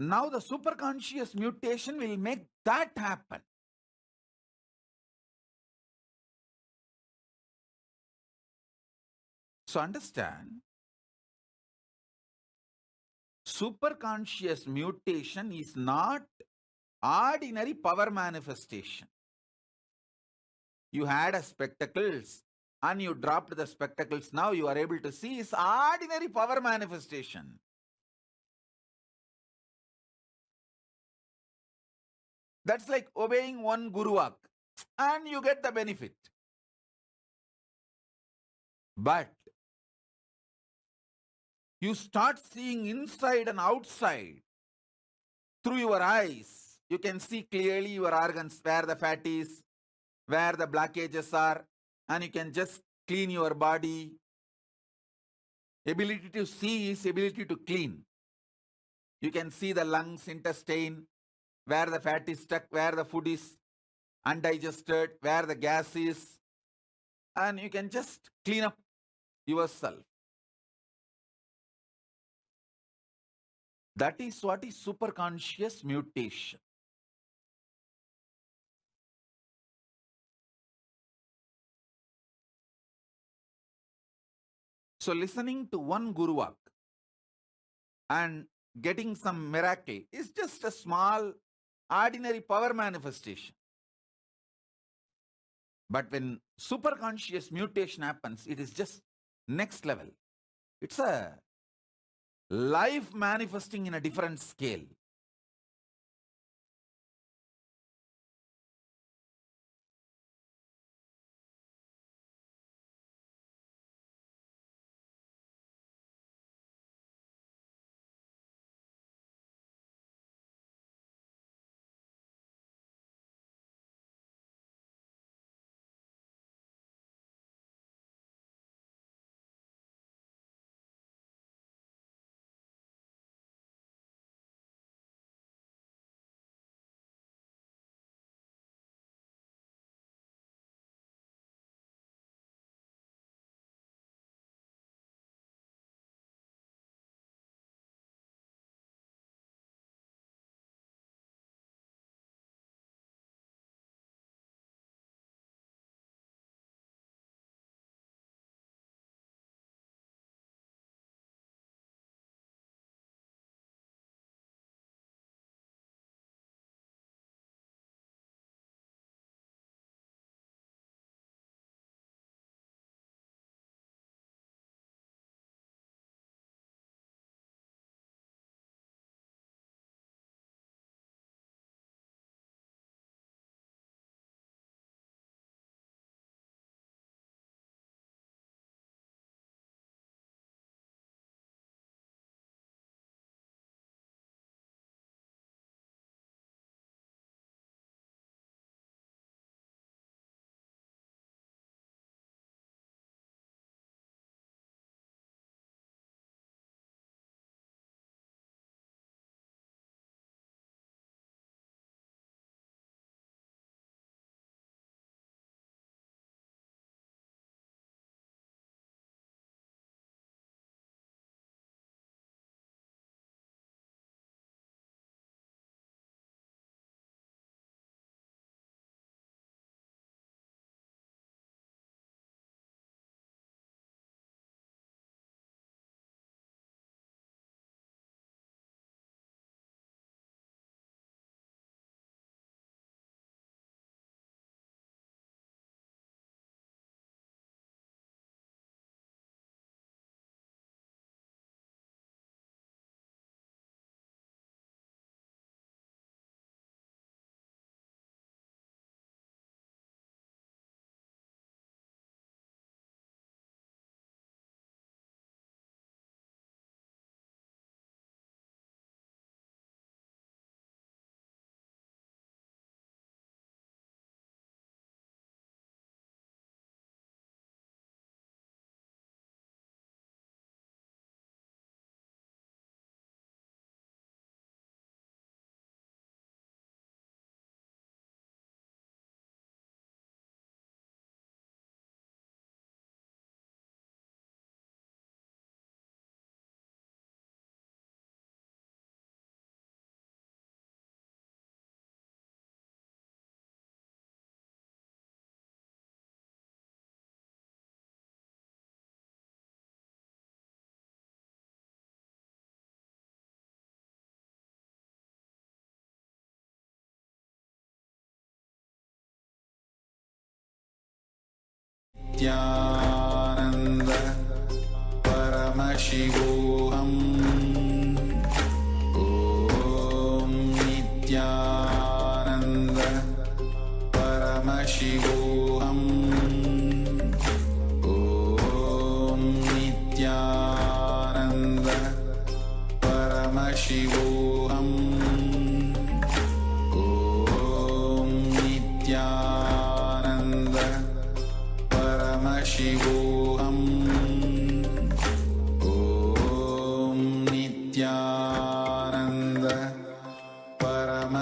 Now the superconscious mutation will make that happen. So understand, superconscious mutation is not ordinary power manifestation. You had a spectacles and you dropped the spectacles. Now you are able to see is ordinary power manifestation. That's like obeying one Guruvak and you get the benefit. But you start seeing inside and outside through your eyes. You can see clearly your organs, where the fat is, where the blockages are, and you can just clean your body. Ability to see is ability to clean. You can see the lungs, intestine, where the fat is stuck, where the food is undigested, where the gas is, and you can just clean up yourself. That is what is superconscious mutation. So listening to one Guru Vak and getting some miracle is just a small, ordinary power manifestation. But when superconscious mutation happens, it is just next level. It's a life manifesting in a different scale. Nithyananda Paramashivoham Om Nithyananda Paramashivoham Om Nithyananda Paramashivoham Om Nithyananda Paramashivoham Om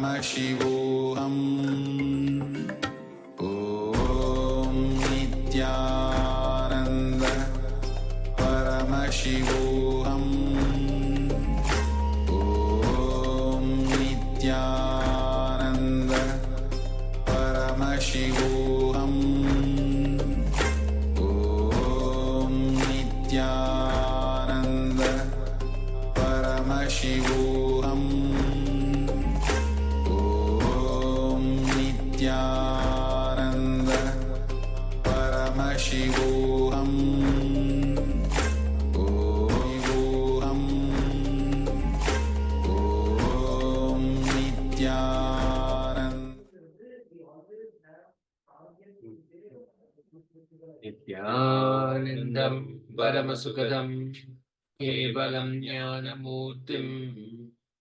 Paramashivoham. Om Nithyananda Paramashivoham. Om Nithyananda Paramashivoham. Om Nithyananda Paramashivoham. Om Nithyananda Paramashivoham. Om Nithyanandam Paramasukadam Kevalam Jnanamurtim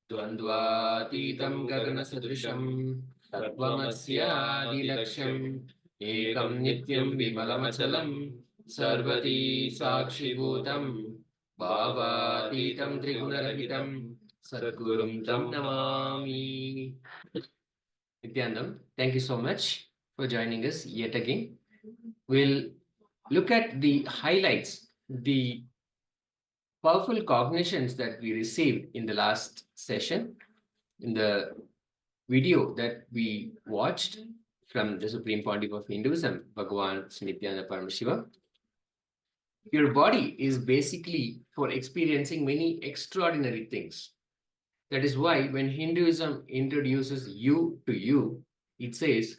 Dvandvatitam Gaganasadrisham Tattvamasyaadilaksham Ekam Nityam Vimalamachalam Sarvati Sakshibhutam Bhavatitam Trigunarahitam Sadgurum Tam Namami. Nithyanandam, thank you so much for joining us yet again. We'll look at the highlights, the powerful cognitions that we received in the last session, in the video that we watched from the Supreme Pontiff of Hinduism, Bhagavan Nithyananda Paramashiva. Your body is basically for experiencing many extraordinary things. That is why when Hinduism introduces you to you, it says,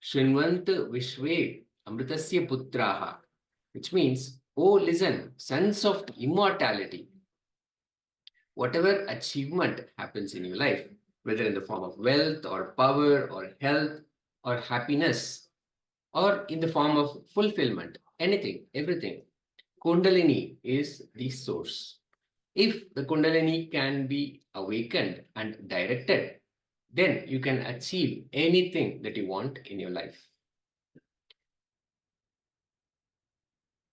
Shrinvant Vishve Amritasya Putraha, which means, oh, listen, sons of immortality. Whatever achievement happens in your life, whether in the form of wealth or power or health or happiness, or in the form of fulfillment, anything, everything, Kundalini is the source. If the Kundalini can be awakened and directed, then you can achieve anything that you want in your life.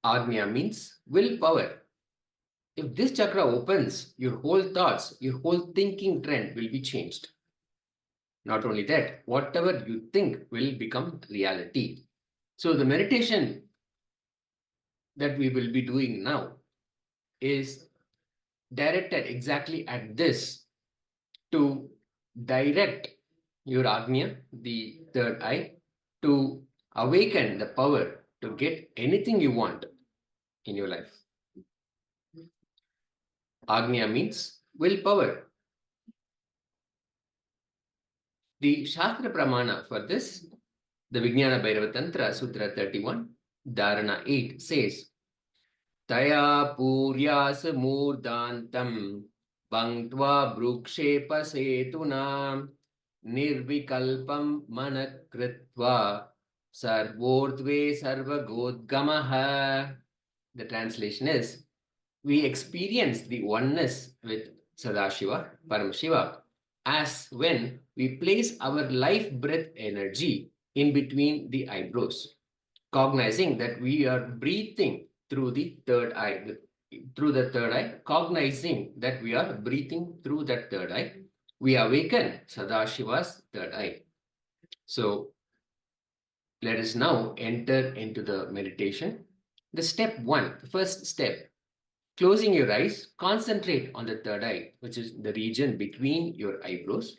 Agnya means willpower. If this chakra opens, your whole thoughts, your whole thinking trend will be changed. Not only that, whatever you think will become reality. So the meditation that we will be doing now is directed exactly at this, to direct your Agnya, the third eye, to awaken the power to get anything you want in your life. Agnya means willpower. The Shastra pramana for this, the Vijnana Bhairava Tantra, Sutra 31, Dharana 8 says, Taya puryas murdantam bhangtva brukshepa setuna nirvikalpam manakritva sarvodve sarvagodgamaha. The translation is, we experience the oneness with Sadashiva, Paramashiva, as when we place our life breath energy in between the eyebrows, cognizing that we are breathing through the third eye, cognizing that we are breathing through that third eye, we awaken Sadashiva's third eye. So let us now enter into the meditation. The step one, the first step, closing your eyes, concentrate on the third eye, which is the region between your eyebrows.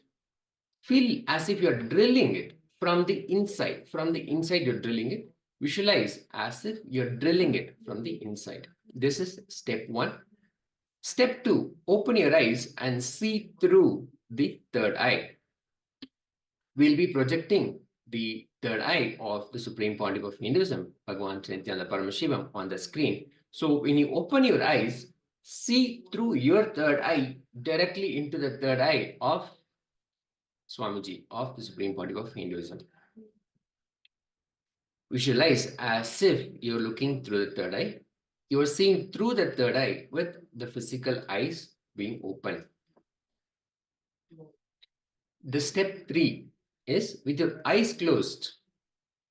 Feel as if you're drilling it from the inside. From the inside, you're drilling it. Visualize as if you're drilling it from the inside. This is step one. Step two, open your eyes and see through the third eye. We'll be projecting the third eye of the Supreme Pontiff of Hinduism, Bhagavan Nithyananda Paramashivam, on the screen. So when you open your eyes, see through your third eye directly into the third eye of Swamiji, of the Supreme Pontiff of Hinduism. Visualize as if you're looking through the third eye. You're seeing through the third eye with the physical eyes being open. The step three is, with your eyes closed,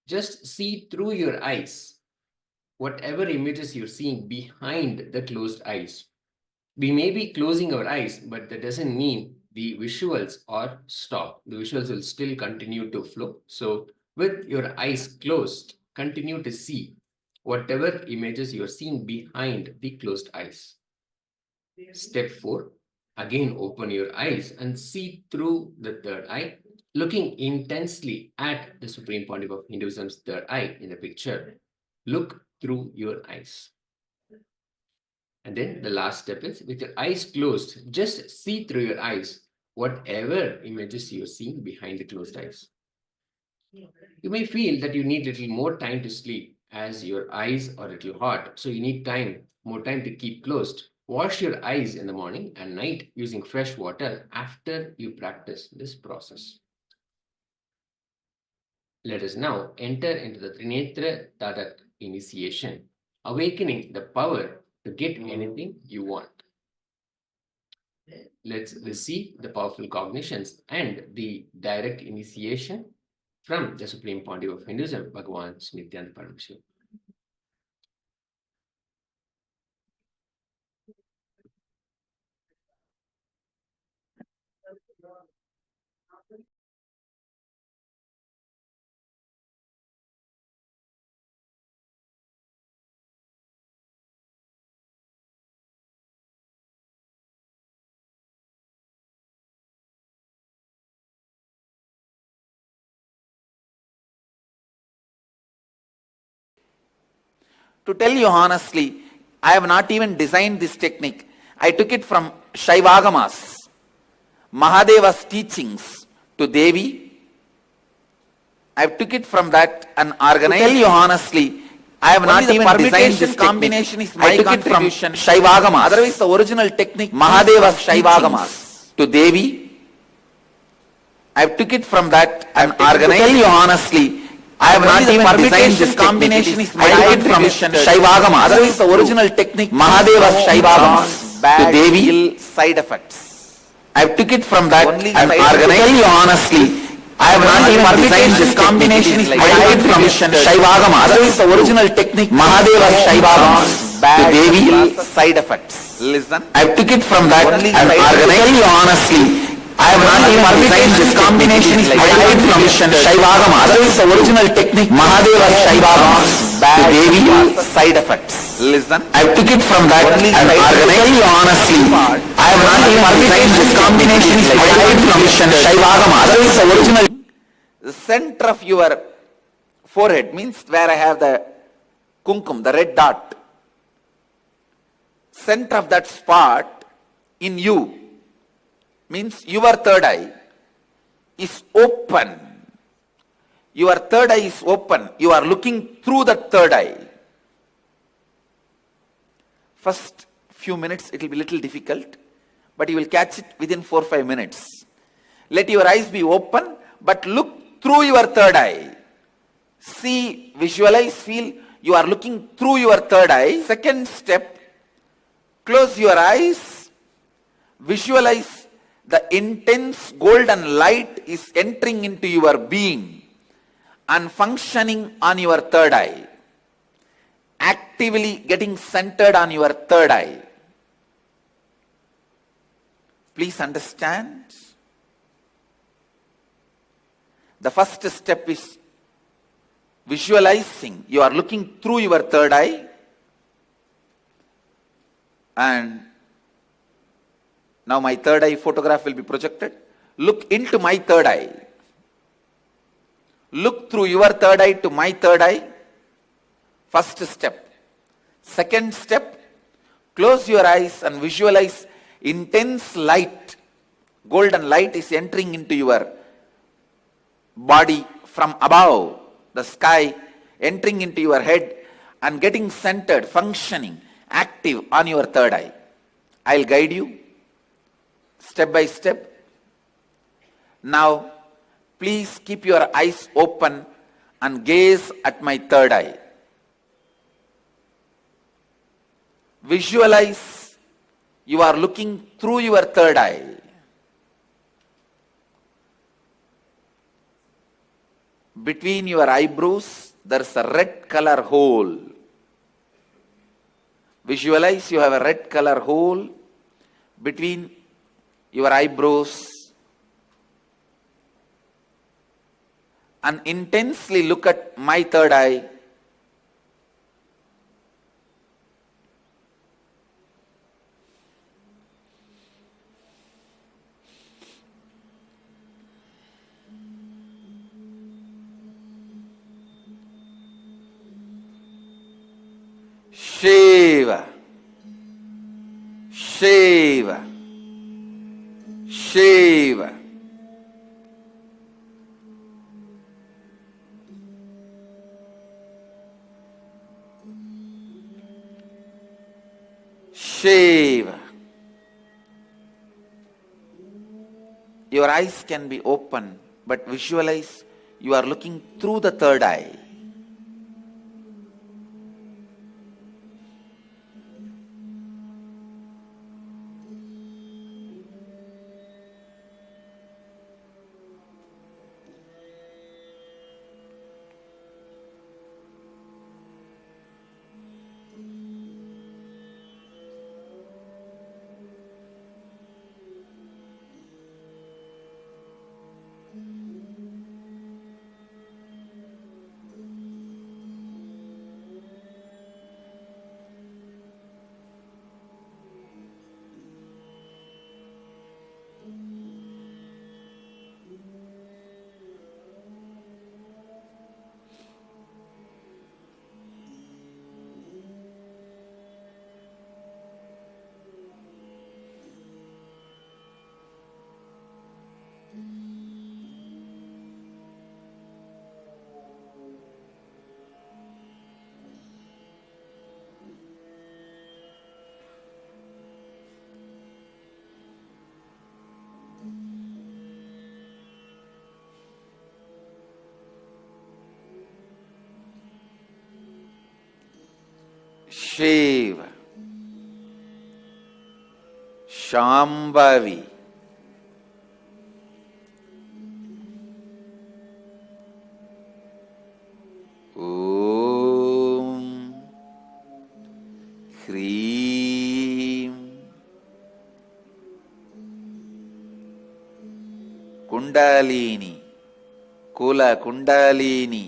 just see through your eyes whatever images you're seeing behind the closed eyes. We may be closing our eyes, but that doesn't mean the visuals are stopped. The visuals will still continue to flow. So with your eyes closed, continue to see whatever images you are seeing behind the closed eyes. Step 4, again open your eyes and see through the third eye, looking intensely at the Supreme Pontiff of Hinduism's third eye in the picture. Look through your eyes. And then the last step is, with your eyes closed, just see through your eyes whatever images you're seeing behind the closed eyes. You may feel that you need a little more time to sleep as your eyes are a little hot, so you need more time to keep closed. Wash your eyes in the morning and night using fresh water after you practice this process. Let us now enter into the Trinetra Diksha initiation, awakening the power to get anything you want. Let's receive the powerful cognitions and the direct initiation from the Supreme Pontiff of Hinduism, Bhagavan Nithyananda Paramashivoham. To tell you honestly, I have not even designed this technique. I took it from Shiva Agamas, Mahadeva's teachings to Devi. I took it from that and organized. To tell you honestly, I have not even designed this combination. Is my contribution from Shiva Agamas. Otherwise, the original technique, Mahadeva's Shiva Agamas to Devi. I took it from that and organized. To tell you honestly, I have not even designed this combination. Is my contribution from Shiva Agamas. Otherwise, the original technique, Mahadeva's Shiva Agamas to Devi. Side effects. I took it from that and organized. To tell you honestly, I have not even designed this combination. Is my contribution from Shiva Agamas. Otherwise, the original technique, Mahadeva's Shiva Agamas to Devi. Side effects. Listen. I took it from that and organized. To tell you honestly, I have not even designed this combination. Is my contribution from Shiva Agamas. Otherwise, the original technique, Mahadeva's Shiva Agamas to Devi. Side effects. Listen. I took it from that and organized. To tell you honestly, I have not even designed this combination. Is my contribution from Shiva Agamas. Otherwise, the original. The center of your forehead means where I have the kumkum, the red dot. Center of that spot in you means your third eye is open. Your third eye is open. You are looking through that third eye. First few minutes it will be little difficult, but you will catch it within 4 or 5 minutes. Let your eyes be open, but look through your third eye. See, visualize, feel you are looking through your third eye. Second step, close your eyes, visualize the intense golden light is entering into your being and functioning on your third eye, actively getting centered on your third eye. Please understand. The first step is visualizing. You are looking through your third eye, and now my third eye photograph will be projected. Look into my third eye. Look through your third eye to my third eye. First step. Second step, close your eyes and visualize intense light. Golden light is entering into your body from above, the sky, entering into your head and getting centered, functioning, active on your third eye. I'll guide you step by step. Now, please keep your eyes open and gaze at my third eye. Visualize you are looking through your third eye. Between your eyebrows, there is a red color hole. Visualize you have a red color hole between your eyebrows, and intensely look at my third eye. Shiva, Shiva, Shiva. Shiva. Your eyes can be open, but visualize you are looking through the third eye. Shiva, Shambhavi, Om, Hreem, Kundalini, Kula Kundalini,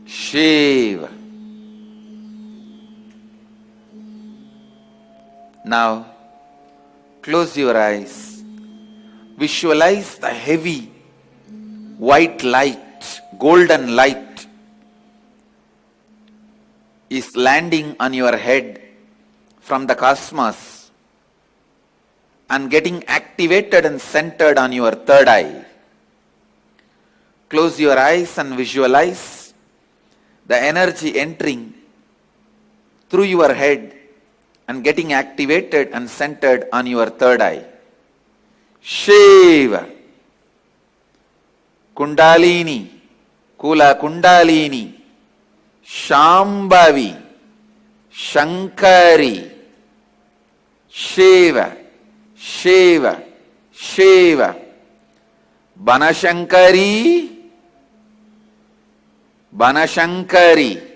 Shiva. Now, close your eyes. Visualize the heavy white light, golden light is landing on your head from the cosmos. and getting activated and centered on your third eye. Close your eyes and visualize the energy entering through your head and getting activated and centered on your third eye. Shiva, Kundalini, Kula Kundalini, Shambhavi, Shankari, Shiva, Shiva, Shiva, Banashankari, Banashankari.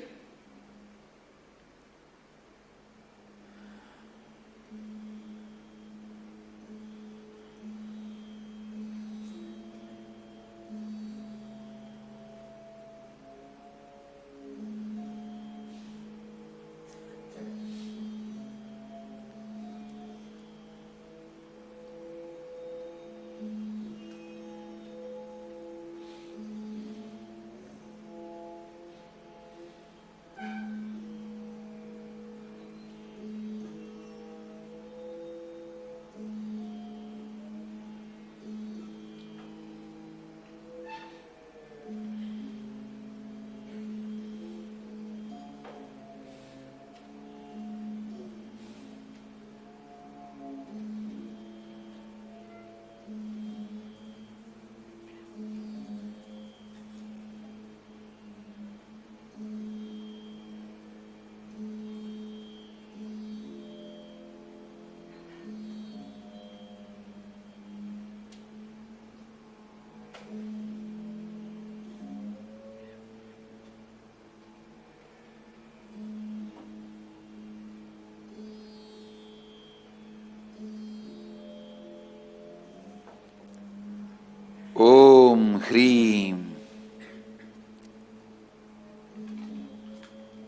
Om Hrim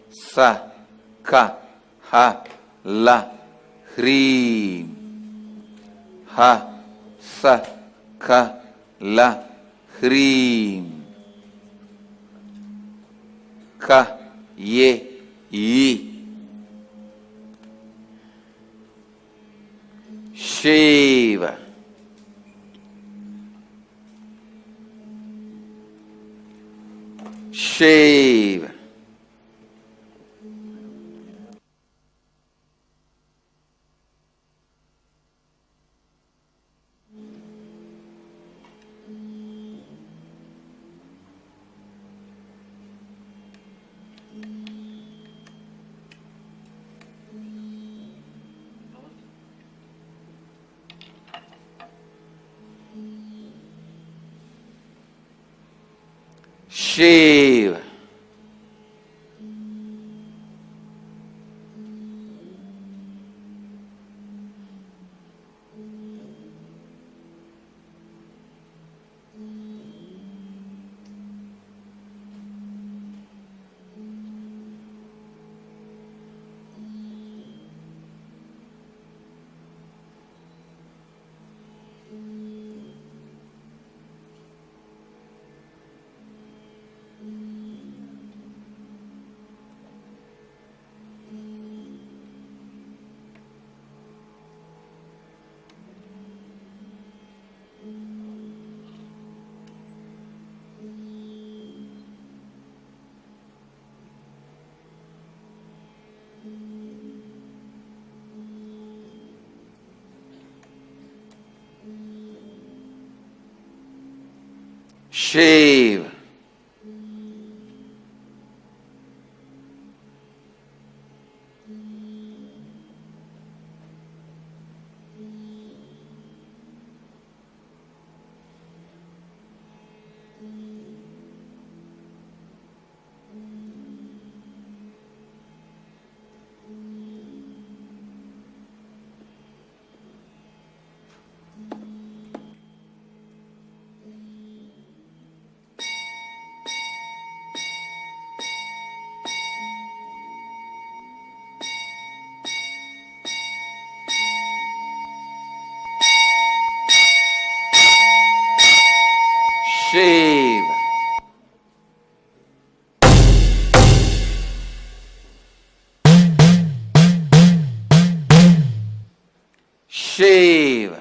Sa Ka Ha La Hrim Ha Sa Ka La Hrim Ka Ye Yi Shiva Shiva Shiva Shiva Shiva Shiva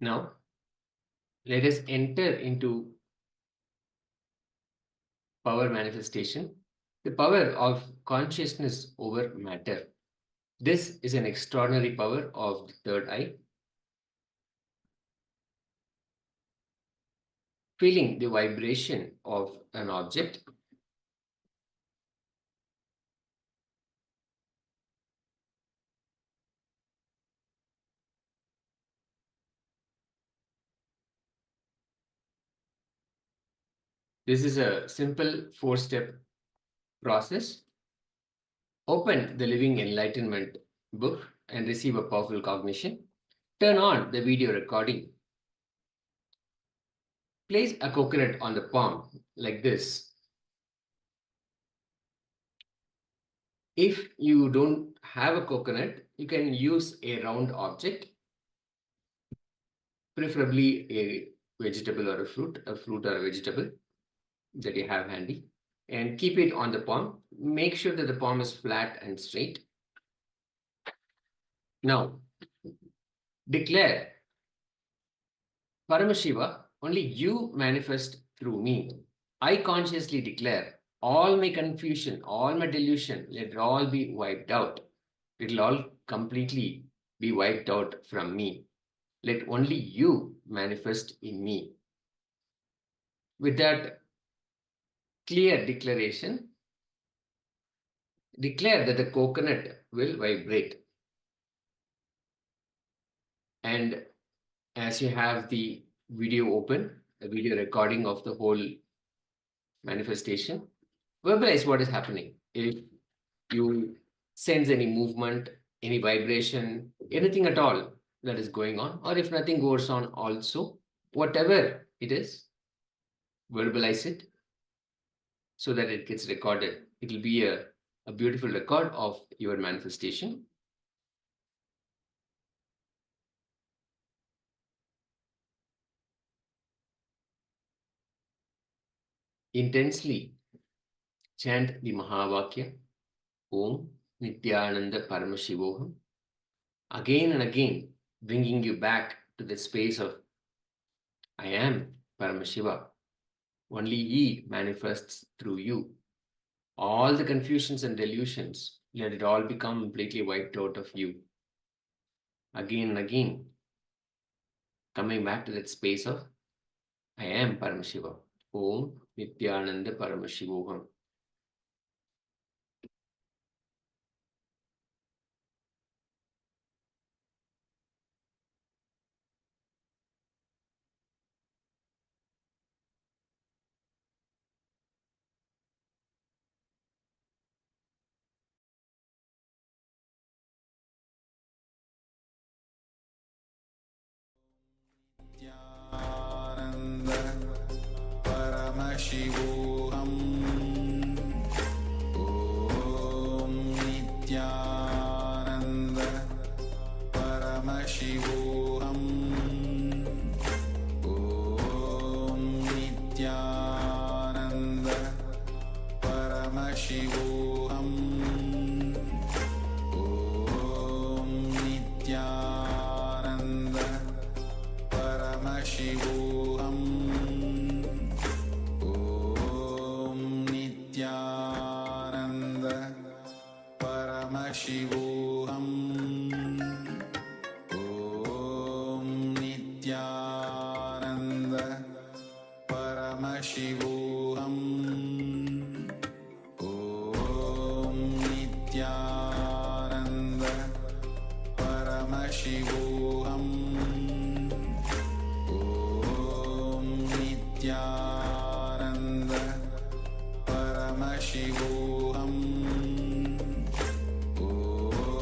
Now, let us enter into power manifestation, the power of consciousness over matter. This is an extraordinary power of the third eye. Feeling the vibration of an object, this is a simple 4-step process. Open the Living Enlightenment book and receive a powerful cognition. Turn on the video recording. Place a coconut on the palm like this. If you don't have a coconut, you can use a round object, preferably a vegetable or a fruit or a vegetable that you have handy, and keep it on the palm. Make sure that the palm is flat and straight. Now, declare, Paramashiva, only you manifest through me. I consciously declare all my confusion, all my delusion, let it all be wiped out. It will all completely be wiped out from me. Let only you manifest in me. With that clear declaration, declare that the coconut will vibrate. And as you have the video open, a video recording of the whole manifestation, verbalize what is happening. If you sense any movement, any vibration, anything at all that is going on, or if nothing goes on also, whatever it is, verbalize it so that it gets recorded. It will be a beautiful record of your manifestation. Intensely chant the Mahavakya, Om Nithyananda Paramashivoham, again and again, bringing you back to the space of I am Paramashiva. Only He manifests through you. All the confusions and delusions, let it all become completely wiped out of you. Again and again, coming back to that space of I am Paramashiva. Om Nithyananda Paramashivoham. Paramashivoham. Om Nithyananda Paramashivoham. Om Nithyananda Paramashivoham. Om Nithyananda Paramashivoham. Paramashivoham. Om Nithyananda Paramashivoham. Om Nithyananda Paramashivoham. Om Nithyananda Paramashivoham. Om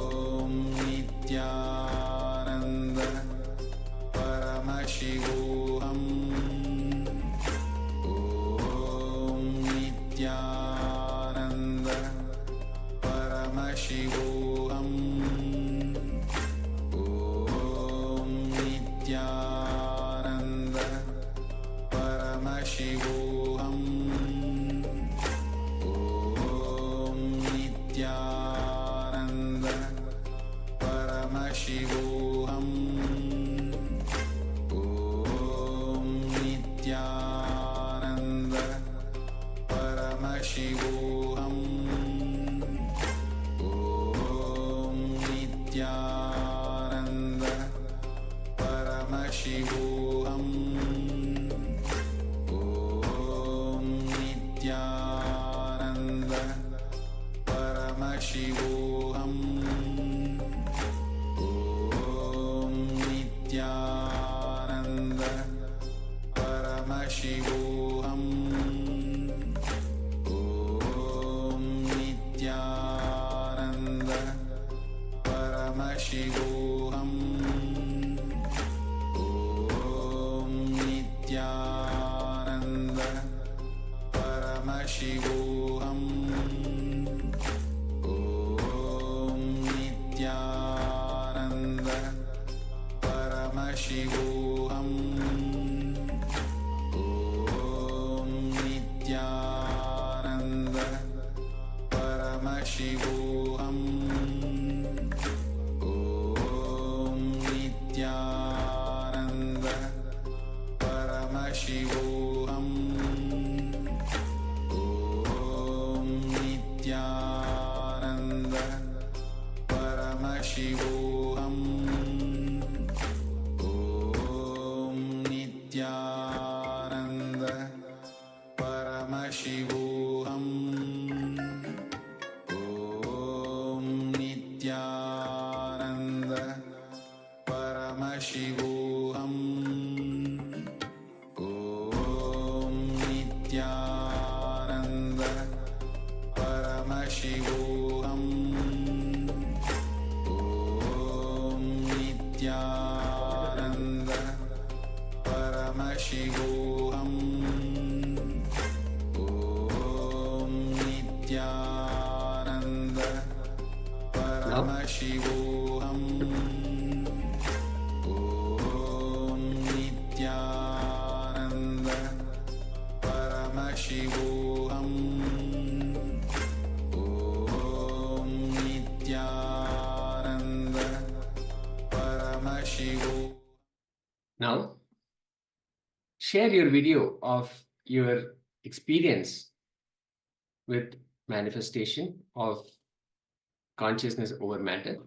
Paramashivoham. Om Nithyananda. Paramashivoham. Om Nithyananda. Paramashivoham. Om Nithyananda. Paramashivoham. Om Nithyananda. Paramashivoham. Om Nithyananda. Paramashivoham. Om Nithyananda. Paramashivoham. Om Nithyananda. Paramashivoham. Om Nithyananda. Paramashivoham. Om Nithyananda. Paramashivoham. Om Nithyananda. Paramashivoham. Om Nithyananda. Paramashivoham. Om Nithyananda. Paramashivoham. Om Nithyananda. Paramashivoham. Om Nithyananda. Paramashivoham. Now, share your video of your experience with manifestation of consciousness over matter.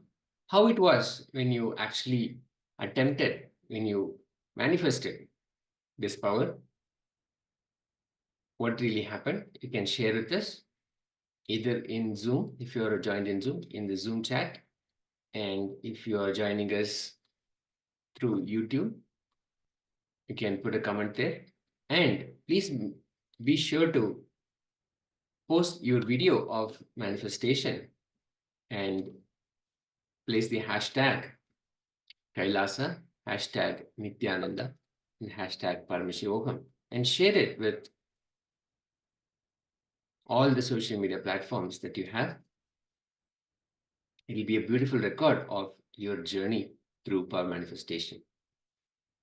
How it was when you actually attempted, when you manifested this power. What really happened? You can share with us either in Zoom, if you are joined in Zoom, in the Zoom chat. And if you are joining us through YouTube, you can put a comment there. And please be sure to post your video of manifestation and place the hashtag KAILASA, hashtag Nithyananda, and hashtag Paramashivoham, and share it with all the social media platforms that you have. It will be a beautiful record of your journey through power manifestation.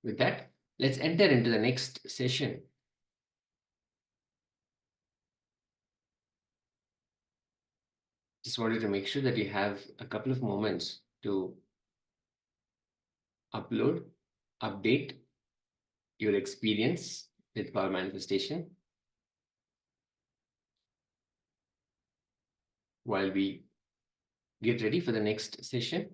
With that, let's enter into the next session. Just wanted to make sure that you have a couple of moments to upload, update your experience with power manifestation while we get ready for the next session.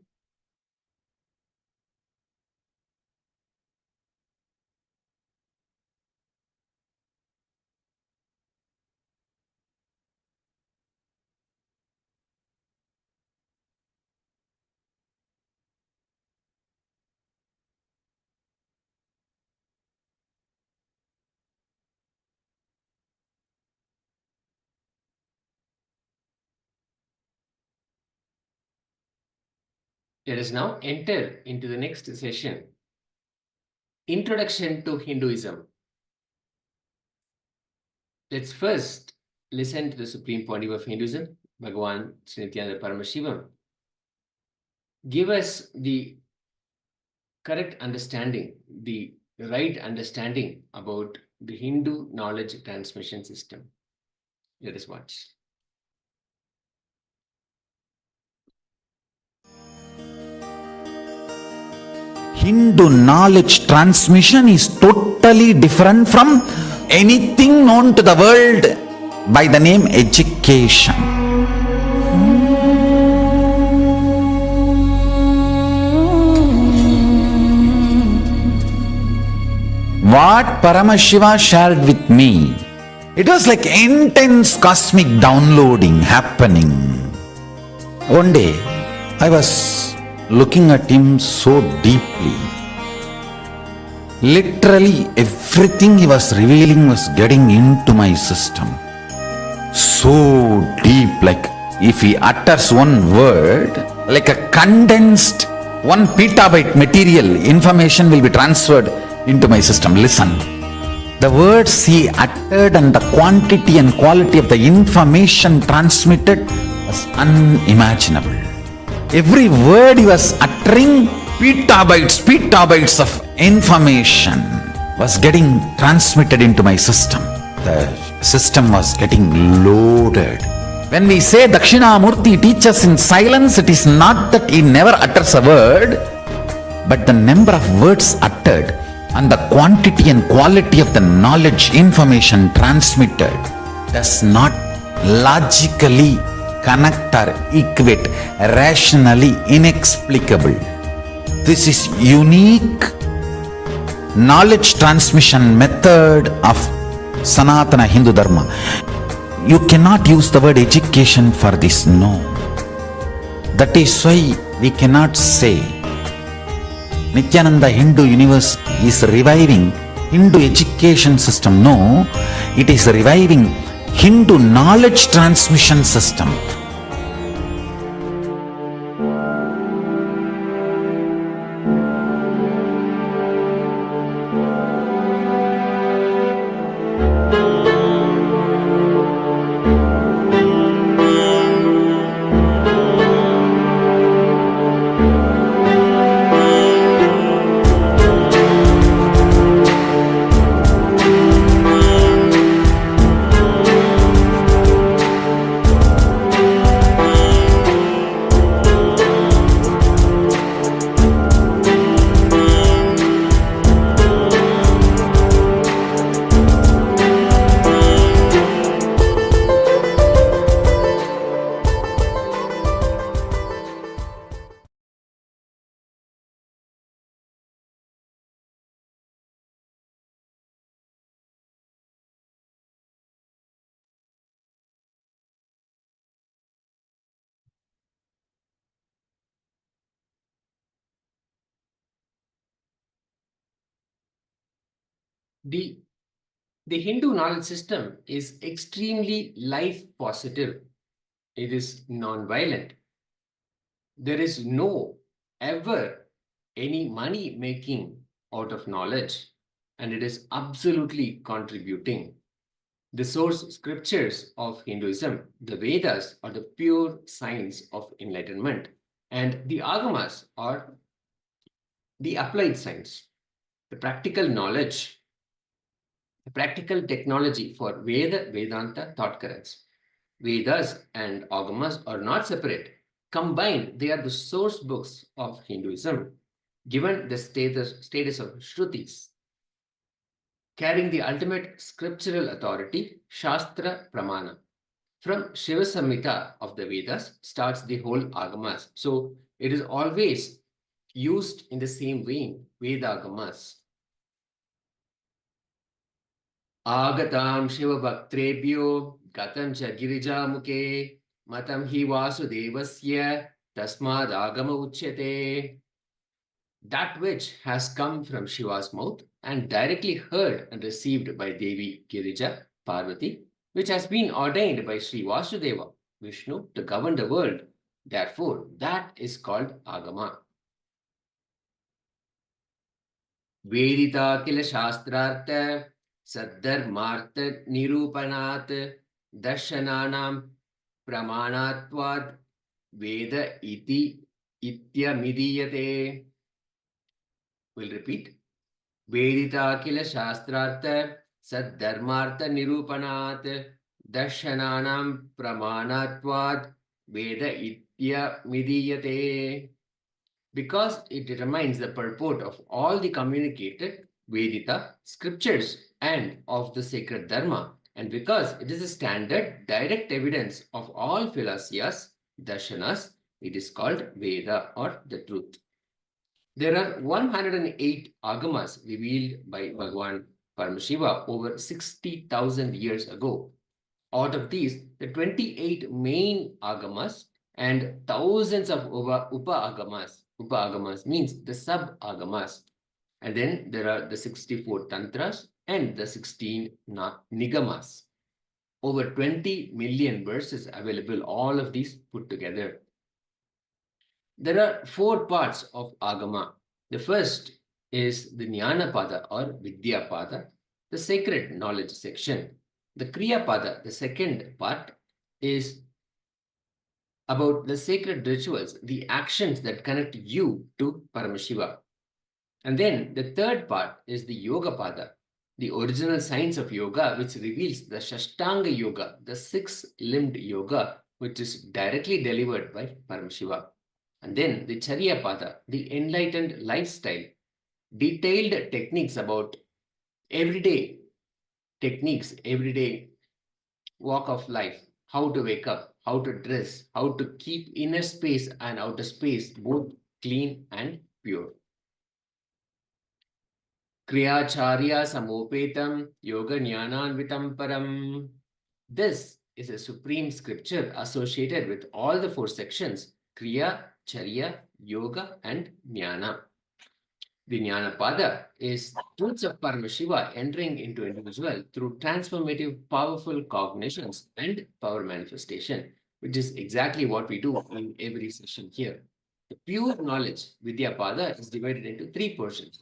Let us now enter into the next session. Introduction to Hinduism. Let's first listen to the Supreme Pontiff of Hinduism, Bhagavan Nithyananda Paramashivoham. Give us the correct understanding, the right understanding about the Hindu knowledge transmission system. Let us watch. Hindu knowledge transmission is totally different from anything known to the world by the name education. What Paramashiva shared with me, it was like intense cosmic downloading happening. One day, I was looking at him so deeply. Literally, everything he was revealing was getting into my system. So deep, like if he utters one word, like a condensed 1 petabyte material, information will be transferred into my system. Listen. The words he uttered and the quantity and quality of the information transmitted was unimaginable. Every word he was uttering, petabytes of information was getting transmitted into my system. The system was getting loaded. When we say Dakshinamurti teaches in silence, it is not that he never utters a word, but the number of words uttered and the quantity and quality of the knowledge, information transmitted does not logically connect or equate, rationally inexplicable. This is unique knowledge transmission method of Sanatana Hindu Dharma. You cannot use the word education for this, no. That is why we cannot say Nithyananda Hindu University is reviving Hindu education system. No, it is reviving Hindu knowledge transmission system. The Hindu knowledge system is extremely life positive. It is non-violent. There is no ever any money making out of knowledge, and it is absolutely contributing. The source scriptures of Hinduism, the Vedas, are the pure science of enlightenment, and the agamas are the applied science, the practical knowledge, the practical technology for Veda, Vedanta thought currents. Vedas and agamas are not separate. Combined, they are the source books of Hinduism, given the status of Shrutis, carrying the ultimate scriptural authority, shastra, pramana. From Shiva Samhita of the Vedas starts the whole agamas. So it is always used in the same vein, Veda agamas. Agatam Shiva Bhaktrebhyo Gatam Cha Girija Mukhe Matam Hi Vasudevasya Tasmad Agama Uchyate. That which has come from Shiva's mouth and directly heard and received by Devi Girija, Parvati, which has been ordained by Sri Vasudeva, Vishnu, to govern the world. Therefore, that is called agama. Vedita kila shastrartha saddharmartha nirupanat darshananam pramanatvad veda iti ityamidiyate. We'll repeat. Vedita kila shastrartha saddharmartha nirupanat darshananam pramanatvad veda ityamidiyate. Because it determines the purport of all the communicated Vedita scriptures and of the sacred Dharma, and because it is a standard direct evidence of all philosophers, darshanas, it is called Veda or the truth. There are 108 agamas revealed by Bhagavan Paramashiva over 60,000 years ago. Out of these, the 28 main agamas and thousands of upa-agamas. Upa-agamas means the sub-agamas. And then there are the 64 tantras and the 16 nigamas. Over 20 million verses available, all of these put together. There are 4 parts of agama. The first is the Jnana Pada or Vidya Pada, the sacred knowledge section. The Kriya Pada, the second part, is about the sacred rituals, the actions that connect you to Paramashiva. And then the third part is the Yoga Pada, the original science of yoga, which reveals the Shashtanga Yoga, the 6-limbed yoga, which is directly delivered by Paramashiva. And then the Charya Pada, the enlightened lifestyle, detailed techniques about everyday techniques, everyday walk of life, how to wake up, how to dress, how to keep inner space and outer space both clean and pure. Kriyacharya samopetam yoga jnananvitam param. This is a supreme scripture associated with all the 4 sections: Kriya, Charya, Yoga, and Jnana. The Jnana Pada is truths of Paramashiva entering into individual through transformative, powerful cognitions and power manifestation, which is exactly what we do in every session here. The pure knowledge, Vidya Pada, is divided into 3 portions.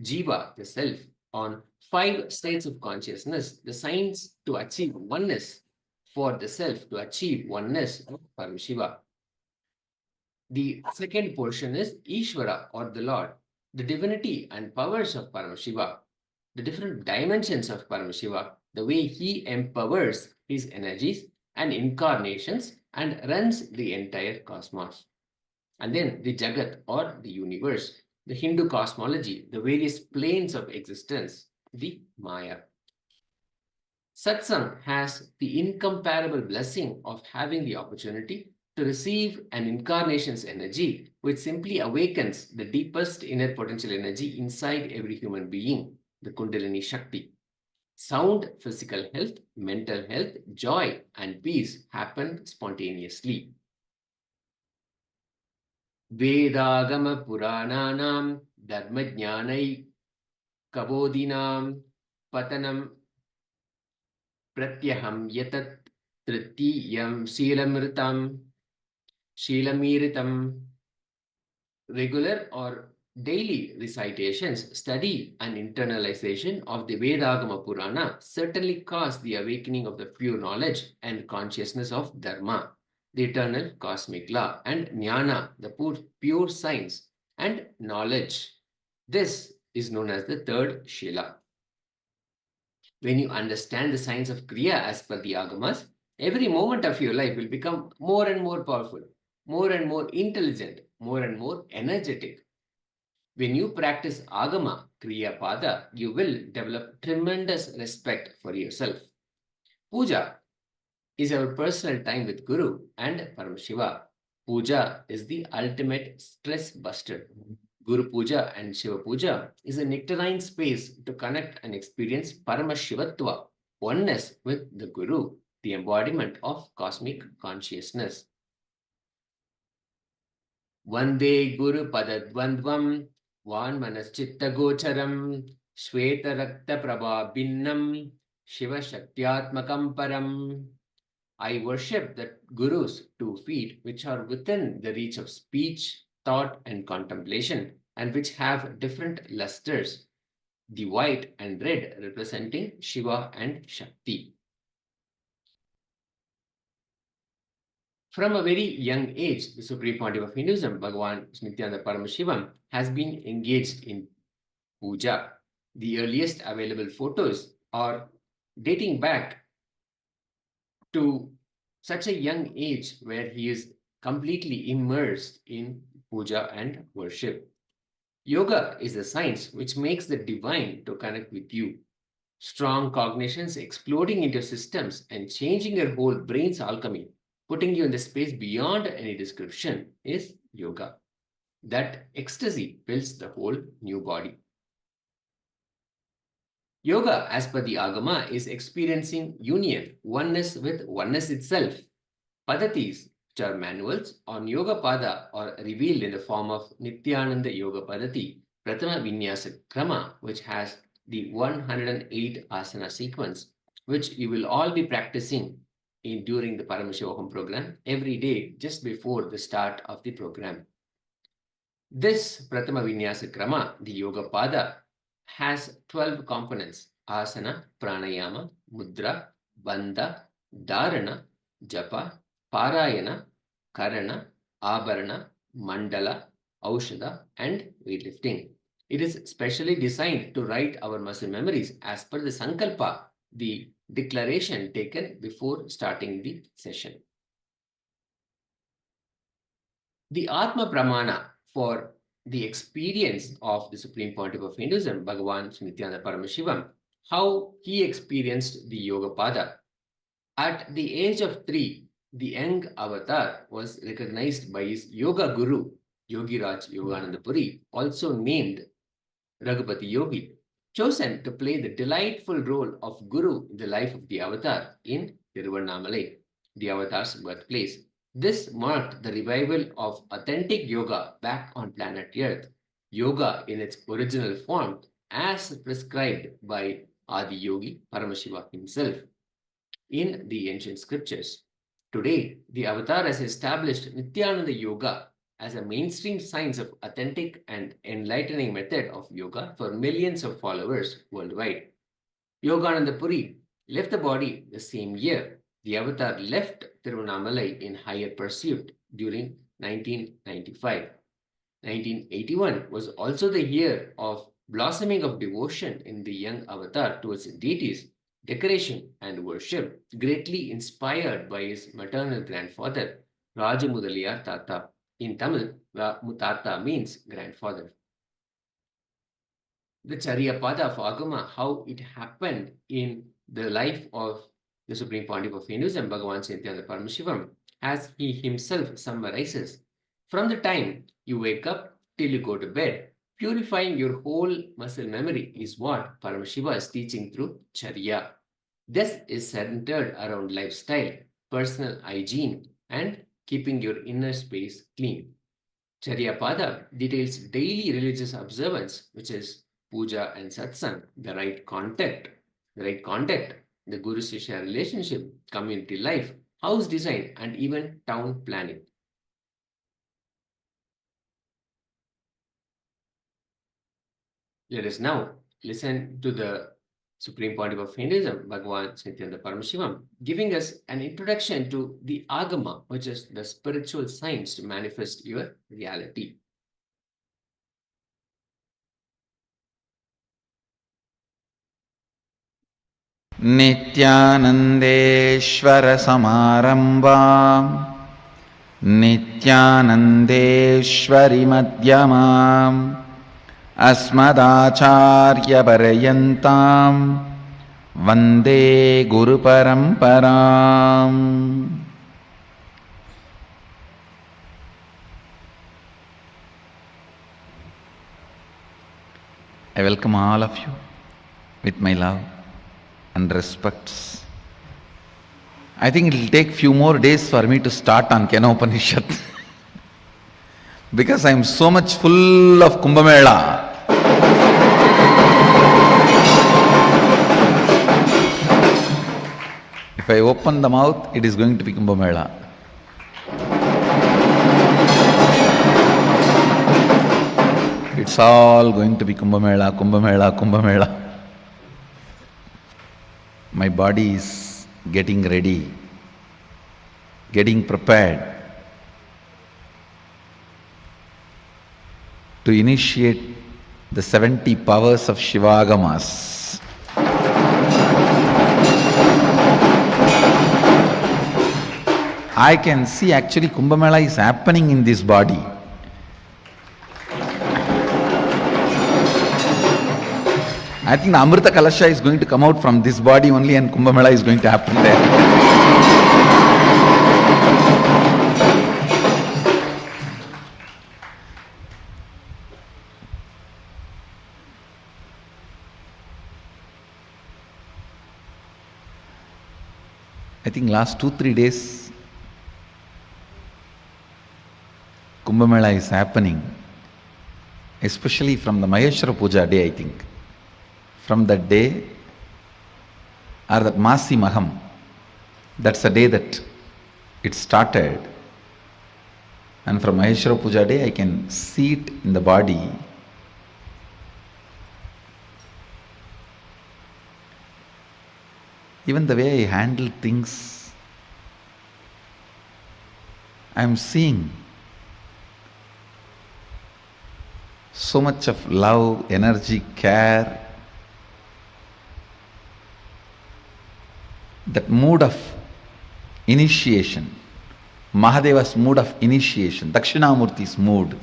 Jiva, the self, on 5 states of consciousness, the science to achieve oneness for the self, to achieve oneness of Paramashiva. The second portion is Ishvara or the Lord, the divinity and powers of Paramashiva, the different dimensions of Paramashiva, the way he empowers his energies and incarnations and runs the entire cosmos. And then the Jagat or the universe, the Hindu cosmology, the various planes of existence, the Maya. Satsang has the incomparable blessing of having the opportunity to receive an incarnation's energy, which simply awakens the deepest inner potential energy inside every human being, the Kundalini Shakti. Sound physical health, mental health, joy, and peace happen spontaneously. Vedagama Purananam Dharmajnanai Kabodinam Patanam Pratyaham Yatat Tritiyam Sheelamiritam. Regular or daily recitations, study, and internalization of the Vedagama Purana certainly cause the awakening of the pure knowledge and consciousness of Dharma, the eternal cosmic law, and Jnana, the pure science and knowledge. This is known as the third Shila. When you understand the science of Kriya as per the Agamas, every moment of your life will become more and more powerful, more and more intelligent, more and more energetic. When you practice Agama, Kriya Pada, you will develop tremendous respect for yourself. Puja is our personal time with Guru and Paramashiva. Puja is the ultimate stress buster. Guru Puja and Shiva Puja is a nectarine space to connect and experience Paramashivatva, oneness with the Guru, the embodiment of cosmic consciousness. Vande Guru Padadvandvam Vanmanaschitta Gocharam Shweta Rakta Prabha Binnam Shiva Shaktyatmakam Param. I worship the Guru's 2 feet, which are within the reach of speech, thought, and contemplation, and which have different lusters, the white and red representing Shiva and Shakti. From a very young age, the Supreme Pontiff of Hinduism, Bhagavan Nithyananda Paramashivam, has been engaged in puja. The earliest available photos are dating back to such a young age where he is completely immersed in puja and worship. Yoga is a science which makes the divine to connect with you. Strong cognitions exploding into systems and changing your whole brain's alchemy, putting you in the space beyond any description, is yoga. That ecstasy builds the whole new body. Yoga, as per the Agama, is experiencing union, oneness with oneness itself. Padatis which are manuals on Yoga Pada, are revealed in the form of Nithyananda Yoga Padati, Prathama Vinyasa Krama, which has the 108 asana sequence, which you will all be practicing during the Paramashivoham program every day just before the start of the program. This Prathama Vinyasa Krama, the Yoga Pada, has 12 components: asana, pranayama, mudra, bandha, dharana, japa, parayana, karana, abarana, mandala, aushada, and weightlifting. It is specially designed to write our muscle memories as per the sankalpa, the declaration taken before starting the session. The Atma pramana for the experience of the Supreme Pontiff of Hinduism, Bhagavan Nithyananda Paramashivam, how he experienced the Yoga Pada. At the age of 3, the young avatar was recognized by his yoga guru, Yogiraj Yogananda Puri, also named Raghupati Yogi, chosen to play the delightful role of guru in the life of the avatar in Tiruvannamalai, the avatar's birthplace. This marked the revival of authentic yoga back on planet Earth, yoga in its original form as prescribed by Adi Yogi Paramashiva himself in the ancient scriptures. Today, the avatar has established Nithyananda Yoga as a mainstream science of authentic and enlightening method of yoga for millions of followers worldwide. Yogananda Puri left the body the same year. The avatar left Tiruvannamalai in higher pursuit during 1995. 1981 was also the year of blossoming of devotion in the young avatar towards deities, decoration, and worship, greatly inspired by his maternal grandfather, Rajamudaliyar Tata. In Tamil, Tata means grandfather. The Charya Pada of Agama, how it happened in the life of the Supreme Pontiff of Hinduism, Bhagavan Nithyananda Paramashivam, as he himself summarizes. From the time you wake up till you go to bed, purifying your whole muscle memory is what Paramashiva is teaching through Charya. This is centered around lifestyle, personal hygiene, and keeping your inner space clean. Charya Pada details daily religious observance, which is puja and satsang, the right contact, the Guru-Shishya relationship, community life, house design, and even town planning. Let us now listen to the Supreme Pontiff of Hinduism, Bhagavan Nithyananda Paramashivam, giving us an introduction to the agama, which is the spiritual science to manifest your reality. Nithyanandeshwara Samarambam Nithyanandeshwari Madhyamam Asmadacharya Parayantam Vande Guru Paramparam. I welcome all of you with my love and respects. I think it will take few more days for me to start on Kena Upanishad because I am so much full of Kumbh Mela. If I open the mouth, it is going to be Kumbh Mela. It's all going to be Kumbh Mela, Kumbh Mela, Kumbh Mela. My body is getting ready, getting prepared to initiate the 70 powers of Shiva Agamas. I can see actually Kumbh Mela is happening in this body. I think the Amrita Kalasha is going to come out from this body only and Kumbh Mela is going to happen there. I think last 2-3 days Kumbh Mela is happening, especially from the Maheshwara Puja day, I think. From that day, or that Masi Maham, that's the day that it started. And from Maheshwara Puja day, I can see it in the body. Even the way I handle things, I am seeing so much of love, energy, care, that mood of initiation, Mahadeva's mood of initiation, Dakshinamurti's mood.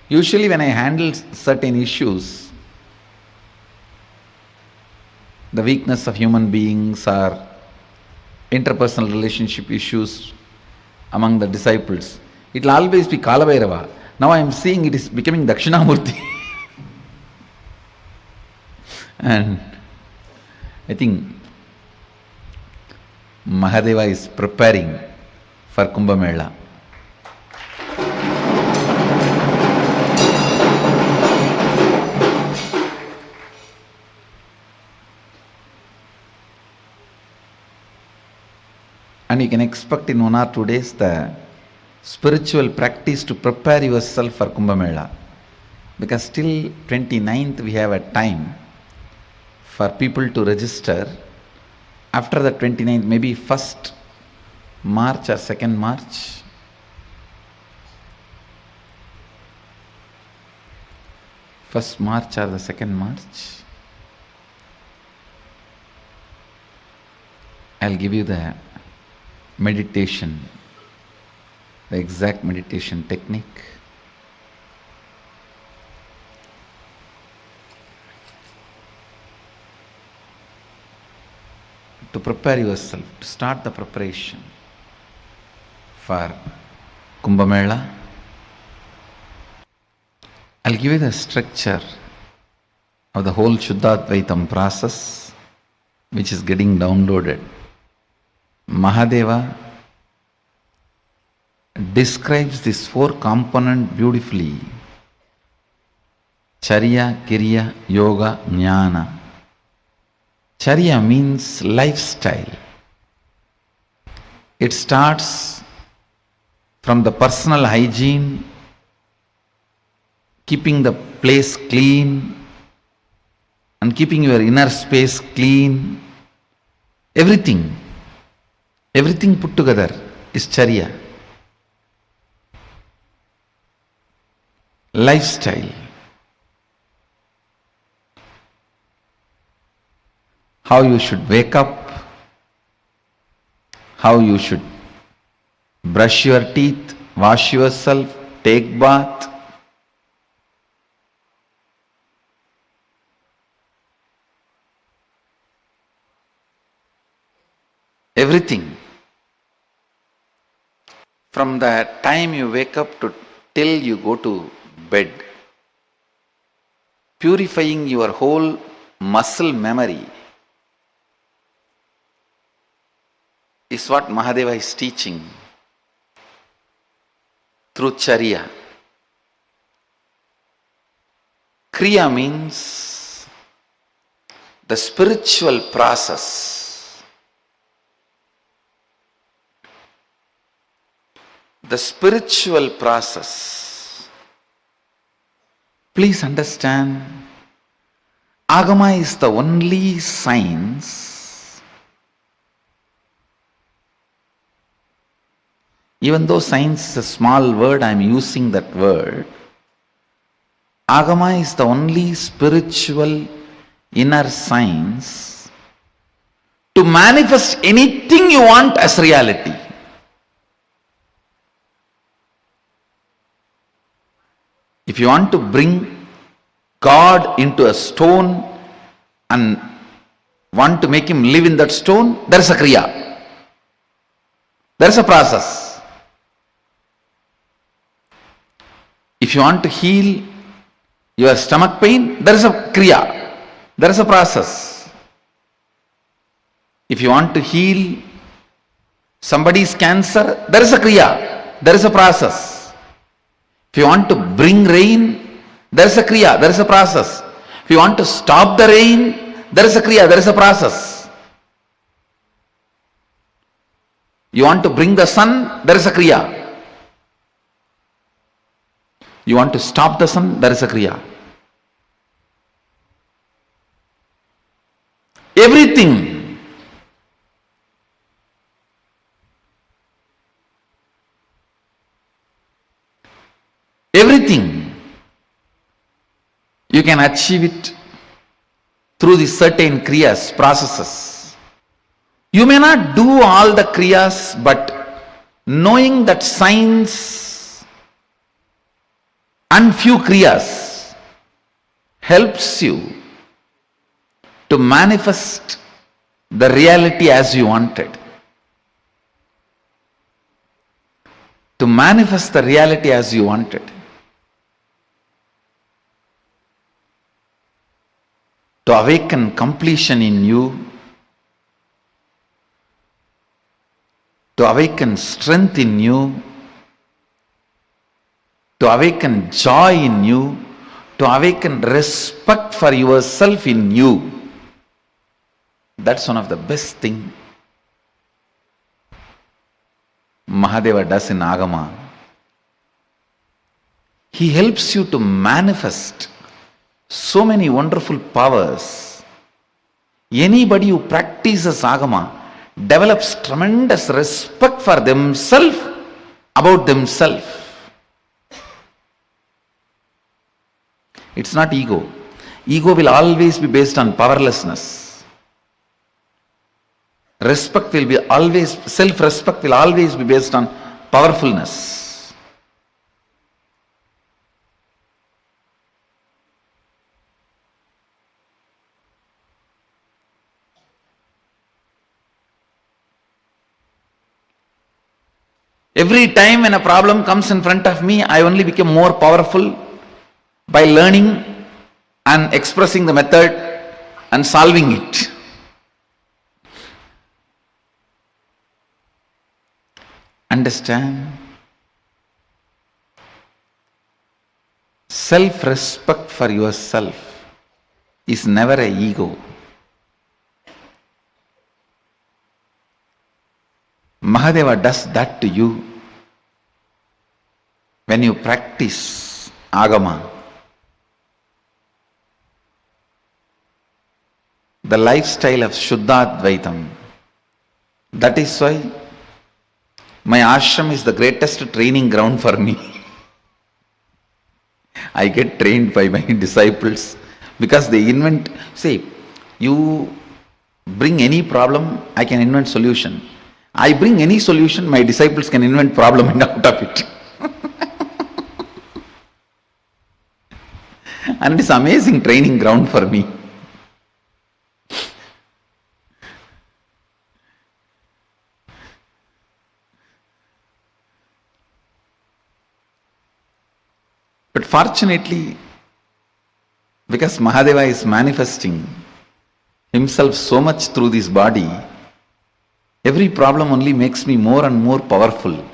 Usually when I handle certain issues, the weakness of human beings or interpersonal relationship issues among the disciples, it will always be Kalabhairava. Now I am seeing it is becoming Dakshinamurti. And I think Mahadeva is preparing for Kumbh Mela. And you can expect in 1 or 2 days the spiritual practice to prepare yourself for Kumbh Mela. Because till 29th we have a time for people to register. After the 29th, maybe 1st March or 2nd March, First March or the 2nd March, I'll give you the meditation, the exact meditation technique. To prepare yourself, to start the preparation for Kumbh Mela. I'll give you the structure of the whole Shuddhadvaitam process, which is getting downloaded. Mahadeva describes this 4 component beautifully. Charya, Kriya, Yoga, Jnana. Charya means lifestyle. It starts from the personal hygiene, keeping the place clean and keeping your inner space clean. Everything put together is Charya. Lifestyle. How you should wake up, how you should brush your teeth, wash yourself, take bath. Everything. From the time you wake up to till you go to bed. Purifying your whole muscle memory is what Mahadeva is teaching through Charya. Kriya means the spiritual process. The spiritual process. Please understand, agama is the only science. Even though science is a small word, I am using that word. Agama is the only spiritual inner science to manifest anything you want as reality. If you want to bring God into a stone and want to make him live in that stone, there is a kriya. There is a process. If you want to heal your stomach pain, there is a kriya. There is a process. If you want to heal somebody's cancer, there is a kriya, there is a process. If you want to bring rain, there is a kriya, there is a process. If you want to stop the rain, there is a kriya, there is a process. You want to bring the sun, there is a kriya. You want to stop the sun, there is a kriya. Everything. Everything. You can achieve it through the certain kriyas, processes. You may not do all the kriyas, but knowing that science and few kriyas helps you to manifest the reality as you wanted. To manifest the reality as you wanted. To awaken completion in you. To awaken strength in you. To awaken joy in you. To awaken respect for yourself in you. That's one of the best things Mahadeva does in agama. He helps you to manifest so many wonderful powers. Anybody who practices agama develops tremendous respect for themselves, about themselves. It's not ego. Ego will always be based on powerlessness. Respect will be always, self-respect will always be based on powerfulness. Every time when a problem comes in front of me, I only become more powerful by learning and expressing the method and solving it. Understand? Self-respect for yourself is never an ego. Mahadeva does that to you when you practice agama. The lifestyle of Shuddha-Advaitam. That is why my ashram is the greatest training ground for me. I get trained by my disciples because they invent, say, you bring any problem, I can invent solution. I bring any solution, my disciples can invent problem and out of it. And it's amazing training ground for me. But fortunately, because Mahadeva is manifesting himself so much through this body, every problem only makes me more and more powerful.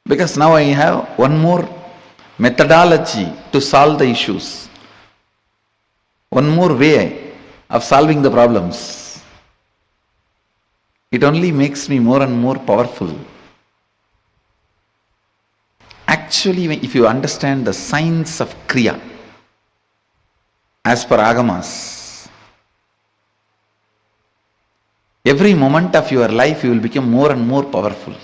Because now I have one more methodology to solve the issues. One more way of solving the problems. It only makes me more and more powerful. Actually, if you understand the science of kriya, as per agamas, every moment of your life you will become more and more powerful.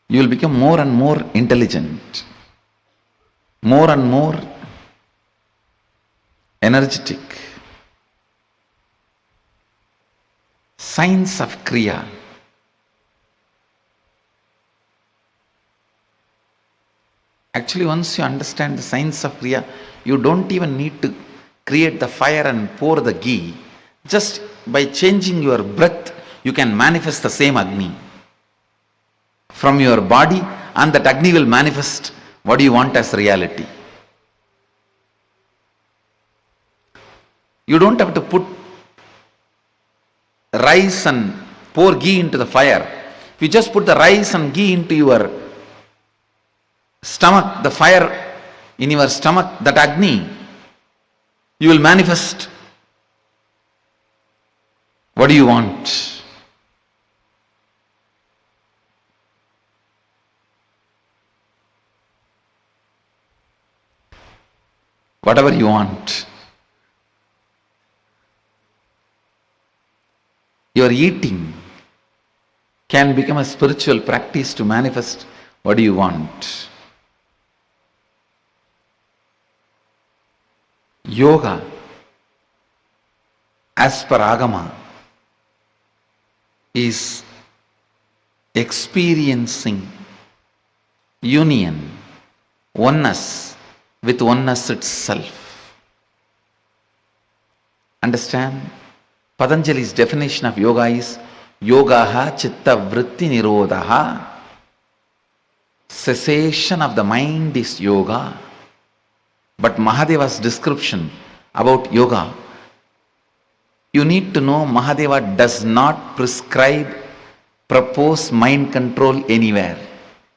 You will become more and more intelligent, more and more energetic. Science of kriya. Actually, once you understand the science of kriya, you don't even need to create the fire and pour the ghee. Just by changing your breath, you can manifest the same Agni from your body, and that Agni will manifest What do you want as reality? You don't have to put rice and pour ghee into the fire. If you just put the rice and ghee into your stomach, the fire in your stomach, that Agni, you will manifest. What do you want? Whatever you want. Your eating can become a spiritual practice to manifest what do you want. Yoga, as per agama, is experiencing union, oneness with oneness itself. Understand? Patanjali's definition of yoga is yogaha chitta vritti nirodhaha. Cessation of the mind is yoga. But Mahadeva's description about yoga, you need to know Mahadeva does not prescribe, propose mind control anywhere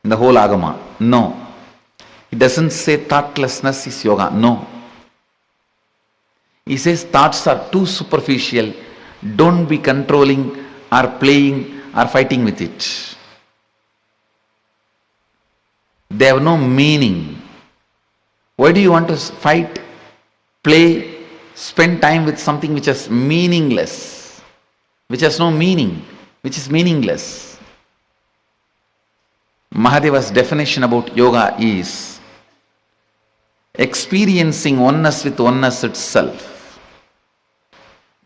in the whole agama. No. He doesn't say thoughtlessness is yoga. No. He says thoughts are too superficial. Don't be controlling or playing or fighting with it. They have no meaning. Why do you want to fight, play, spend time with something which is meaningless, which has no meaning, which is meaningless? Mahadeva's definition about yoga is experiencing oneness with oneness itself.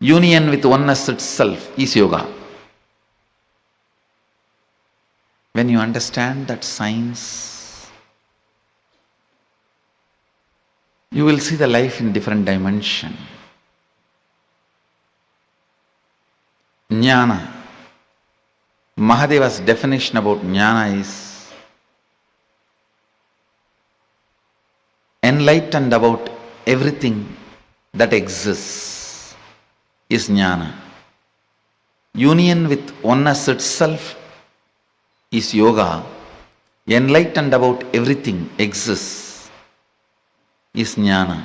Union with oneness itself is yoga. When you understand that science, you will see the life in different dimension. Jnana. Mahadeva's definition about jnana is enlightened about everything that exists is jnana. Union with oneness itself is yoga. Enlightened about everything exists is jnana.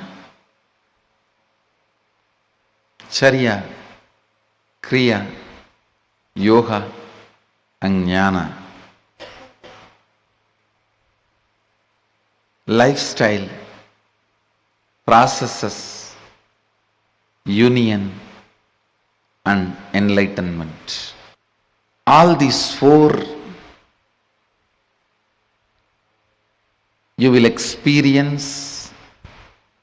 Charya, kriya, yoga and jnana. Lifestyle, processes, union and enlightenment. All these four you will experience,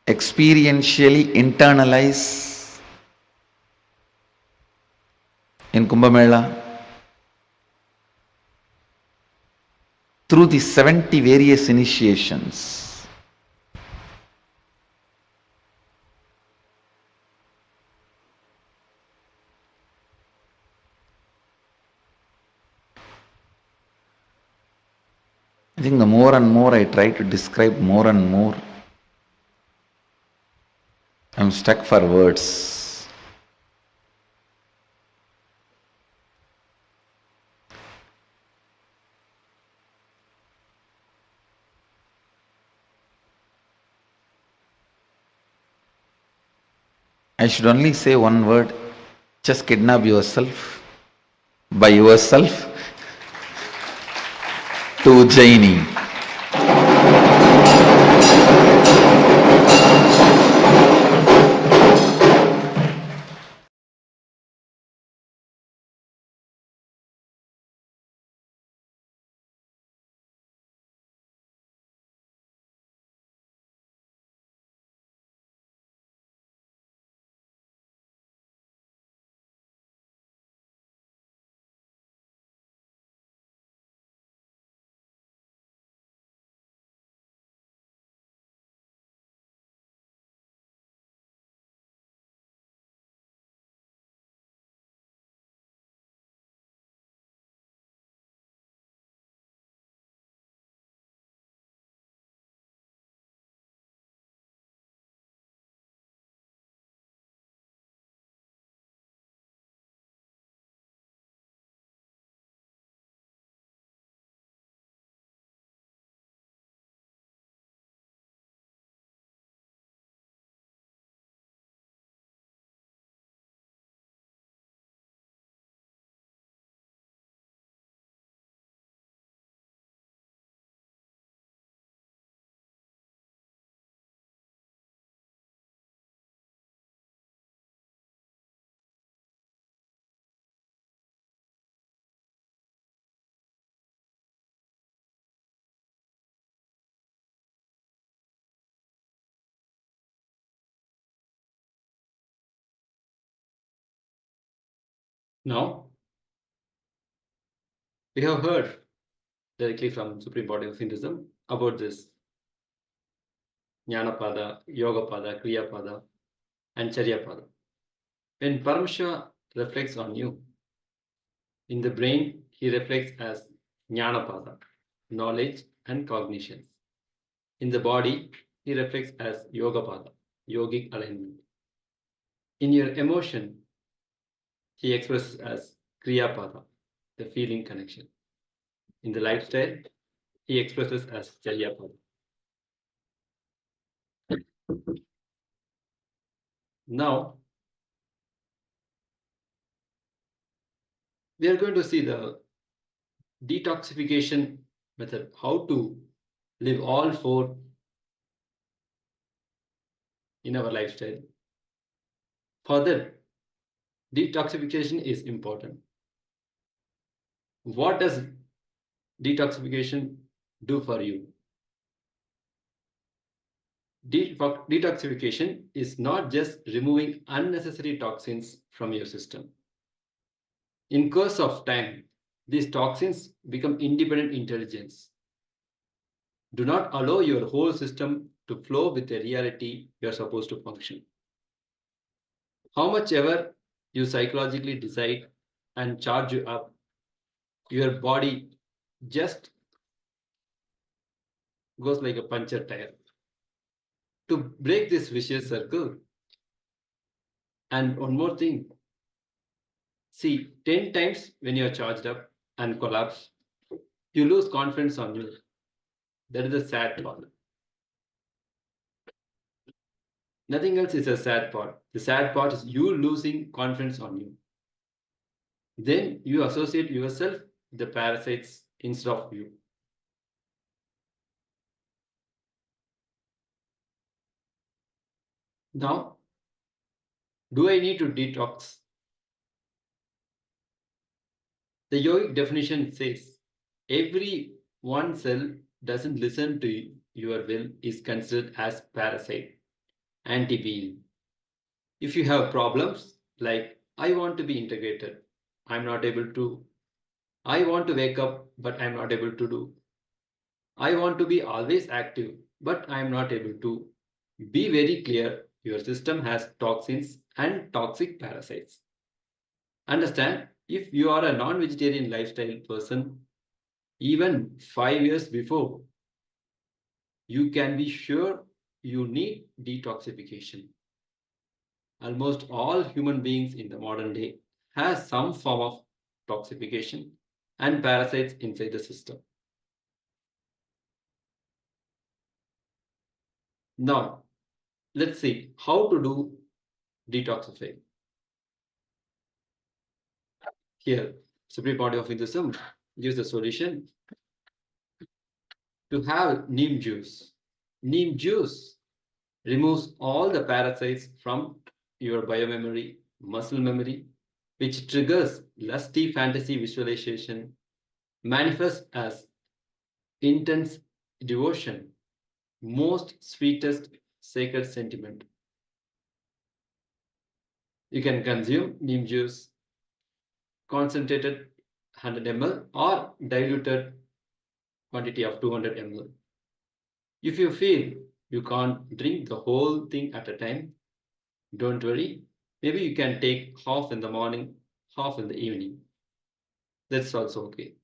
experientially internalize in Kumbh Mela through the 70 various initiations. I think the more and more I try to describe more and more, I'm stuck for words. I should only say one word, just kidnap yourself by yourself to Ujjaini. Now, we have heard directly from Supreme Body of Hinduism about this Jnanapada, Yogapada, Kriyapada, and Charyapada. When Paramashiva reflects on you, in the brain, he reflects as Jnanapada, knowledge and cognitions. In the body, he reflects as Yogapada, yogic alignment. In your emotion, he expresses as Kriyapada, the feeling connection. In the lifestyle, he expresses as Charyapada. Now, we are going to see the detoxification method, how to live all four in our lifestyle. For that, detoxification is important. What does detoxification do for you? Detoxification is not just removing unnecessary toxins from your system. In course of time, these toxins become independent intelligence. Do not allow your whole system to flow with the reality you are supposed to function. How much ever you psychologically decide and charge you up, your body just goes like a puncture tire. To break this vicious circle, and one more thing, see, 10 times when you are charged up and collapse, you lose confidence on you. That is the sad part. Nothing else is a sad part. The sad part is you losing confidence on you. Then you associate yourself with the parasites instead of you. Now, do I need to detox? The yogic definition says every one cell doesn't listen to your will is considered as parasite, anti-being. If you have problems like I want to be integrated, I'm not able to. I want to wake up, but I'm not able to do. I want to be always active, but I'm not able to. Be very clear, your system has toxins and toxic parasites. Understand, if you are a non-vegetarian lifestyle person, even 5 years before, you can be sure you need detoxification. Almost all human beings in the modern day has some form of toxification and parasites inside the system. Now, let's see how to do detoxify. Here, Supreme Body of Hinduism gives the solution to have neem juice. Neem juice removes all the parasites from your biomemory, muscle memory, which triggers lusty fantasy visualization, manifests as intense devotion, most sweetest sacred sentiment. You can consume neem juice concentrated 100 ml or diluted quantity of 200 ml. If you feel you can't drink the whole thing at a time, don't worry. Maybe you can take half in the morning, half in the evening. That's also okay.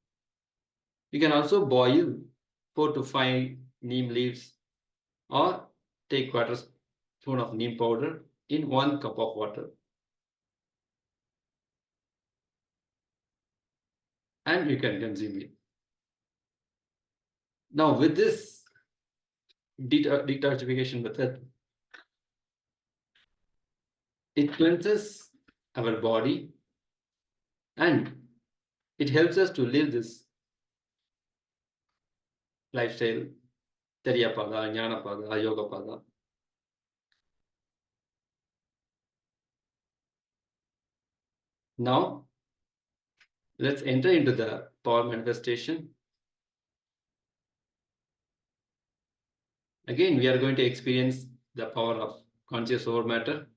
You can also boil 4 to 5 neem leaves or take quarter spoon of neem powder in 1 cup of water. And you can consume it. Now with this detoxification method, it cleanses our body and it helps us to live this lifestyle, Tariyapada, Jnanapada, Yogapada. Now, let's enter into the power manifestation. Again, we are going to experience the power of conscious over matter.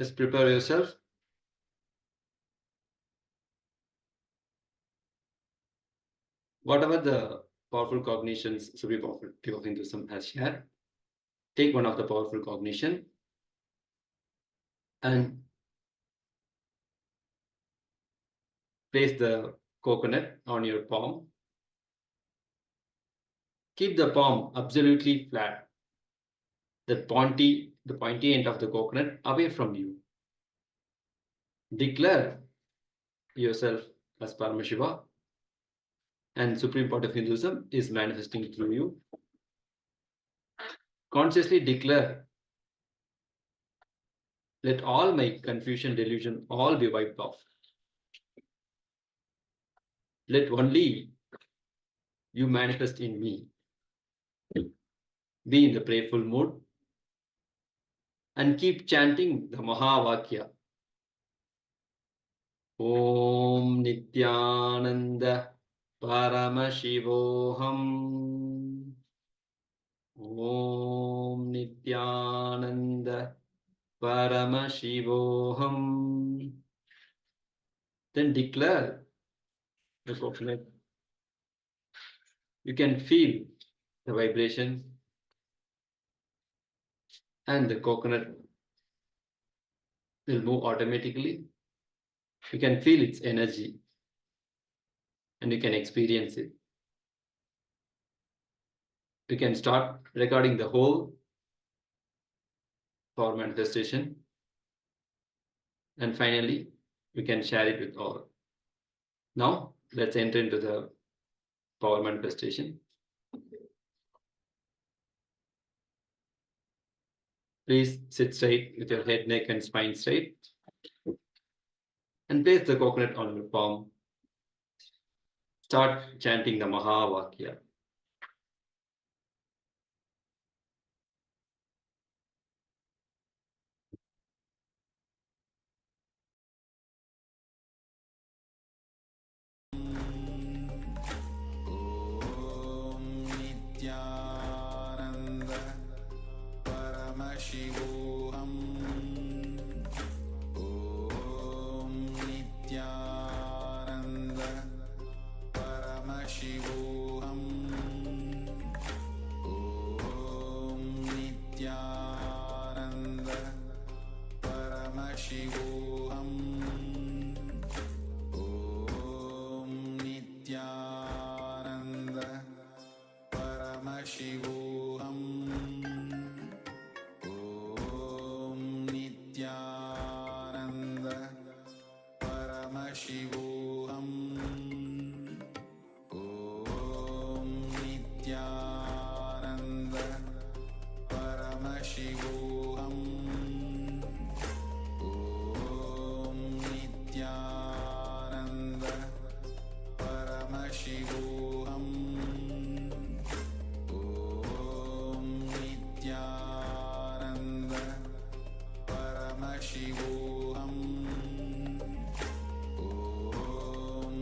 Just prepare yourself. Whatever the powerful cognitions Supreme Pontiff of Hinduism has shared, take one of the powerful cognition and place the coconut on your palm. Keep the palm absolutely flat. The pointy end of the coconut away from you. Declare yourself as Paramashiva, and Supreme Pontiff of Hinduism is manifesting through you. Consciously declare, let all my confusion, delusion, all be wiped off. Let only you manifest in me. Be in the prayerful mood and keep chanting the Mahavakya. Om Nithyananda Paramashivoham. Om Nithyananda Paramashivoham. Then declare the coconut. You can feel the vibration, and the coconut will move automatically. You can feel its energy and you can experience it. You can start recording the whole power manifestation, and finally we can share it with all. Now let's enter into the power manifestation. Please sit straight with your head, neck, and spine straight. And place the coconut on your palm. Start chanting the Mahavakya. Nithyananda Paramashivoham. Om Nithyananda Paramashivoham. Om Nithyananda Paramashivoham. Om Nithyananda Paramashivoham. Om Nithyananda Paramashivoham. Om Nithyananda Paramashivoham. Om Nithyananda Paramashivoham. Om Nithyananda Paramashivoham. Om Nithyananda Paramashivoham. Om Nithyananda Paramashivoham. Om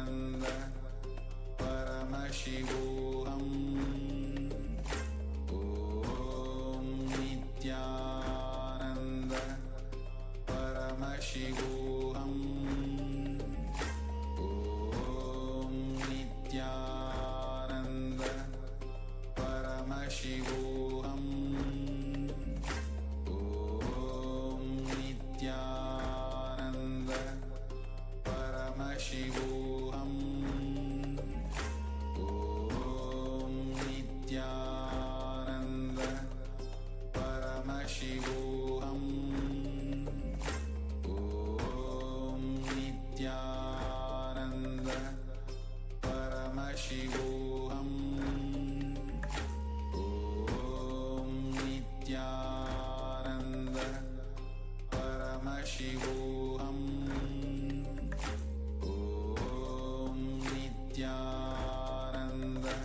Nithyananda Paramashivoham. Om Nithyananda Paramashivoham. Om Nithyananda Paramashivoham. Om Nithyananda Paramashivoham. Om Nithyananda Paramashivoham. Om Nithyananda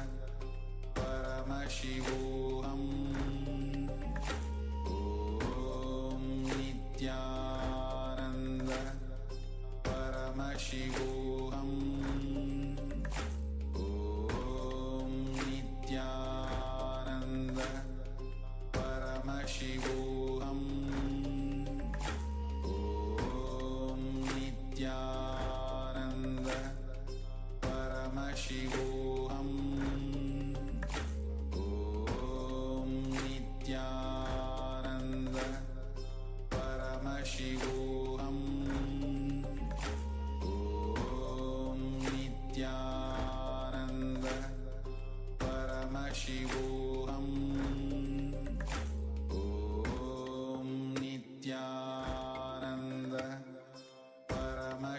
Paramashivoham. Om Nithyananda Paramashivoham. Om Nithyananda Paramashivoham.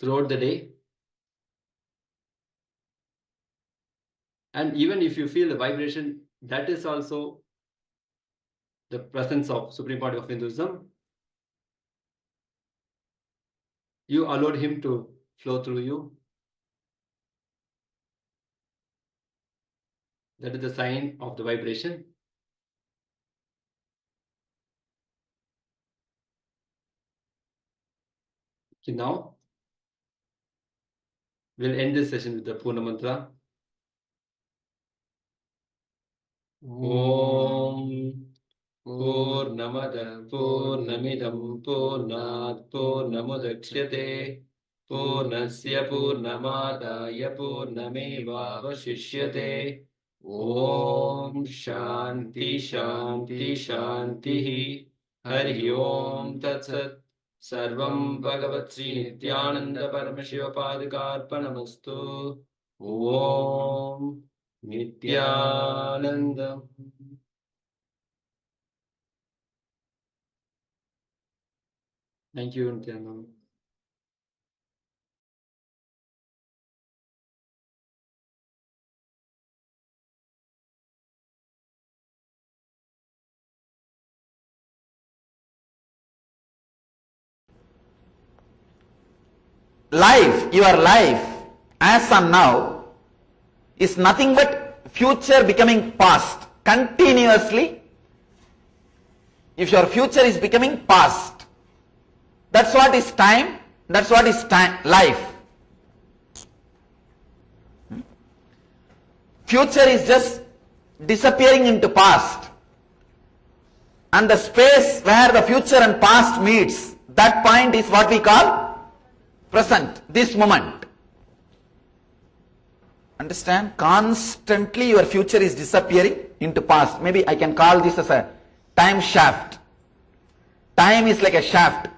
throughout the day. And even if you feel the vibration, that is also the presence of Supreme Pontiff of Hinduism. You allowed him to flow through you. That is the sign of the vibration. Okay, now we'll end this session with the Purna Mantra. Om Purnamada Purnamidam Purnat Purnamudachyate Purnasya Purnamadaya Purnameva Vashishyate. Om Shanti Shanti Shanti Hari Om Tat Sat. Sarvam Bhagavat Sri Nithyananda Paramashiva Padkarpanamastu. Om Nithyananda. Thank you, Nithyananda. Life, your life, as on now, is nothing but future becoming past. Continuously, if your future is becoming past, that's what is time, that's what is time, life. Future is just disappearing into past. And the space where the future and past meets, that point is what we call present, this moment. Understand? Constantly your future is disappearing into past. Maybe I can call this as a time shaft. Time is like a shaft,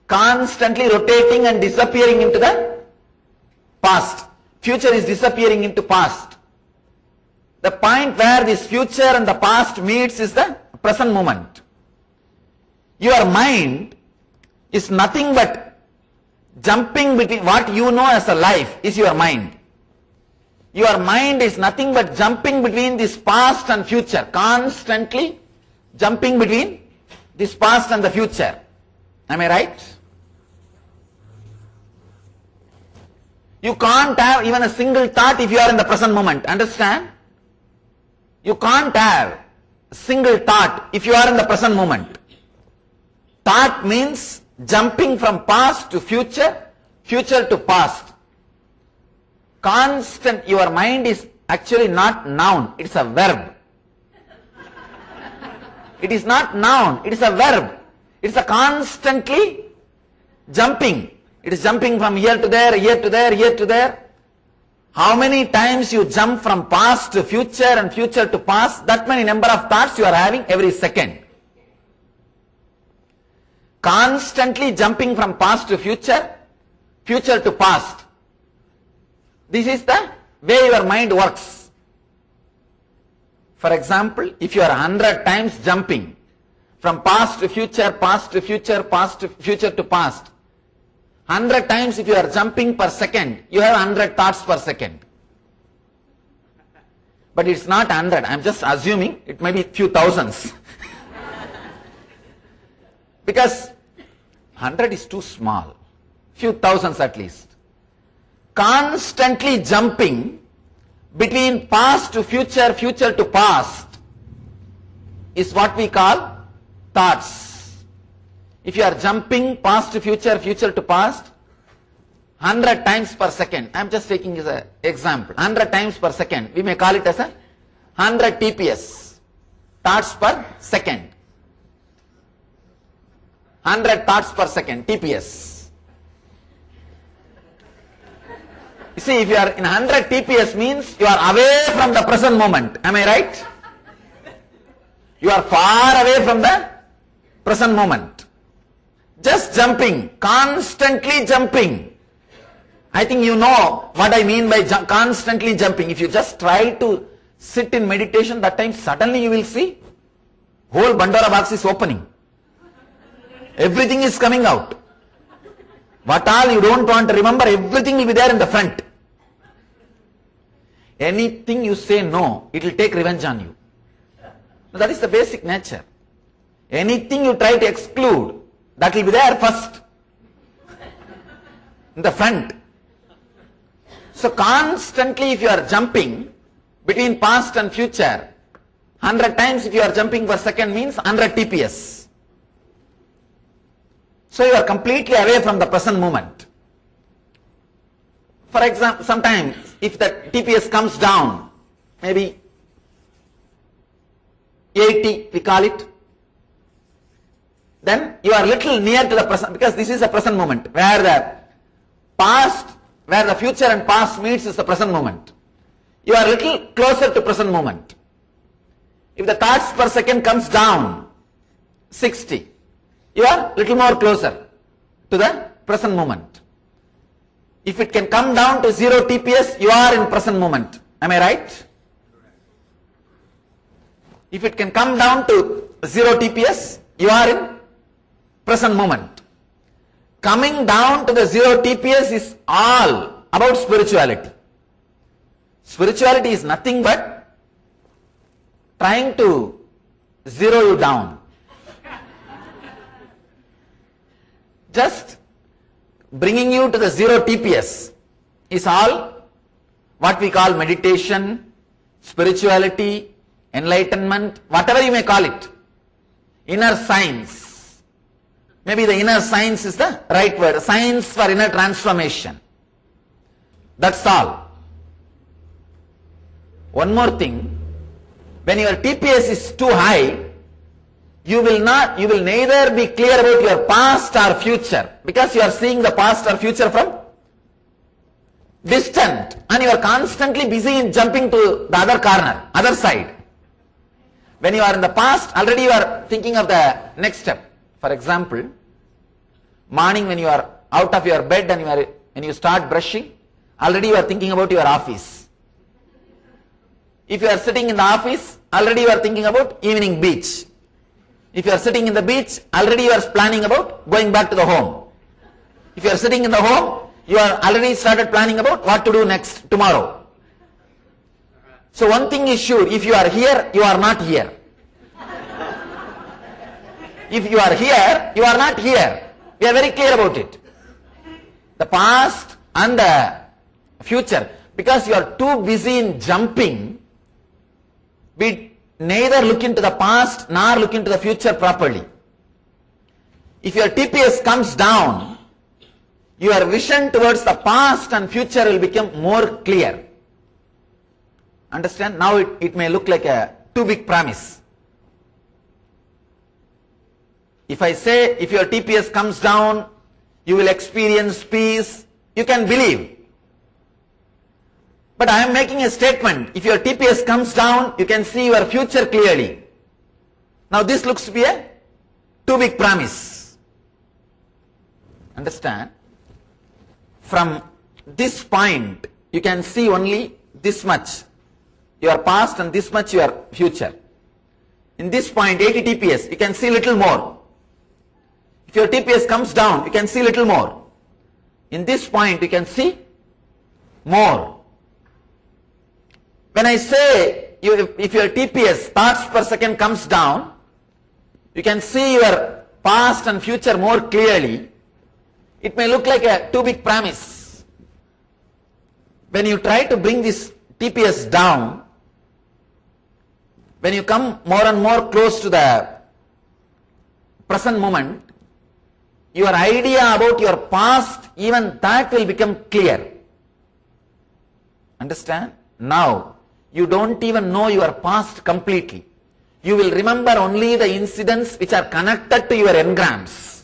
constantly rotating and disappearing into the past. Future is disappearing into past. The point where this future and the past meets is the present moment. Your mind is nothing but jumping between what you know as a life is your mind. Your mind is nothing but jumping between this past and future, constantly jumping between this past and the future. Am I right? You can't have even a single thought if you are in the present moment. Understand? You can't have a single thought if you are in the present moment. Thought means jumping from past to future, future to past. Constant, your mind is actually not noun, it's a verb. It is not noun, it is a verb. It's a constantly jumping. It is jumping from here to there, here to there, here to there. How many times you jump from past to future and future to past, that many number of thoughts you are having every second. Constantly jumping from past to future, future to past. This is the way your mind works. For example, if you are 100 times jumping from past to future, past to future, past to future to past, 100 times if you are jumping per second, you have 100 thoughts per second. But it's not 100, I'm just assuming it may be few thousands. Because 100 is too small, few thousands at least. Constantly jumping between past to future, future to past is what we call thoughts. If you are jumping past to future, future to past, 100 times per second, I am just taking as an example, 100 times per second, we may call it as a 100 TPS, thoughts per second. 100 thoughts per second, TPS. You see, if you are in 100 TPS means you are away from the present moment. Am I right? You are far away from the present moment. Just jumping, constantly jumping. I think you know what I mean by constantly jumping. If you just try to sit in meditation, that time suddenly you will see whole Bandora box is opening. Everything is coming out. What all you don't want to remember, everything will be there in the front. Anything you say no, it will take revenge on you. That is the basic nature. Anything you try to exclude, that will be there first. In the front. So constantly if you are jumping between past and future, 100 times if you are jumping per second means 100 TPS. So you are completely away from the present moment. For example, sometimes if the TPS comes down, maybe 80 we call it, then you are little near to the present, because this is a present moment, where the past, where the future and past meets is the present moment. You are little closer to present moment. If the thoughts per second comes down 60, you are little more closer to the present moment. If it can come down to 0 TPS, you are in present moment. Am I right? If it can come down to 0 TPS, you are in present moment. Coming down to the 0 TPS is all about spirituality. Spirituality is nothing but trying to zero you down. Just bringing you to the 0 TPS is all what we call meditation, spirituality, enlightenment, whatever you may call it. Inner science. Maybe the inner science is the right word. Science for inner transformation. That's all. One more thing. When your TPS is too high, you will neither be clear about your past or future, because you are seeing the past or future from distant, and you are constantly busy in jumping to the other corner, other side. When you are in the past, already you are thinking of the next step. For example, morning when you are out of your bed and when you start brushing, already you are thinking about your office. If you are sitting in the office, already you are thinking about evening beach. If you are sitting in the beach, already you are planning about going back to the home. If you are sitting in the home, you are already started planning about what to do next, tomorrow. So one thing is sure, if you are here, you are not here. If you are here, you are not here. We are very clear about it. The past and the future, because you are too busy in jumping, we neither look into the past nor look into the future properly. If your TPS comes down, your vision towards the past and future will become more clear. Understand? Now it may look like a too big promise. If I say, if your TPS comes down, you will experience peace, you can believe. But I am making a statement. If your TPS comes down, you can see your future clearly. Now this looks to be a too big promise. Understand? From this point, you can see only this much, your past, and this much your future. In this point, 80 TPS, you can see little more. If your TPS comes down, you can see little more. In this point, you can see more. When I say, if your TPS, thoughts per second, comes down, you can see your past and future more clearly. It may look like a too big promise. When you try to bring this TPS down, when you come more and more close to the present moment, your idea about your past, even that will become clear. Understand? Now, you don't even know your past completely. You will remember only the incidents which are connected to your engrams,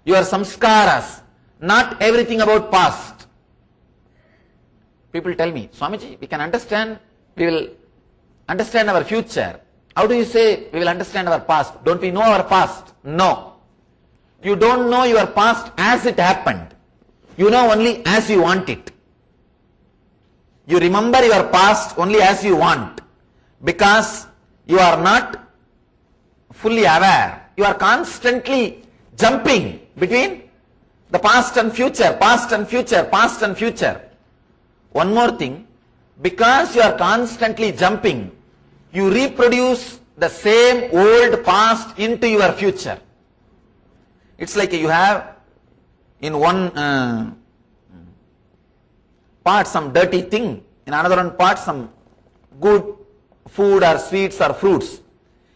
your samskaras, not everything about past. People tell me, Swamiji, we can understand, we will understand our future. How do you say we will understand our past? Don't we know our past? No. You don't know your past as it happened. You know only as you want it. You remember your past only as you want, because you are not fully aware. You are constantly jumping between The past and future, past and future, past and future. One more thing, because you are constantly jumping, you reproduce the same old past into your future. It's like you have in one part some dirty thing, in another one part some good food or sweets or fruits.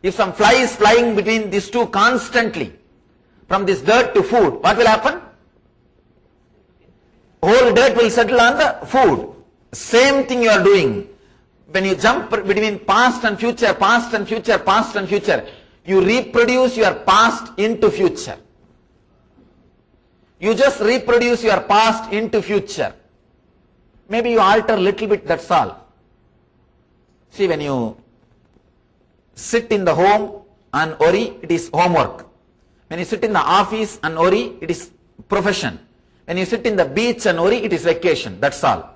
If some fly is flying between these two constantly, from this dirt to food, what will happen? Whole dirt will settle on the food. Same thing you are doing. When you jump between past and future, past and future, past and future, you reproduce your past into future. You just reproduce your past into future. Maybe you alter a little bit, that's all. See, when you sit in the home and worry, it is homework. When you sit in the office and worry, it is profession. When you sit in the beach and worry, it is vacation. That's all.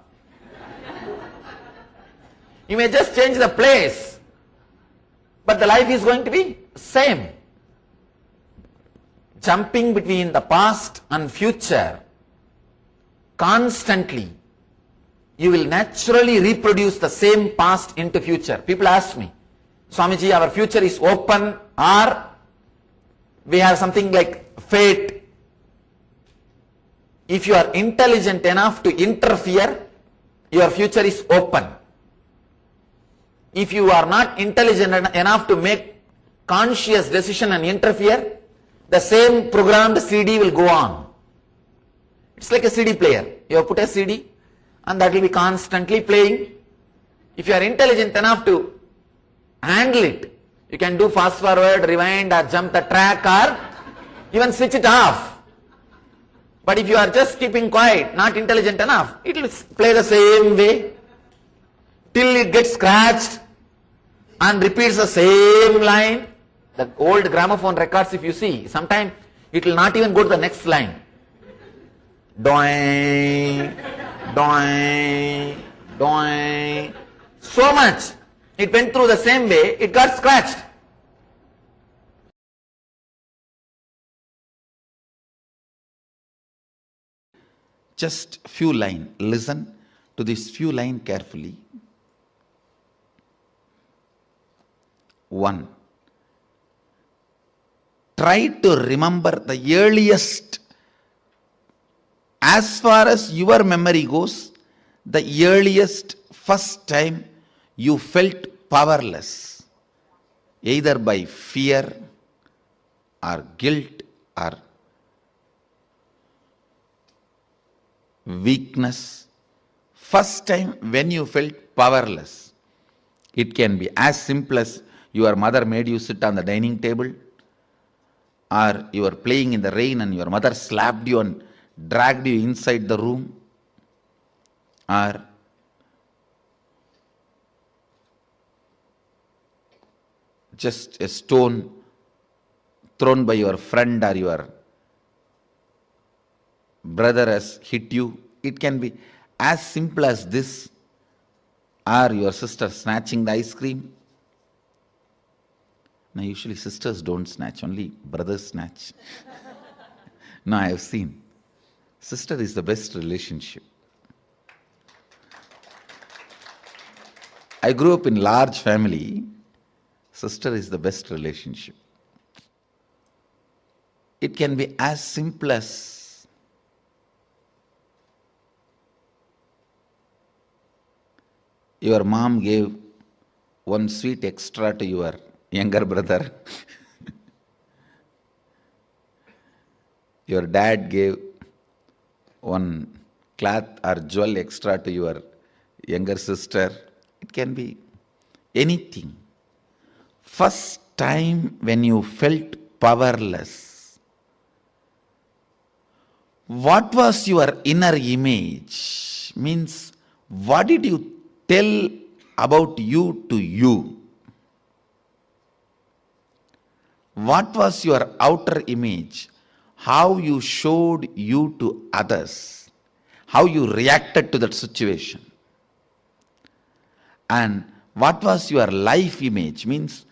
You may just change the place, but the life is going to be same. Jumping between the past and future constantly, you will naturally reproduce the same past into future. People ask me, Swamiji, our future is open or we have something like fate? If you are intelligent enough to interfere, your future is open. If you are not intelligent enough to make conscious decision and interfere, the same programmed CD will go on. It's like a CD player. You have put a CD and that will be constantly playing. If you are intelligent enough to handle it, you can do fast forward, rewind or jump the track or even switch it off. But if you are just keeping quiet, not intelligent enough, it will play the same way till it gets scratched and repeats the same line. The old gramophone records, if you see, sometimes it will not even go to the next line. Doing, doing, doing. So much. It went through the same way, it got scratched. Just few lines. Listen to this few lines carefully. 1. Try to remember the earliest, as far as your memory goes, the earliest first time you felt powerless, either by fear or guilt or weakness. First time when you felt powerless. It can be as simple as your mother made you sit on the dining table, or you were playing in the rain and your mother slapped you and dragged you inside the room, or just a stone thrown by your friend or your brother has hit you. It can be as simple as this, or your sister snatching the ice cream. Now usually sisters don't snatch, only brothers snatch. No, I have seen. Sister is the best relationship. I grew up in large family. Sister is the best relationship. It can be as simple as your mom gave one sweet extra to your younger brother. Your dad gave one cloth or jewel extra to your younger sister. It can be anything. First time when you felt powerless, what was your inner image? Means, what did you tell about you to you? What was your outer image? How you showed you to others? How you reacted to that situation? And what was your life image? Means,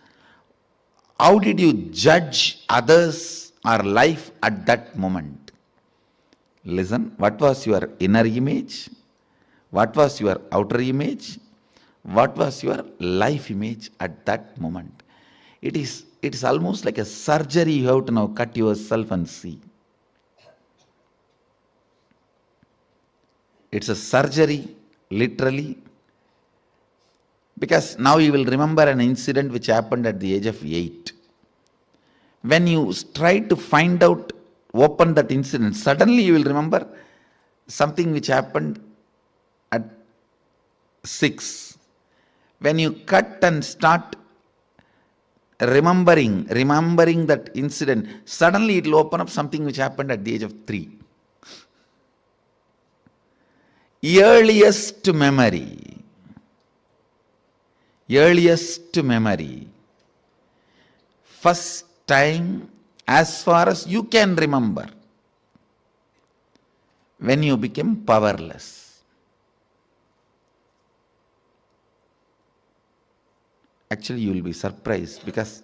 how did you judge others or life at that moment? Listen, what was your inner image? What was your outer image? What was your life image at that moment? It is almost like a surgery. You have to now cut yourself and see. It's a surgery, literally, because now you will remember an incident which happened at the age of 8. When you try to find out, open that incident, suddenly you will remember something which happened at 6. When you cut and start remembering that incident, suddenly it will open up something which happened at the age of 3. Earliest memory, first time as far as you can remember, when you became powerless. Actually, you will be surprised because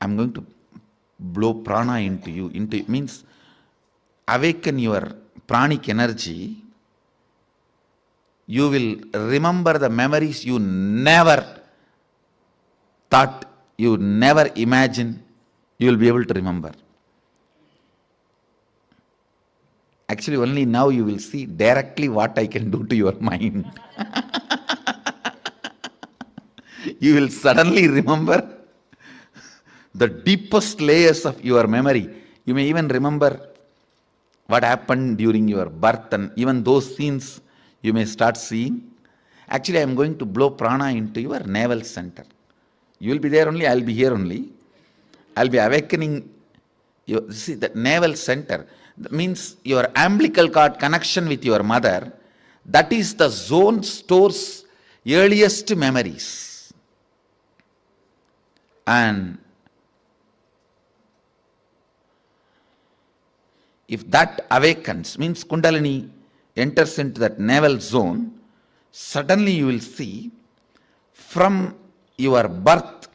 I'm going to blow prana into you. Means awaken your pranic energy. You will remember the memories you never thought, you never imagined you will be able to remember. Actually, only now you will see directly what I can do to your mind. You will suddenly remember the deepest layers of your memory. You may even remember what happened during your birth, and even those scenes you may start seeing. Actually, I am going to blow prana into your navel center. You will be there only, I will be here only. I will be awakening you. See, the navel center means your umbilical cord connection with your mother. That is the zone stores earliest memories. And if that awakens, means Kundalini enters into that navel zone, suddenly you will see from your birth,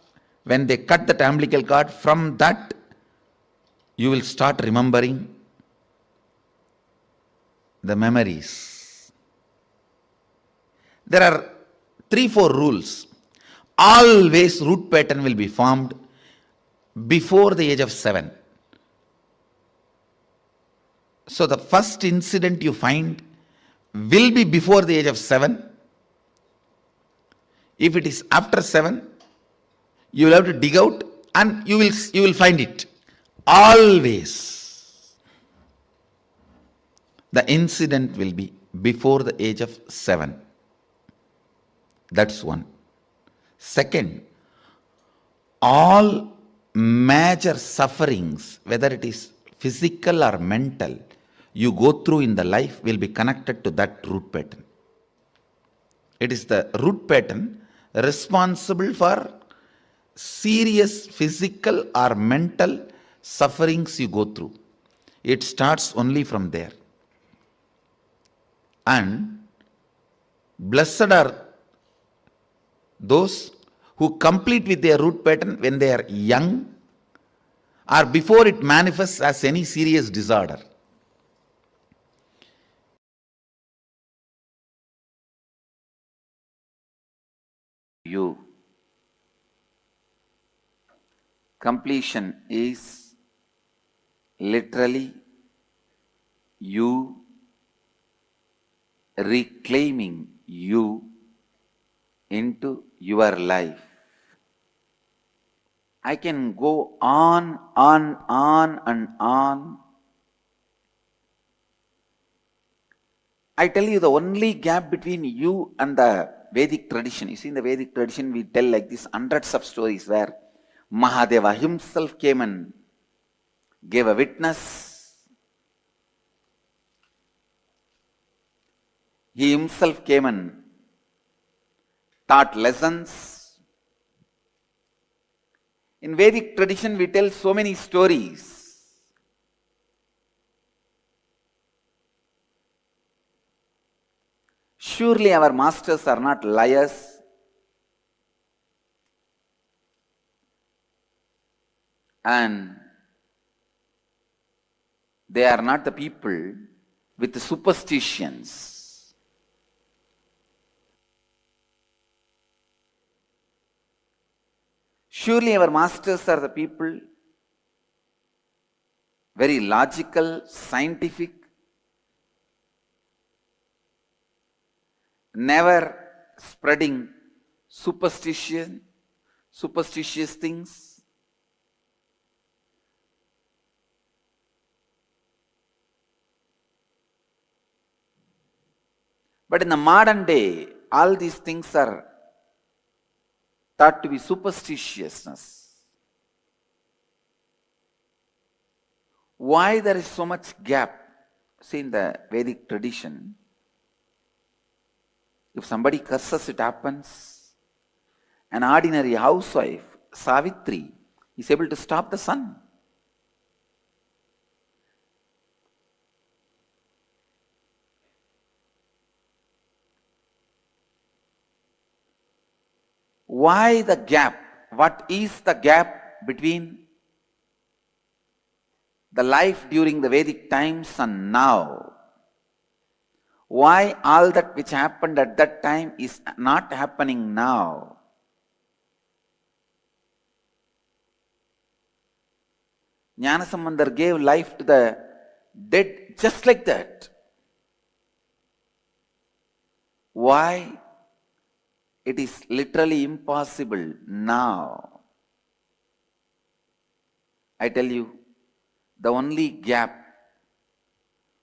when they cut that umbilical cord, from that you will start remembering the memories. There are 3-4 rules. Always root pattern will be formed before the age of 7. So the first incident you find will be before the age of 7. If it is after 7, you will have to dig out and you will find it. Always the incident will be before the age of 7. That's one. Second, all major sufferings, whether it is physical or mental, you go through in the life will be connected to that root pattern. It is the root pattern responsible for serious physical or mental sufferings you go through. It starts only from there. And blessed are those who complete with their root pattern when they are young or before it manifests as any serious disorder. You. Completion is literally you reclaiming you into your life. I can go on and on. I tell you, the only gap between you and the Vedic tradition, you see, in the Vedic tradition we tell like this hundreds of stories where Mahadeva himself came and gave a witness. He himself came and taught lessons. In Vedic tradition we tell so many stories. Surely our masters are not liars. And they are not the people with superstitions. Surely our masters are the people very logical, scientific, never spreading superstition, superstitious things. But in the modern day, all these things are thought to be superstitiousness. Why there is so much gap? See, in the Vedic tradition, if somebody curses, it happens. An ordinary housewife, Savitri, is able to stop the sun. Why the gap? What is the gap between the life during the Vedic times and now? Why all that which happened at that time is not happening now? Jnanasambandar gave life to the dead just like that. Why? It is literally impossible now. I tell you, the only gap,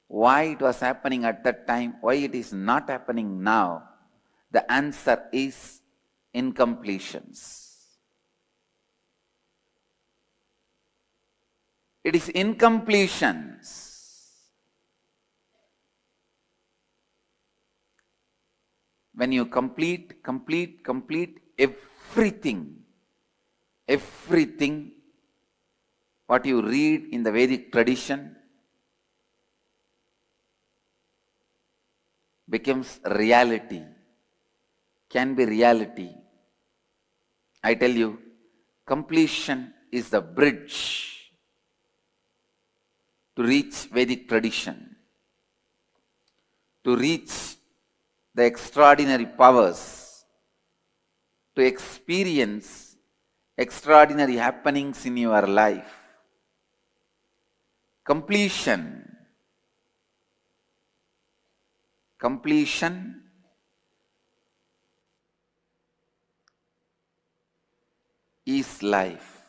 why it was happening at that time, why it is not happening now, the answer is incompletions. It is incompletions. When you complete everything what you read in the Vedic tradition becomes reality, can be reality. I tell you, completion is the bridge to reach Vedic tradition, to reach the extraordinary powers, to experience extraordinary happenings in your life. Completion is life.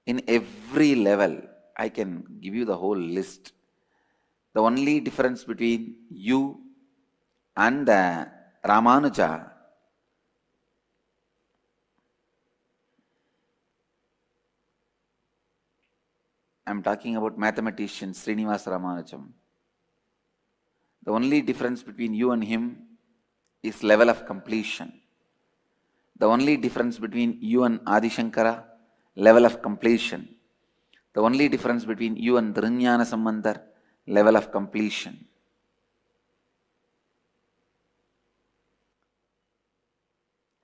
In every level, I can give you the whole list. The only difference between you and Ramanuja I'm talking about mathematician Srinivasa Ramanujam. The only difference between you and him is level of completion. The only difference between you and Adi Shankara, level of completion. The only difference between you and Trinetra Diksha, level of completion.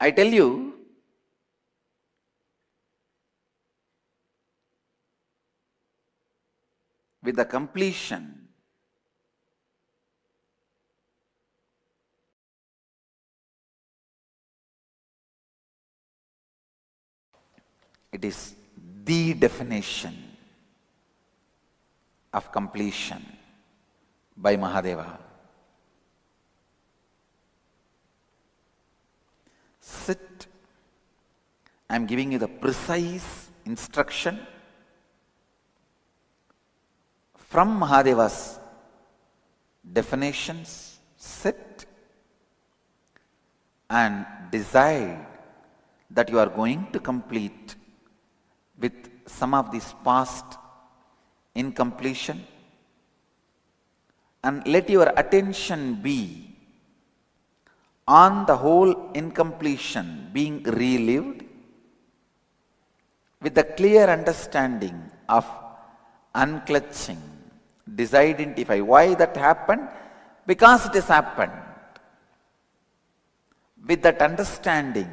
I tell you, with the completion, it is the definition of completion by Mahadeva. Sit. I am giving you the precise instruction from Mahadeva's definitions. Sit and decide that you are going to complete with some of this past incompletion, and let your attention be on the whole incompletion being relived with the clear understanding of unclutching. Identify why that happened, because it has happened. With that understanding,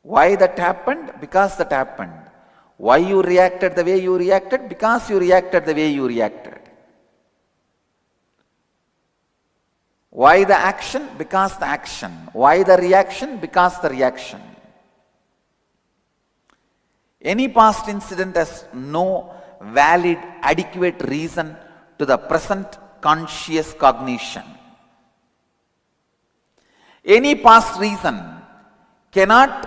why that happened, because that happened. Why you reacted the way you reacted, because you reacted the way you reacted. Why the action? Because the action. Why the reaction? Because the reaction. Any past incident has no valid, adequate reason to the present conscious cognition. Any past reason cannot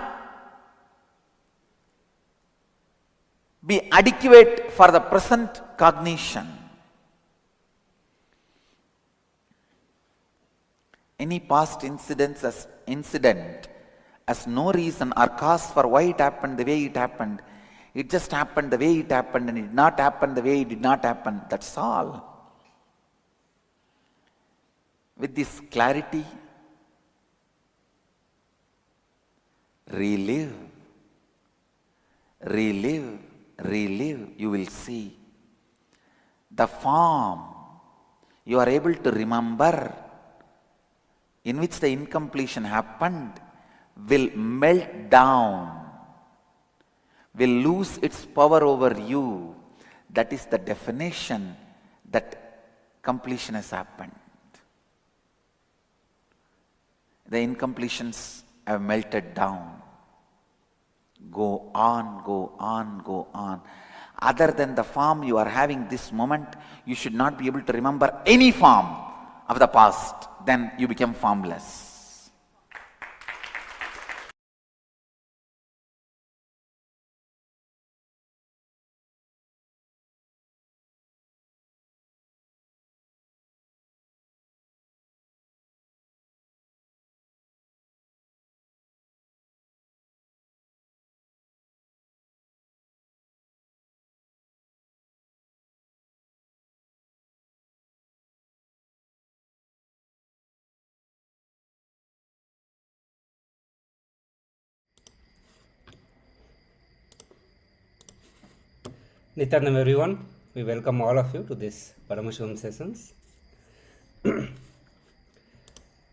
be adequate for the present cognition. Any past incident has no reason or cause for why it happened the way it happened. It just happened the way it happened, and it did not happen the way it did not happen. That's all. With this clarity, relive, you will see the form you are able to remember in which the incompletion happened will melt down, will lose its power over you. That is the definition that completion has happened. The incompletions have melted down. Go on, go on, go on. Other than the form you are having this moment, you should not be able to remember any form of the past. Then you become formless. Nithyananda everyone, we welcome all of you to this Paramashivoham sessions.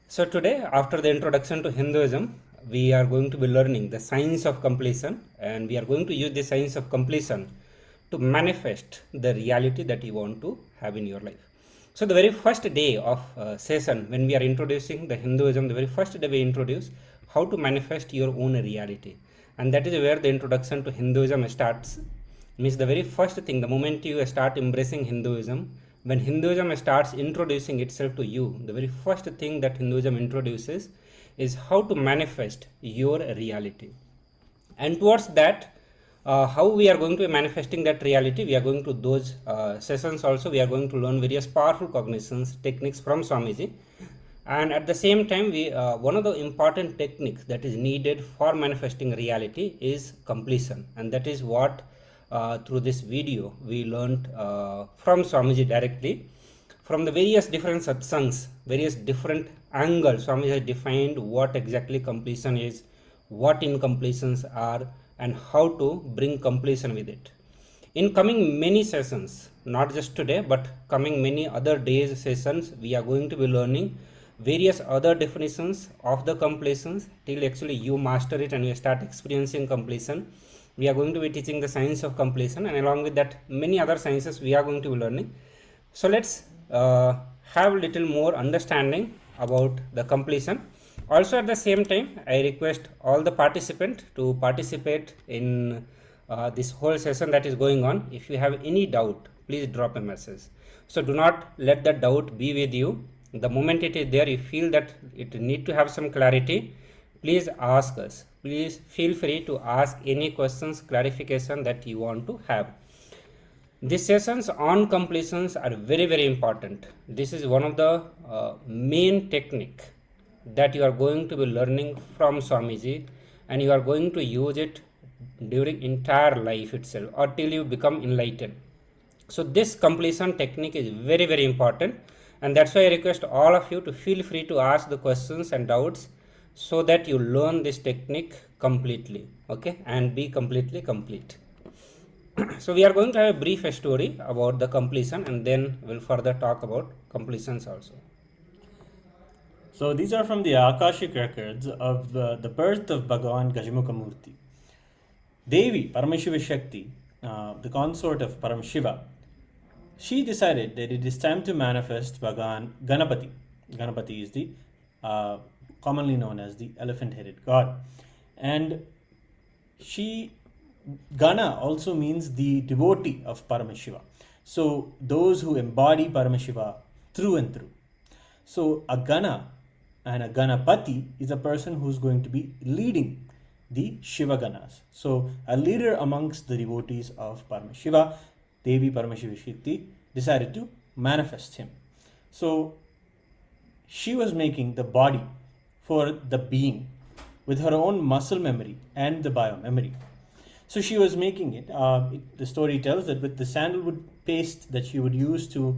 So today, after the introduction to Hinduism, we are going to be learning the science of completion, and we are going to use the science of completion to manifest the reality that you want to have in your life. So the very first day of session, when we are introducing the Hinduism, the very first day we introduce how to manifest your own reality, and that is where the introduction to Hinduism starts. Means the very first thing, the moment you start embracing Hinduism, when Hinduism starts introducing itself to you, the very first thing that Hinduism introduces is how to manifest your reality. And towards that, how we are going to be manifesting that reality, we are going to those sessions also, we are going to learn various powerful cognitions techniques from Swamiji. And at the same time, we one of the important techniques that is needed for manifesting reality is completion, and that is what through this video we learned from Swamiji directly. From the various different satsangs, various different angles, Swamiji has defined what exactly completion is, what incompletions are, and how to bring completion with it. In coming many sessions, not just today, but coming many other days sessions, we are going to be learning various other definitions of the completions till actually you master it and you start experiencing completion. We are going to be teaching the science of completion, and along with that many other sciences we are going to be learning. So let's have a little more understanding about the completion. Also at the same time, I request all the participants to participate in this whole session that is going on. If you have any doubt, please drop a message. So do not let that doubt be with you. The moment it is there, you feel that it need to have some clarity, please ask us. Please feel free to ask any questions, clarification that you want to have. These sessions on completions are very, very important. This is one of the main technique that you are going to be learning from Swamiji, and you are going to use it during entire life itself or till you become enlightened. So this completion technique is very, very important, and that's why I request all of you to feel free to ask the questions and doubts so that you learn this technique completely, okay, and be completely complete. So we are going to have a brief story about the completion, and then we'll further talk about completions also. So these are from the Akashic records of the birth of Bhagavan Gajamukhamurti. Devi, Paramashiva Shakti, the consort of Paramashiva, she decided that it is time to manifest Bhagavan Ganapati, Ganapati is the commonly known as the elephant-headed god. And Gana also means the devotee of Paramashiva. So those who embody Paramashiva through and through. So a Gana and a Ganapati is a person who's going to be leading the Shiva Ganas. So a leader amongst the devotees of Paramashiva, Devi Paramashiva Shakti, decided to manifest him. So she was making the body for the being with her own muscle memory and the bio memory. So she was making it. The story tells that with the sandalwood paste that she would use to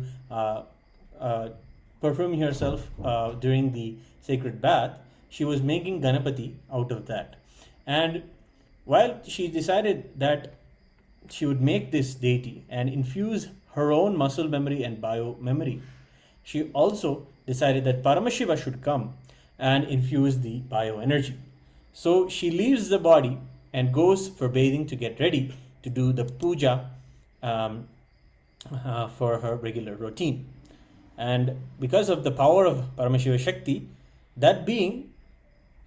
perfume herself during the sacred bath, she was making Ganapati out of that. And while she decided that she would make this deity and infuse her own muscle memory and bio memory, she also decided that Paramashiva should come and infuse the bio energy. So she leaves the body and goes for bathing to get ready to do the puja for her regular routine. And because of the power of Paramashiva Shakti, that being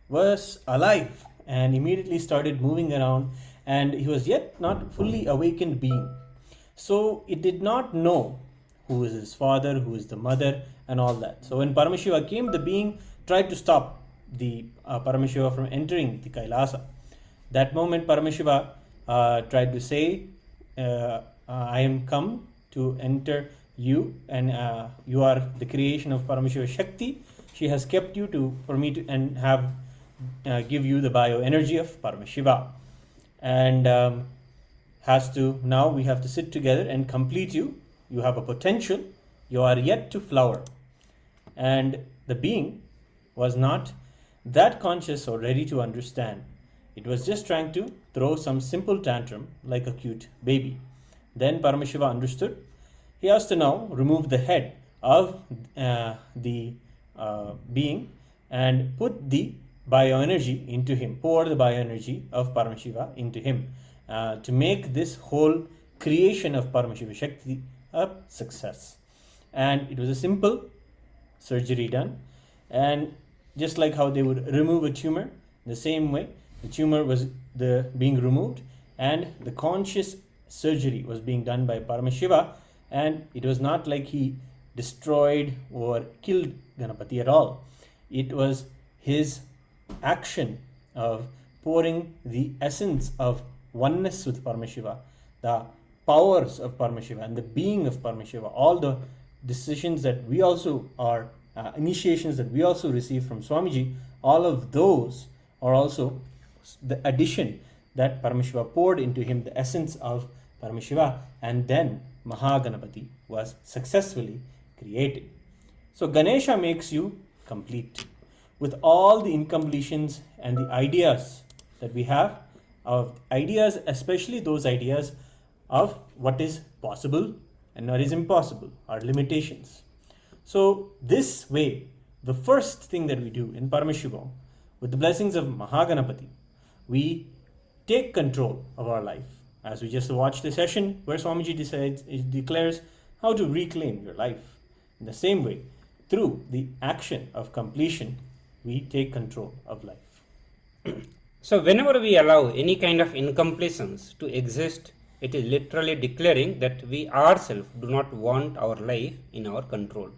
was alive and immediately started moving around, and he was yet not fully awakened being. So it did not know who is his father, who is the mother, and all that. So when Paramashiva came, the being tried to stop the Paramashiva from entering the KAILASA. That moment Paramashiva tried to say, I am come to enter you, and you are the creation of Paramashiva Shakti. She has kept you for me to and have give you the bio energy of Paramashiva, and now we have to sit together and complete you. You have a potential, you are yet to flower. And the being was not that conscious or ready to understand. It was just trying to throw some simple tantrum like a cute baby. Then Paramashiva understood. He has to now remove the head of the being and put the bioenergy into him, pour the bioenergy of Paramashiva into him to make this whole creation of Paramashiva Shakti a success. And it was a simple surgery done, and just like how they would remove a tumor, the same way the tumor was being removed, and the conscious surgery was being done by Paramashiva. And it was not like he destroyed or killed Ganapati at all. It was his action of pouring the essence of oneness with Paramashiva, the powers of Paramashiva and the being of Paramashiva, all the decisions that we also are, initiations that we also receive from Swamiji, all of those are also the addition that Paramashiva poured into him, the essence of Paramashiva, and then Mahaganapati was successfully created. So Ganesha makes you complete with all the incompletions and the ideas that we have, of ideas, especially those ideas of what is possible and what is impossible, our limitations. So this way, the first thing that we do in Paramashivoham, with the blessings of Mahaganapati, we take control of our life. As we just watched the session where Swamiji declares how to reclaim your life. In the same way, through the action of completion, we take control of life. So whenever we allow any kind of incompletions to exist, it is literally declaring that we ourselves do not want our life in our control.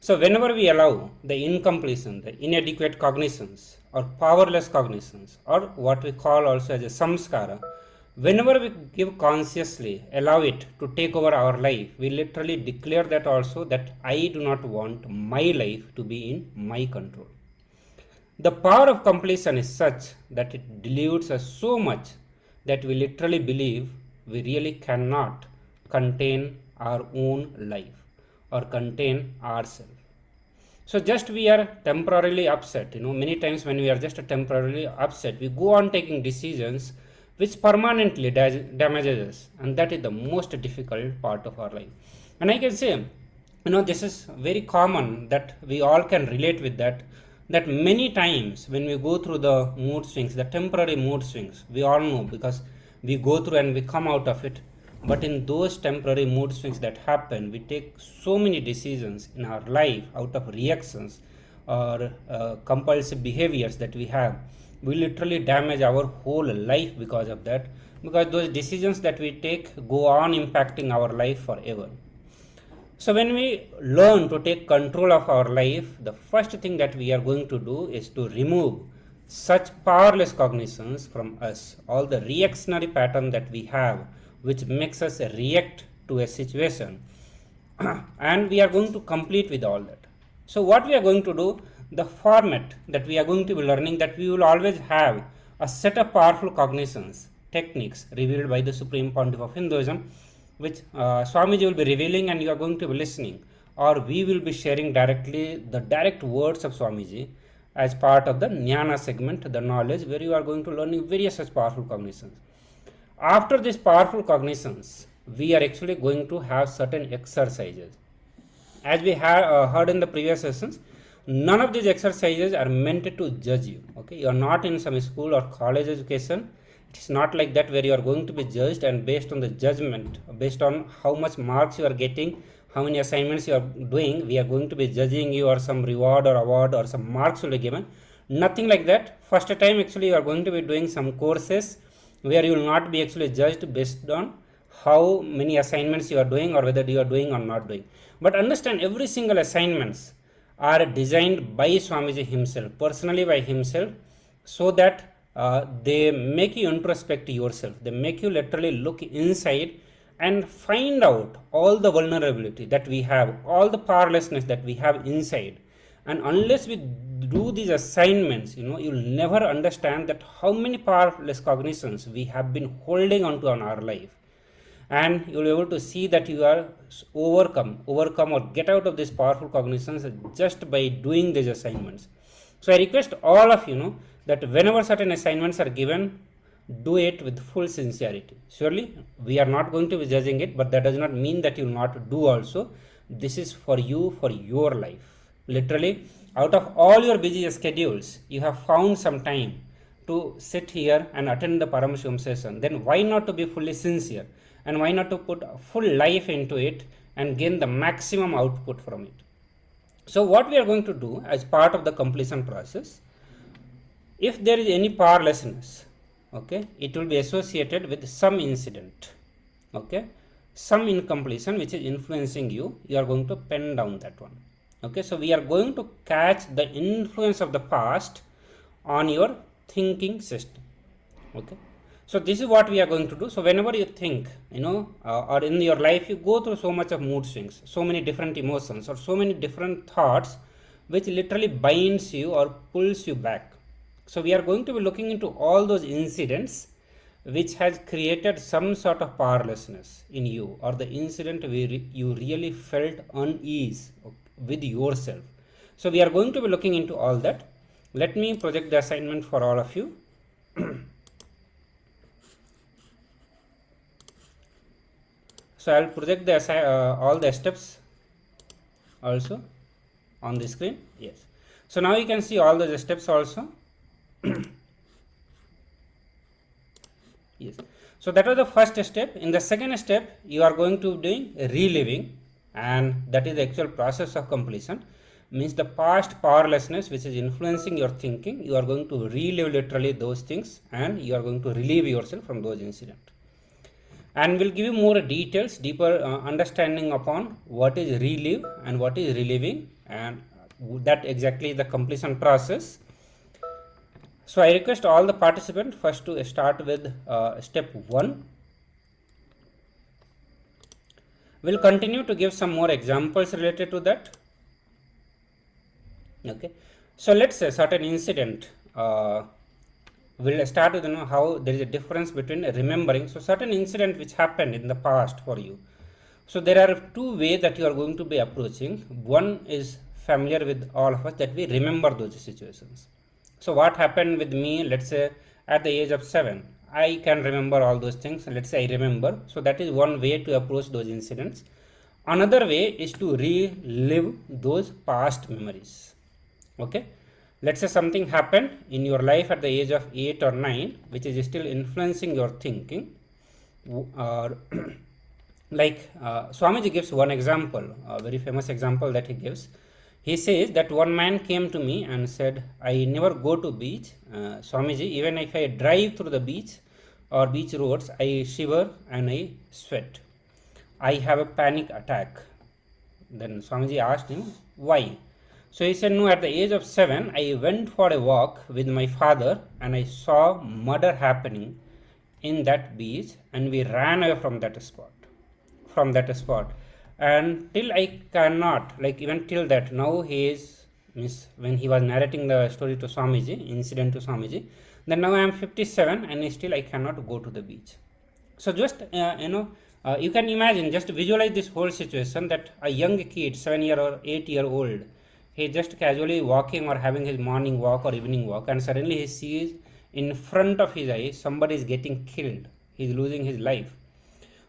So whenever we allow the incompletion, the inadequate cognitions or powerless cognitions, or what we call also as a samskara, whenever we give consciously, allow it to take over our life, we literally declare that also that I do not want my life to be in my control. The power of completion is such that it dilutes us so much that we literally believe we really cannot contain our own life or contain ourselves. So just we are temporarily upset, many times when we are just temporarily upset, we go on taking decisions which permanently damages us, and that is the most difficult part of our life. And I can say, this is very common that we all can relate with that many times when we go through the mood swings, the temporary mood swings, we all know because we go through and we come out of it. But in those temporary mood swings that happen, we take so many decisions in our life out of reactions or compulsive behaviors that we have. We literally damage our whole life because of that, because those decisions that we take go on impacting our life forever. So when we learn to take control of our life, the first thing that we are going to do is to remove such powerless cognitions from us, all the reactionary pattern that we have, which makes us react to a situation. And we are going to complete with all that. So what we are going to do, the format that we are going to be learning, that we will always have a set of powerful cognitions, techniques revealed by the Supreme Pontiff of Hinduism, which Swamiji will be revealing and you are going to be listening, or we will be sharing directly the direct words of Swamiji as part of the Jnana segment, the knowledge, where you are going to learn various such powerful cognitions. After these powerful cognitions, we are actually going to have certain exercises. As we have heard in the previous sessions, none of these exercises are meant to judge you. Okay, you are not in some school or college education. It's not like that where you are going to be judged, and based on the judgment, based on how much marks you are getting, how many assignments you are doing, we are going to be judging you, or some reward or award or some marks will be given. Nothing like that. First time actually you are going to be doing some courses where you will not be actually judged based on how many assignments you are doing or whether you are doing or not doing. But understand, every single assignments are designed by Swamiji himself, personally by himself, so that they make you introspect yourself. They make you literally look inside and find out all the vulnerability that we have, all the powerlessness that we have inside. And unless we do these assignments, you'll never understand that how many powerless cognitions we have been holding onto on our life. And you'll be able to see that you are overcome or get out of these powerful cognitions just by doing these assignments. So I request all of you that whenever certain assignments are given, do it with full sincerity. Surely we are not going to be judging it, but that does not mean that you will not do also. This is for you, for your life. Literally, out of all your busy schedules, you have found some time to sit here and attend the Paramashivoham session. Then why not to be fully sincere, and why not to put full life into it and gain the maximum output from it? So what we are going to do as part of the completion process, if there is any powerlessness, okay, it will be associated with some incident, okay, some incompletion which is influencing you. You are going to pen down that one. Okay, so we are going to catch the influence of the past on your thinking system. Okay, so this is what we are going to do. So whenever you think, or in your life you go through so much of mood swings, so many different emotions or so many different thoughts which literally binds you or pulls you back. So we are going to be looking into all those incidents which has created some sort of powerlessness in you, or the incident where you really felt unease with yourself. So we are going to be looking into all that. Let me project the assignment for all of you. So I will project the all the steps also on the screen. Yes. So now you can see all the steps also. Yes. So that was the first step. In the second step, you are going to be doing reliving, and that is the actual process of completion. Means the past powerlessness which is influencing your thinking, you are going to relive literally those things, and you are going to relieve yourself from those incidents. And we'll give you more details, deeper understanding upon what is relive and what is reliving, and that exactly the completion process. So I request all the participants first to start with step 1. We'll continue to give some more examples related to that. Okay, so let's say certain incident. We'll start with how there is a difference between remembering. So certain incident which happened in the past for you. So there are two ways that you are going to be approaching. One is familiar with all of us, that we remember those situations. So what happened with me, let's say at the age of 7, I can remember all those things. Let's say I remember. So that is one way to approach those incidents. Another way is to relive those past memories. Okay. Let's say something happened in your life at the age of 8 or 9, which is still influencing your thinking. Or Like Swamiji gives one example, a very famous example that he gives. He says that one man came to me and said, I never go to beach, Swamiji, even if I drive through the beach or beach roads, I shiver and I sweat. I have a panic attack. Then Swamiji asked him, why? So he said, no, at the age of 7, I went for a walk with my father and I saw murder happening in that beach and we ran away from that spot. And till I cannot, like even till that, now he is, when he was narrating the story to Swamiji, incident to Swamiji, then now I am 57 and still I cannot go to the beach. So just, you can imagine, just visualize this whole situation that a young kid, 7-year or 8-year-old, he just casually walking or having his morning walk or evening walk, and suddenly he sees in front of his eyes somebody is getting killed. He is losing his life.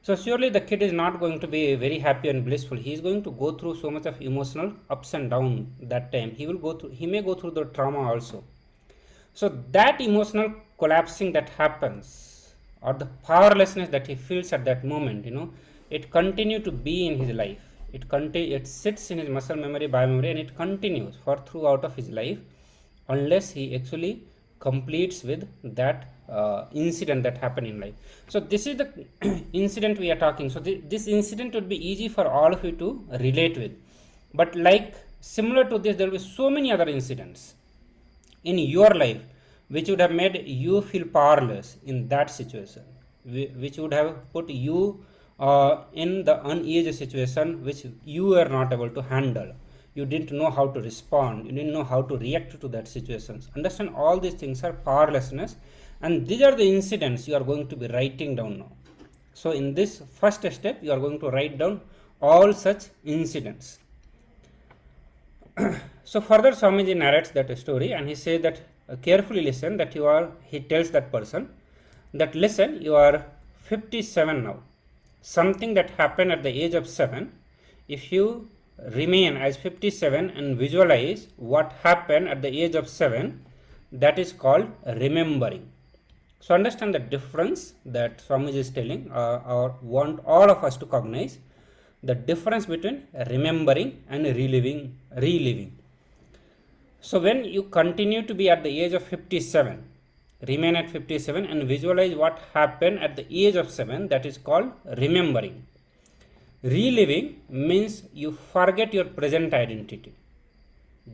So surely the kid is not going to be very happy and blissful. He is going to go through so much of emotional ups and downs that time. He may go through the trauma also. So that emotional collapsing that happens, or the powerlessness that he feels at that moment, it continues to be in his life. It sits in his muscle memory, biomemory, and it continues for throughout of his life unless he actually completes with that incident that happened in life. So this is the incident we are talking. So this incident would be easy for all of you to relate with. But like similar to this, there will be so many other incidents in your life which would have made you feel powerless in that situation, which would have put you in the uneasy situation which you were not able to handle. You didn't know how to respond. You didn't know how to react to that situations. Understand, all these things are powerlessness, and these are the incidents you are going to be writing down now. So in this first step, you are going to write down all such incidents. So further Swamiji narrates that story, and he says that carefully listen, that he tells that person that listen, you are 57 now. Something that happened at the age of 7, if you remain as 57 and visualize what happened at the age of 7, that is called remembering. So understand the difference that Swamiji is telling, or want all of us to cognize the difference between remembering and reliving. So when you continue to be at the age of 57, remain at 57 and visualize what happened at the age of 7, that is called remembering. Reliving means you forget your present identity.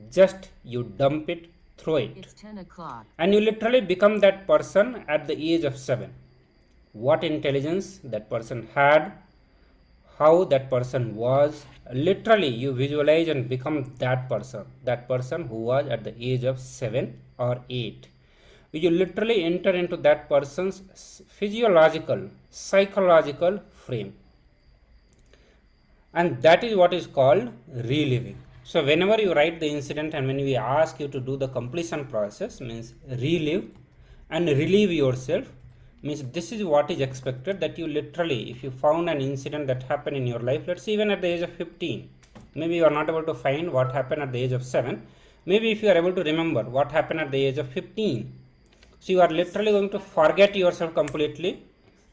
Just you dump it, throw it. It's 10 o'clock. And you literally become that person at the age of 7. What intelligence that person had, how that person was, literally you visualize and become that person who was at the age of 7 or 8. You literally enter into that person's physiological, psychological frame. And that is what is called reliving. So whenever you write the incident and when we ask you to do the completion process, means relive and relieve yourself, means this is what is expected, that you literally, if you found an incident that happened in your life, let's say even at the age of 15, maybe you are not able to find what happened at the age of 7, maybe if you are able to remember what happened at the age of 15, so you are literally going to forget yourself completely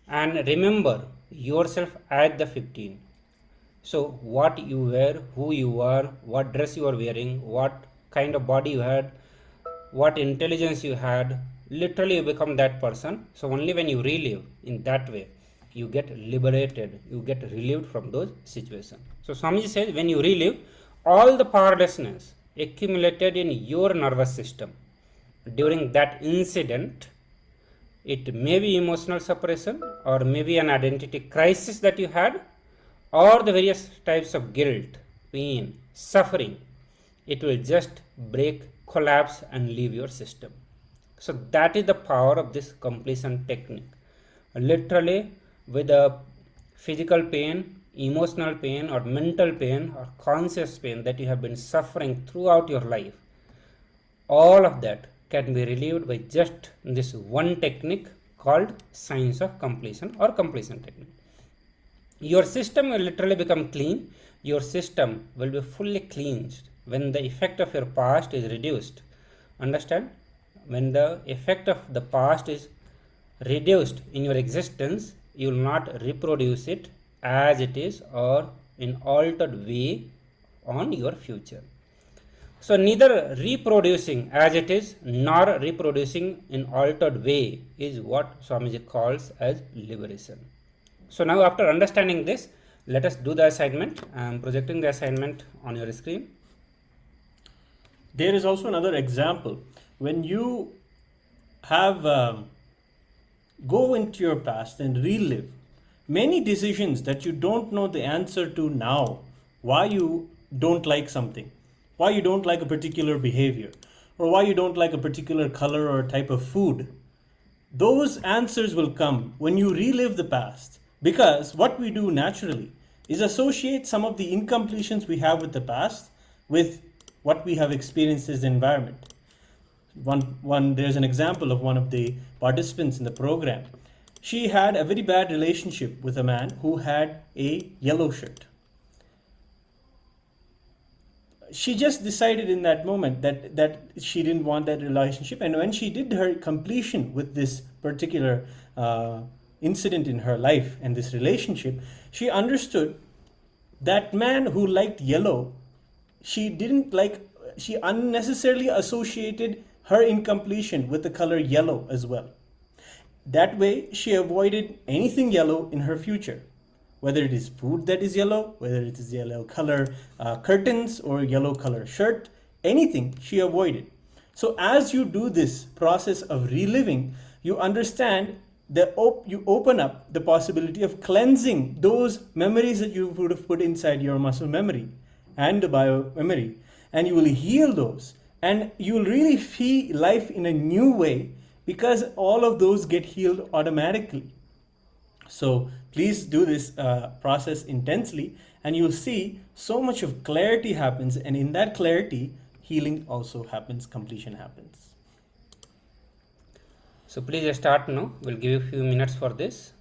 and remember yourself at the 15. So what you were, who you were, what dress you were wearing, what kind of body you had, what intelligence you had, literally you become that person. So only when you relive in that way, you get liberated, you get relieved from those situations. So Swamiji says, when you relive, all the powerlessness accumulated in your nervous system during that incident, it may be emotional suppression or maybe an identity crisis that you had, or the various types of guilt, pain, suffering, it will just break, collapse and leave your system. So that is the power of this completion technique. Literally with a physical pain, emotional pain or mental pain or conscious pain that you have been suffering throughout your life, all of that can be relieved by just this one technique called science of completion or completion technique. Your system will literally become clean. Your system will be fully cleansed when the effect of your past is reduced. Understand? When the effect of the past is reduced in your existence, you will not reproduce it as it is or in altered way on your future. So neither reproducing as it is nor reproducing in altered way is what Swamiji calls as liberation. So now after understanding this, let us do the assignment. I am projecting the assignment on your screen. There is also another example. When you have go into your past and relive many decisions that you don't know the answer to now, why you don't like something, why you don't like a particular behavior, or why you don't like a particular color or type of food, those answers will come when you relive the past. Because what we do naturally is associate some of the incompletions we have with the past with what we have experienced as the environment. There's an example of one of the participants in the program. She had a very bad relationship with a man who had a yellow shirt. She just decided in that moment that she didn't want that relationship, and when she did her completion with this particular incident in her life and this relationship, she understood that man who liked yellow, she unnecessarily associated her incompletion with the color yellow as well. That way she avoided anything yellow in her future, whether it is food that is yellow, whether it is yellow color curtains or yellow color shirt, anything she avoided. So as you do this process of reliving, you understand that you open up the possibility of cleansing those memories that you would have put inside your muscle memory and the bio memory, and you will heal those, and you will really see life in a new way because all of those get healed automatically. So please do this process intensely, and you'll see so much of clarity happens, and in that clarity, healing also happens, completion happens. So please start now. We'll give you a few minutes for this.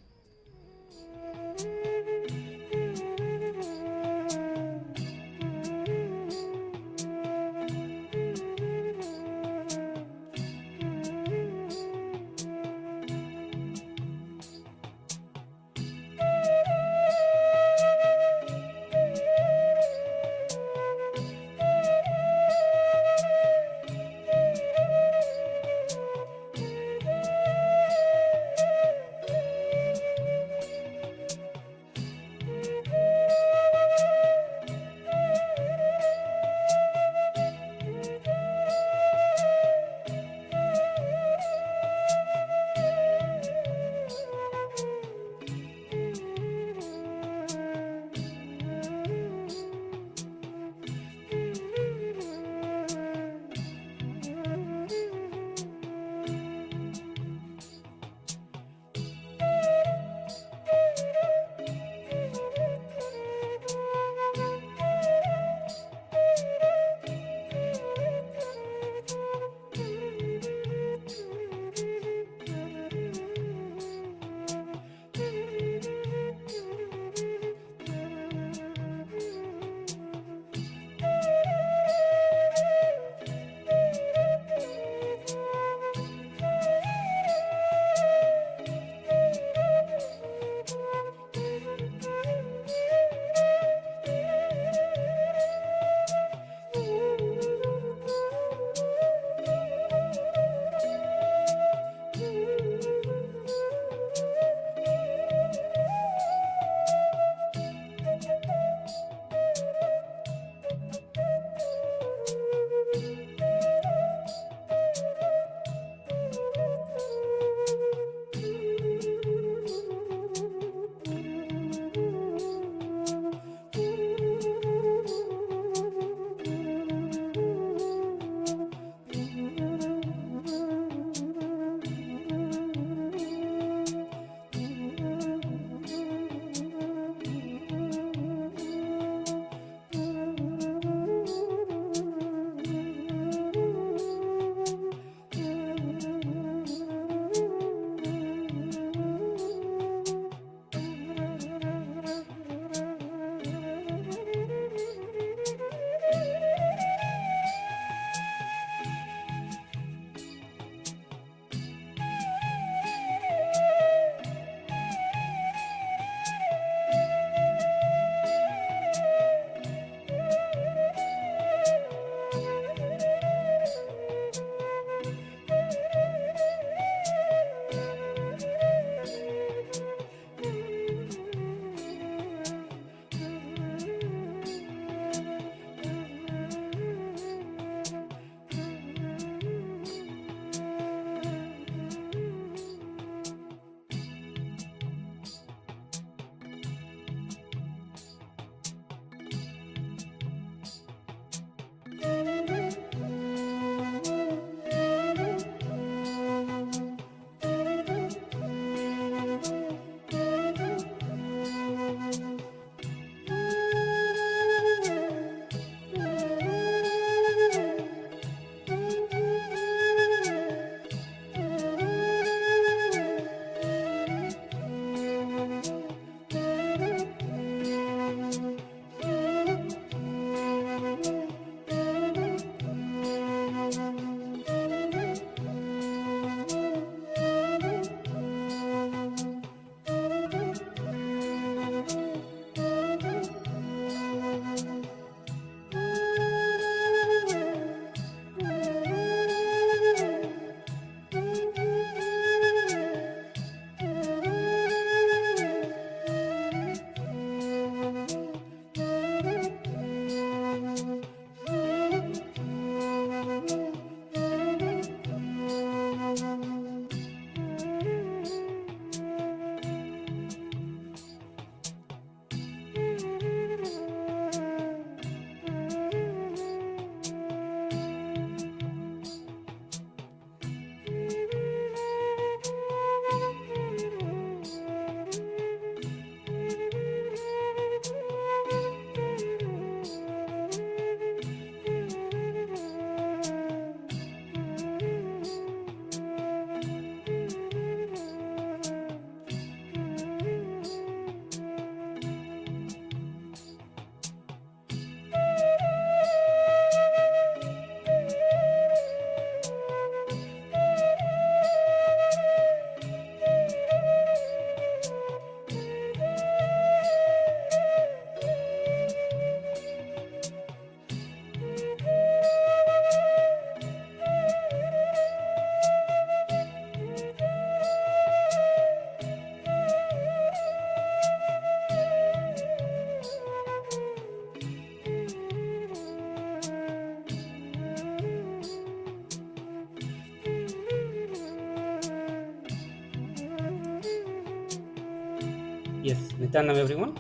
Yes, Nithyananda everyone.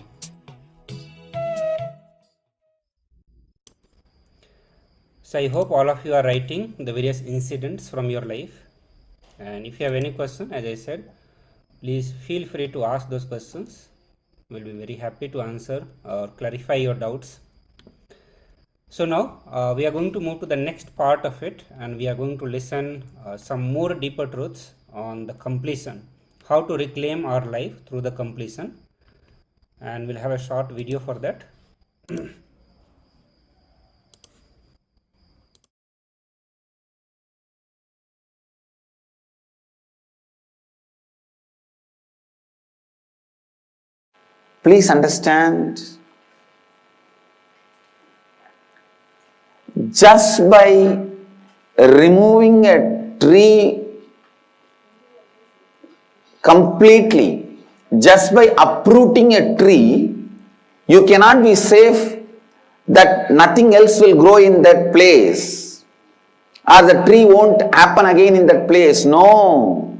So I hope all of you are writing the various incidents from your life. And if you have any question, as I said, please feel free to ask those questions. We'll be very happy to answer or clarify your doubts. So now we are going to move to the next part of it, and we are going to listen some more deeper truths on the completion, how to reclaim our life through the completion, and we'll have a short video for that. Please understand, just by removing a tree completely, just by uprooting a tree, you cannot be safe that nothing else will grow in that place, or the tree won't happen again in that place. No.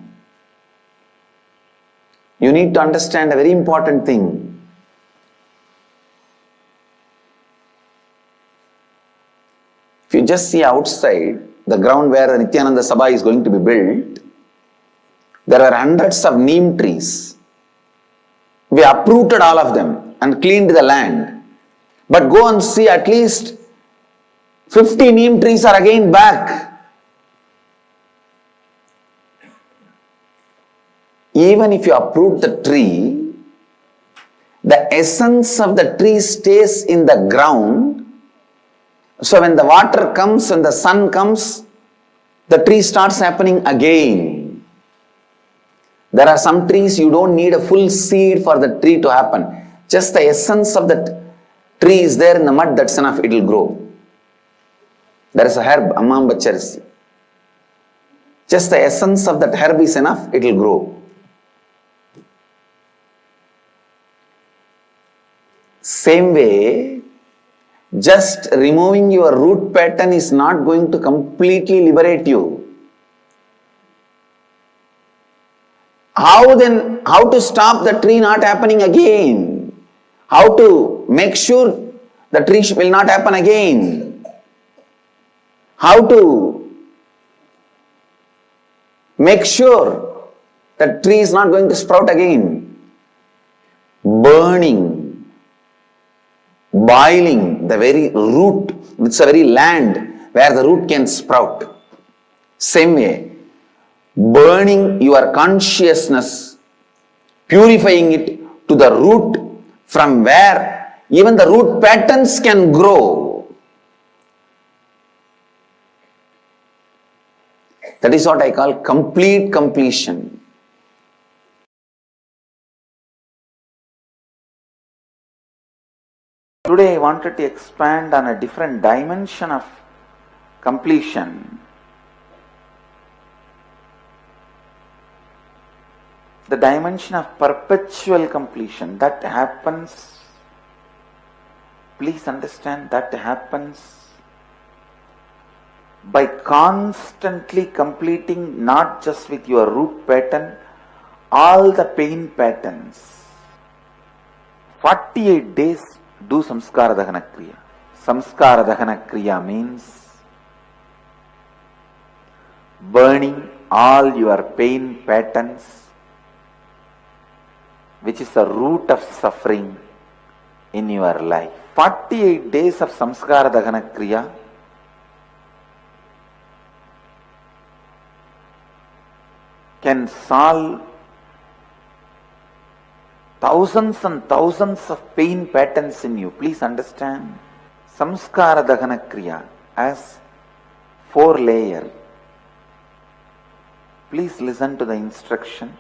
You need to understand a very important thing. If you just see outside, the ground where the Nithyananda Sabha is going to be built, there are hundreds of neem trees. We uprooted all of them and cleaned the land. But go and see, at least 50 neem trees are again back. Even if you uproot the tree, the essence of the tree stays in the ground. So when the water comes and the sun comes, the tree starts happening again. There are some trees you don't need a full seed for the tree to happen. Just the essence of the tree is there in the mud, that's enough, it will grow. There is a herb, Ammambacharisi. Just the essence of that herb is enough, it will grow. Same way, just removing your root pattern is not going to completely liberate you. How to stop the tree not happening again? How to make sure the tree will not happen again? How to make sure that tree is not going to sprout again? Burning. Boiling the very root, it's a very land where the root can sprout. Same way, burning your consciousness, purifying it to the root from where even the root patterns can grow. That is what I call complete completion. Today I wanted to expand on a different dimension of completion. The dimension of perpetual completion. That happens, please understand, that happens by constantly completing not just with your root pattern, all the pain patterns. 48 days do samskara dahana kriya. Samskara dahana kriya means burning all your pain patterns, which is the root of suffering in your life. 48 days of samskara dahana kriya can solve thousands and thousands of pain patterns in you. Please understand, samskara dahana kriya has 4 layers. Please listen to the instruction.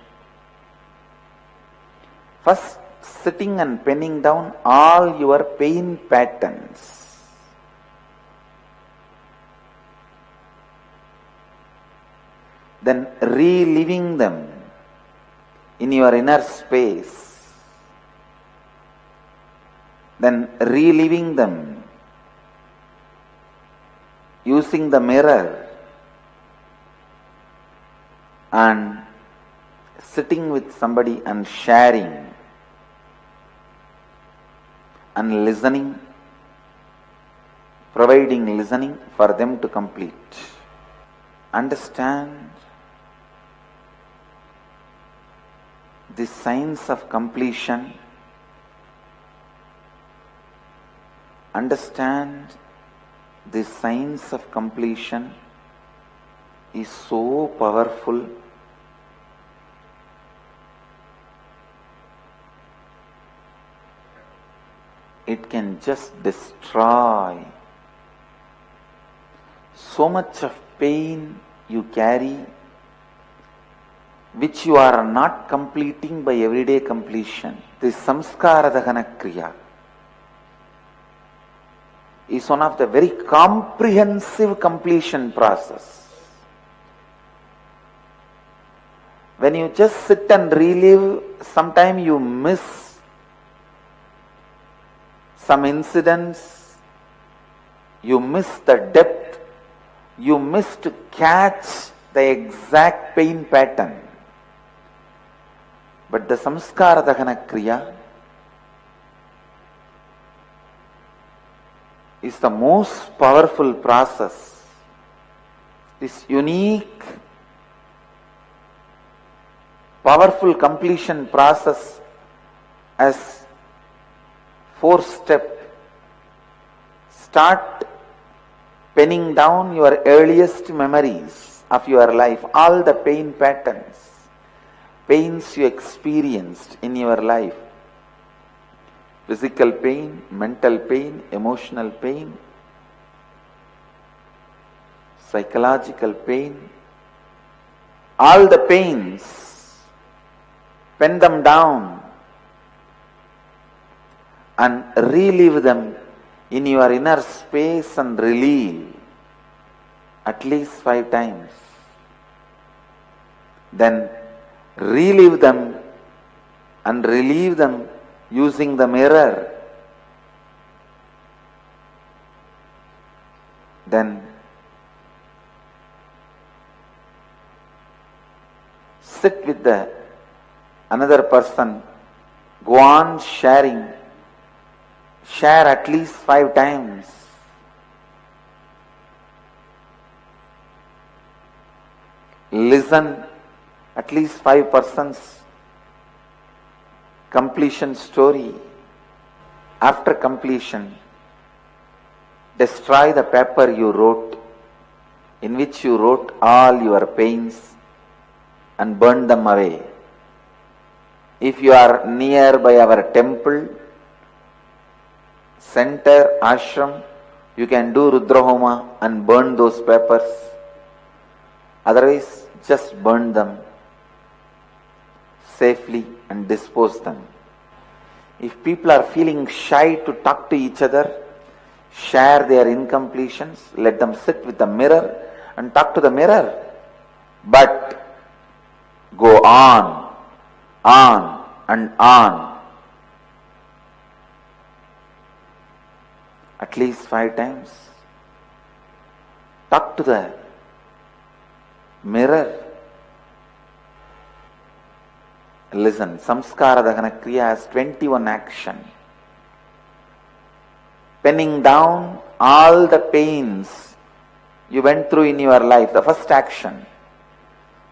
First, sitting and penning down all your pain patterns. Then reliving them in your inner space. Then reliving them using the mirror and sitting with somebody and sharing and listening, providing listening for them to complete. Understand the signs of completion. Understand the signs of completion is so powerful. It can just destroy so much of pain you carry, which you are not completing by everyday completion. The samskara dahana kriya is one of the very comprehensive completion process. When you just sit and relive, sometimes you miss some incidents, you miss the depth, you miss to catch the exact pain pattern. But the samskara dahana kriya is the most powerful process. This unique, powerful completion process as 4-step. Start penning down your earliest memories of your life, all the pain patterns, pains you experienced in your life. Physical pain, mental pain, emotional pain, psychological pain, all the pains, pen them down and relive them in your inner space and relieve at least 5 times. Then relive them and relieve them using the mirror. Then sit with the another person, go on sharing. Share at least 5 times. Listen at least 5 persons' completion story. After completion, destroy the paper you wrote, in which you wrote all your pains, and burn them away. If you are near by our temple, center, ashram, you can do Rudrahoma and burn those papers. Otherwise, just burn them safely and dispose them. If people are feeling shy to talk to each other, share their incompletions, let them sit with the mirror and talk to the mirror. But go on and on. At least 5 times. Talk to the mirror. Listen, samskara dahana kriya has 21 action. Penning down all the pains you went through in your life, the first action.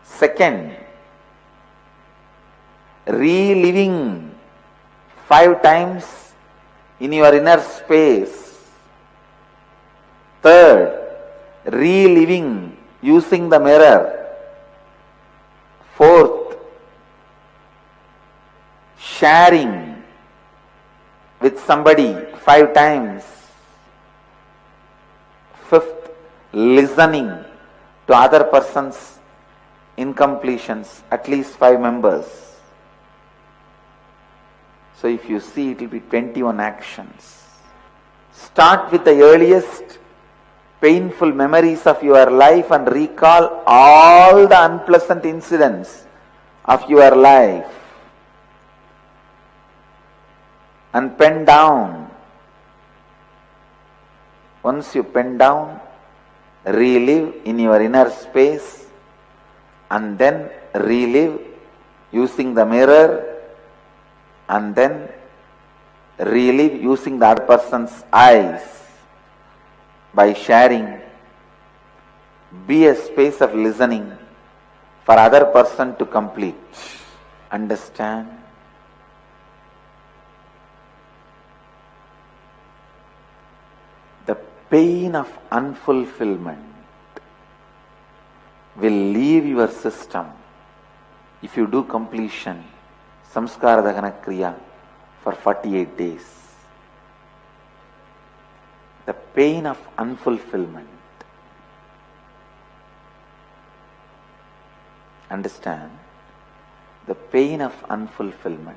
Second, reliving 5 times in your inner space. Third, reliving using the mirror. Fourth, sharing with somebody 5 times. Fifth, listening to other person's incompletions, at least 5 members. So if you see, it will be 21 actions. Start with the earliest painful memories of your life and recall all the unpleasant incidents of your life. And pen down. Once you pen down, relive in your inner space and then relive using the mirror and then relive using the other person's eyes by sharing. Be a space of listening for other person to complete. Understand? The pain of unfulfillment will leave your system if you do completion, samskara dahana kriya, for 48 days. The pain of unfulfillment. Understand? The pain of unfulfillment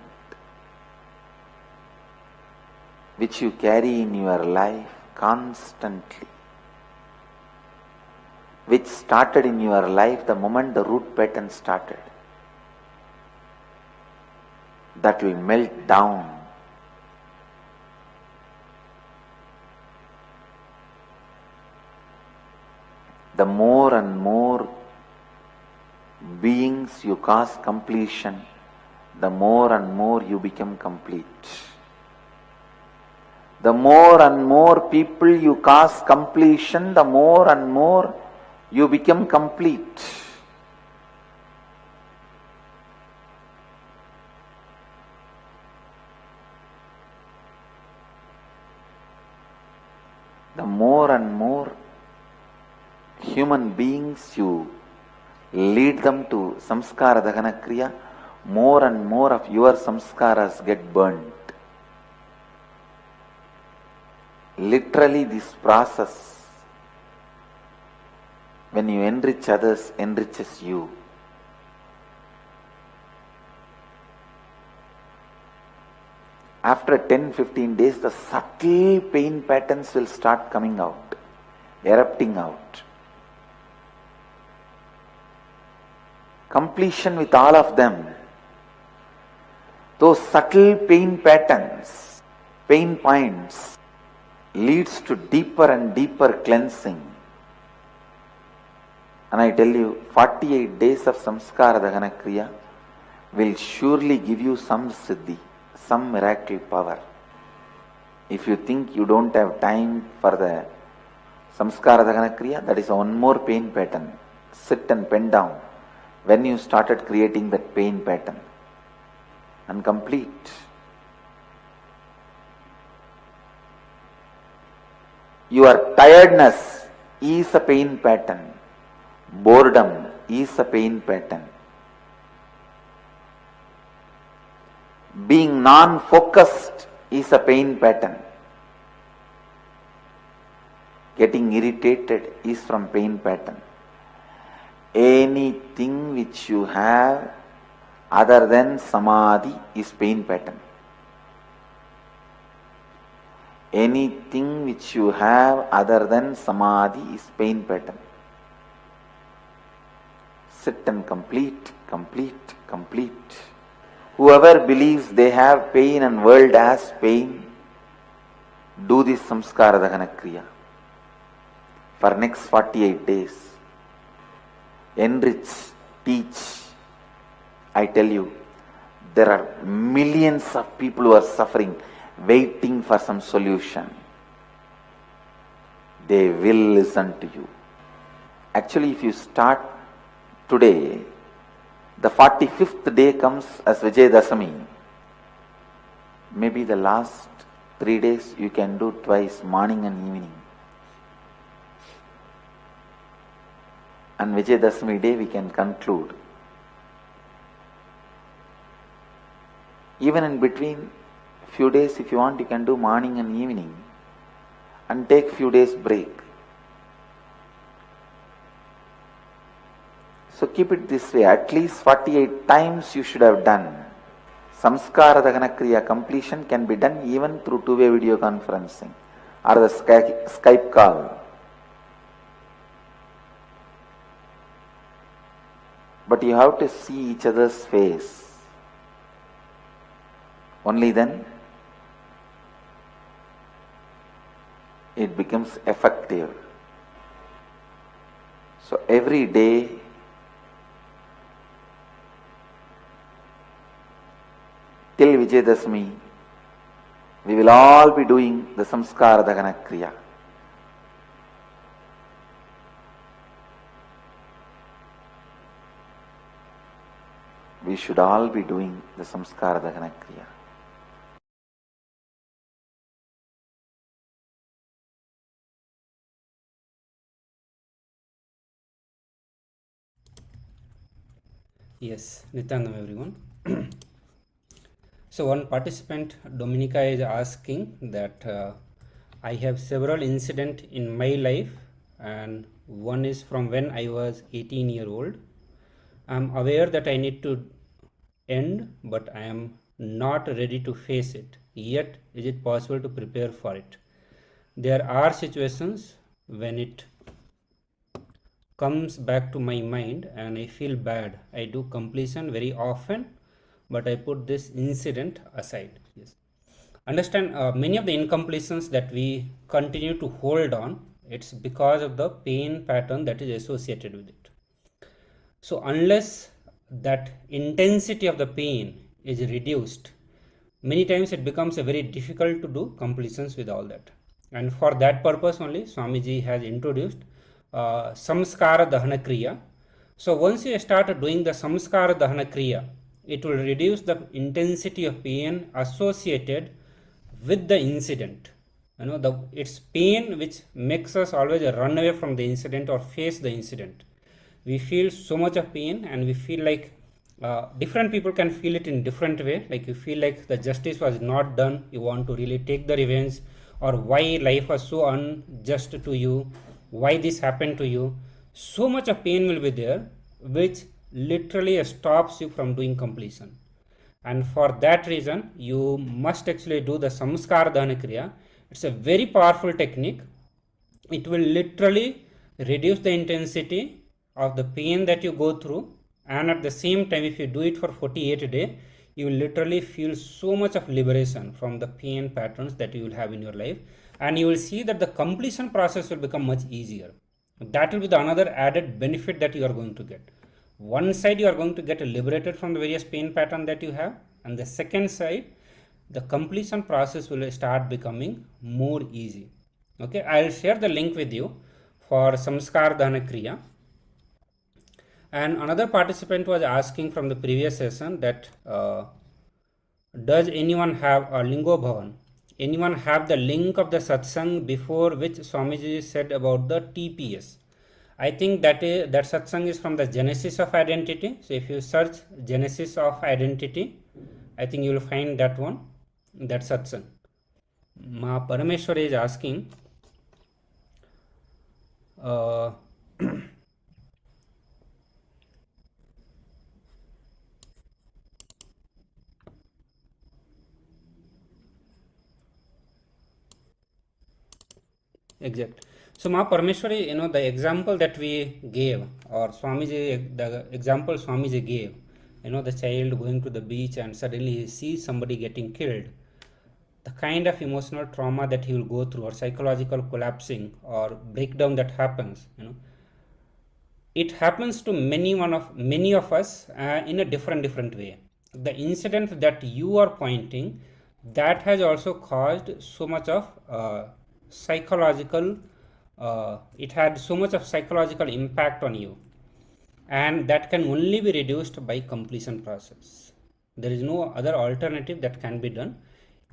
which you carry in your life constantly, which started in your life the moment the root pattern started, that will melt down. The more and more beings you cause completion, the more and more you become complete. The more and more people you cause completion, the more and more you become complete. The more and more human beings you lead them to samskara dahana kriya, more and more of your samskaras get burnt. Literally, this process, when you enrich others, enriches you. After 10-15 days, the subtle pain patterns will start coming out, erupting out. Completion with all of them, those subtle pain patterns, pain points, leads to deeper and deeper cleansing. And I tell you, 48 days of samskara dahana kriya will surely give you some siddhi, some miracle power. If you think you don't have time for the samskara dahana kriya, that is one more pain pattern. Sit and pen down when you started creating that pain pattern and complete. Your tiredness is a pain pattern. Boredom is a pain pattern. Being non-focused is a pain pattern. Getting irritated is from pain pattern. Anything which you have other than samadhi is pain pattern. Anything which you have other than samadhi is pain pattern. Sit and complete, complete, complete. Whoever believes they have pain and world has pain, do this samskara dahana kriya for next 48 days. Enrich, teach. I tell you, there are millions of people who are suffering, waiting for some solution. They will listen to you. Actually, if you start today, the 45th day comes as Vijayadashami. Maybe the last 3 days you can do twice, morning and evening. And Vijayadashami day we can conclude. Even in between few days, if you want, you can do morning and evening and take few days break. So keep it this way, at least 48 times you should have done. Samskara dahana kriya completion can be done even through two-way video conferencing or the Skype call. But you have to see each other's face. Only then it becomes effective. So every day till Vijayadashami we will all be doing the samskara dahana kriya. We should all be doing the samskara dahana kriya. Yes, Nithyananda everyone. So one participant, Dominica, is asking that I have several incidents in my life, and one is from when I was 18-year-old. I'm aware that I need to end, but I am not ready to face it. Yet, is it possible to prepare for it? There are situations when it comes back to my mind and I feel bad. I do completion very often, but I put this incident aside. Yes. Understand, many of the incompletions that we continue to hold on, it's because of the pain pattern that is associated with it. So unless that intensity of the pain is reduced, many times it becomes a very difficult to do completions with all that. And for that purpose only, Swamiji has introduced samskara dahana kriya. So once you start doing the samskara dahana kriya, it will reduce the intensity of pain associated with the incident. It's pain which makes us always run away from the incident or face the incident. We feel so much of pain, and we feel like different people can feel it in different way. Like you feel like the justice was not done, you want to really take the revenge, or why life was so unjust to you, why this happened to you. So much of pain will be there, which literally stops you from doing completion. And for that reason, you must actually do the samskara dahana kriya. It's a very powerful technique. It will literally reduce the intensity of the pain that you go through, and at the same time, if you do it for 48 days, you will literally feel so much of liberation from the pain patterns that you will have in your life, and you will see that the completion process will become much easier. That will be the another added benefit that you are going to get. One side, you are going to get liberated from the various pain pattern that you have, and the second side, the completion process will start becoming more easy. Okay, I'll share the link with you for samskara dahana kriya. And another participant was asking from the previous session that does anyone have a Lingo Bhavan? Anyone have the link of the satsang before which Swamiji said about the TPS? I think that satsang is from the Genesis of Identity. So if you search Genesis of Identity, I think you will find that one, that satsang. Ma Parameshwar is asking, exact. So Ma Parameshwari, the example that we gave, or Swamiji, the example Swamiji gave, the child going to the beach and suddenly he sees somebody getting killed. The kind of emotional trauma that he will go through, or psychological collapsing or breakdown that happens, it happens to many of us in a different way. The incident that you are pointing, that has also caused so much of psychological it had so much of psychological impact on you, and that can only be reduced by completion process. There is no other alternative that can be done.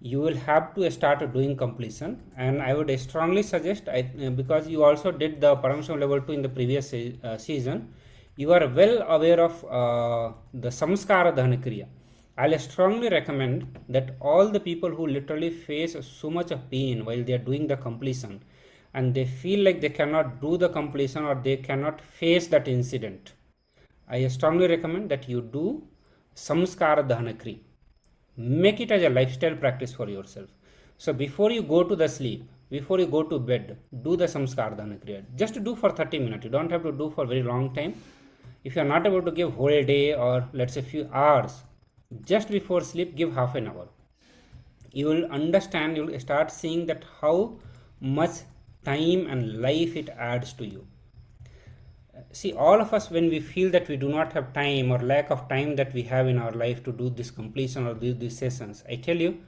You will have to start doing completion, and I would strongly suggest, because you also did the Paramashivoham Level 2 in the previous season, you are well aware of the samskara dahana kriya. I'll strongly recommend that all the people who literally face so much of pain while they are doing the completion, and they feel like they cannot do the completion or they cannot face that incident, I strongly recommend that you do samskara dahana kriya. Make it as a lifestyle practice for yourself. So before you go to the sleep, before you go to bed, do the samskara dahana kriya. Just do for 30 minutes. You don't have to do for very long time. If you are not able to give whole day, or let's say few hours, just before sleep, give half an hour. You will understand, you will start seeing that how much time and life it adds to you. See, all of us, when we feel that we do not have time or lack of time that we have in our life to do this completion or do these sessions, I tell you,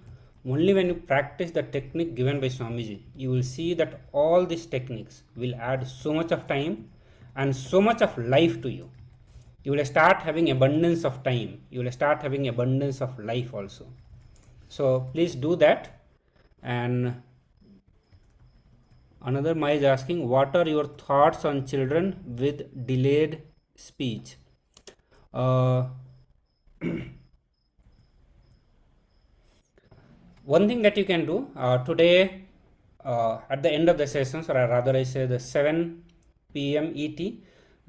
Only when you practice the technique given by Swamiji, you will see that all these techniques will add so much of time and so much of life to you. You will start having abundance of time. You will start having abundance of life also. So please do that. And another Maya is asking, what are your thoughts on children with delayed speech? One thing that you can do today at the end of the sessions, or rather I say the 7 p.m. ET,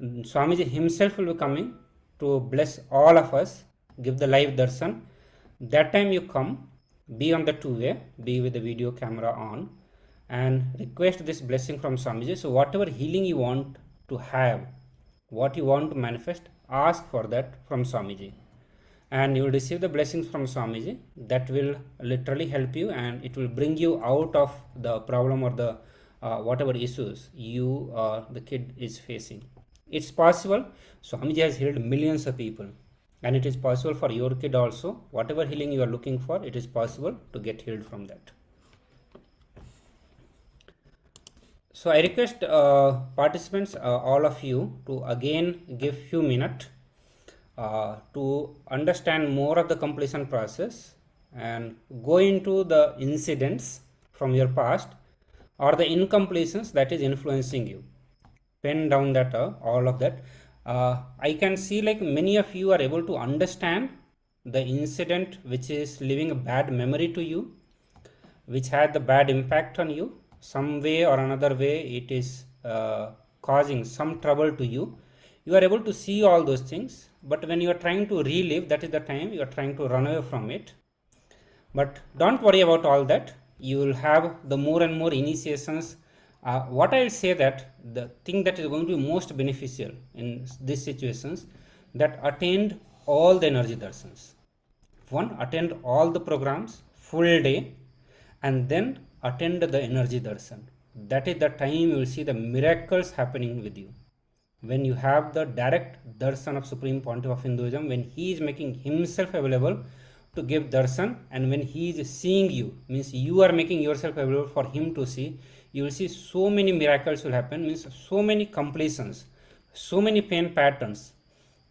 Swamiji himself will be coming to bless all of us, give the live darshan. That time you come, be on the two-way, be with the video camera on, and request this blessing from Swamiji. So whatever healing you want to have, what you want to manifest, ask for that from Swamiji. And you will receive the blessings from Swamiji. That will literally help you, and it will bring you out of the problem or the whatever issues you the kid is facing. It's possible. Swamiji has healed millions of people, and it is possible for your kid also. Whatever healing you are looking for, it is possible to get healed from that. So I request participants, all of you, to again give few minutes to understand more of the completion process and go into the incidents from your past or the incompletions that is influencing you. Pen down that all of that. I can see like many of you are able to understand the incident which is leaving a bad memory to you, which had the bad impact on you. Some way or another way it is causing some trouble to you. You are able to see all those things, but when you are trying to relive, that is the time you are trying to run away from it. But don't worry about all that. You will have the more and more initiations. What I will say that the thing that is going to be most beneficial in these situations, that attend all the energy darshans. One, attend all the programs full day, and then attend the energy darshan. That is the time you will see the miracles happening with you. When you have the direct darshan of Supreme Pontiff of Hinduism, when he is making himself available to give darshan, and when he is seeing you, means you are making yourself available for him to see, you will see so many miracles will happen, means so many completions, so many pain patterns,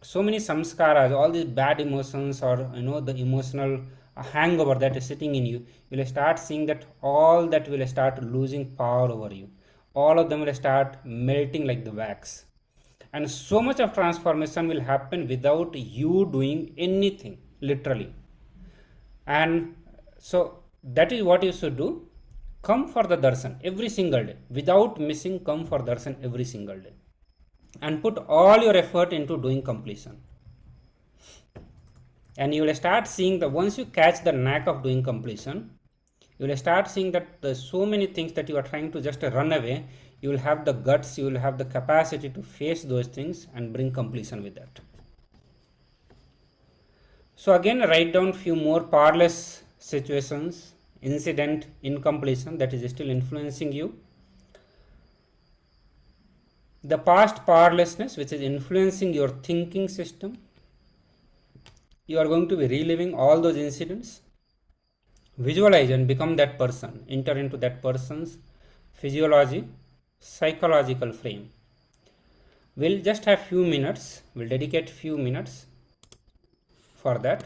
so many samskaras, all these bad emotions or the emotional hangover that is sitting in you, you will start seeing that all that will start losing power over you. All of them will start melting like the wax. And so much of transformation will happen without you doing anything, literally. And so that is what you should do. Come for the darshan every single day. Without missing, come for darshan every single day. And put all your effort into doing completion. And you will start seeing that once you catch the knack of doing completion, you will start seeing that there's so many things that you are trying to just run away. You will have the guts, you will have the capacity to face those things and bring completion with that. So again, write down few more powerless situations, incident, incompletion that is still influencing you. The past powerlessness which is influencing your thinking system. You are going to be reliving all those incidents. Visualize and become that person. Enter into that person's physiology, psychological frame. We'll just have few minutes. We'll dedicate few minutes for that.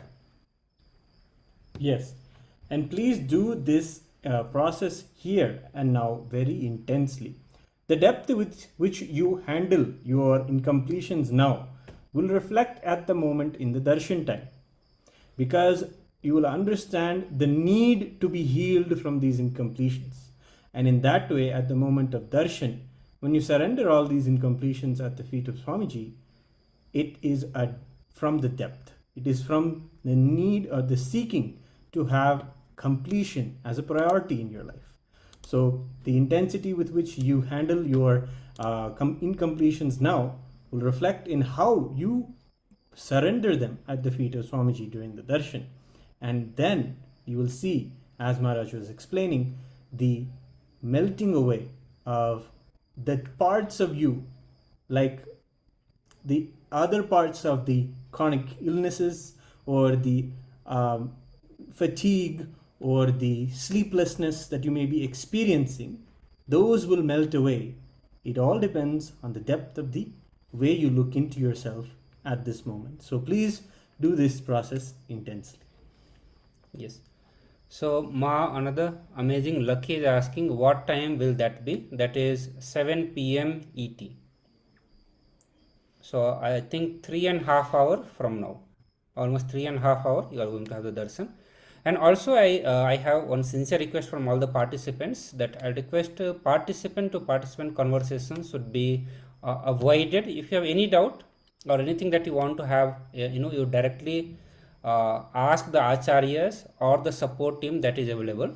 Yes, and please do this process here and now very intensely. The depth with which you handle your incompletions now will reflect at the moment in the darshan time, because you will understand the need to be healed from these incompletions. And in that way, at the moment of darshan, when you surrender all these incompletions at the feet of Swamiji, it is from the depth. It is from the need or the seeking to have completion as a priority in your life. So the intensity with which you handle your incompletions now will reflect in how you surrender them at the feet of Swamiji during the darshan. And then you will see, as Maharaj was explaining, the melting away of the parts of you, like the other parts of the chronic illnesses or the fatigue or the sleeplessness that you may be experiencing, those will melt away. It all depends on the depth of the way you look into yourself at this moment. So please do this process intensely. Yes. So Ma, another amazing Lucky is asking what time will that be? That is 7 p.m. ET. So I think 3.5 hours from now, almost 3.5 hours, you are going to have the darshan. And also I have one sincere request from all the participants that I request participant to participant conversations should be avoided. If you have any doubt or anything that you want to have, you directly ask the acharyas or the support team that is available.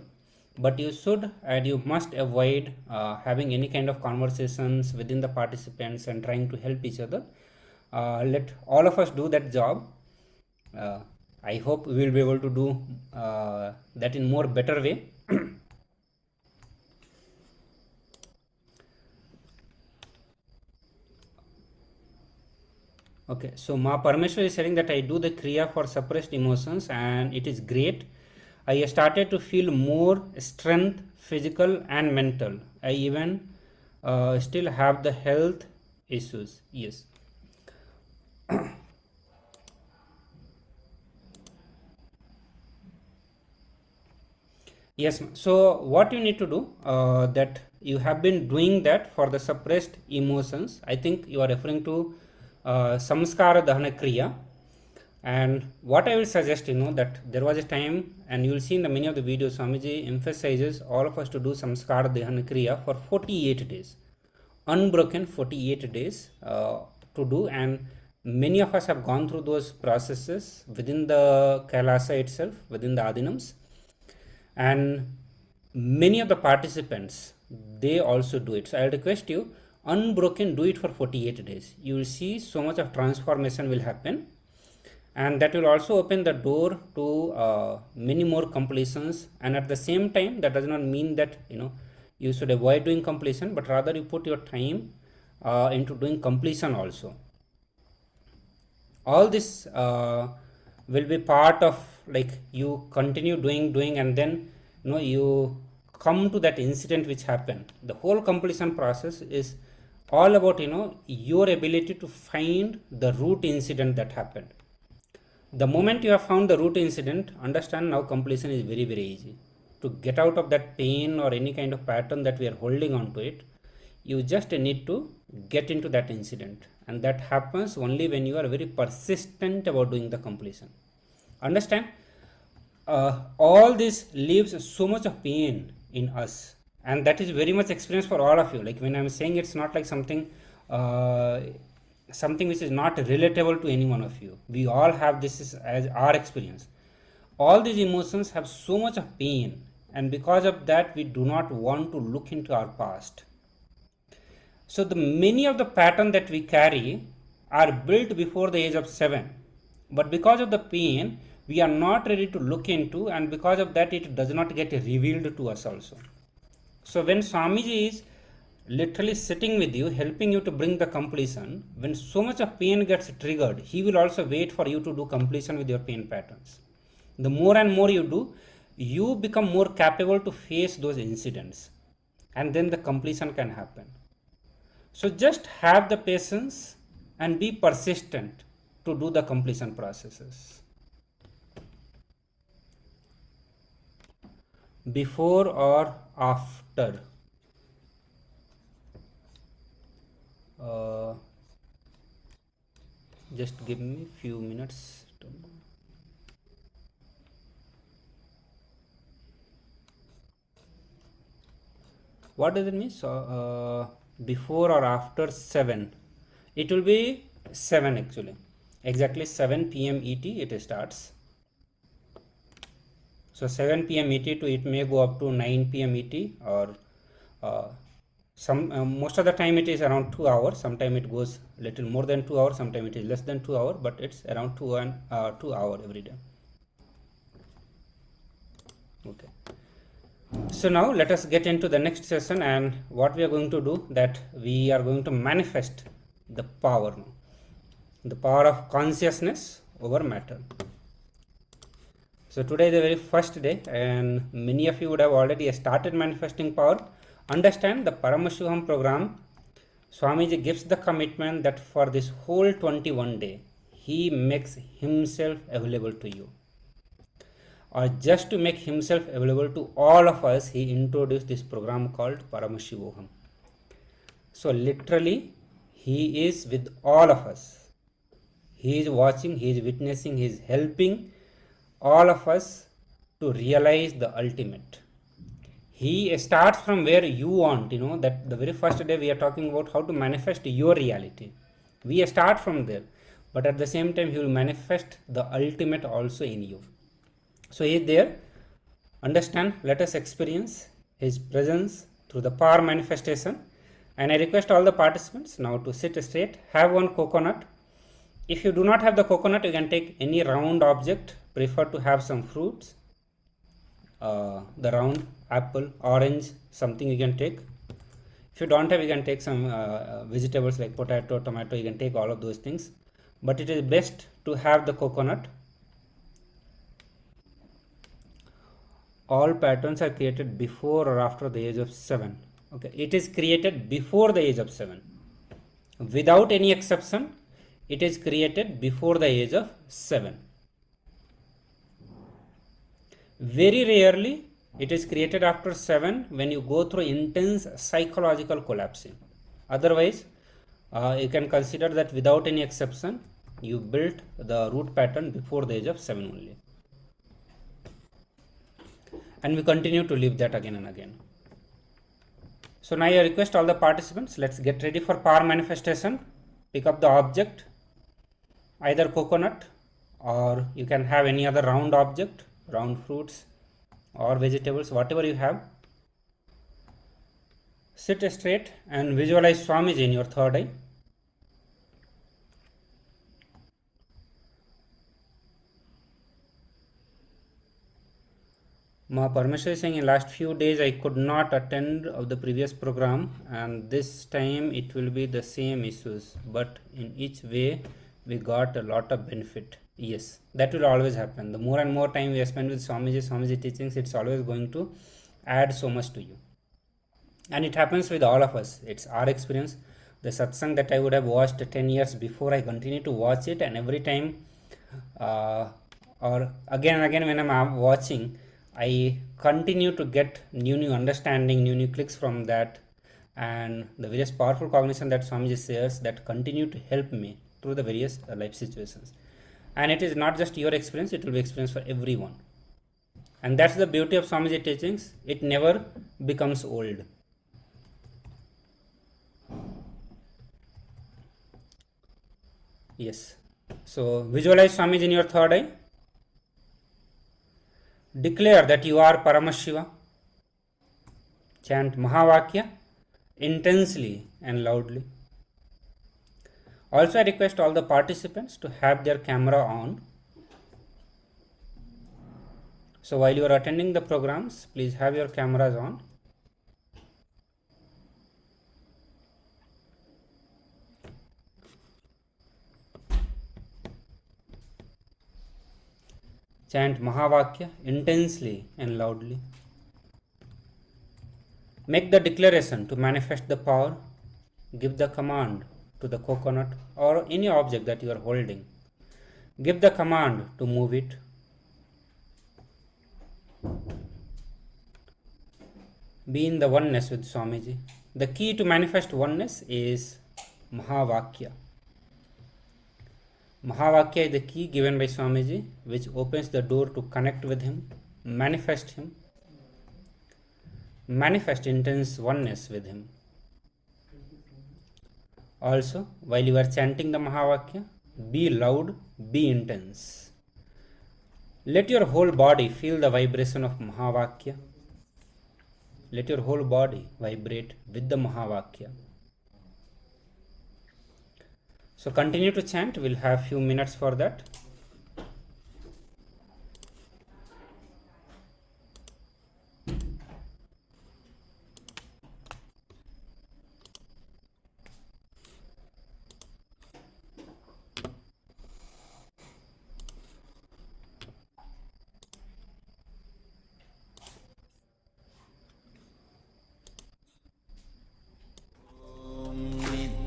But you should and you must avoid having any kind of conversations within the participants and trying to help each other. Let all of us do that job. I hope we will be able to do that in more better way. Okay, so Ma Parameshwar is saying that I do the kriya for suppressed emotions and it is great. I started to feel more strength, physical and mental. I even still have the health issues. Yes. Yes. So what you need to do, that you have been doing that for the suppressed emotions. I think you are referring to samskara dahana kriya. And what I will suggest, that there was a time, and you will see in the many of the videos, Swamiji emphasizes all of us to do samskara dahana kriya for 48 days, unbroken 48 days to do. And many of us have gone through those processes within the KAILASA itself, within the Adinams. And many of the participants, they also do it. So I'll request you, unbroken, do it for 48 days. You will see so much of transformation will happen. And that will also open the door to many more completions. And at the same time, that does not mean that, you should avoid doing completion, but rather you put your time into doing completion also. All this will be part of, like, you continue doing and then you come to that incident which happened. The whole completion process is all about your ability to find the root incident that happened. The moment you have found the root incident, understand now completion is very, very easy. To get out of that pain or any kind of pattern that we are holding on to it, you just need to get into that incident. And that happens only when you are very persistent about doing the completion. Understand? All this leaves so much of pain in us. And that is very much experience for all of you. Like when I'm saying, it's not like something which is not relatable to any one of you. We all have this as our experience. All these emotions have so much of pain, and because of that we do not want to look into our past. So the many of the patterns that we carry are built before the age of 7, but because of the pain we are not ready to look into, and because of that it does not get revealed to us also. So when Swamiji is literally sitting with you, helping you to bring the completion, when so much of pain gets triggered, he will also wait for you to do completion with your pain patterns. The more and more you do, you become more capable to face those incidents, and then the completion can happen. So just have the patience and be persistent to do the completion processes. Before or after? Just give me few minutes. What does it mean? So before or after 7? It will be 7 actually. Exactly 7 p.m. ET it starts. So 7 p.m. ET to it may go up to 9 p.m. ET, or most of the time it is around 2 hours. Sometimes it goes little more than 2 hours, sometimes it is less than 2 hours, but it's around 2 hours every day. Okay. So now let us get into the next session, and what we are going to do, that we are going to manifest the power now, the power of consciousness over matter. So today is the very first day, and many of you would have already started manifesting power. Understand the Paramashivoham program. Swamiji gives the commitment that for this whole 21 day, he makes himself available to you. Or just to make himself available to all of us, he introduced this program called Paramashivoham. So literally, he is with all of us. He is watching, he is witnessing, he is helping all of us to realize the ultimate. He starts from where you want, that the very first day we are talking about how to manifest your reality. We start from there, but at the same time, he will manifest the ultimate also in you. So he is there. Understand, let us experience his presence through the power manifestation. And I request all the participants now to sit straight, have one coconut. If you do not have the coconut, you can take any round object. Prefer to have some fruits. The round apple, orange, something you can take. If you don't have, you can take some vegetables like potato, tomato. You can take all of those things. But it is best to have the coconut. All patterns are created before or after the age of 7. Okay, it is created before the age of 7. Without any exception, it is created before the age of 7. Very rarely, it is created after 7 when you go through intense psychological collapsing. Otherwise, you can consider that without any exception, you built the root pattern before the age of 7 only. And we continue to live that again and again. So now I request all the participants, let's get ready for power manifestation. Pick up the object, either coconut, or you can have any other round object, round fruits or vegetables, whatever you have. Sit straight and visualize Swamiji in your third eye. Ma Parmeshwar is saying in last few days I could not attend of the previous program, and this time it will be the same issues, but in each way we got a lot of benefit. Yes, that will always happen. The more and more time we spend with Swamiji teachings, it's always going to add so much to you. And it happens with all of us. It's our experience. The satsang that I would have watched 10 years before, I continue to watch it, and every time or again and again when I'm watching, I continue to get new understanding, new clicks from that, and the various powerful cognition that Swamiji shares that continue to help me through the various life situations. And it is not just your experience, it will be experience for everyone. And that's the beauty of Swamiji teachings. It never becomes old. Yes. So visualize Swamiji in your third eye. Declare that you are Paramashiva. Chant Mahavakya intensely and loudly. Also, I request all the participants to have their camera on. So while you are attending the programs, please have your cameras on. Chant Mahavakya intensely and loudly. Make the declaration to manifest the power. Give the command to the coconut or any object that you are holding. Give the command to move it. Be in the oneness with Swamiji. The key to manifest oneness is Mahavakya. Mahavakya is the key given by Swamiji, which opens the door to connect with him, manifest him, manifest intense oneness with him. Also, while you are chanting the Mahavakya, be loud, be intense. Let your whole body feel the vibration of Mahavakya. Let your whole body vibrate with the Mahavakya. So continue to chant. We'll have few minutes for that.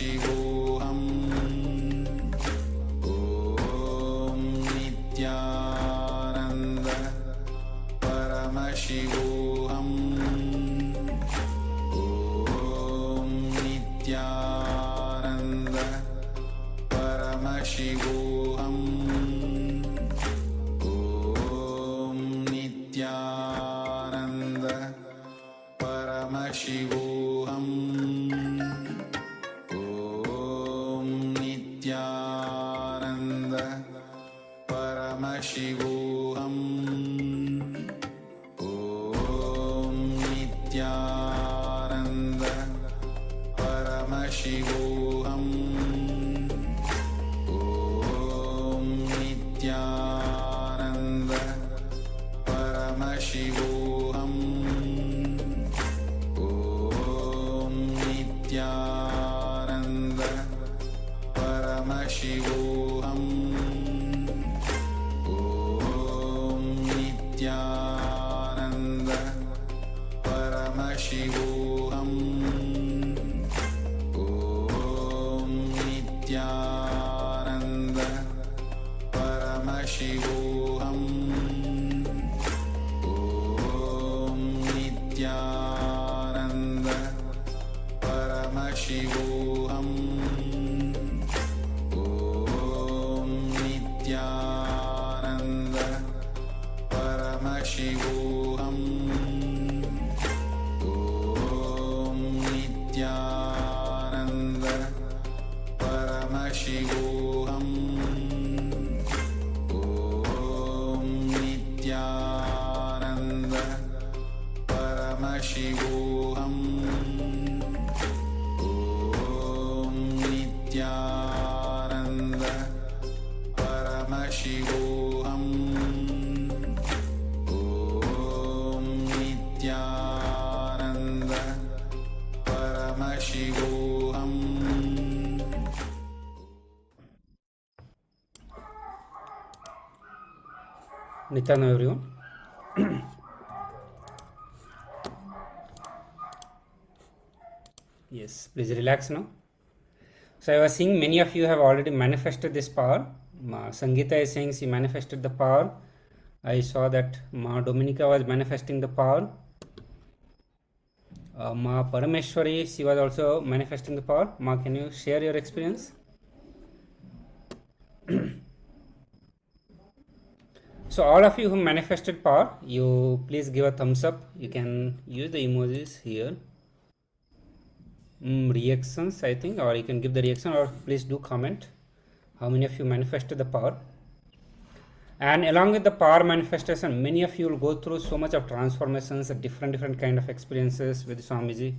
Paramashivoham Om Nithyananda Paramashivoham Om Nithyananda Paramashivoham Om Nithyananda Paramashivoham Om Nithyananda Paramashivoham Om Nithyananda Paramashivoham Om Nithyananda Paramashivoham Om Nithyananda Paramashivoham Om Nithyananda Paramashivoham Om Nithyananda Paramashivoham Om Nithyananda Paramashivoham Om Nithyananda Paramashivoham Om Nithyananda Paramashivoham Om Nithyananda Paramashivoham Om Nithyananda Paramashivoham Om Nithyananda Paramashivoham. Nithyananda everyone. Yes, please relax now. So I was seeing many of you have already manifested this power. Sangeeta is saying she manifested the power. I saw that Ma Dominica was manifesting the power. Ma Parameshwari, she was also manifesting the power. Ma, can you share your experience? So all of you who manifested power, you please give a thumbs up. You can use the emojis here. Reactions, I think, or you can give the reaction, or please do comment how many of you manifested the power. And along with the power manifestation, many of you will go through so much of transformations, different kind of experiences with Swamiji.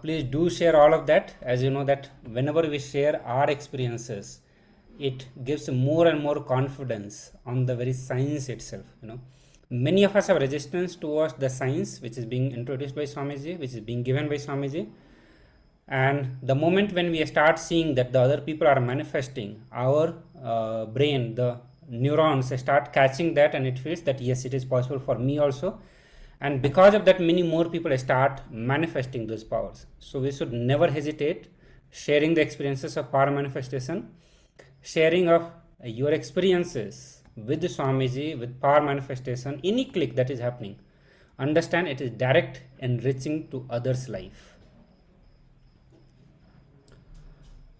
Please do share all of that, as you know that whenever we share our experiences, it gives more and more confidence on the very science itself. Many of us have resistance towards the science which is being introduced by Swamiji, which is being given by Swamiji. And the moment when we start seeing that the other people are manifesting, our brain, the neurons start catching that, and it feels that yes, it is possible for me also. And because of that, many more people start manifesting those powers. So we should never hesitate sharing the experiences of power manifestation, sharing of your experiences with the Swamiji, with power manifestation, any click that is happening. Understand it is direct enriching to others' life.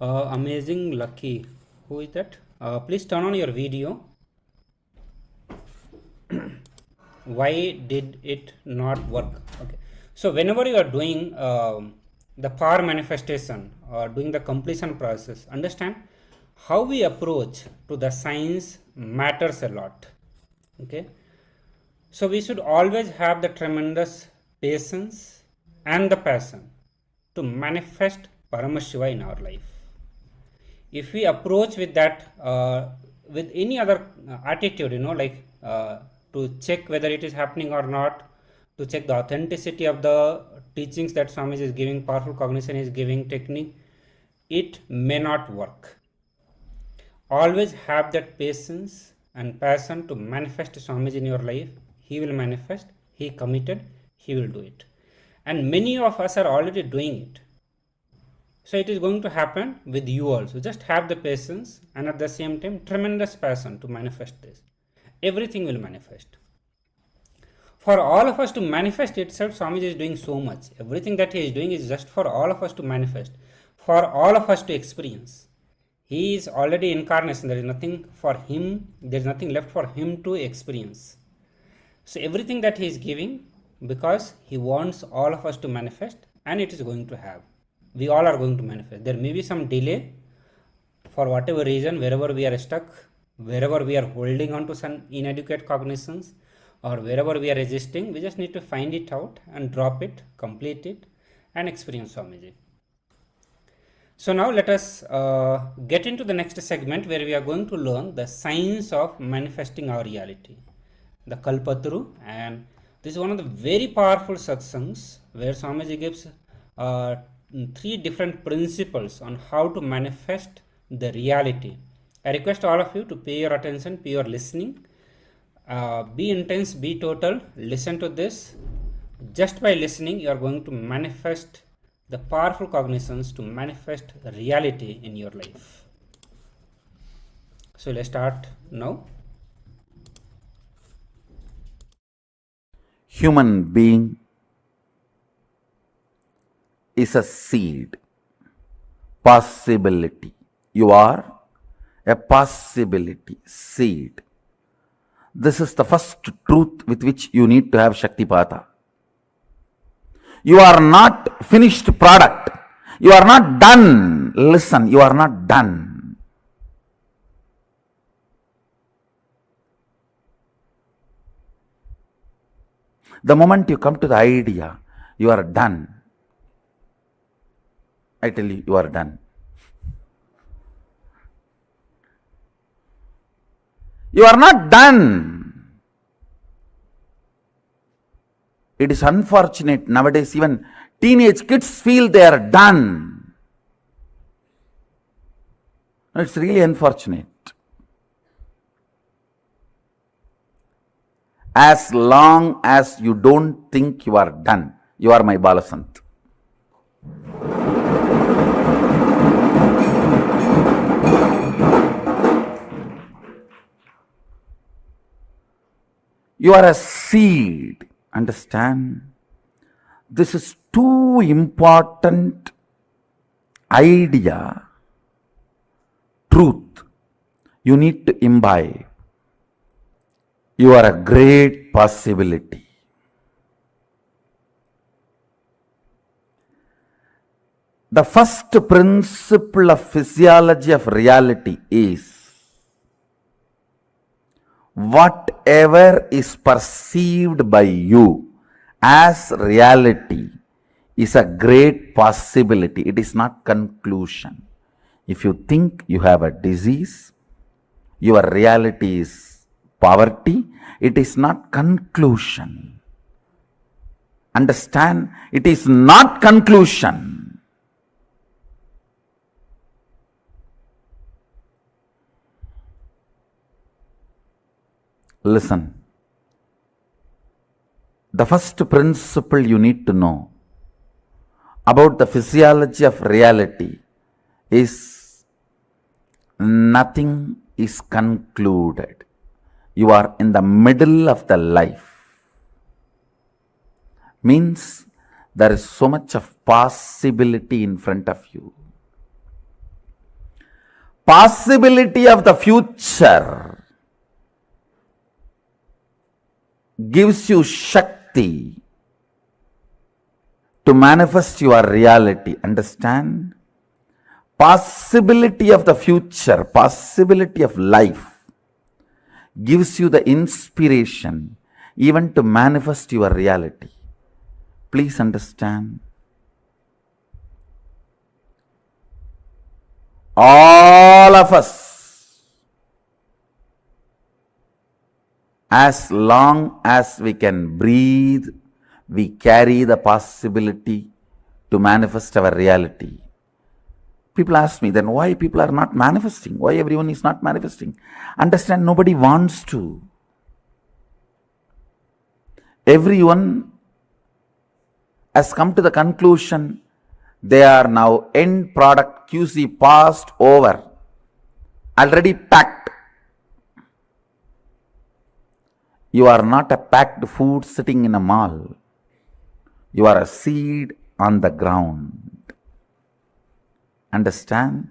Amazing Lucky. Who is that? Please turn on your video. Why did it not work? Okay. So whenever you are doing the power manifestation or doing the completion process, understand how we approach to the science matters a lot. Okay. So we should always have the tremendous patience and the passion to manifest Paramashiva in our life. If we approach with that, with any other attitude, to check whether it is happening or not, to check the authenticity of the teachings that Swamiji is giving, powerful cognition is giving, technique, it may not work. Always have that patience and passion to manifest Swamiji in your life. He will manifest, he committed, he will do it. And many of us are already doing it. So it is going to happen with you also. Just have the patience and at the same time tremendous passion to manifest this. Everything will manifest. For all of us to manifest itself, Swamiji is doing so much. Everything that he is doing is just for all of us to manifest, for all of us to experience. He is already incarnation. There is nothing for him, there is nothing left for him to experience. So everything that he is giving, because he wants all of us to manifest, and it is going to have. We all are going to manifest. There may be some delay for whatever reason, wherever we are stuck, wherever we are holding on to some inadequate cognitions, or wherever we are resisting, we just need to find it out and drop it, complete it, and experience Swamiji. So now let us get into the next segment where we are going to learn the science of manifesting our reality, the Kalpataru, and this is one of the very powerful satsangs where Swamiji gives 3 different principles on how to manifest the reality. I request all of you to pay your attention, pay your listening. Be intense, be total, listen to this. Just by listening, you are going to manifest the powerful cognitions to manifest reality in your life. So let's start now. Human being is a seed, possibility. You are a possibility, seed. This is the first truth with which you need to have Shaktipada. You are not finished product. You are not done. Listen, you are not done. The moment you come to the idea, you are done. I tell you, you are done. You are not done. It is unfortunate nowadays, even teenage kids feel they are done. It's really unfortunate. As long as you don't think you are done, you are my Balasant. You are a seed, understand? This is too important idea, truth, you need to imbibe. You are a great possibility. The first principle of physiology of reality is whatever is perceived by you as reality is a great possibility. It is not conclusion. If you think you have a disease, your reality is poverty, it is not conclusion. Understand? It is not conclusion. Listen. The first principle you need to know about the physiology of reality is nothing is concluded. You are in the middle of the life. Means there is so much of possibility in front of you. Possibility of the future gives you Shakti to manifest your reality. Understand? Possibility of the future, possibility of life gives you the inspiration even to manifest your reality. Please understand. All of us, as long as we can breathe, we carry the possibility to manifest our reality. People ask me, then why people are not manifesting? Why everyone is not manifesting? Understand, nobody wants to. Everyone has come to the conclusion They are now end product QC passed over, already packed. You are not a packed food sitting in a mall. You are a seed on the ground. Understand?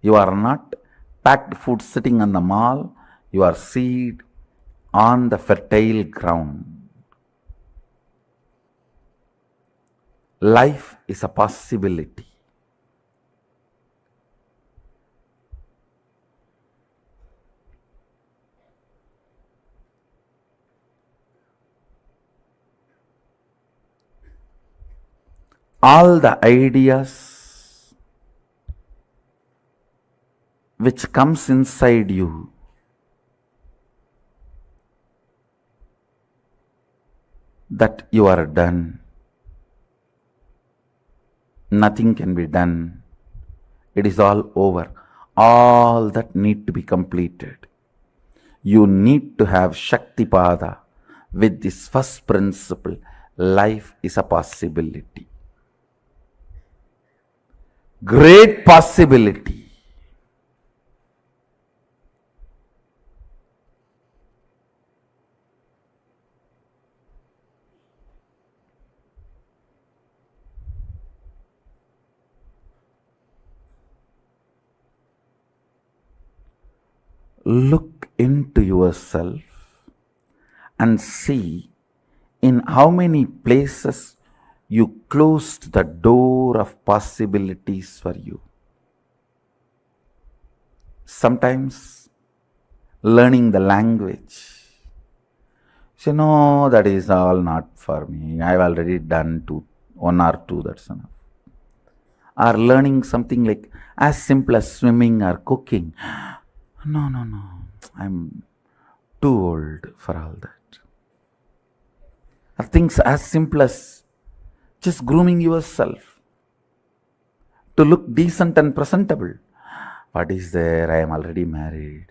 You are not packed food sitting on the mall. You are seed on the fertile ground. Life is a possibility. All the ideas which comes inside you that you are done, nothing can be done, it is all over, all that need to be completed. You need to have Shakti Pada with this first principle, life is a possibility. Great possibility. Look into yourself and see in how many places you closed the door of possibilities for you. Sometimes learning the language. So, no, that is all not for me. I have already done one or two, that's enough. Or learning something like as simple as swimming or cooking. No, I'm too old for all that. Or things as simple as just grooming yourself to look decent and presentable. What is there? I am already married.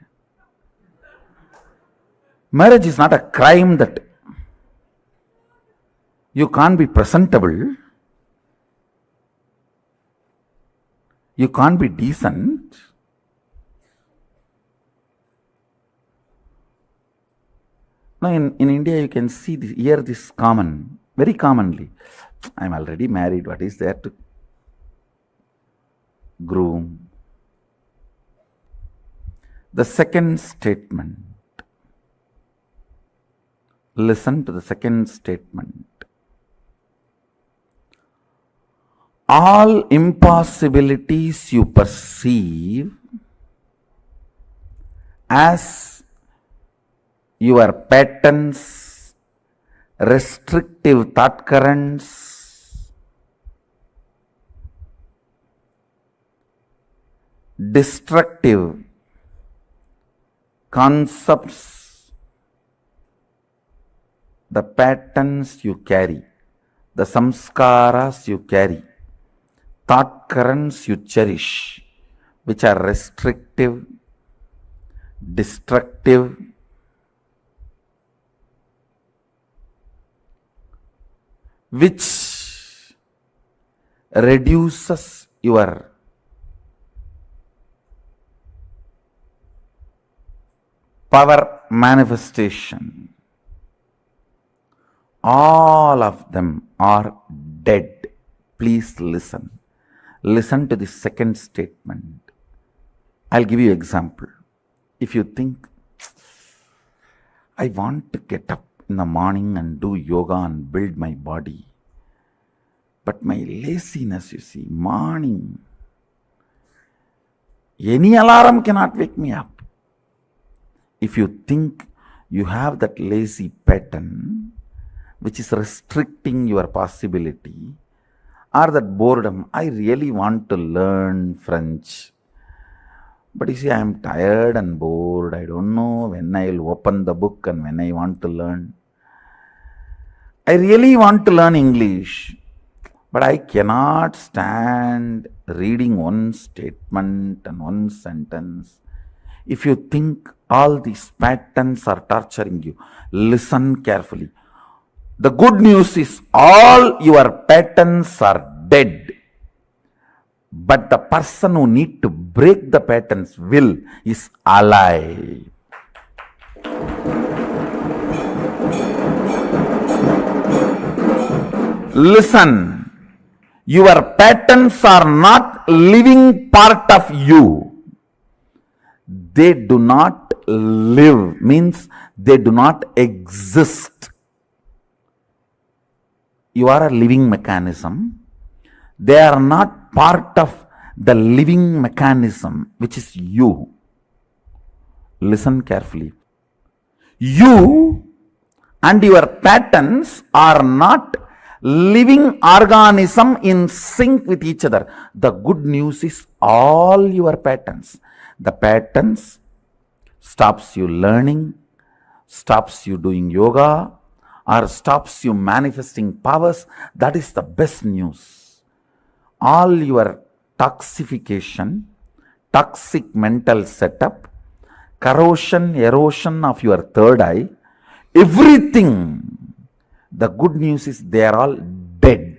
Marriage is not a crime that you can't be presentable. You can't be decent. Now in India you can see this, hear this common, very commonly. I am already married, what is there to groom? The second statement. Listen to the second statement. All impossibilities you perceive as your patterns, restrictive thought currents, destructive concepts, the patterns you carry, the samskaras you carry, thought currents you cherish, which are restrictive, destructive, which reduces your power manifestation. All of them are dead. Please listen. Listen to the second statement. I'll give you an example. If you think, I want to get up in the morning and do yoga and build my body, but my laziness, you see, morning, any alarm cannot wake me up. If you think you have that lazy pattern which is restricting your possibility, or that boredom, I really want to learn French, but you see, I am tired and bored. I don't know when I will open the book and when I want to learn. I really want to learn English, but I cannot stand reading one statement and one sentence. If you think all these patterns are torturing you, listen carefully. The good news is all your patterns are dead. But the person who need to break the patterns will is alive. Listen, your patterns are not living part of you. They do not live, means they do not exist. You are a living mechanism. They are not part of the living mechanism, which is you. Listen carefully. You and your patterns are not living organism in sync with each other. The good news is all your patterns. The patterns stops you learning, stops you doing yoga, or stops you manifesting powers. That is the best news. All your toxification, toxic mental setup, corrosion, erosion of your third eye, everything, the good news is they are all dead.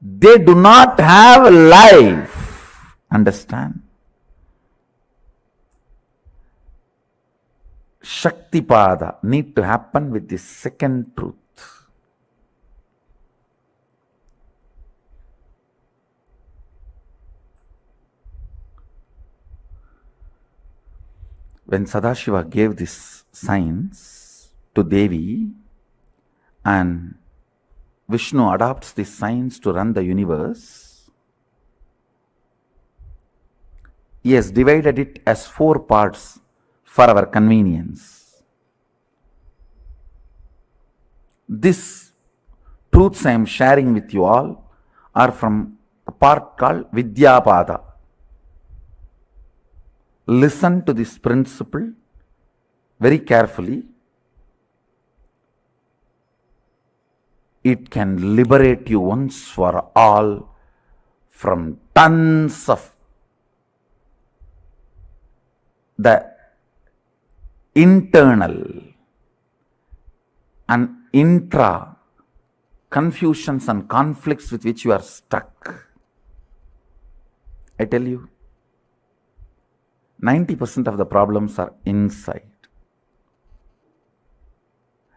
They do not have life. Understand? Shakti Pada need to happen with the second truth. When Sadashiva gave this signs to Devi and Vishnu adopts these signs to run the universe, he has divided it as 4 parts for our convenience. These truths I am sharing with you all are from a part called Vidyapada. Listen to this principle very carefully. It can liberate you once for all from tons of the internal and intra confusions and conflicts with which you are stuck. I tell you, 90% of the problems are inside.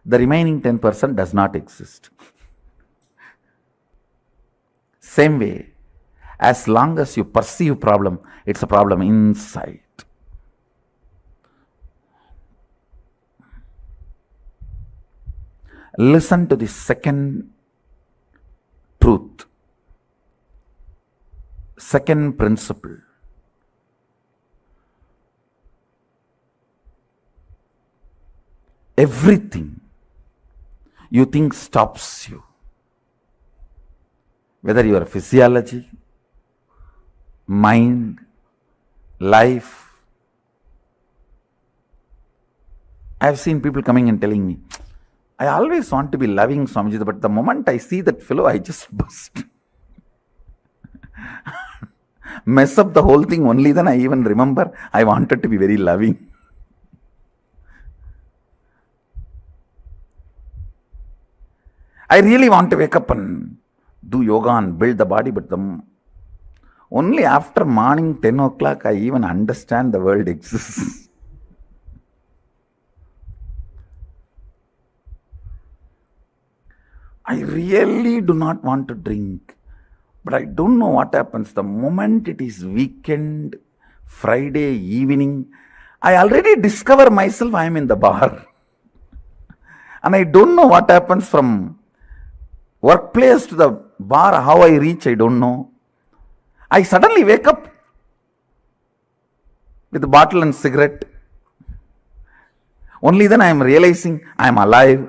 The remaining 10% does not exist. Same way, as long as you perceive problem, it's a problem inside. Listen to the second truth, second principle. Everything you think stops you, whether your physiology, mind, life. I have seen people coming and telling me, I always want to be loving Swamiji, but the moment I see that fellow, I just burst. Mess up the whole thing, only then I even remember I wanted to be very loving. I really want to wake up and do yoga and build the body, but only after morning 10 o'clock I even understand the world exists. I really do not want to drink, but I don't know what happens. The moment it is weekend, Friday evening, I already discover myself I am in the bar. And I don't know what happens from workplace to the bar, how I reach, I don't know. I suddenly wake up with a bottle and cigarette. Only then I am realizing I am alive.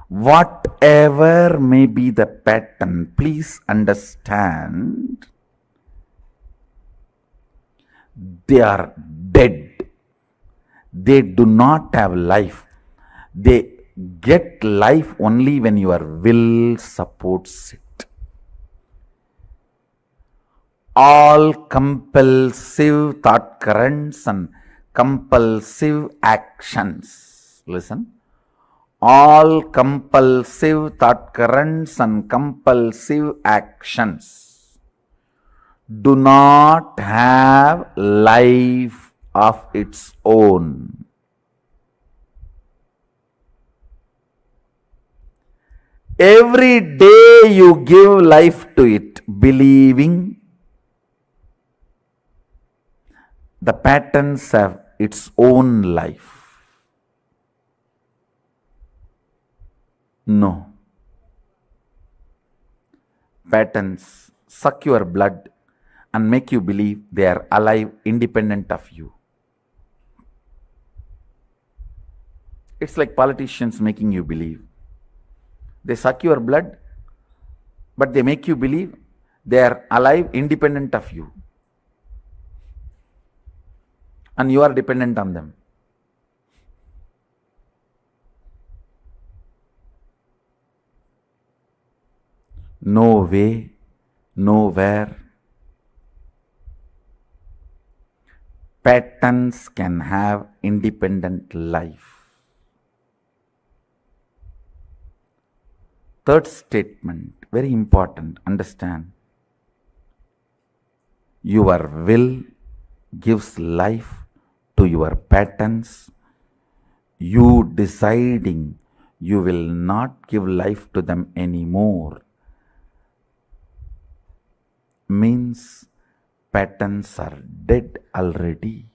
Whatever may be the pattern, please understand, they are dead. They do not have life. They get life only when your will supports it. All compulsive thought currents and compulsive actions, listen, all compulsive thought currents and compulsive actions do not have life of its own. Every day you give life to it, believing the patterns have its own life. No. Patterns suck your blood and make you believe they are alive, independent of you. It's like politicians making you believe. They suck your blood, but they make you believe they are alive, independent of you. And you are dependent on them. No way, nowhere. Patterns can have independent life. Third statement, very important, understand. Your will gives life to your patterns. You deciding you will not give life to them anymore means patterns are dead already.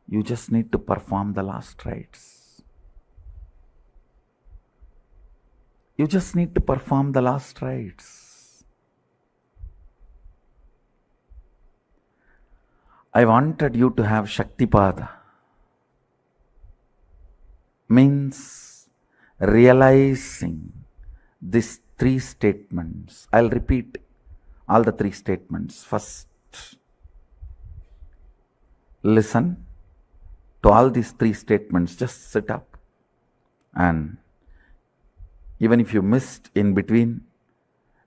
You just need to perform the last rites. You just need to perform the last rites. I wanted you to have Shaktipada. Means realizing these three statements. I'll repeat all the three statements. First, listen to all these three statements. Just sit up, and even if you missed in between,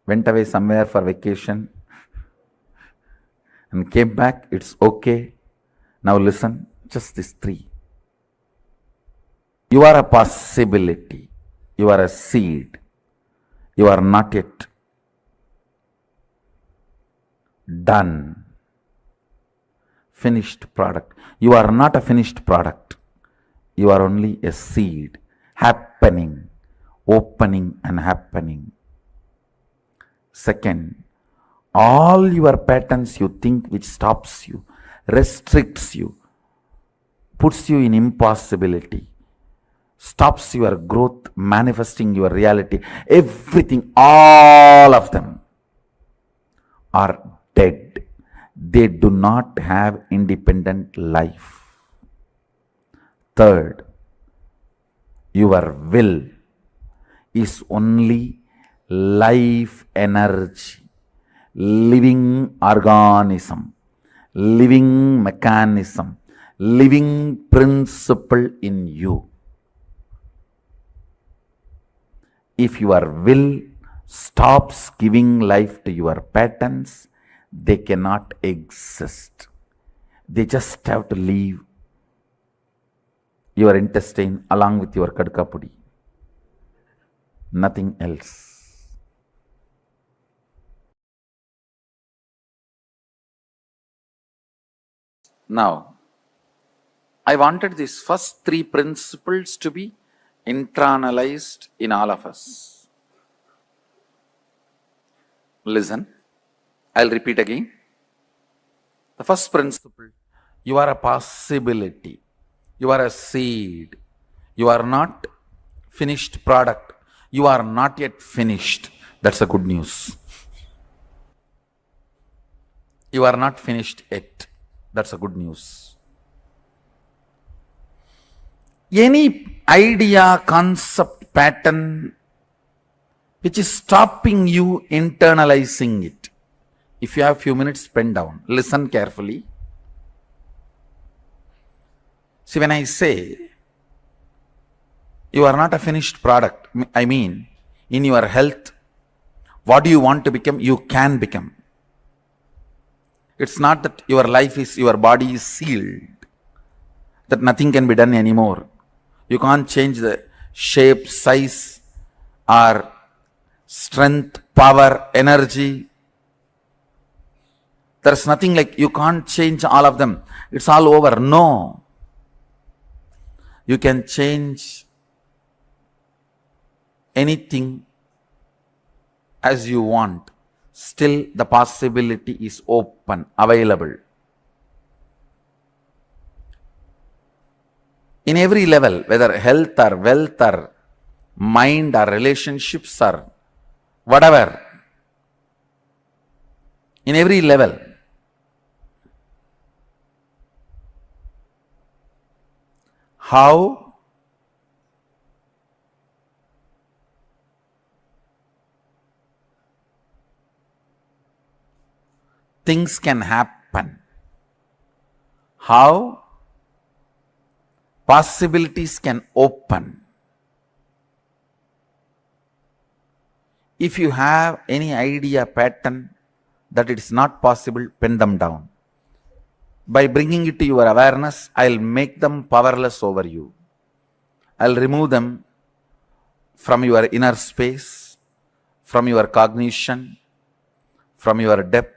went away somewhere for vacation and came back, it's okay. Now listen, just these three. You are a possibility. You are a seed. You are not yet done. Finished product. You are not a finished product. You are only a seed happening, opening and happening. Second, all your patterns you think which stops you, restricts you, puts you in impossibility, stops your growth, manifesting your reality, everything, all of them are dead. They do not have independent life. Third, your will is only life energy, living organism, living mechanism, living principle in you. If your will stops giving life to your patterns, they cannot exist. They just have to leave your intestine along with your kadkapudi. Nothing else. Now, I wanted these first three principles to be internalized in all of us. Listen, I'll repeat again. The first principle, you are a possibility. You are a seed. You are not finished product. You are not yet finished. That's a good news. You are not finished yet. That's a good news. Any idea, concept, pattern which is stopping you internalizing it. If you have a few minutes, pen down. Listen carefully. See, when I say you are not a finished product, I mean, in your health, what do you want to become? You can become. It's not that your life is, your body is sealed, that nothing can be done anymore. You can't change the shape, size, or strength, power, energy. There's nothing like you can't change all of them. It's all over. No. You can change anything as you want. Still the possibility is open, available. In every level, whether health or wealth or mind or relationships or whatever, in every level, how things can happen, how possibilities can open. If you have any idea, pattern that it is not possible, pen them down. By bringing it to your awareness, I'll make them powerless over you. I'll remove them from your inner space, from your cognition, from your depth.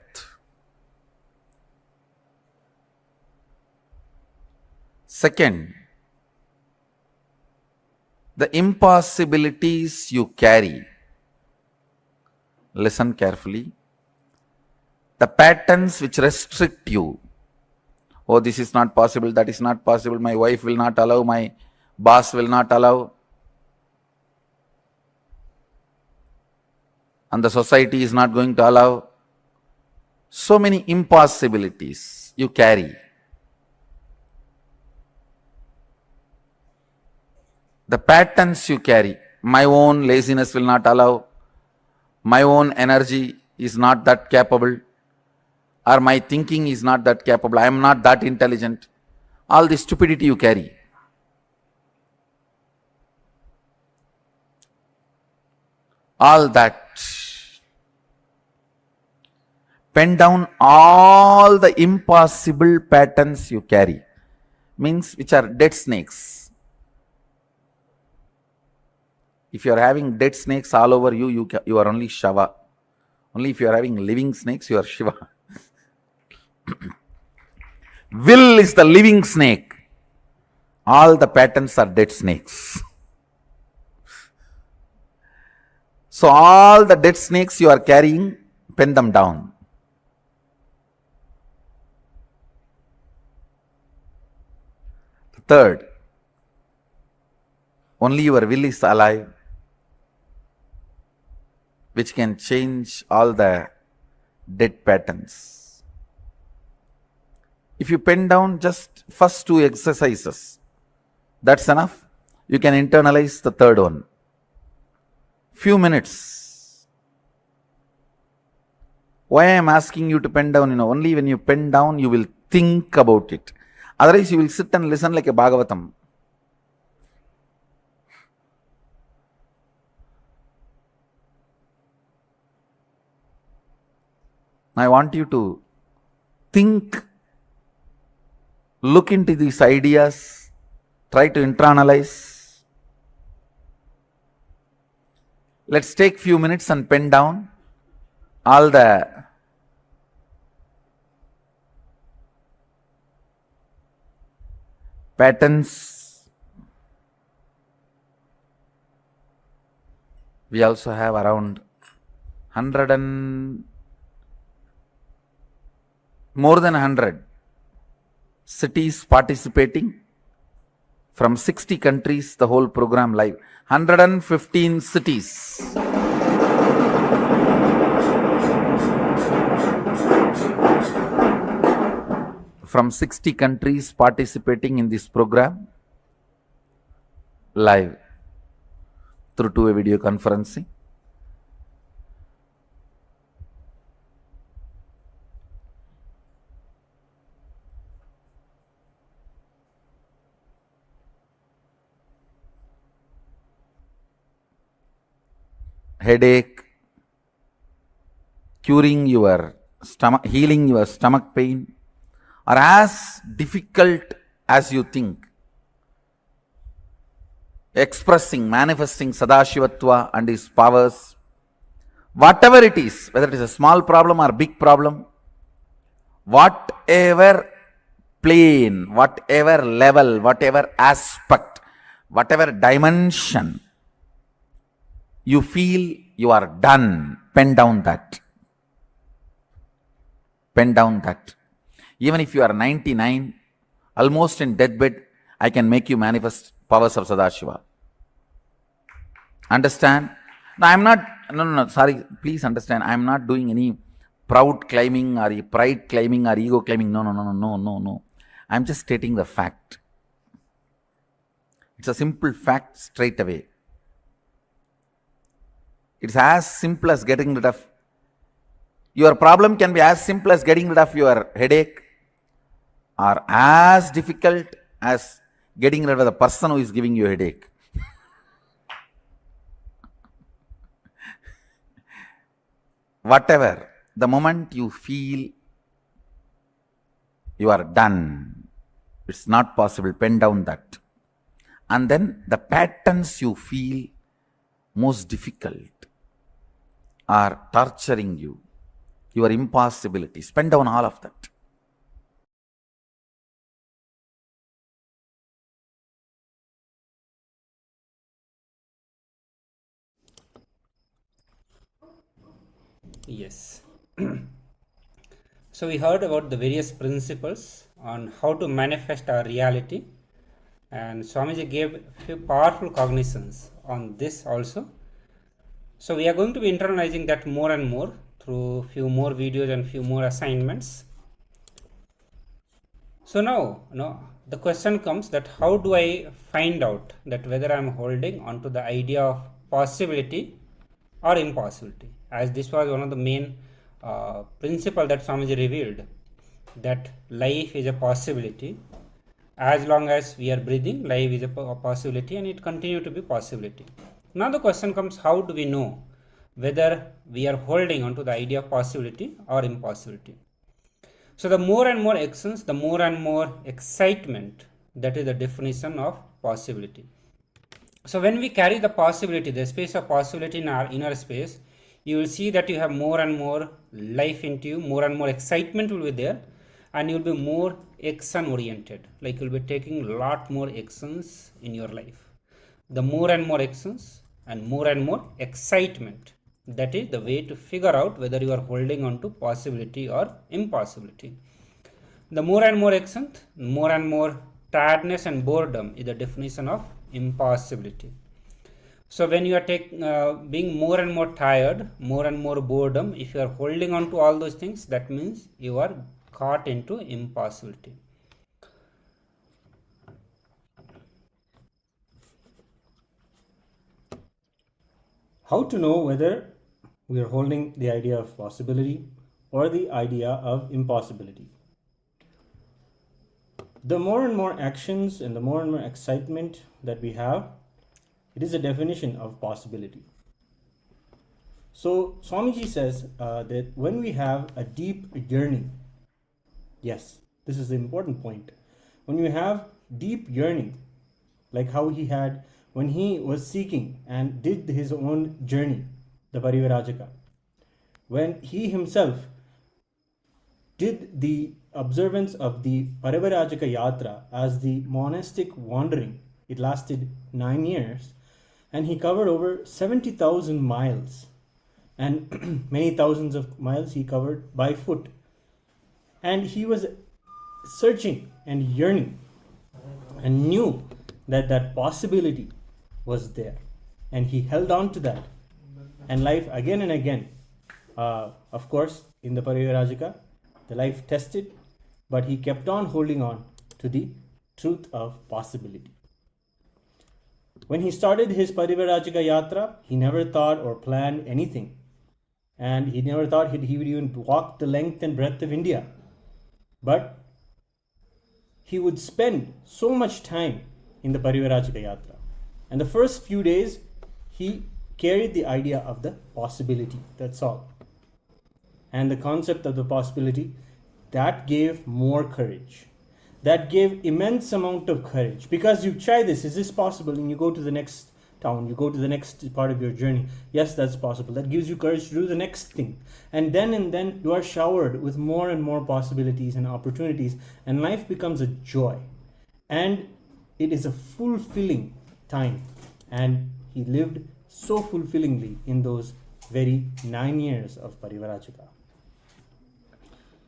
Second, the impossibilities you carry. Listen carefully. The patterns which restrict you. Oh, this is not possible, that is not possible, my wife will not allow, my boss will not allow, and the society is not going to allow. So many impossibilities you carry. The patterns you carry. My own laziness will not allow. My own energy is not that capable. Or my thinking is not that capable. I am not that intelligent. All the stupidity you carry. All that. Pen down all the impossible patterns you carry. Means which are dead snakes. If you are having dead snakes all over you, you are only Shava. Only if you are having living snakes, you are Shiva. Will is the living snake. All the patterns are dead snakes. So all the dead snakes you are carrying, pen them down. Third, only your will is alive, which can change all the dead patterns. If you pen down just first two exercises, that's enough. You can internalize the third one. Few minutes. Why I am asking you to pen down? Only when you pen down, you will think about it. Otherwise, you will sit and listen like a Bhagavatam. I want you to think, look into these ideas, try to internalize. Let's take few minutes and pen down all the patterns. We also have around more than 100 cities participating from 60 countries, the whole program live. 115 cities. From 60 countries participating in this program live through two-way video conferencing. Headache, curing your stomach, healing your stomach pain, are as difficult as you think. expressing, manifesting Sadashivatva and his powers, whatever it is, whether it is a small problem or big problem, whatever plane, whatever level, whatever aspect, whatever dimension you feel you are done, pen down that. Pen down that. Even if you are 99, almost in deathbed, I can make you manifest powers of Sadashiva. Understand? No, I'm not, no, sorry, please understand, I'm not doing any proud claiming or pride claiming or ego claiming. No. I'm just stating the fact. It's a simple fact straight away. It's as simple as getting rid of, your problem can be as simple as getting rid of your headache, or as difficult as getting rid of the person who is giving you a headache. Whatever, the moment you feel you are done, it's not possible, pen down that. And then the patterns you feel most difficult are torturing you, your impossibilities, pen down all of that. Yes. So we heard about the various principles on how to manifest our reality, and Swamiji gave a few powerful cognitions on this also. So we are going to be internalizing that more and more through few more videos and few more assignments. So now, the question comes that how do I find out that whether I am holding onto the idea of possibility or impossibility, as this was one of the main principle that Swamiji revealed, that life is a possibility. As long as we are breathing, life is a possibility and it continues to be possibility. Now the question comes, how do we know whether we are holding onto the idea of possibility or impossibility? So the more and more actions, the more and more excitement, that is the definition of possibility. So when we carry the possibility, the space of possibility in our inner space, you will see that you have more and more life into you, more and more excitement will be there, and you will be more action oriented, like you will be taking a lot more actions in your life. The more and more actions and more excitement, that is the way to figure out whether you are holding on to possibility or impossibility. The more and more action, more and more tiredness and boredom is the definition of impossibility. So when you are being more and more tired, more and more boredom, if you are holding on to all those things, that means you are caught into impossibility. How to know whether we are holding the idea of possibility or the idea of impossibility? The more and more actions and the more and more excitement that we have, it is a definition of possibility. So Swamiji says that when we have a deep yearning, yes, this is the important point. When you have deep yearning, like how he had when he was seeking and did his own journey, the Parivarajaka, when he himself did the observance of the Parivarajaka Yatra as the monastic wandering, it lasted 9 years, and he covered over 70,000 miles, and many thousands of miles he covered by foot. And he was searching and yearning and knew that that possibility was there, and he held on to that. And life again and again, of course, in the Parivarajaka, the life tested, but he kept on holding on to the truth of possibility. When he started his Parivarajaka Yatra, he never thought or planned anything. And he never thought he would even walk the length and breadth of India. But he would spend so much time in the Parivarajaka Yatra. And the first few days, he carried the idea of the possibility, that's all. And the concept of the possibility, that gave more courage. that gave immense amount of courage, because you try this, is this possible, and you go to the next town, you go to the next part of your journey. Yes, that's possible. That gives you courage to do the next thing, and then you are showered with more and more possibilities and opportunities, and life becomes a joy, and it is a fulfilling time. And he lived so fulfillingly in those very 9 years of Parivarajika.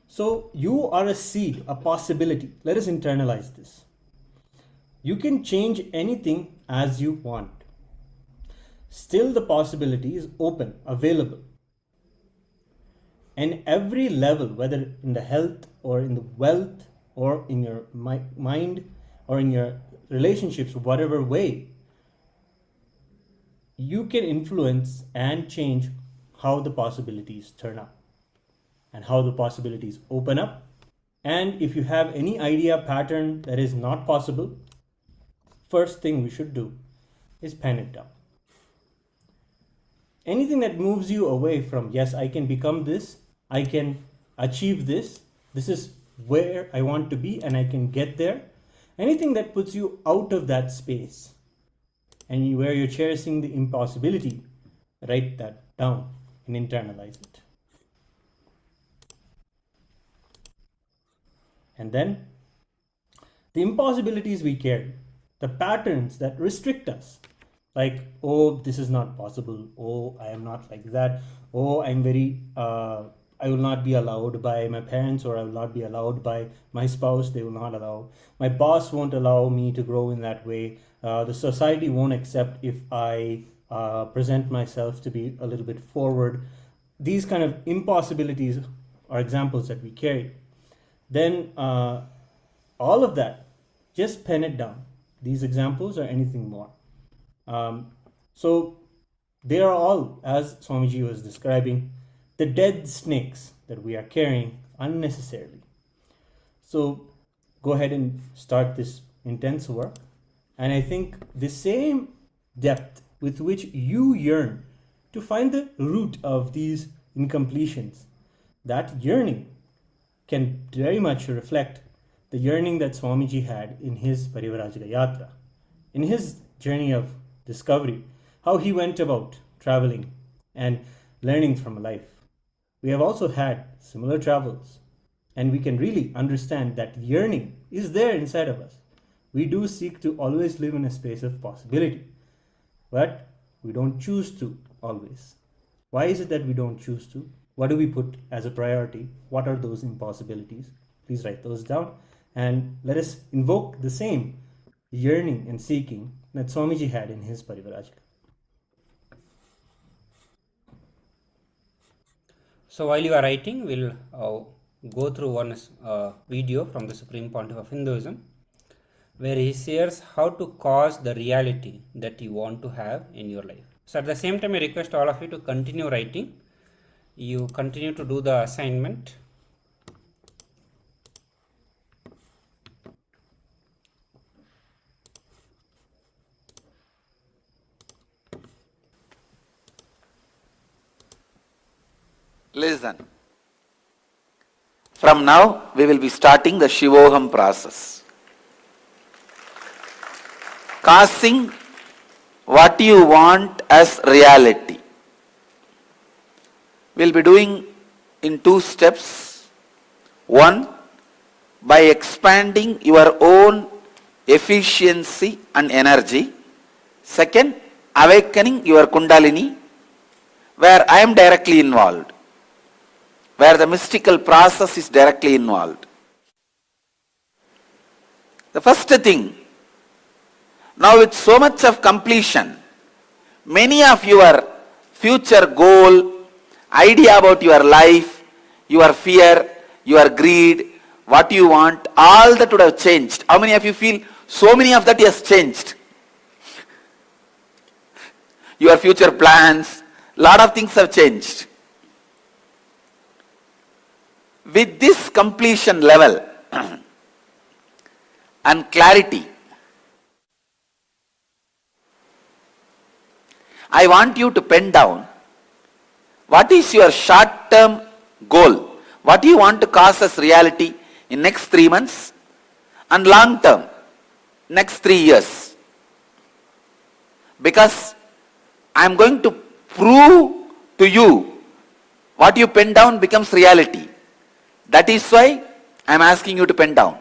So you are a seed, a possibility. Let us internalize this. You can change anything as you want. Still, the possibility is open, available. And every level, whether in the health or in the wealth or in your mind or in your relationships, whatever way, you can influence and change how the possibilities turn up and how the possibilities open up. And if you have any idea, pattern that is not possible, first thing we should do is pen it down. Anything that moves you away from, yes, I can become this, I can achieve this, this is where I want to be and I can get there. Anything that puts you out of that space and where you're cherishing the impossibility, write that down and internalize it. And then the impossibilities we carry, the patterns that restrict us, like, oh, this is not possible, oh, I am not like that, oh, I will not be allowed by my parents, or I will not be allowed by my spouse, they will not allow, my boss won't allow me to grow in that way, the society won't accept if I present myself to be a little bit forward. These kind of impossibilities are examples that we carry. Then all of that, just pen it down. These examples or anything more. So they are all, as Swamiji was describing, the dead snakes that we are carrying unnecessarily. So go ahead and start this intense work. And I think the same depth with which you yearn to find the root of these incompletions, that yearning can very much reflect the yearning that Swamiji had in his Parivarajika Yatra, in his journey of discovery, how he went about traveling and learning from life. We have also had similar travels, and we can really understand that yearning is there inside of us. We do seek to always live in a space of possibility, but we don't choose to always. Why is it that we don't choose to? What do we put as a priority? What are those impossibilities? Please write those down, and let us invoke the same yearning and seeking that Swamiji had in his Parivarajika. So while you are writing, we'll go through one video from the Supreme Pontiff of Hinduism, where he shares how to cause the reality that you want to have in your life. So at the same time, I request all of you to continue writing. You continue to do the assignment. Listen. From now, we will be starting the Shivoham process. Casting what you want as reality. We'll be doing in 2 steps. 1, by expanding your own efficiency and energy. 2nd, awakening your Kundalini, where I am directly involved, where the mystical process is directly involved. The first thing, now with so much of completion, many of your future goal, idea about your life, your fear, your greed, what you want, all that would have changed. How many of you feel so many of that has changed? Your future plans, lot of things have changed. With this completion level and clarity, I want you to pen down what is your short-term goal, what you want to cause as reality in next 3 months, and long term, next 3 years. Because I am going to prove to you what you pen down becomes reality. That is why I am asking you to pen down.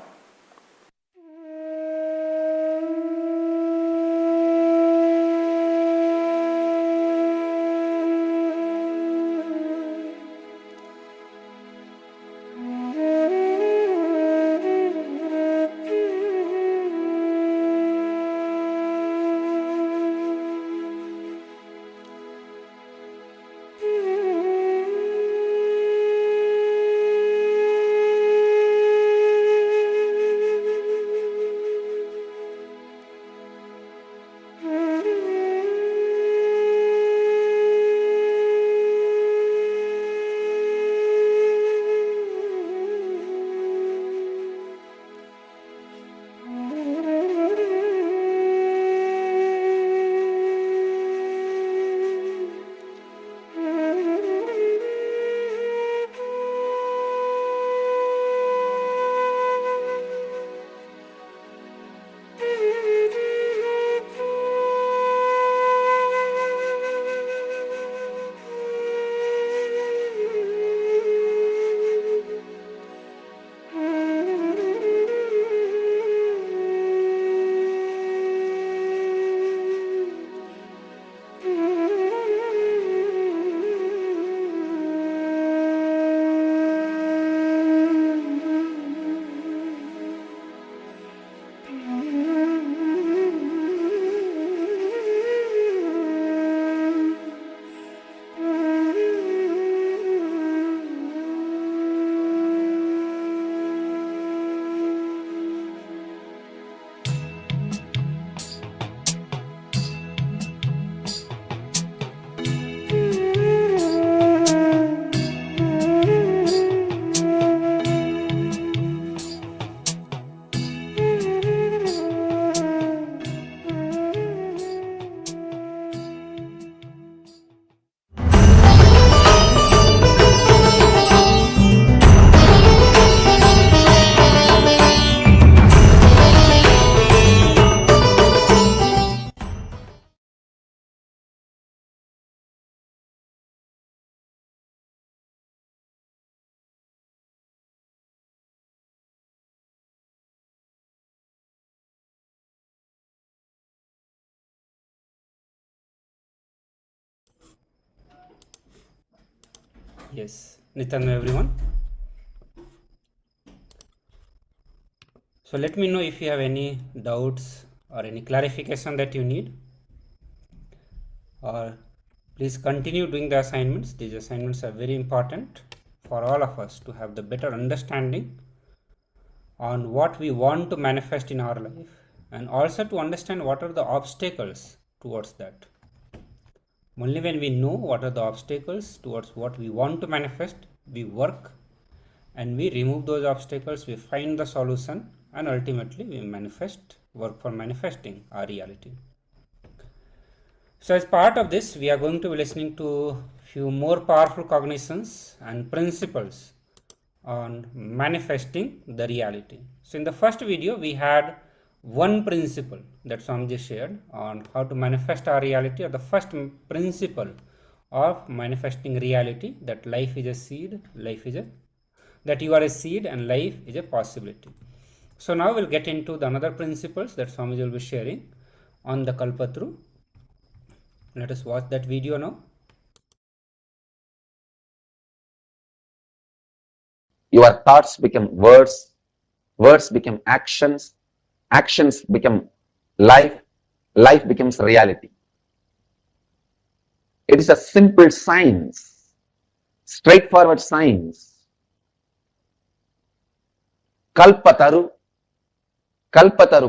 Yes, Nithyananda everyone. So let me know if you have any doubts or any clarification that you need, or please continue doing the assignments. These assignments are very important for all of us to have the better understanding on what we want to manifest in our life, and also to understand what are the obstacles towards that. Only when we know what are the obstacles towards what we want to manifest, we work and we remove those obstacles, we find the solution, and ultimately we manifest, work for manifesting our reality. So as part of this, we are going to be listening to few more powerful cognitions and principles on manifesting the reality. So in the first video, we had one principle that Swamiji shared on how to manifest our reality, or the first principle of manifesting reality, that life is a seed, that you are a seed and life is a possibility. So now we'll get into the another principles that Swamiji will be sharing on the Kalpatru. Let us watch that video now. Your thoughts become words, words become actions, actions become life, life becomes reality. It is a simple science, straightforward science. Kalpataru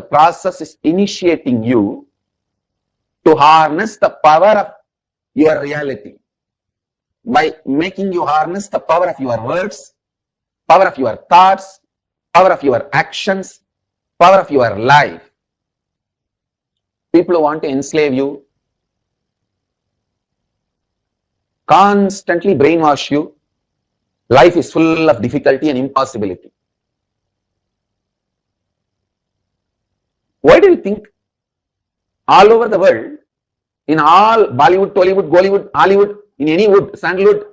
process is initiating you to harness the power of your reality by making you harness the power of your words, power of your thoughts, power of your actions, power of your life. People who want to enslave you, constantly brainwash you. Life is full of difficulty and impossibility. Why do you think all over the world, in all Bollywood, Tollywood, Gollywood, Hollywood, in any wood, sandalwood,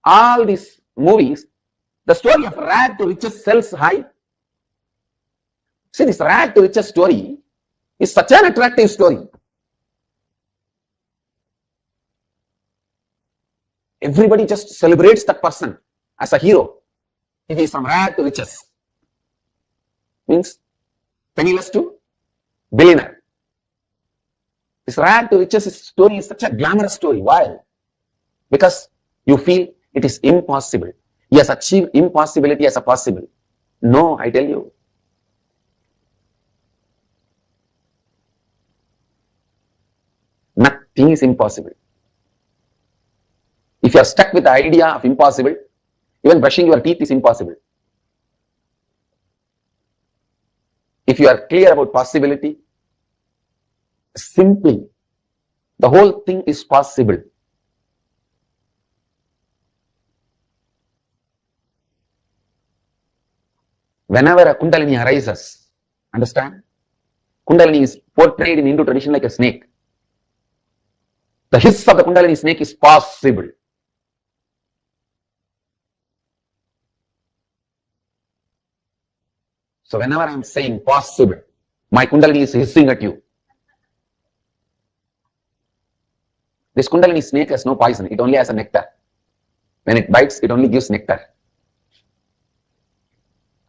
all these movies, the story of rag to riches sells high? See, this rag to riches story is such an attractive story. Everybody just celebrates that person as a hero. If he is from rag to riches, means penniless to billionaire. This rag to riches story is such a glamorous story. Why? Because you feel it is impossible. He has achieved impossibility as a possible. No, I tell you. Nothing is impossible. If you are stuck with the idea of impossible, even brushing your teeth is impossible. If you are clear about possibility, simply, the whole thing is possible. Whenever a Kundalini arises, understand? Kundalini is portrayed in Hindu tradition like a snake. The hiss of the Kundalini snake is possible. So whenever I am saying possible, my Kundalini is hissing at you. This Kundalini snake has no poison, it only has a nectar. When it bites, it only gives nectar.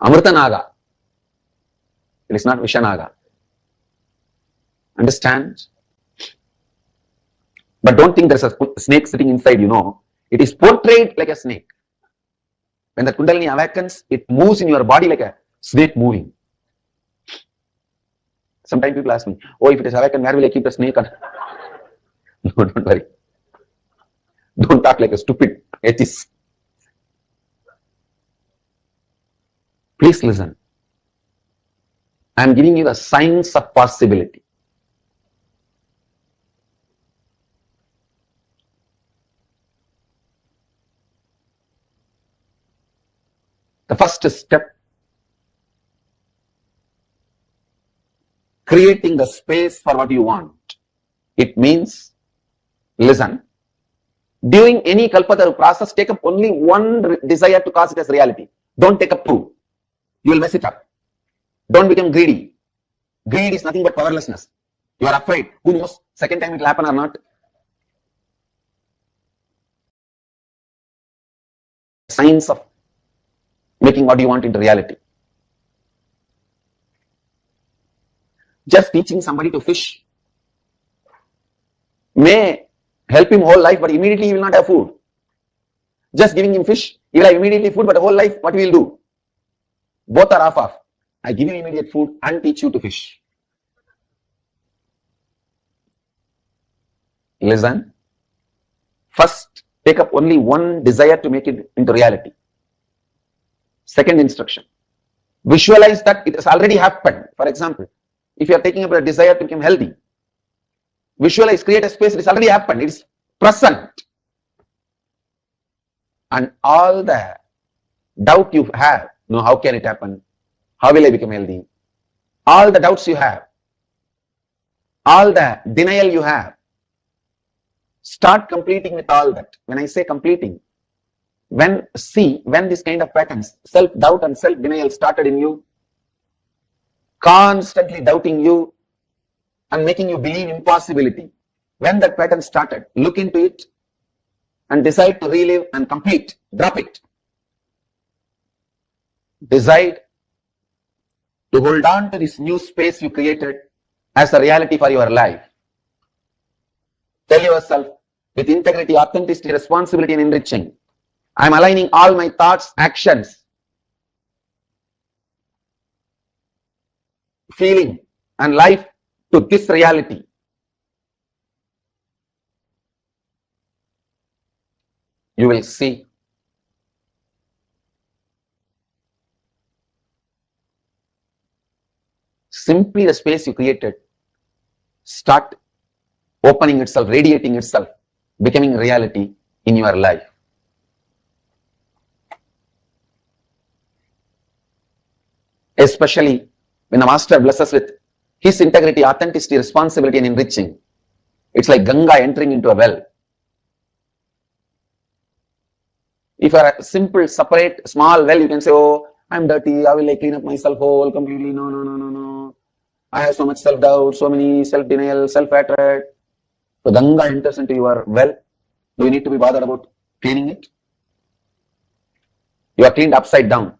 Amrita Naga. It is not Vishanaga. Understand? But don't think there's a snake sitting inside, you know. It is portrayed like a snake. When the Kundalini awakens, it moves in your body like a snake moving. Sometimes people ask me, oh, if it is awakened, where will I keep the snake? No, don't worry. Don't talk like a stupid atheist. Please listen. I am giving you the science of possibility. The first step, creating the space for what you want. It means, listen, during any Kalpataru process, take up only one desire to cause it as reality. Don't take up two. You will mess it up. Don't become greedy. Greed is nothing but powerlessness. You are afraid. Who knows? Second time it will happen or not? Science of making what you want into reality. Just teaching somebody to fish may help him whole life, but immediately he will not have food. Just giving him fish, he will have immediately food, but whole life, what he will do? Both are off. I give you immediate food and teach you to fish. Listen. First, take up only one desire to make it into reality. Second instruction. Visualize that it has already happened. For example, if you are taking up a desire to become healthy, visualize, create a space, it has already happened. It is present. And all the doubt you have, how can it happen? How will I become healthy? All the doubts you have, all the denial you have, start completing with all that. When I say completing, when this kind of patterns, self-doubt and self-denial started in you, constantly doubting you and making you believe impossibility. When that pattern started, look into it and decide to relive and complete. Drop it. Decide to hold on to this new space you created as a reality for your life. Tell yourself with integrity, authenticity, responsibility and enriching, I am aligning all my thoughts, actions, feeling and life to this reality. You will see simply the space you created start opening itself, radiating itself, becoming reality in your life. Especially when the master blesses with his integrity, authenticity, responsibility and enriching, it's like Ganga entering into a well. If you are a simple, separate, small well, you can say, oh, I'm dirty, I will clean up myself whole completely. No. I have so much self-doubt, so many self-denial, self-hatred. So Ganga enters into your well. Do you need to be bothered about cleaning it? You are cleaned upside down.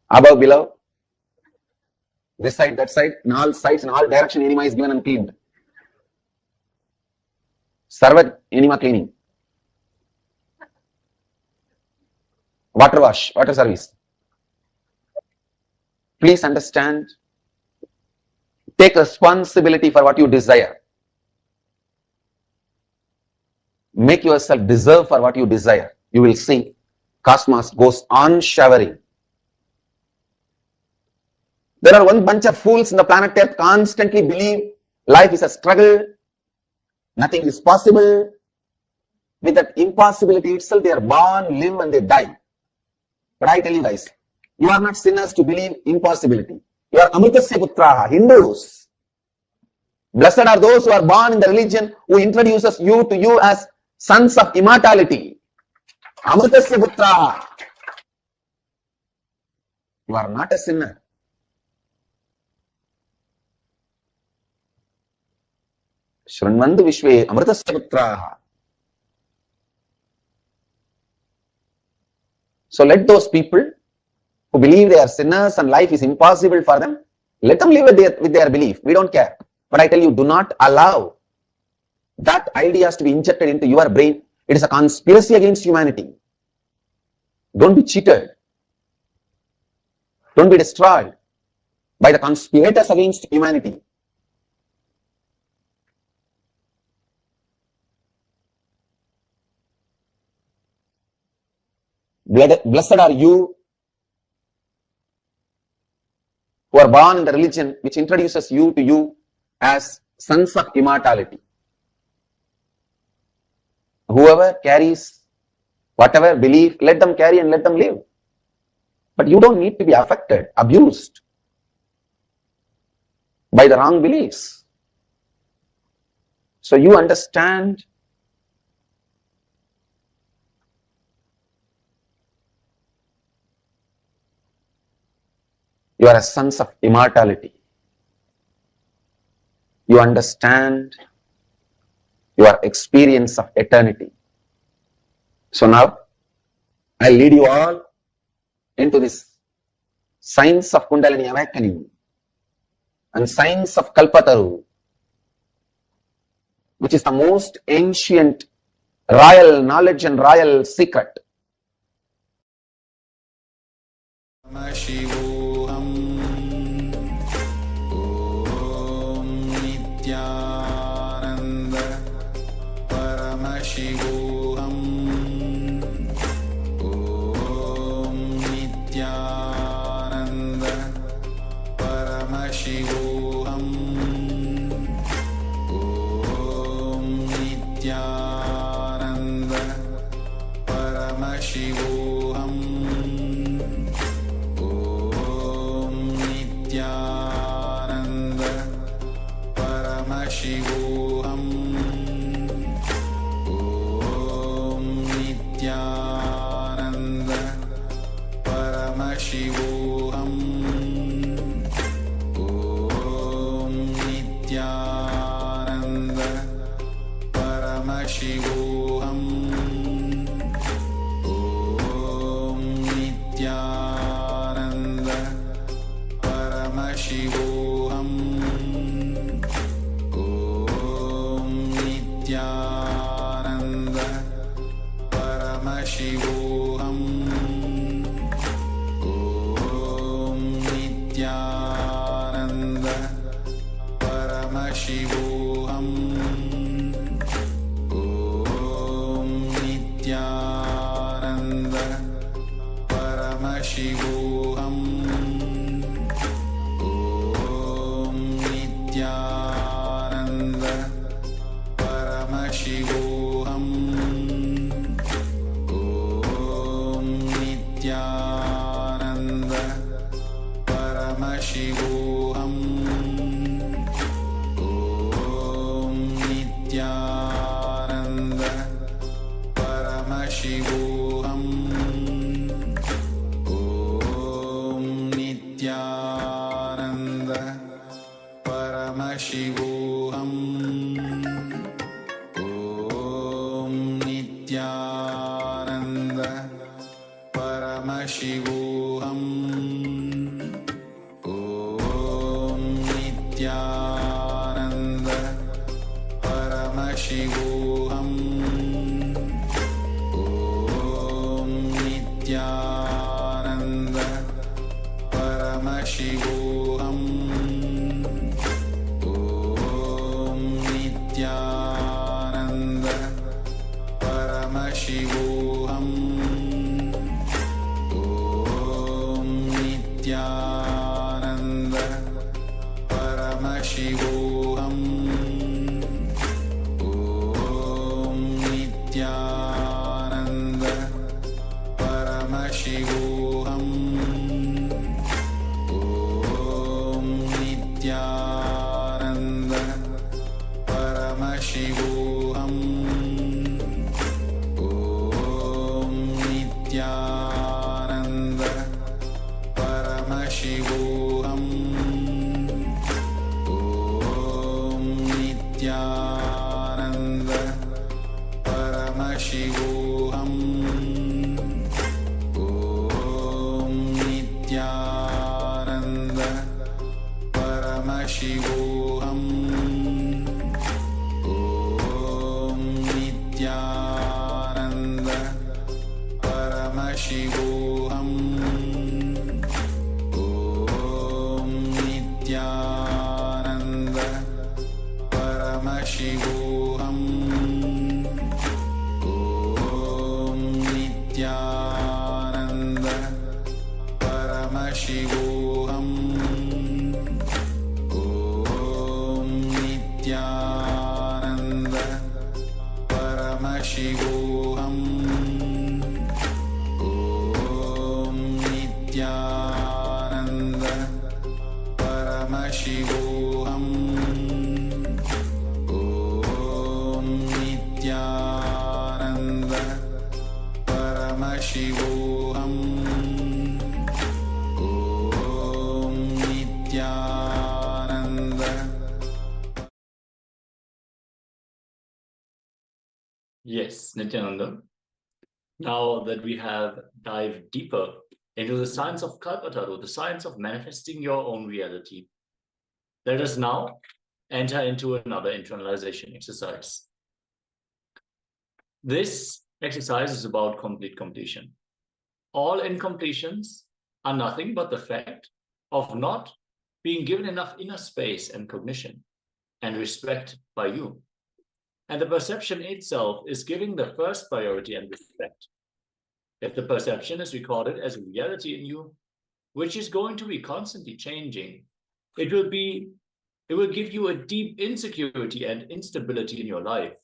Above, below, this side, that side, in all sides, in all direction, enema is given and cleaned. Sarva enema cleaning. Water wash, water service. Please understand, take responsibility for what you desire. Make yourself deserve for what you desire. You will see cosmos goes on showering. There are one bunch of fools in the planet Earth constantly believe life is a struggle, nothing is possible. With that impossibility itself, they are born, live and they die. But I tell you guys, you are not sinners to believe impossibility. You are Amritasya Putraha, Hindus. Blessed are those who are born in the religion who introduces you to you as sons of immortality. Amritasya Putraha. You are not a sinner. Shranvandu Vishwe Amritasya Putraha. So let those people who believe they are sinners and life is impossible for them, let them live with their belief. We don't care. But I tell you, do not allow that ideas to be injected into your brain. It is a conspiracy against humanity. Don't be cheated. Don't be destroyed by the conspirators against humanity. Blessed are you who are born in the religion which introduces you to you as sons of immortality. Whoever carries whatever belief, let them carry and let them live. But you don't need to be affected, abused by the wrong beliefs. So you understand you are a sons of immortality. You understand your experience of eternity. So now, I lead you all into this science of Kundalini awakening and science of Kalpataru, which is the most ancient royal knowledge and royal secret. Paramashivoham Om Nithyananda Paramashivoham Om Nithyananda Paramashivoham Om Nithyananda Paramashivoham Nithyananda Paramashivoham Om Nithyananda Paramashivoham Om Nithyananda Paramashivoham Om Nithyananda Paramashivoham Om Nithyananda Paramashivoham Om Nithyananda Paramashivoham Om Nithyananda Paramashivoham Om Nithyananda Paramashivoham Om Nithyananda Paramashivoham Paramashivoham. Om Nithyananda. Paramashivoham. Om Nithyananda. Paramashivoham. Om Nithyananda. Paramashivoham. Om Nithyananda. Paramashivoham. Om Nithyananda. Paramashivoham. Om Nithyananda. Paramashivoham. Om Nithyananda. Paramashivoham. Om Nithyananda. Paramashivoham. Om Nithyananda. Paramashivoham. Om Nithyananda. Paramashivoham. Om Nithyananda. Paramashivoham. Om Nithyananda. Paramashivoham. Om Nithyananda. Paramashivoham. Om Nithyananda. Paramashivoham. Om Nithyananda. Paramashivoham. Om Nithyananda. Yes, Nithyananda. Now that we have dived deeper into the science of Kalpataru, the science of manifesting your own reality, let us now enter into another internalization exercise. This exercise is about complete completion. All incompletions are nothing but the fact of not being given enough inner space and cognition and respect by you. And the perception itself is giving the first priority and respect. If the perception is recorded as a reality in you, which is going to be constantly changing, it will give you a deep insecurity and instability in your life.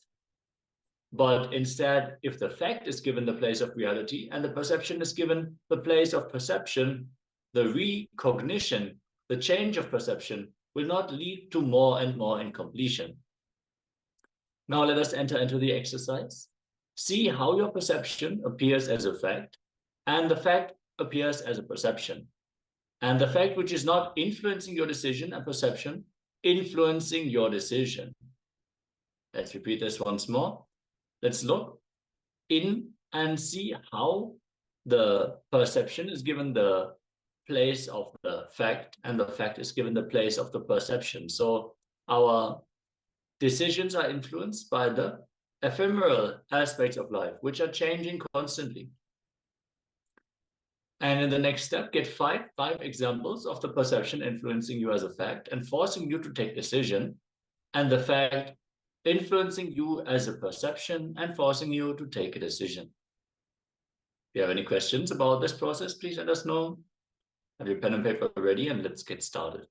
But instead, if the fact is given the place of reality and the perception is given the place of perception, the recognition, the change of perception will not lead to more and more incompletion. Now let us enter into the exercise. See how your perception appears as a fact, and the fact appears as a perception. And the fact which is not influencing your decision and perception, influencing your decision. Let's repeat this once more. Let's look in and see how the perception is given the place of the fact, and the fact is given the place of the perception. So our decisions are influenced by the ephemeral aspects of life, which are changing constantly. And in the next step, get five examples of the perception influencing you as a fact and forcing you to take decision, and the fact influencing you as a perception and forcing you to take a decision. If you have any questions about this process, please let us know. Have your pen and paper ready, and let's get started.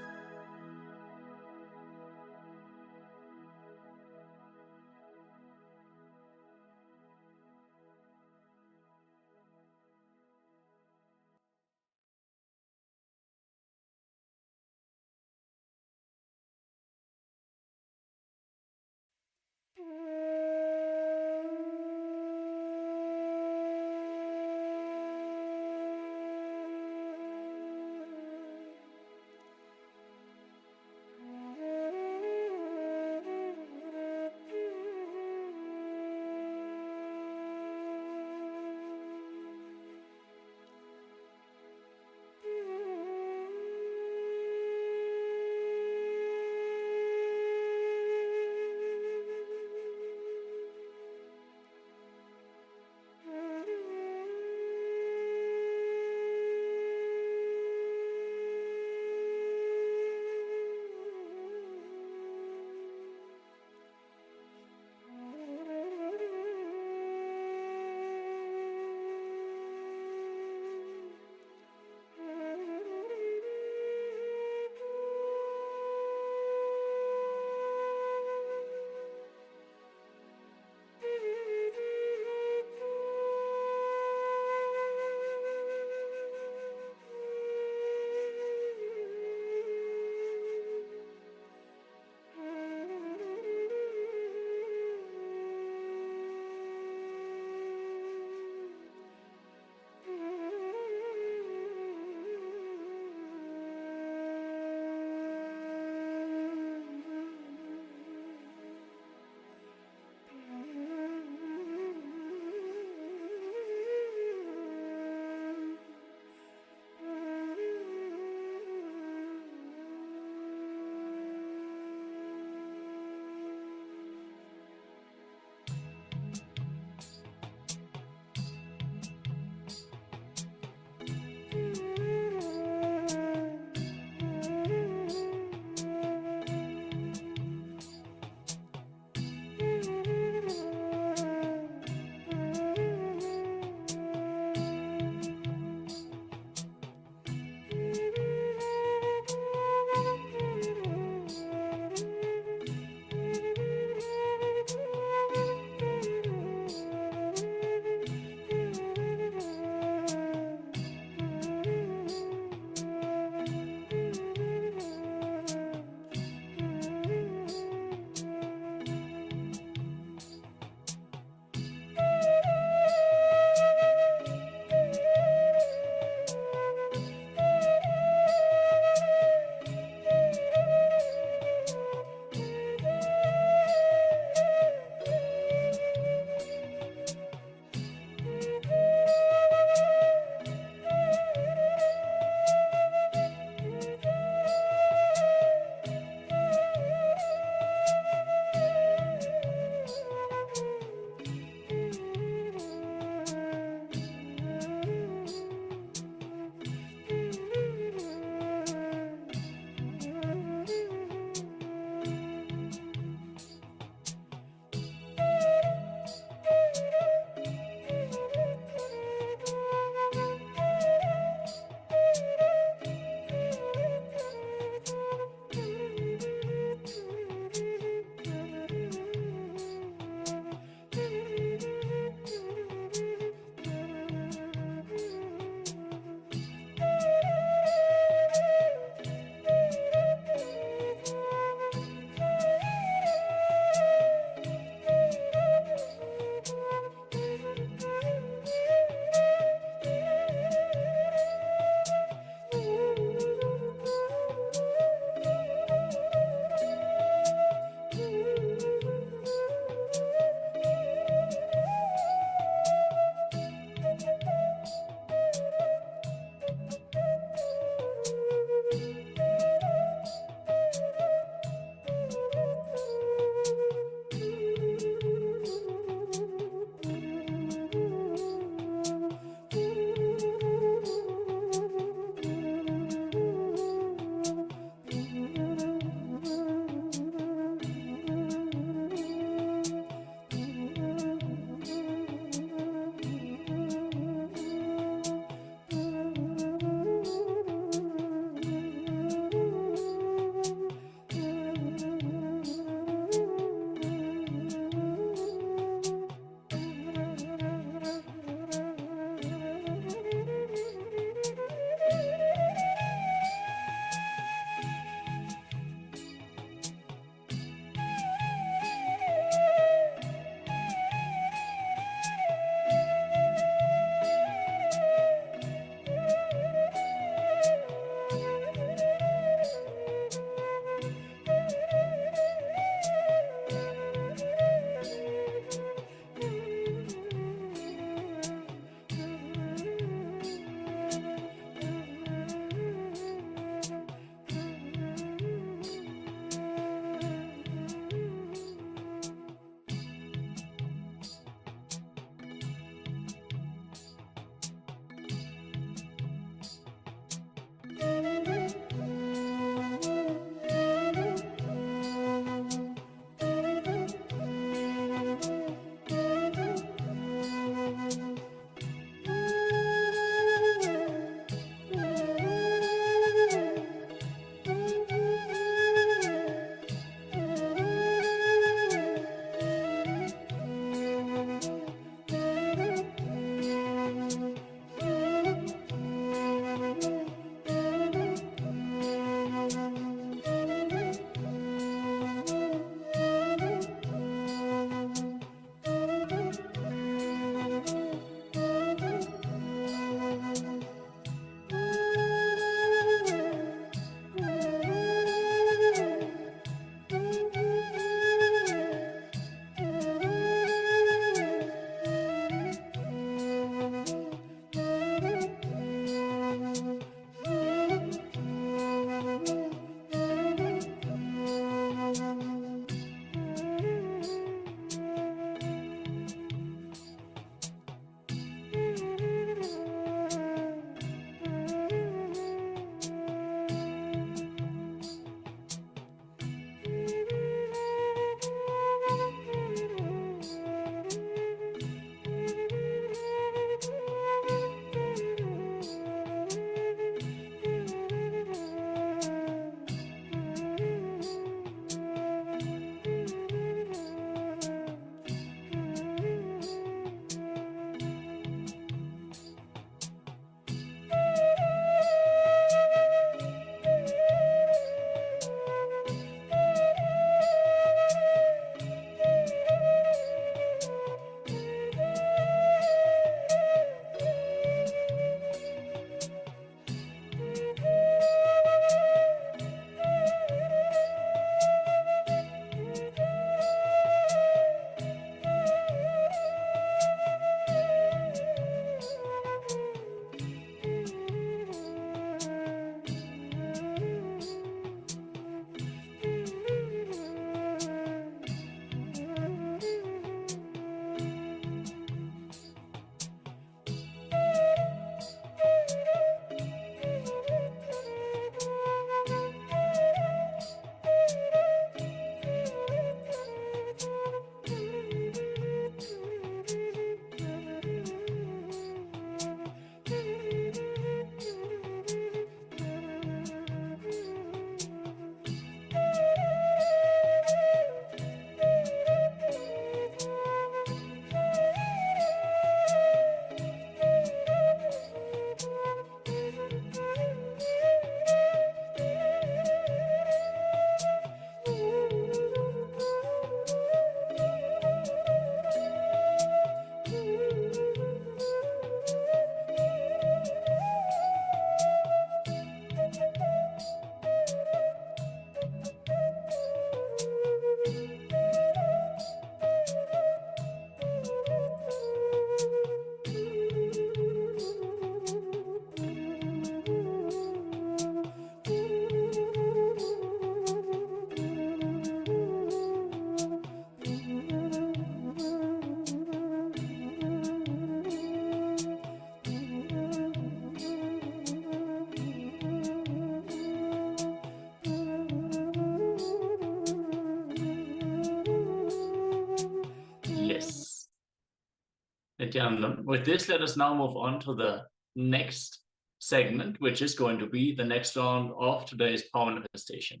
Nithyananda. With this, let us now move on to the next segment, which is going to be the next round of today's power manifestation.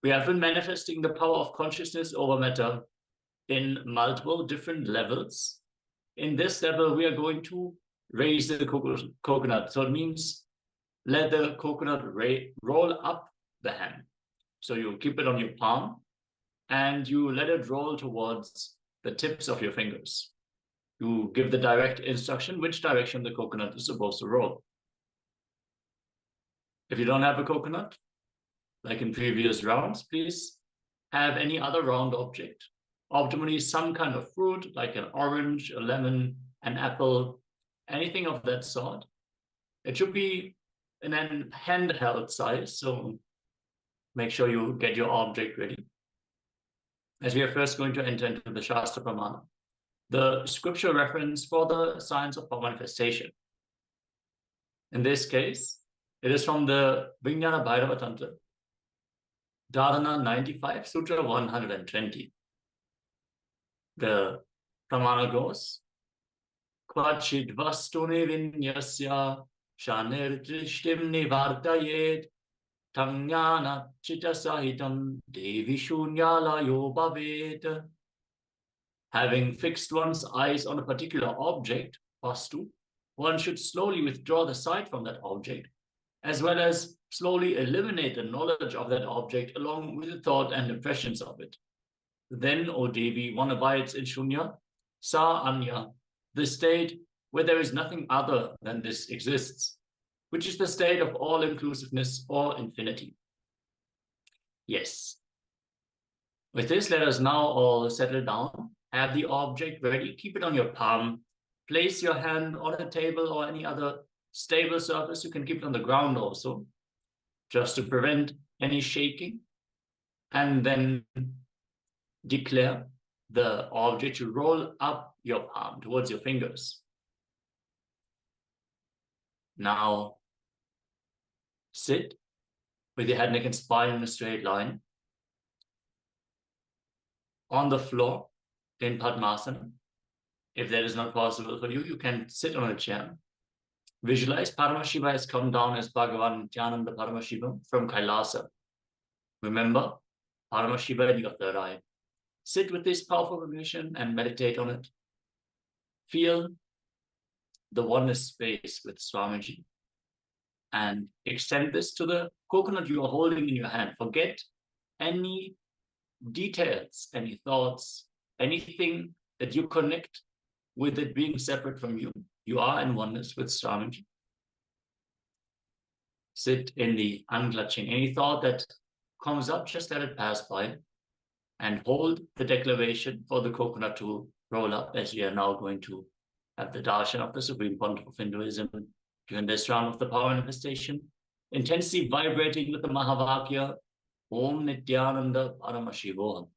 We have been manifesting the power of consciousness over matter in multiple different levels. In this level, we are going to raise the coconut. So it means let the coconut roll up the hand. So you keep it on your palm and you let it roll towards the tips of your fingers. You give the direct instruction which direction the coconut is supposed to roll. If you don't have a coconut, like in previous rounds, please have any other round object. Optimally, some kind of fruit, like an orange, a lemon, an apple, anything of that sort. It should be in a handheld size, so make sure you get your object ready. As we are first going to enter into the Shastra pramana, the scripture reference for the science of power manifestation. In this case, it is from the Vijnana Bhairava Tantra, Dharana 95, Sutra 120. The pramana goes, Kvachid vastuni vinyasya shanir drishtim nivardayet tangyana chitta sahitam devi shunyalayo bhavet. Having fixed one's eyes on a particular object, vastu, one should slowly withdraw the sight from that object, as well as slowly eliminate the knowledge of that object along with the thought and impressions of it. Then, O Devi, one abides in Shunya, Sa Anya, the state where there is nothing other than this exists, which is the state of all-inclusiveness or infinity. Yes. With this, let us now all settle down. Have the object ready. Keep it on your palm. Place your hand on a table or any other stable surface. You can keep it on the ground also, just to prevent any shaking. And then declare the object to roll up your palm towards your fingers. Now, sit with your head, neck, and spine in a straight line. On the floor in Padmasana. If that is not possible for you, you can sit on a chair. Visualize Paramashiva has come down as Bhagavan Nithyananda Paramashiva from KAILASA. Remember, Paramashiva in your third eye. Sit with this powerful recognition and meditate on it. Feel the oneness space with Swamiji and extend this to the coconut you are holding in your hand. Forget any details, any thoughts, anything that you connect with it being separate from you. You are in oneness with Swamiji. Sit in the unclutching. Any thought that comes up, just let it pass by and hold the declaration for the coconut to roll up, as we are now going to have the darshan of the Supreme Pontiff of Hinduism during this round of the power manifestation, intensely vibrating with the Mahavakya, Om Nithyananda Paramashivoham.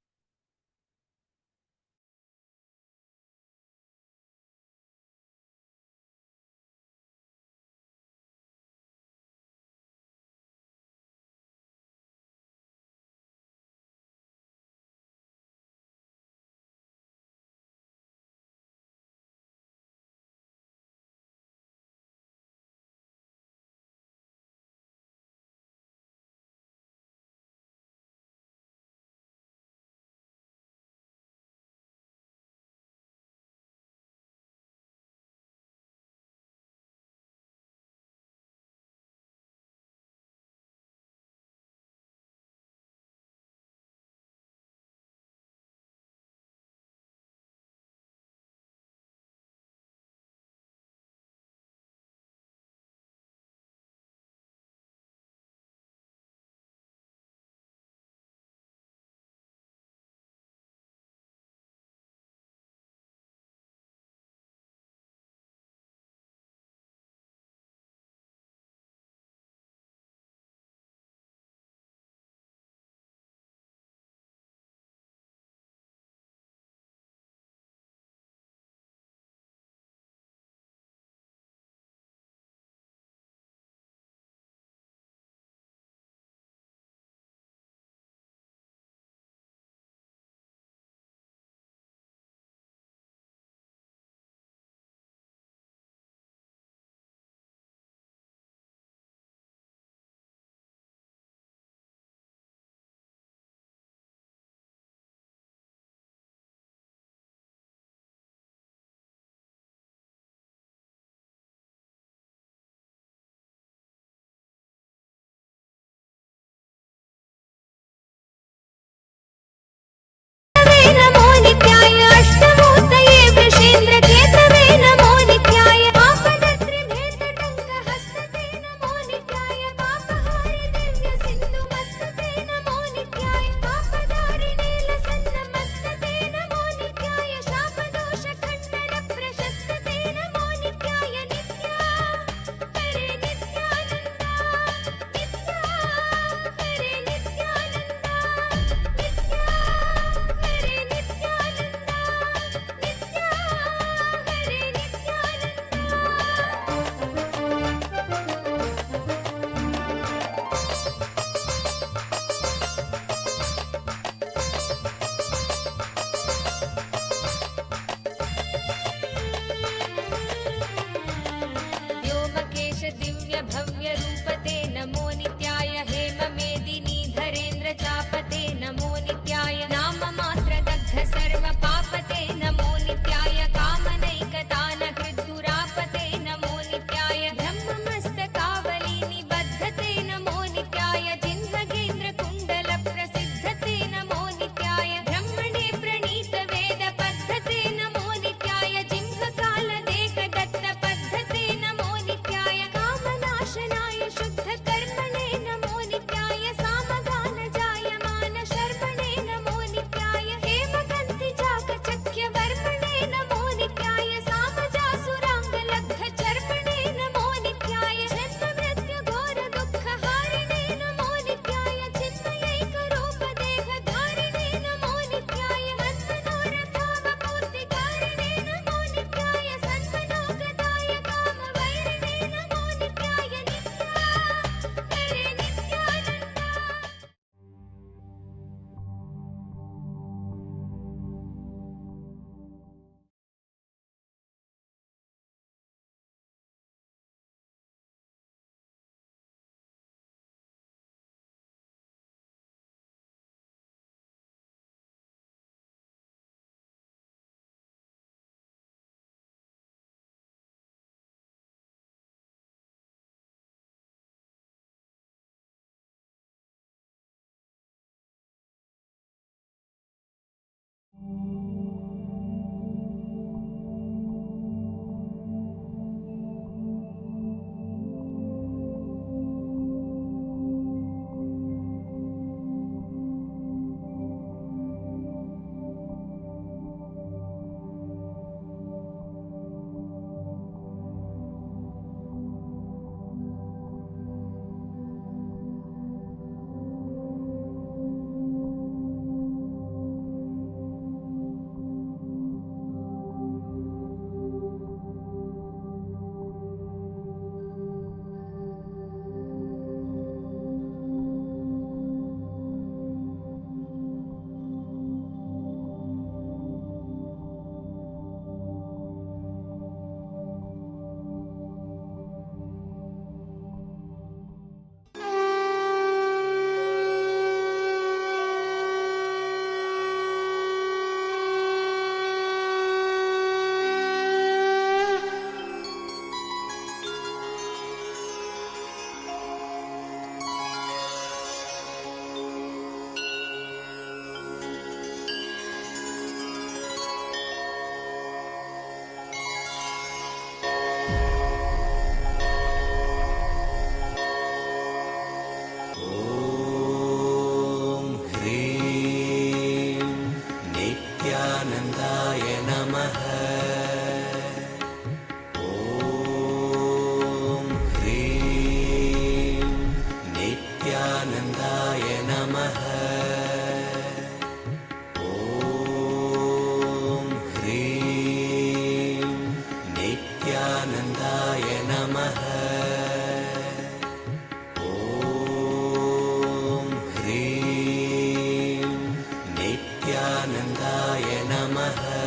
Nithyanandaya Namaha.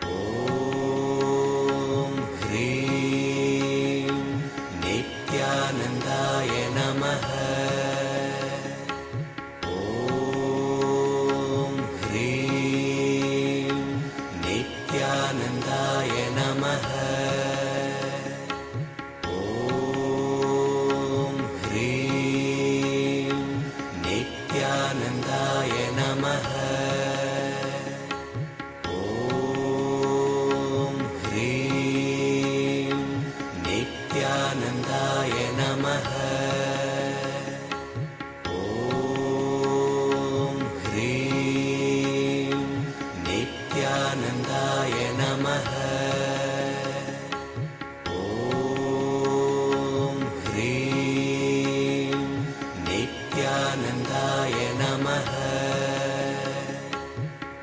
Om Hrim Nithyanandaya Namaha. Om Hrim Nithyanandaya Namaha. Om Hrim Nithyanandaya Namaha. Om Hrim Nithyanandaya Namaha. Om Hrim Nithyanandaya Namaha. Om Hrim Nithyanandaya Namaha.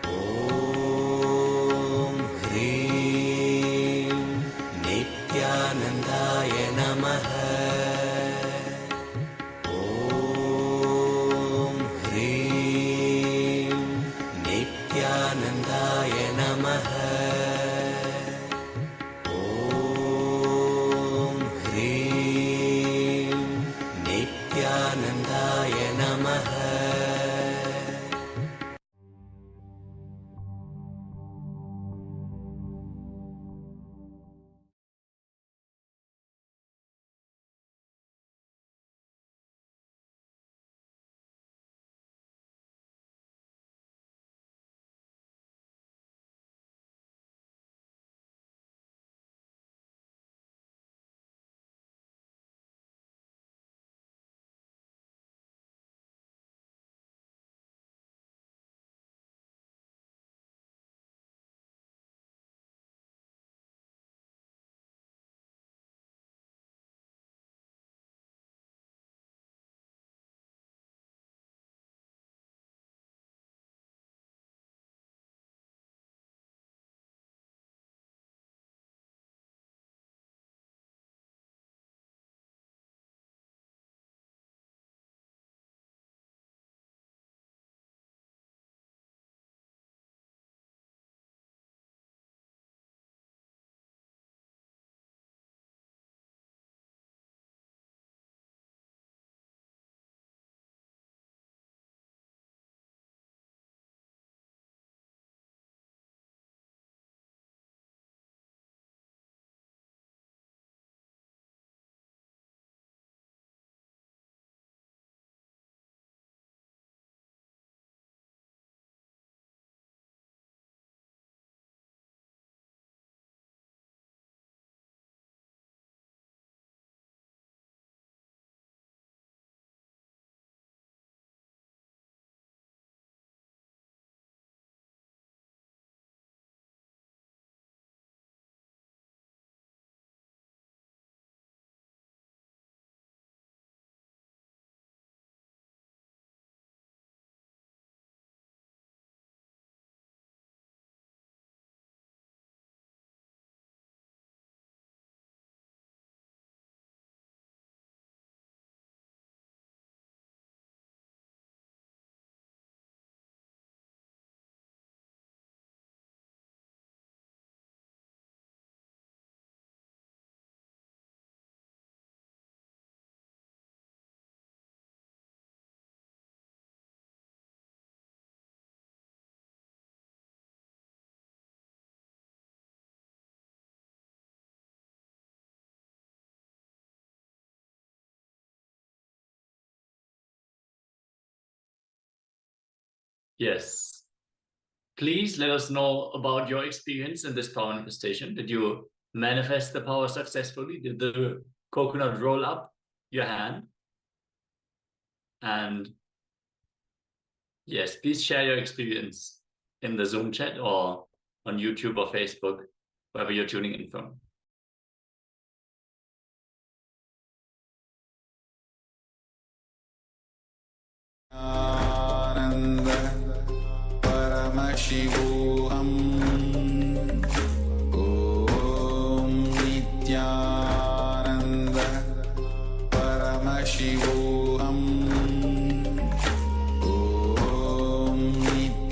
Om Hrim Nithyanandaya Namaha. Om Hrim Nithyanandaya Namaha. Om Hrim Nithyanandaya Namaha. Yes. Please let us know about your experience in this power manifestation. Did you manifest the power successfully? Did the coconut roll up your hand? And yes, please share your experience in the Zoom chat or on YouTube or Facebook, wherever you're tuning in from. Paramashivoham Om Nithyananda Paramashivoham Om Nithyananda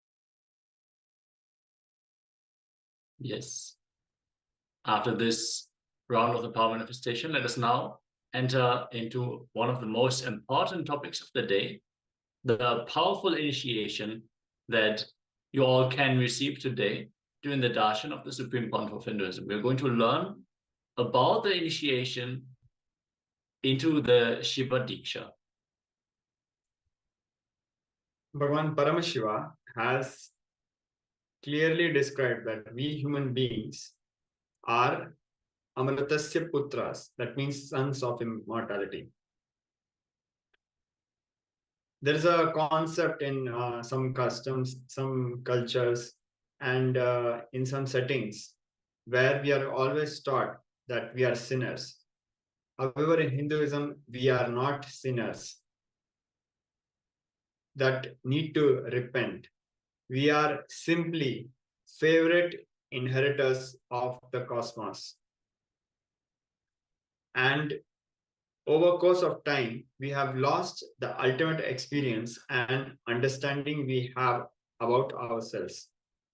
Yes. After this round of the power manifestation, let us now enter into one of the most important topics of the day, the powerful initiation that you all can receive today during the darshan of the Supreme Pontiff of Hinduism. We're going to learn about the initiation into the Shiva Diksha. Bhagavan Paramashiva has clearly described that we human beings are Amritasya Putras, that means sons of immortality. There is a concept in some customs, some cultures, and in some settings where we are always taught that we are sinners. However, in Hinduism, we are not sinners that need to repent. We are simply favorite inheritors of the cosmos. And over course of time, we have lost the ultimate experience and understanding we have about ourselves.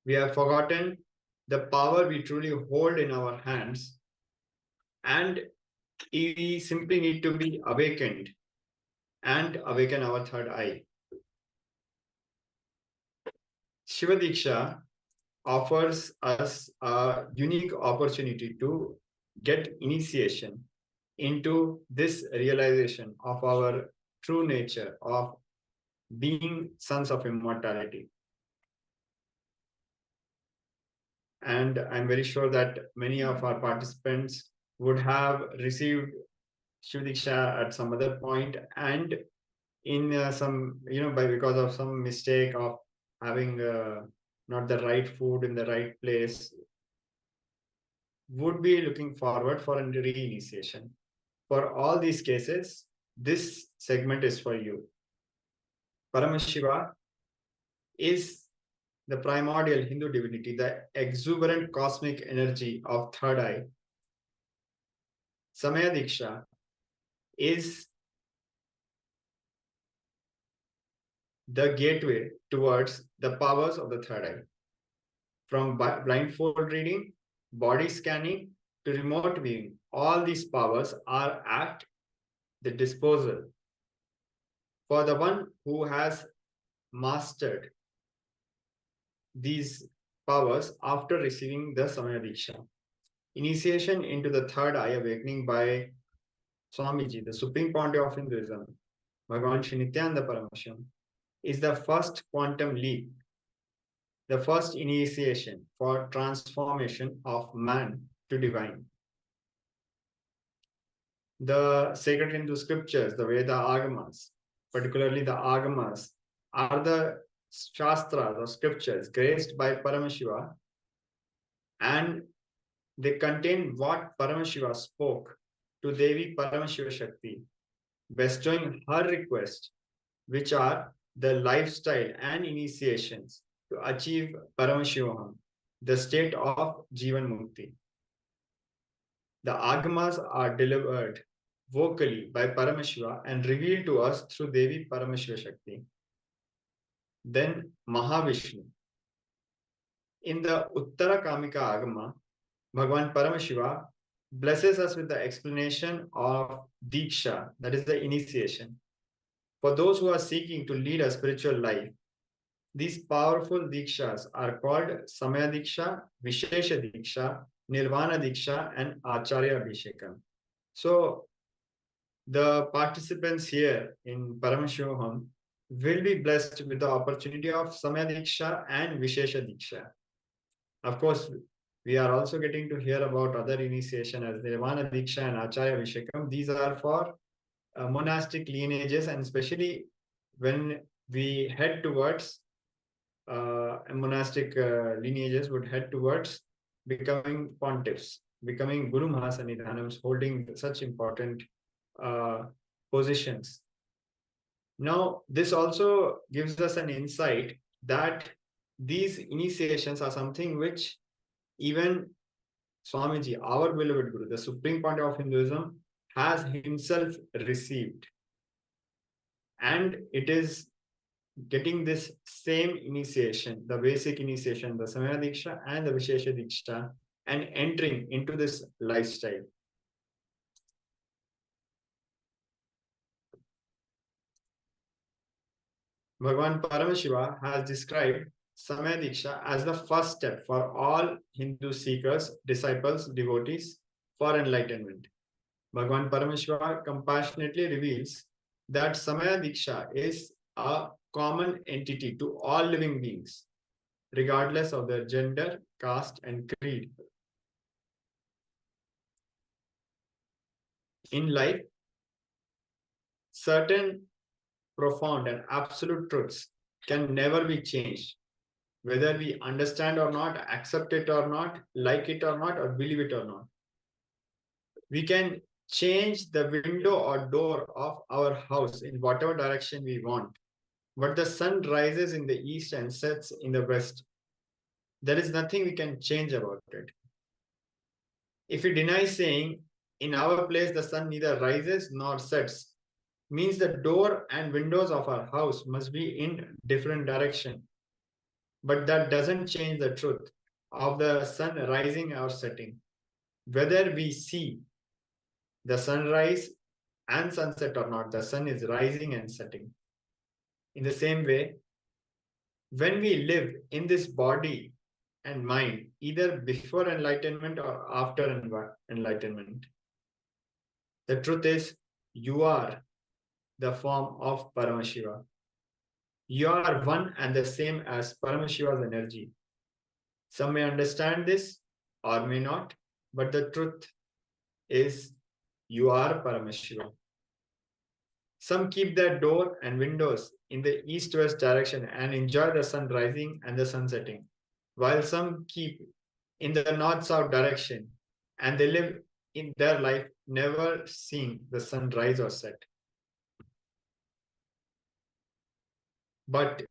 We have forgotten the power we truly hold in our hands, and we simply need to be awakened and awaken our third eye. Shiva Diksha offers us a unique opportunity to get initiation into this realization of our true nature of being sons of immortality. And I'm very sure that many of our participants would have received Shiva Diksha at some other point, and in some, because of some mistake of having not the right food in the right place, would be looking forward for a re-initiation. For all these cases, this segment is for you. Paramashiva is the primordial Hindu divinity, the exuberant cosmic energy of third eye. Samaya Diksha is the gateway towards the powers of the third eye. From blindfold reading, body scanning, to remote viewing, all these powers are at the disposal for the one who has mastered these powers after receiving the Samaya Diksha. Initiation into the third eye awakening by Swamiji, the Supreme Pontiff of Hinduism, Bhagavan Shri Nithyananda Paramasham, is the first quantum leap, the first initiation for transformation of man to divine. The sacred Hindu scriptures, the Veda Agamas, particularly the Agamas, are the shastras or scriptures graced by Paramashiva, and they contain what Paramashiva spoke to Devi Paramashiva Shakti, bestowing her request, which are the lifestyle and initiations to achieve Paramashivoham, the state of Jivan Mukti. The Agamas are delivered vocally by Paramashiva and revealed to us through Devi Paramashiva Shakti. Then Mahavishnu. In the Uttara Kamika Agama, Bhagavan Paramashiva blesses us with the explanation of Diksha, that is the initiation. For those who are seeking to lead a spiritual life, these powerful Dikshas are called Samaya Diksha, Vishesha Diksha, Nirvana Diksha, and Acharya Abhishekam. So, the participants here in Paramashivoham will be blessed with the opportunity of Samaya Diksha and Vishesha Diksha. Of course, we are also getting to hear about other initiation as Nirvana Diksha and Acharya Abhishekam. These are for monastic lineages, and especially when we head towards monastic lineages would head towards becoming pontiffs, becoming Guru Mahasanidhanams, holding such important positions. Now, this also gives us an insight that these initiations are something which even Swamiji, our beloved Guru, the Supreme Pontiff of Hinduism, has himself received. And it is getting this same initiation, the basic initiation, the Samaya Diksha and the Vishesha Diksha, and entering into this lifestyle. Bhagavan Paramashiva has described Samaya Diksha as the first step for all Hindu seekers, disciples, devotees for enlightenment. Bhagavan Paramashiva compassionately reveals that Samaya Diksha is a common entity to all living beings, regardless of their gender, caste, and creed. In life, certain profound and absolute truths can never be changed, whether we understand or not, accept it or not, like it or not, or believe it or not. We can change the window or door of our house in whatever direction we want, but the sun rises in the east and sets in the west. There is nothing we can change about it. If we deny saying, in our place the sun neither rises nor sets, means the door and windows of our house must be in different direction. But that doesn't change the truth of the sun rising or setting. Whether we see the sunrise and sunset or not, the sun is rising and setting. In the same way, when we live in this body and mind, either before enlightenment or after enlightenment, the truth is you are the form of Paramashiva. You are one and the same as Paramashiva's energy. Some may understand this or may not, but the truth is you are Paramashiva. Some keep their door and windows in the east-west direction and enjoy the sun rising and the sun setting, while some keep in the north-south direction and they live in their life never seeing the sun rise or set. But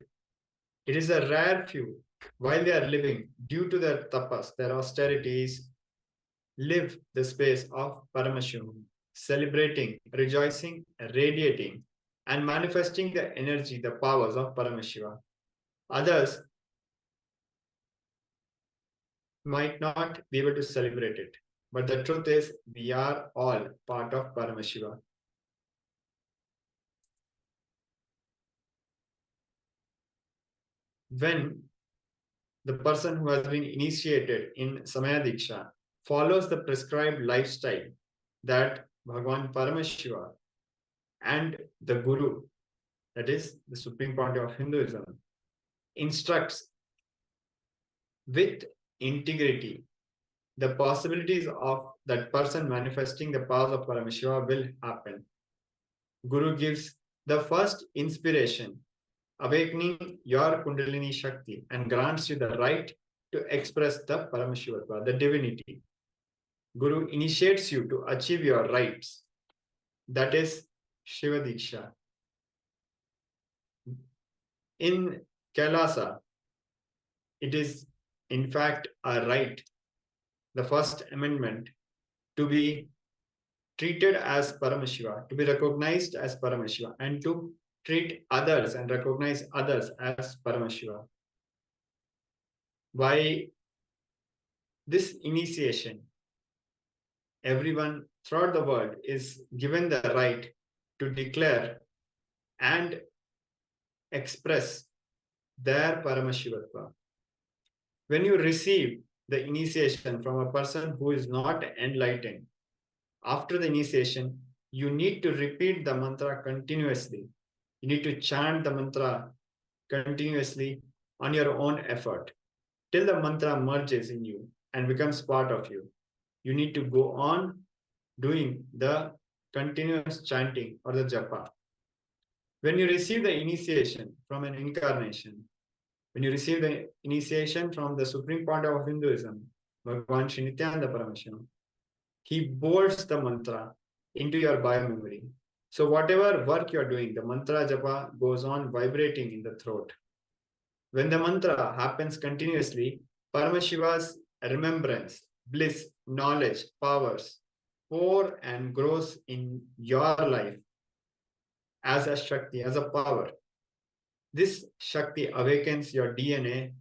it is a rare few, while they are living, due to their tapas, their austerities, live the space of Paramashivoham, celebrating, rejoicing, radiating, and manifesting the energy, the powers of Paramashiva. Others might not be able to celebrate it, but the truth is we are all part of Paramashiva. When the person who has been initiated in Samaya Diksha follows the prescribed lifestyle that Bhagavan Paramashiva and the Guru, that is the Supreme Pontiff of Hinduism, instructs with integrity, the possibilities of that person manifesting the powers of Paramashiva will happen. Guru gives the first inspiration, awakening your Kundalini Shakti, and grants you the right to express the Paramashiva, the divinity. Guru initiates you to achieve your rights. That is Shiva Diksha. In KAILASA, it is in fact a right, the first amendment, to be treated as Paramashiva, to be recognized as Paramashiva, and to treat others and recognize others as Paramashiva. By this initiation, everyone throughout the world is given the right to declare and express their Paramashivatva. When you receive the initiation from a person who is not enlightened, after the initiation, you need to repeat the mantra continuously. You need to chant the mantra continuously on your own effort till the mantra merges in you and becomes part of you. You need to go on doing the continuous chanting or the japa. When you receive the initiation from an incarnation, when you receive the initiation from the Supreme Pontiff of Hinduism, Bhagavan Sri Nithyananda Paramashivoham, he bolts the mantra into your biomemory. So whatever work you are doing, the mantra japa goes on vibrating in the throat. When the mantra happens continuously, Paramashiva's remembrance, bliss, knowledge, powers pour and grows in your life as a Shakti, as a power. This Shakti awakens your DNA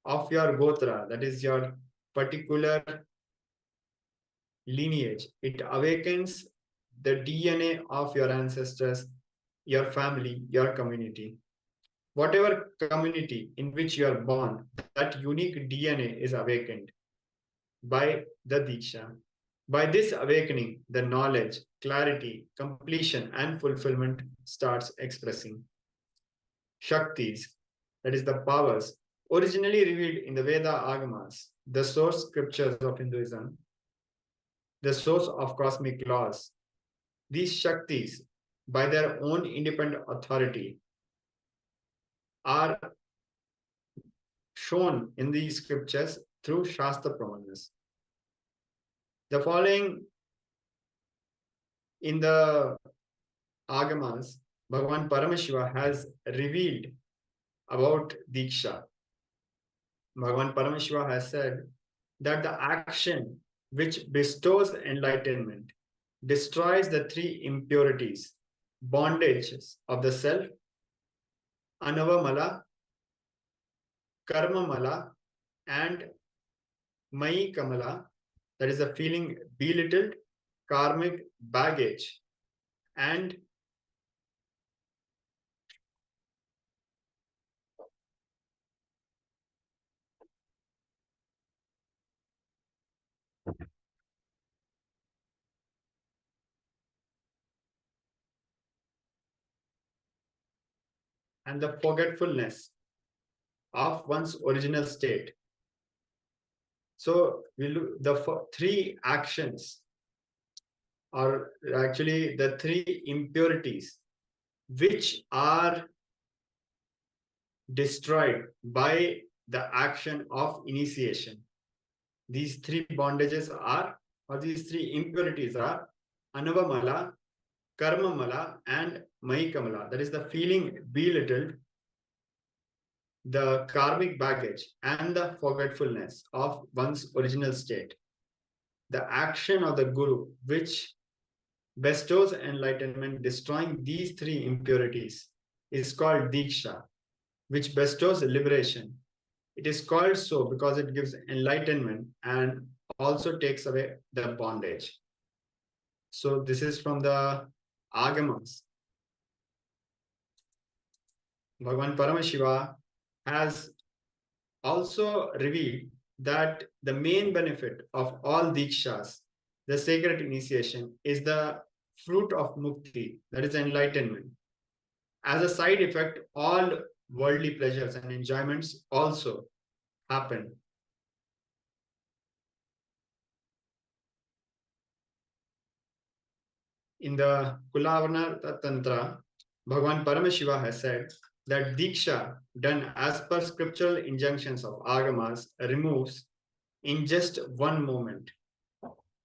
of your Gotra, that is your particular lineage. It awakens the DNA of your ancestors, your family, your community. Whatever community in which you are born, that unique DNA is awakened by the Diksha. By this awakening, the knowledge, clarity, completion, and fulfillment starts expressing. Shaktis, that is the powers, originally revealed in the Veda Agamas, the source scriptures of Hinduism, the source of cosmic laws. These Shaktis, by their own independent authority, are shown in these scriptures through shastra pramanas. The following in the Agamas, Bhagavan Paramashiva has revealed about Diksha. Bhagavan Paramashiva has said that the action which bestows enlightenment destroys the three impurities, bondages of the self, anavamala, karmamala, and mai kamala, that is the feeling belittled, karmic baggage, and the forgetfulness of one's original state. So we look, the three actions are actually the three impurities which are destroyed by the action of initiation. These three bondages are, or these three impurities are anavamala, karmamala, and maikamala. That is the feeling belittled, the karmic baggage, and the forgetfulness of one's original state. The action of the Guru, which bestows enlightenment, destroying these three impurities, is called Diksha, which bestows liberation. It is called so because it gives enlightenment and also takes away the bondage. So this is from the Agamas. Bhagavan Paramashiva has also revealed that the main benefit of all Dikshas, the sacred initiation, is the fruit of mukti, that is enlightenment. As a side effect, all worldly pleasures and enjoyments also happen. In the Kulavarna Tantra, Bhagavan Paramashiva has said that Diksha, done as per scriptural injunctions of Agamas, removes in just one moment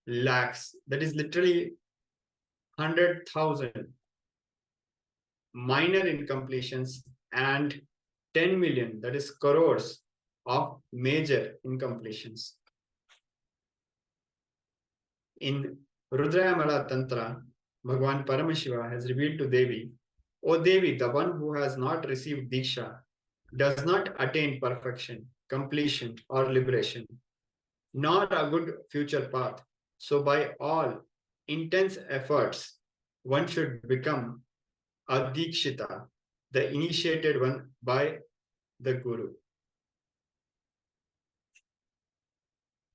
lakhs, that is literally 100,000 minor incompletions and 10 million, that is crores, of major incompletions. In Rudramala Tantra, Bhagavan Paramashiva has revealed to Devi, O Devi, the one who has not received Diksha does not attain perfection, completion, or liberation, nor a good future path. So by all intense efforts, one should become a Dikshita, the initiated one by the Guru.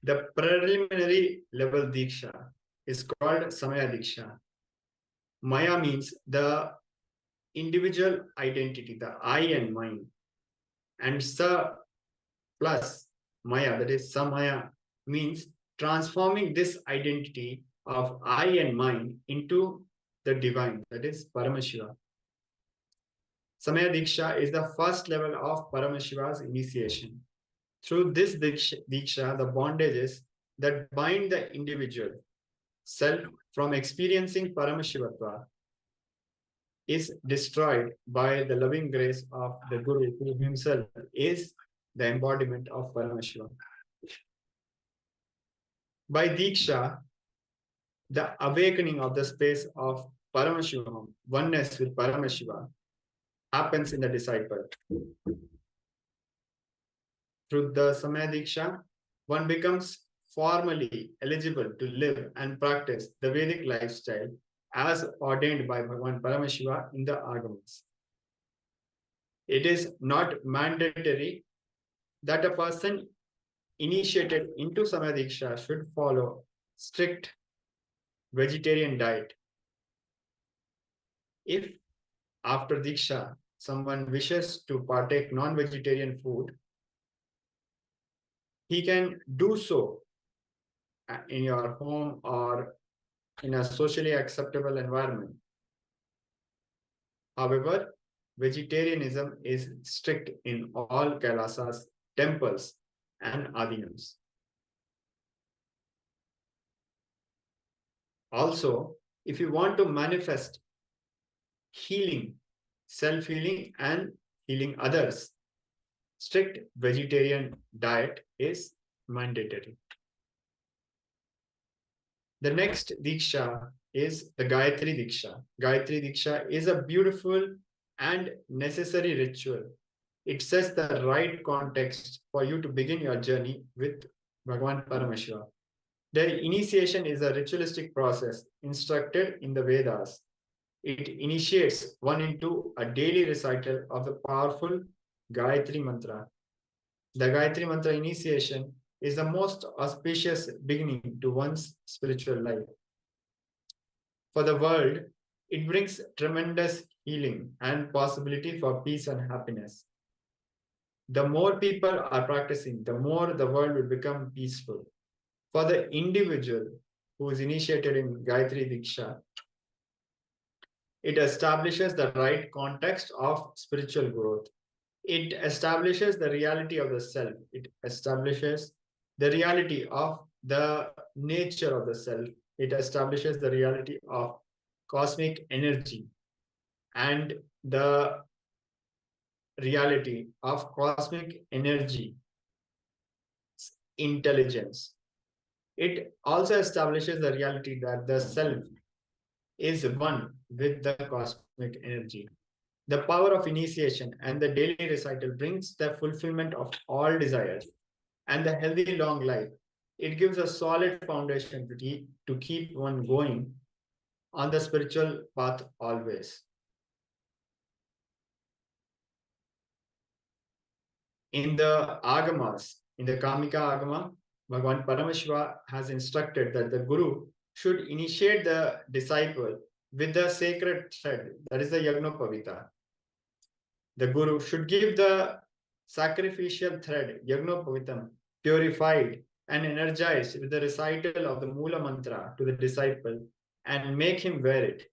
The preliminary level Diksha is called Samaya Diksha. Maya means the individual identity, the I and mind. And Sa plus Maya, that is Samaya, means transforming this identity of I and mind into the divine, that is Paramashiva. Samaya Diksha is the first level of Paramashiva's initiation. Through this Diksha, the bondages that bind the individual self from experiencing Paramashivatva is destroyed by the loving grace of the Guru, who himself is the embodiment of Paramashiva. By Diksha, the awakening of the space of Paramashivoham, oneness with Paramashiva, happens in the disciple. Through the Samaya Diksha, one becomes formally eligible to live and practice the Vedic lifestyle as ordained by Bhagavan Paramashiva in the Agamas. It is not mandatory that a person initiated into Samaya Diksha should follow strict vegetarian diet. If after Diksha someone wishes to partake non-vegetarian food, he can do so in your home or in a socially acceptable environment. However, vegetarianism is strict in all Kailasas, temples, and adinams. Also, if you want to manifest healing, self-healing, and healing others, strict vegetarian diet is mandatory. The next Diksha is the Gayatri Diksha. Gayatri Diksha is a beautiful and necessary ritual. It sets the right context for you to begin your journey with Bhagavan Paramashiva. The initiation is a ritualistic process instructed in the Vedas. It initiates one into a daily recital of the powerful Gayatri Mantra. The Gayatri Mantra initiation is the most auspicious beginning to one's spiritual life. For the world, it brings tremendous healing and possibility for peace and happiness. The more people are practicing, the more the world will become peaceful. For the individual who is initiated in Gayatri Diksha, it establishes the right context of spiritual growth. It establishes the reality of the self. It establishes the reality of the nature of the self. It establishes the reality of cosmic energy and the reality of cosmic energy intelligence. It also establishes the reality that the self is one with the cosmic energy. The power of initiation and the daily recital brings the fulfillment of all desires and the healthy long life. It gives a solid foundation to keep one going on the spiritual path always. In the Agamas, in the Kamika Agama, Bhagavan Paramashiva has instructed that the Guru should initiate the disciple with the sacred thread, that is the Yagnopavita. The Guru should give the sacrificial thread, Yagnopavitam, purified and energized with the recital of the Mula Mantra to the disciple and make him wear it.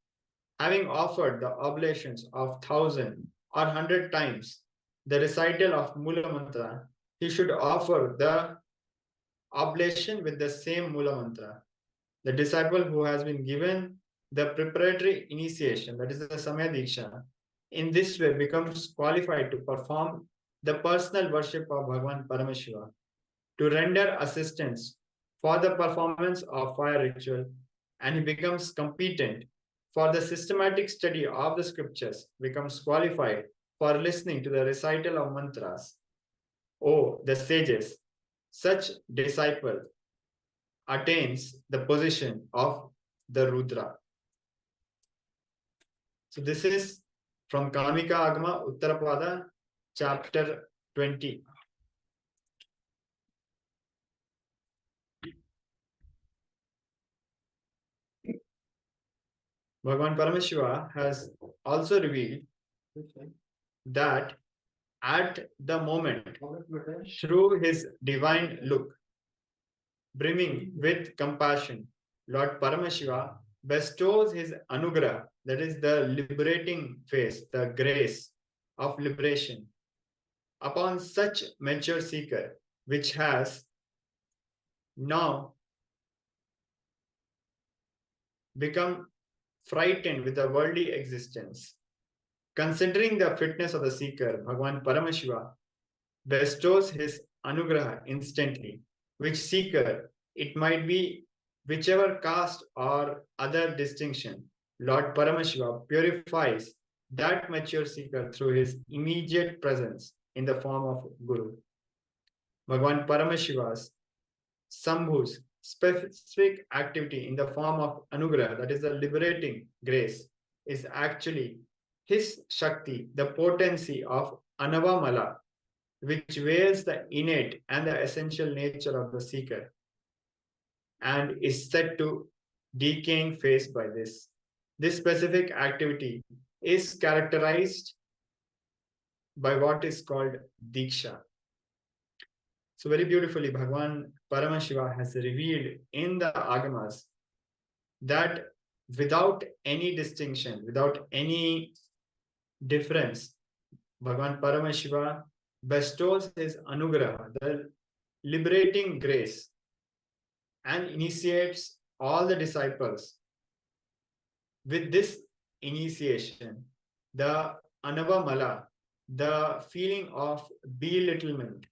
Having offered the oblations of 1,000 or 100 times the recital of Mula Mantra, he should offer the oblation with the same Mula Mantra. The disciple who has been given the preparatory initiation, that is the Samaya Diksha, in this way becomes qualified to perform the personal worship of Bhagavan Paramashiva, to render assistance for the performance of fire ritual, and he becomes competent for the systematic study of the scriptures, becomes qualified for listening to the recital of mantras. Oh, the sages, such disciple attains the position of the Rudra. So this is from Kamika Agama Uttarapada, chapter 20. Bhagavan Paramashiva has also revealed that at the moment, through his divine look, brimming with compassion, Lord Paramashiva bestows his anugrah, that is the liberating face, the grace of liberation, upon such mature seeker, which has now become frightened with the worldly existence. Considering the fitness of the seeker, Bhagavan Paramashiva bestows his anugraha instantly, which seeker, it might be whichever caste or other distinction, Lord Paramashiva purifies that mature seeker through his immediate presence in the form of Guru. Bhagavan Paramashiva's, Sambhu's specific activity in the form of Anugraha, that is the liberating grace, is actually his Shakti, the potency of Anavamala, which veils the innate and the essential nature of the seeker and is set to decaying phase by this. This specific activity is characterized by what is called Diksha. So very beautifully, Bhagavan Paramashiva has revealed in the Agamas that without any distinction, without any difference, Bhagavan Paramashiva bestows his anugraha, the liberating grace, and initiates all the disciples. With this initiation, the anavamala, the feeling of belittlement,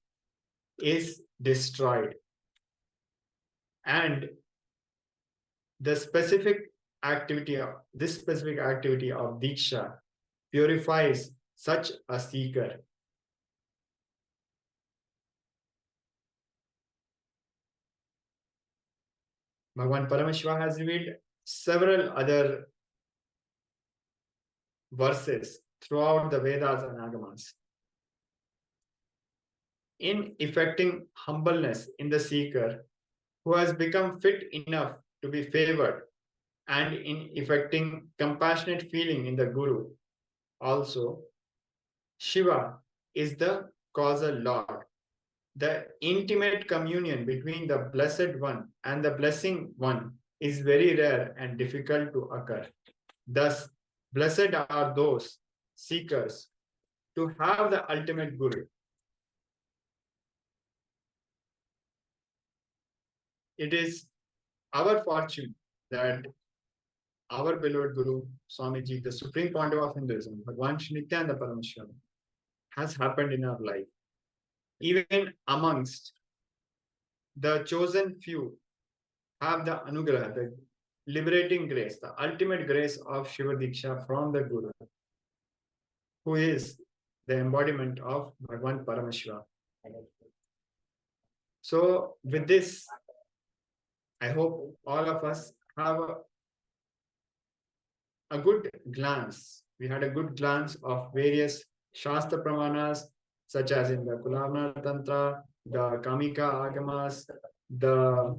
is destroyed. And the specific activity of Diksha purifies such a seeker. Bhagavan Paramashiva has revealed several other verses throughout the Vedas and Agamas. In effecting humbleness in the seeker who has become fit enough to be favored, and in effecting compassionate feeling in the Guru, also, Shiva is the causal Lord. The intimate communion between the Blessed One and the Blessing One is very rare and difficult to occur. Thus, blessed are those seekers to have the ultimate Guru. It is our fortune that our beloved Guru, Swamiji, the Supreme Pontiff of Hinduism, Bhagavan Shri Nithyananda Parameshwara, has happened in our life. Even amongst the chosen few have the anugraha, the liberating grace, the ultimate grace of Shiva Diksha from the Guru, who is the embodiment of Bhagavan Paramashiva. So with this, I hope all of us have a good glance. We had a good glance of various shastra pramanas, such as in the Kulavana Tantra, the Kamika Agamas, the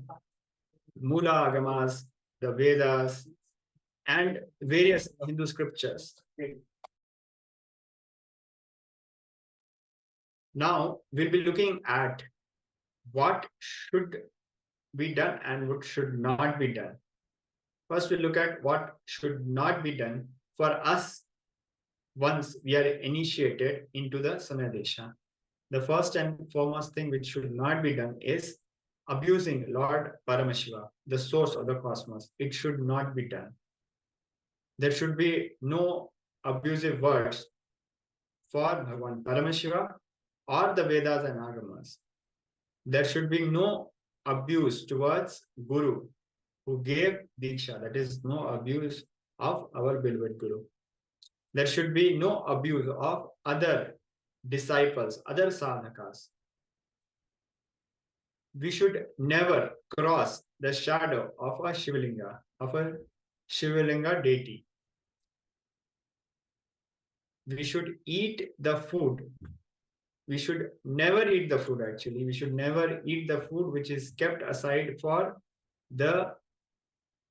Mula Agamas, the Vedas, and various Hindu scriptures. Now we'll be looking at what should be done and what should not be done. First, we'll look at what should not be done for us once we are initiated into the Samadesha. The first and foremost thing which should not be done is abusing Lord Paramashiva, the source of the cosmos. It should not be done. There should be no abusive words for Bhagavan Paramashiva or the Vedas and Agamas. There should be no abuse towards Guru who gave Diksha, that is, no abuse of our beloved Guru. There should be no abuse of other disciples, other sadhakas. We should never cross the shadow of a Shivalinga deity. We should eat the food. We should never eat the food, actually. We should never eat the food which is kept aside for the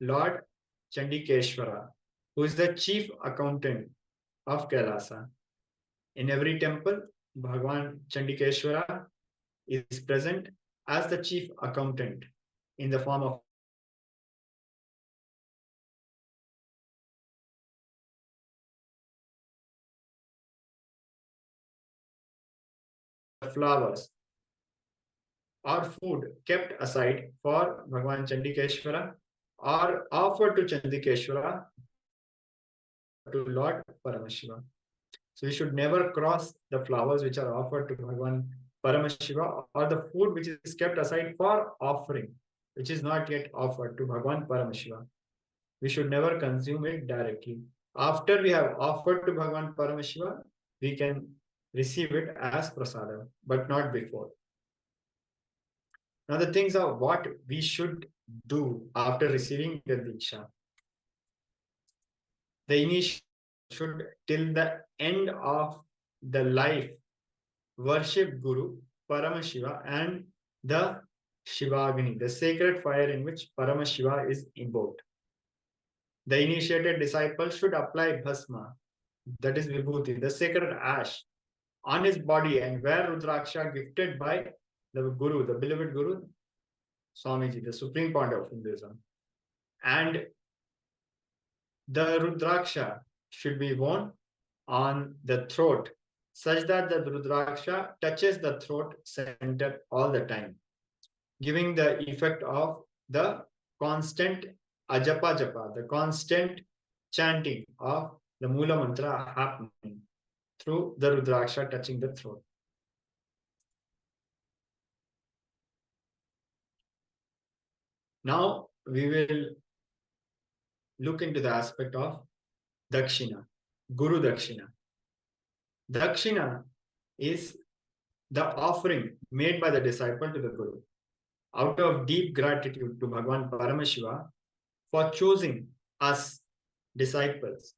Lord Chandikeshwara, who is the chief accountant of KAILASA. In every temple, Bhagavan Chandikeshwara is present as the chief accountant in the form of flowers or food kept aside for Bhagavan Chandikeshwara or offered to Chandikeshwara to Lord Paramashiva. So we should never cross the flowers which are offered to Bhagavan Paramashiva or the food which is kept aside for offering, which is not yet offered to Bhagavan Paramashiva. We should never consume it directly. After we have offered to Bhagavan Paramashiva, we can receive it as prasadam, but not before. Now the things are what we should do after receiving the Diksha. The initial should, till the end of the life, worship Guru, Paramashiva, and the Shivagni, the sacred fire in which Paramashiva is invoked. The initiated disciple should apply bhasma, that is vibhuti, the sacred ash, on his body and wear rudraksha gifted by the Guru, the beloved Guru, Swamiji, the Supreme Pontiff of Hinduism. And the rudraksha should be worn on the throat, such that the rudraksha touches the throat center all the time, giving the effect of the constant ajapa japa, the constant chanting of the Mula Mantra happening through the rudraksha touching the throat. Now we will look into the aspect of Dakshina, Guru Dakshina. Dakshina is the offering made by the disciple to the Guru out of deep gratitude to Bhagavan Paramashiva for choosing us disciples,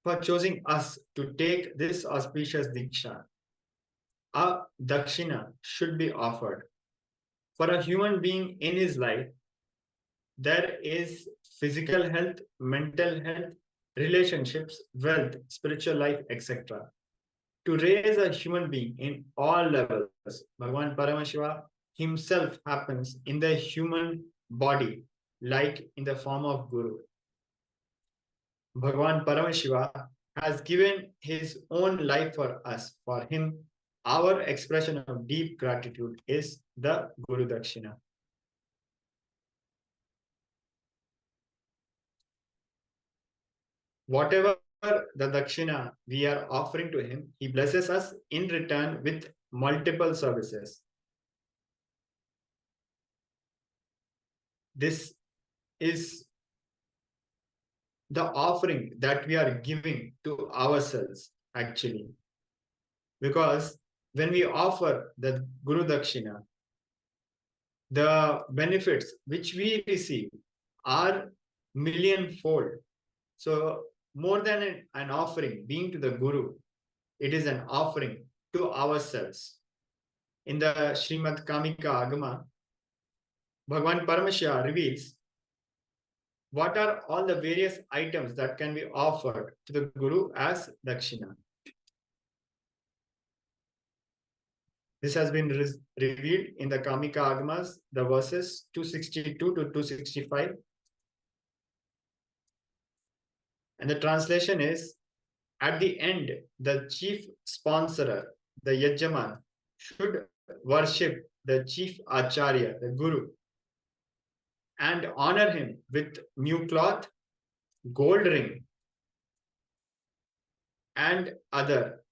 for choosing us to take this auspicious Diksha. A Dakshina should be offered. For a human being in his life, there is physical health, mental health, relationships, wealth, spiritual life, etc. To raise a human being in all levels, Bhagavan Paramashiva himself happens in the human body, like in the form of Guru. Bhagavan Paramashiva has given his own life for us. For him, our expression of deep gratitude is the Guru Dakshina. Whatever the Dakshina we are offering to him, he blesses us in return with multiple services. This is the offering that we are giving to ourselves, actually. Because when we offer the Guru Dakshina, the benefits which we receive are millionfold. So more than an offering being to the Guru, it is an offering to ourselves. In the Srimad Kamika Agama, Bhagavan Paramashiva reveals what are all the various items that can be offered to the Guru as Dakshina. This has been revealed in the Kamika Agamas, the verses 262 to 265. And the translation is, at the end, the chief sponsorer, the Yajjaman, should worship the chief Acharya, the Guru, and honor him with new cloth, gold ring, and other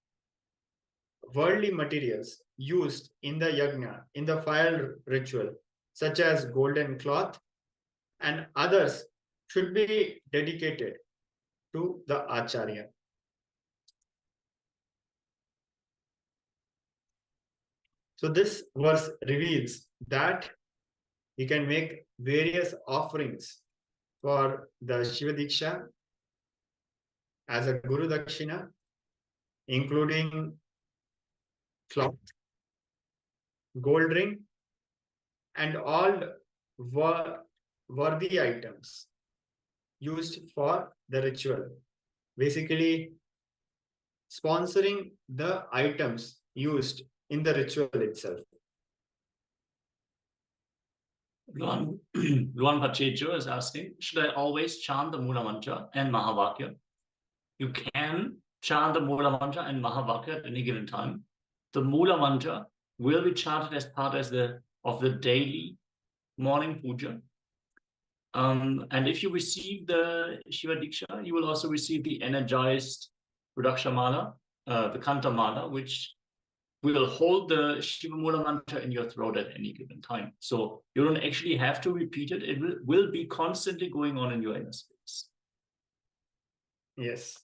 worldly materials used in the yajna, in the fire ritual, such as golden cloth, and others should be dedicated to the Acharya. So this verse reveals that you can make various offerings for the Shiva Diksha as a Guru Dakshina, including cloth, gold ring, and all worthy items used for the ritual. Basically, sponsoring the items used in the ritual itself. Luan Pachecho is asking, should I always chant the Mula Mantra and Mahavakya? You can chant the Mula Mantra and Mahavakya at any given time. The Mula Mantra will be chanted as part of the daily morning puja. And if you receive the Shiva Diksha, you will also receive the energized Rudraksha Mala, the Kanta Mala, which will hold the Shiva Mula Mantra in your throat at any given time. So you don't actually have to repeat it. It will be constantly going on in your inner space. Yes.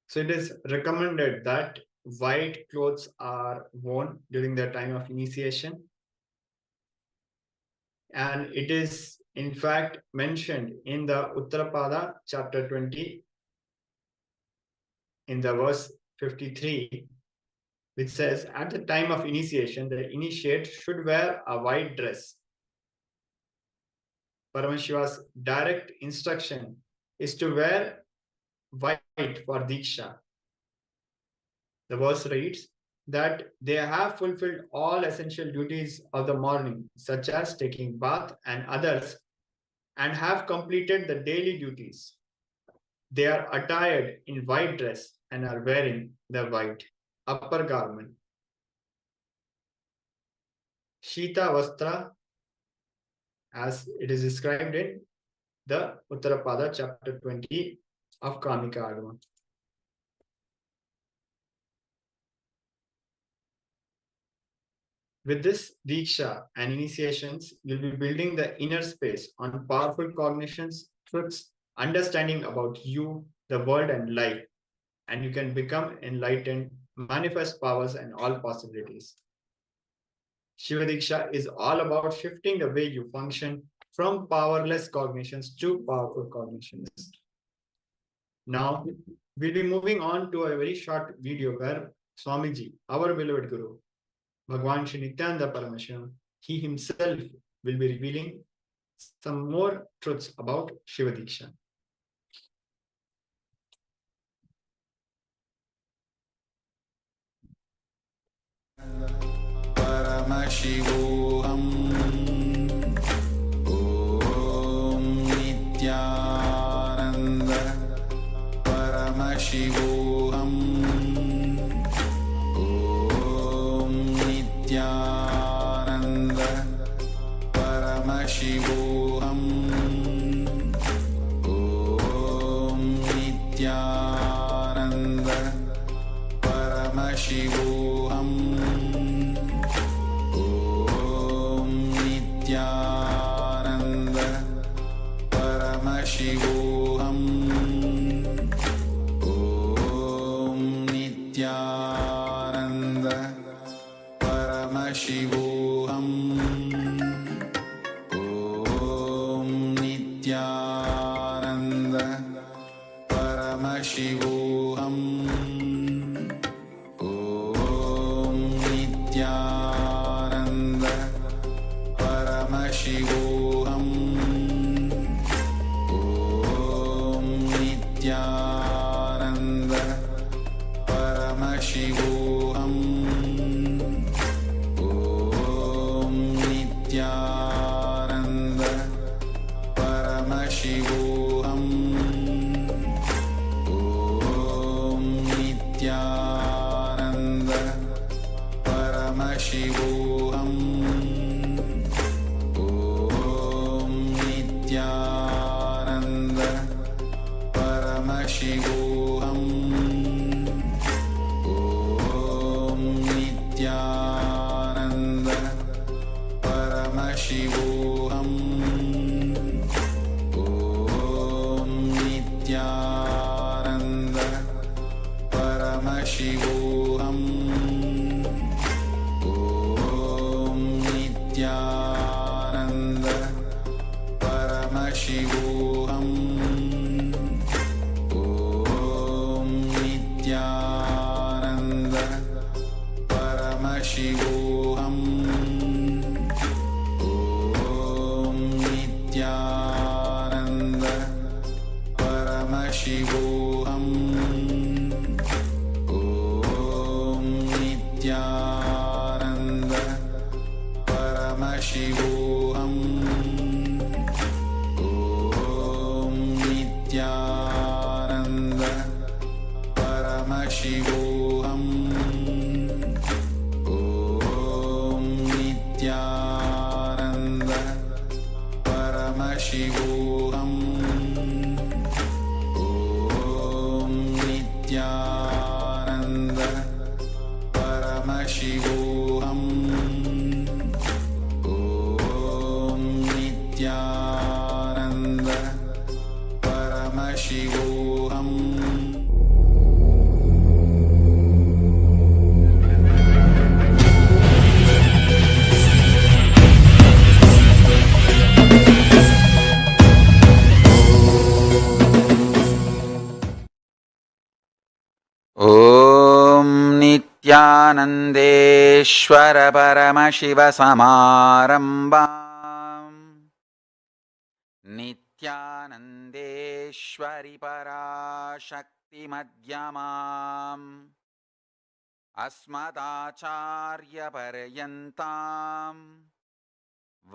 So it is recommended that white clothes are worn during the time of initiation. And it is in fact mentioned in the Uttarapada chapter 20 in the verse 53, which says, at the time of initiation, the initiate should wear a white dress. Paramashiva's direct instruction is to wear white for Diksha. The verse reads that they have fulfilled all essential duties of the morning, such as taking bath and others, and have completed the daily duties. They are attired in white dress and are wearing the white upper garment. Shita Vastra, as it is described in the Uttarapada chapter 20 of Kamika Agama. With this Diksha and initiations, you'll be building the inner space on powerful cognitions, truths, understanding about you, the world, and life. And you can become enlightened, manifest powers and all possibilities. Shiva Diksha is all about shifting the way you function from powerless cognitions to powerful cognitions. Now, we'll be moving on to a very short video where Swamiji, our beloved Guru, Bhagwan Shri Nithyananda Paramashivoham, he himself will be revealing some more truths about Shiva Diksha. Paramashivoham Om Nithyananda Paramashivoham Om Nithyananda Paramashivoham Om Nithyananda Paramashivoham Nithyananda Paramashivoham Om Nithyananda Paramashivoham Om Nithyananda Paramashivoham Om Nithyananda Paramashivoham Om Nithyananda Paramashivoham Om Nithyananda Paramashivoham Om Nithyananda Paramashivoham Nithyananda Paramashivoham Om Nithyananda Paramashivoham Om Nithyananda Paramashivoham Om Nithyananda Paramashivoham Om Nithyananda Paramashivoham Om Nithyananda Paramashivoham Om Nithyananda Paramashivoham Om Nithyananda Paramashivoham Om Nithyananda Paramashivoham Om Nithyananda Paramashivoham Om Nithyananda नित्यानन्देश्वर Paramshiva समारम्भाम् नित्यानन्देश्वरि पराशक्ति मध्यमाम् अस्मदाचार्य पर्यन्ताम्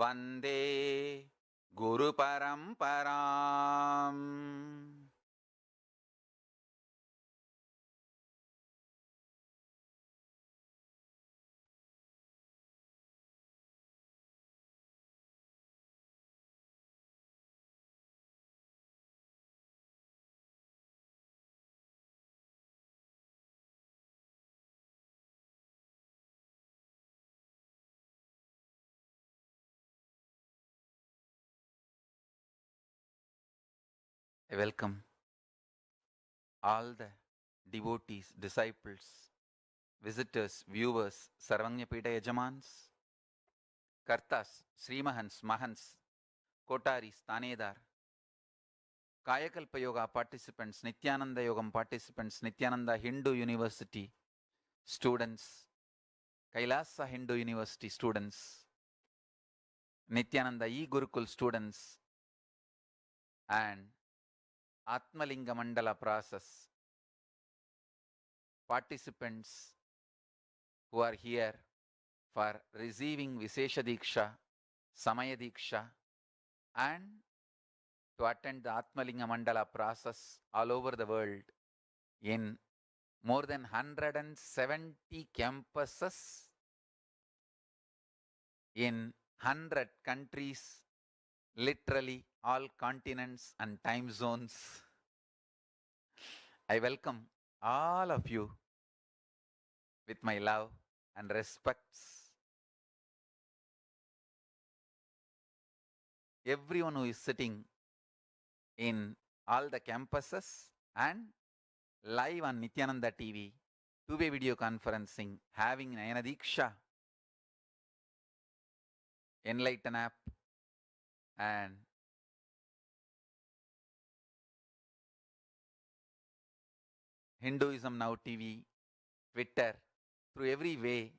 वन्दे गुरु परम्पराम्. I welcome all the devotees, disciples, visitors, viewers, Sarvanyapita Yajamans, Kartas, Srimahans, Mahans, Kotaris, Tanedar, Kayakalpa Yoga participants, Nithyananda Yogam participants, Nithyananda Hindu University students, KAILASA Hindu University students, Nithyananda E-Gurukul students, and Atma Linga Mandala process participants who are here for receiving Vishesha Diksha, Samaya Diksha, and to attend the Atma Linga Mandala process all over the world in more than 170 campuses in 100 countries, literally all continents and time zones. I welcome all of you with my love and respects. Everyone who is sitting in all the campuses and live on Nithyananda TV, two-way video conferencing, having Nayana Diksha, Enlighten app, and Hinduism Now TV, Twitter, through every way,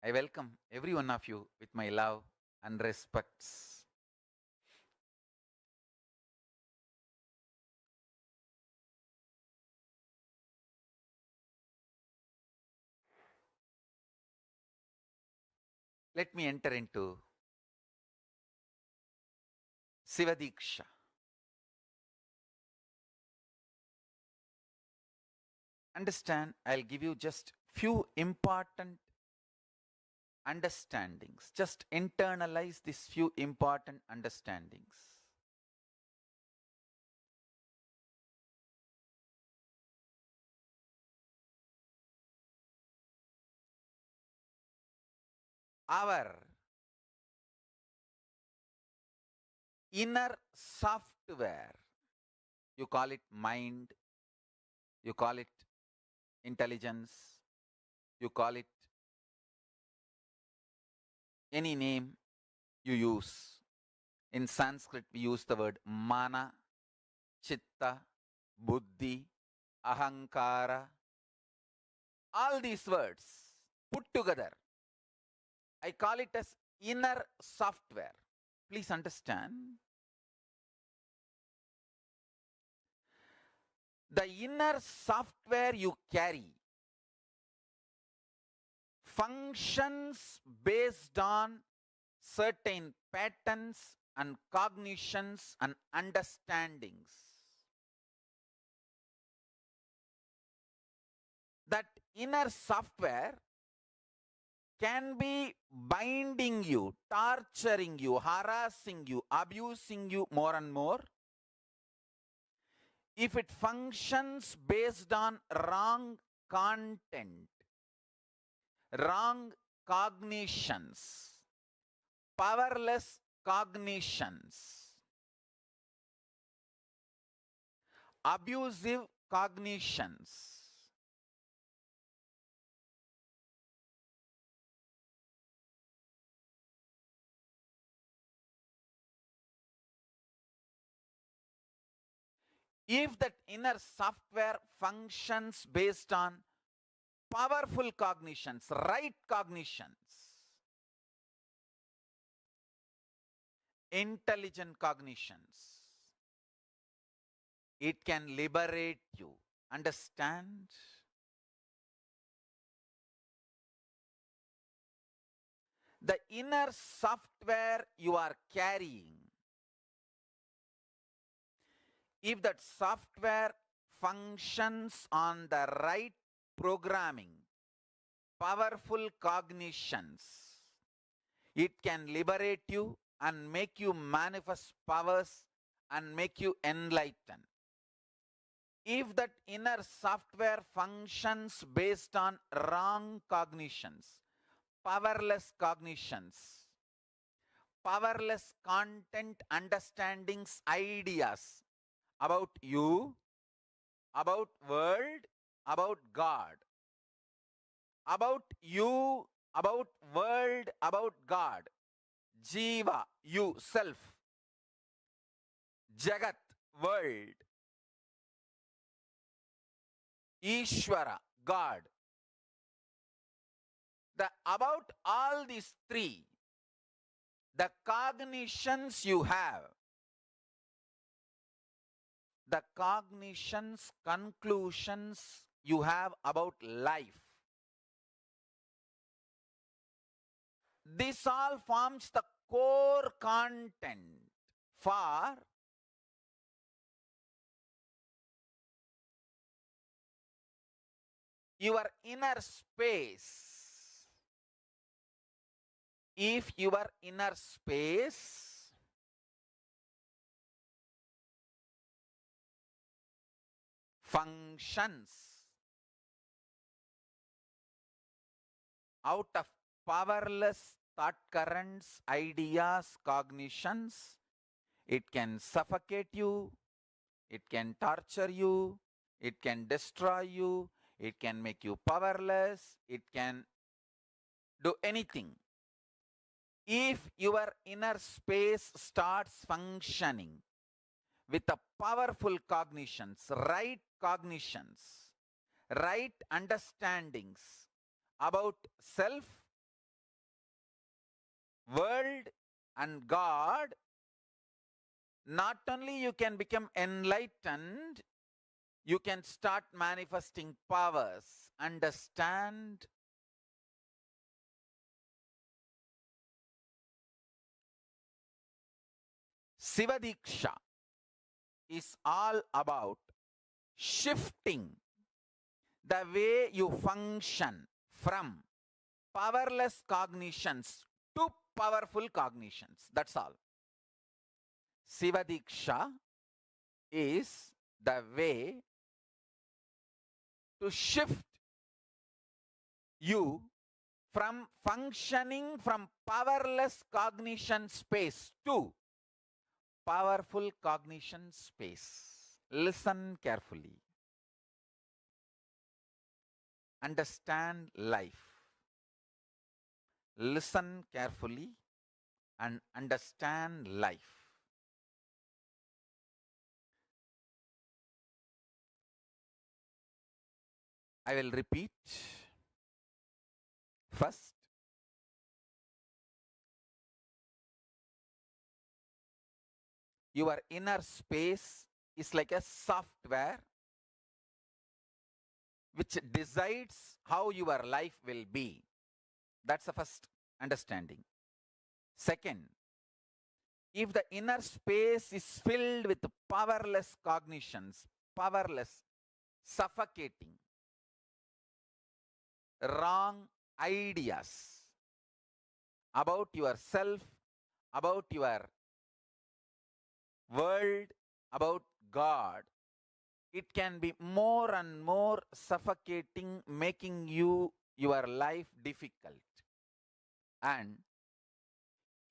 I welcome every one of you with my love and respects. Let me enter into Shiva Diksha. Understand, I'll give you just few important understandings. Just internalize these few important understandings. Our inner software, you call it mind, you call it intelligence, you call it any name you use. In Sanskrit, we use the word mana, chitta, buddhi, ahankara. All these words put together, I call it as inner software. Please understand. The inner software you carry functions based on certain patterns and cognitions and understandings. That inner software can be binding you, torturing you, harassing you, abusing you more and more if it functions based on wrong content, wrong cognitions, powerless cognitions, abusive cognitions. If that inner software functions based on powerful cognitions, right cognitions, intelligent cognitions. It can liberate you. Understand? The inner software you are carrying, if that software functions on the right programming, powerful cognitions, it can liberate you and make you manifest powers and make you enlightened. If that inner software functions based on wrong cognitions, powerless cognitions, powerless content, understandings, ideas about you, about world, about God, about you, about world, about God, Jiva, you, self, Jagat, world, Ishvara, God. About all these three, the cognitions you have, the cognitions, conclusions you have about life, this all forms the core content for your inner space. If your inner space functions out of powerless thought currents, ideas, cognitions, it can suffocate you, it can torture you, it can destroy you, it can make you powerless, it can do anything. If your inner space starts functioning with the powerful cognitions, right understandings about self, world, and God, not only you can become enlightened, you can start manifesting powers. Understand? Shiva Diksha is all about shifting the way you function from powerless cognitions to powerful cognitions. That's all. Shiva Diksha is the way to shift you from functioning from powerless cognition space to powerful cognition space. Listen carefully. Understand life. Listen carefully and understand life. I will repeat. First, your inner space is like a software which decides how your life will be. That's the first understanding. Second, if the inner space is filled with powerless cognitions, powerless, suffocating, wrong ideas about yourself, about your world, about God, it can be more and more suffocating, making your life difficult. And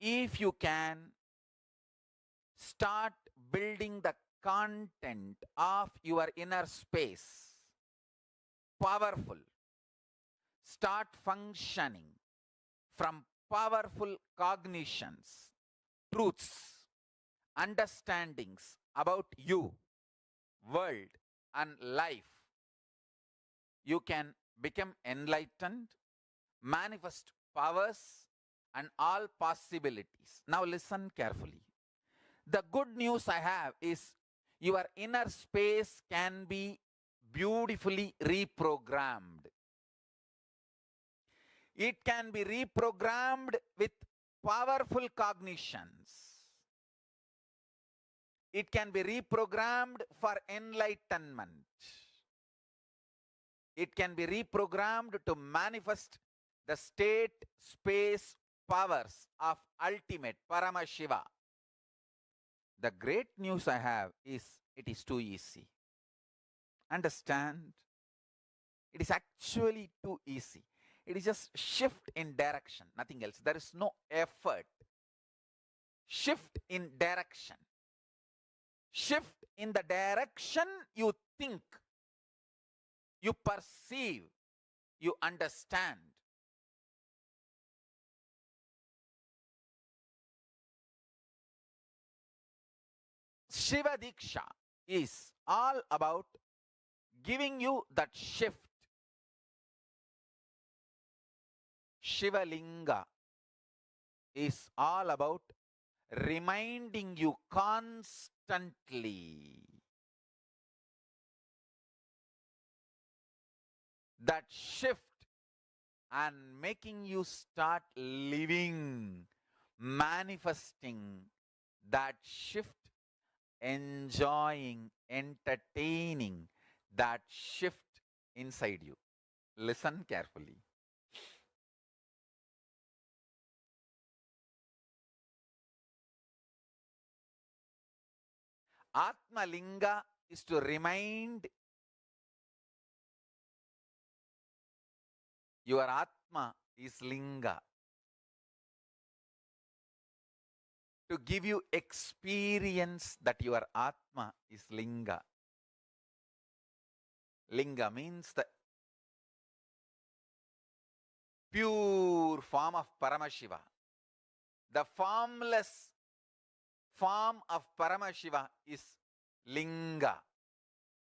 if you can start building the content of your inner space, powerful, start functioning from powerful cognitions, truths, understandings about you, world, and life, you can become enlightened, manifest powers and all possibilities. Now listen carefully. The good news I have is your inner space can be beautifully reprogrammed. It can be reprogrammed with powerful cognitions. It can be reprogrammed for enlightenment. It can be reprogrammed to manifest the state, space, powers of ultimate Paramashiva. The great news I have is it is too easy. Understand? It is actually too easy. It is just shift in direction, nothing else. There is no effort. Shift in direction. Shift in the direction you think, you perceive, you understand. Shiva Diksha is all about giving you that shift. Shiva Linga is all about reminding you constantly that shift and making you start living, manifesting that shift, enjoying, entertaining that shift inside you. Listen carefully. Atma Linga is to remind your Atma is Linga. To give you experience that your Atma is Linga. Linga means the pure form of Paramashiva. The formless form of Paramashiva is Linga.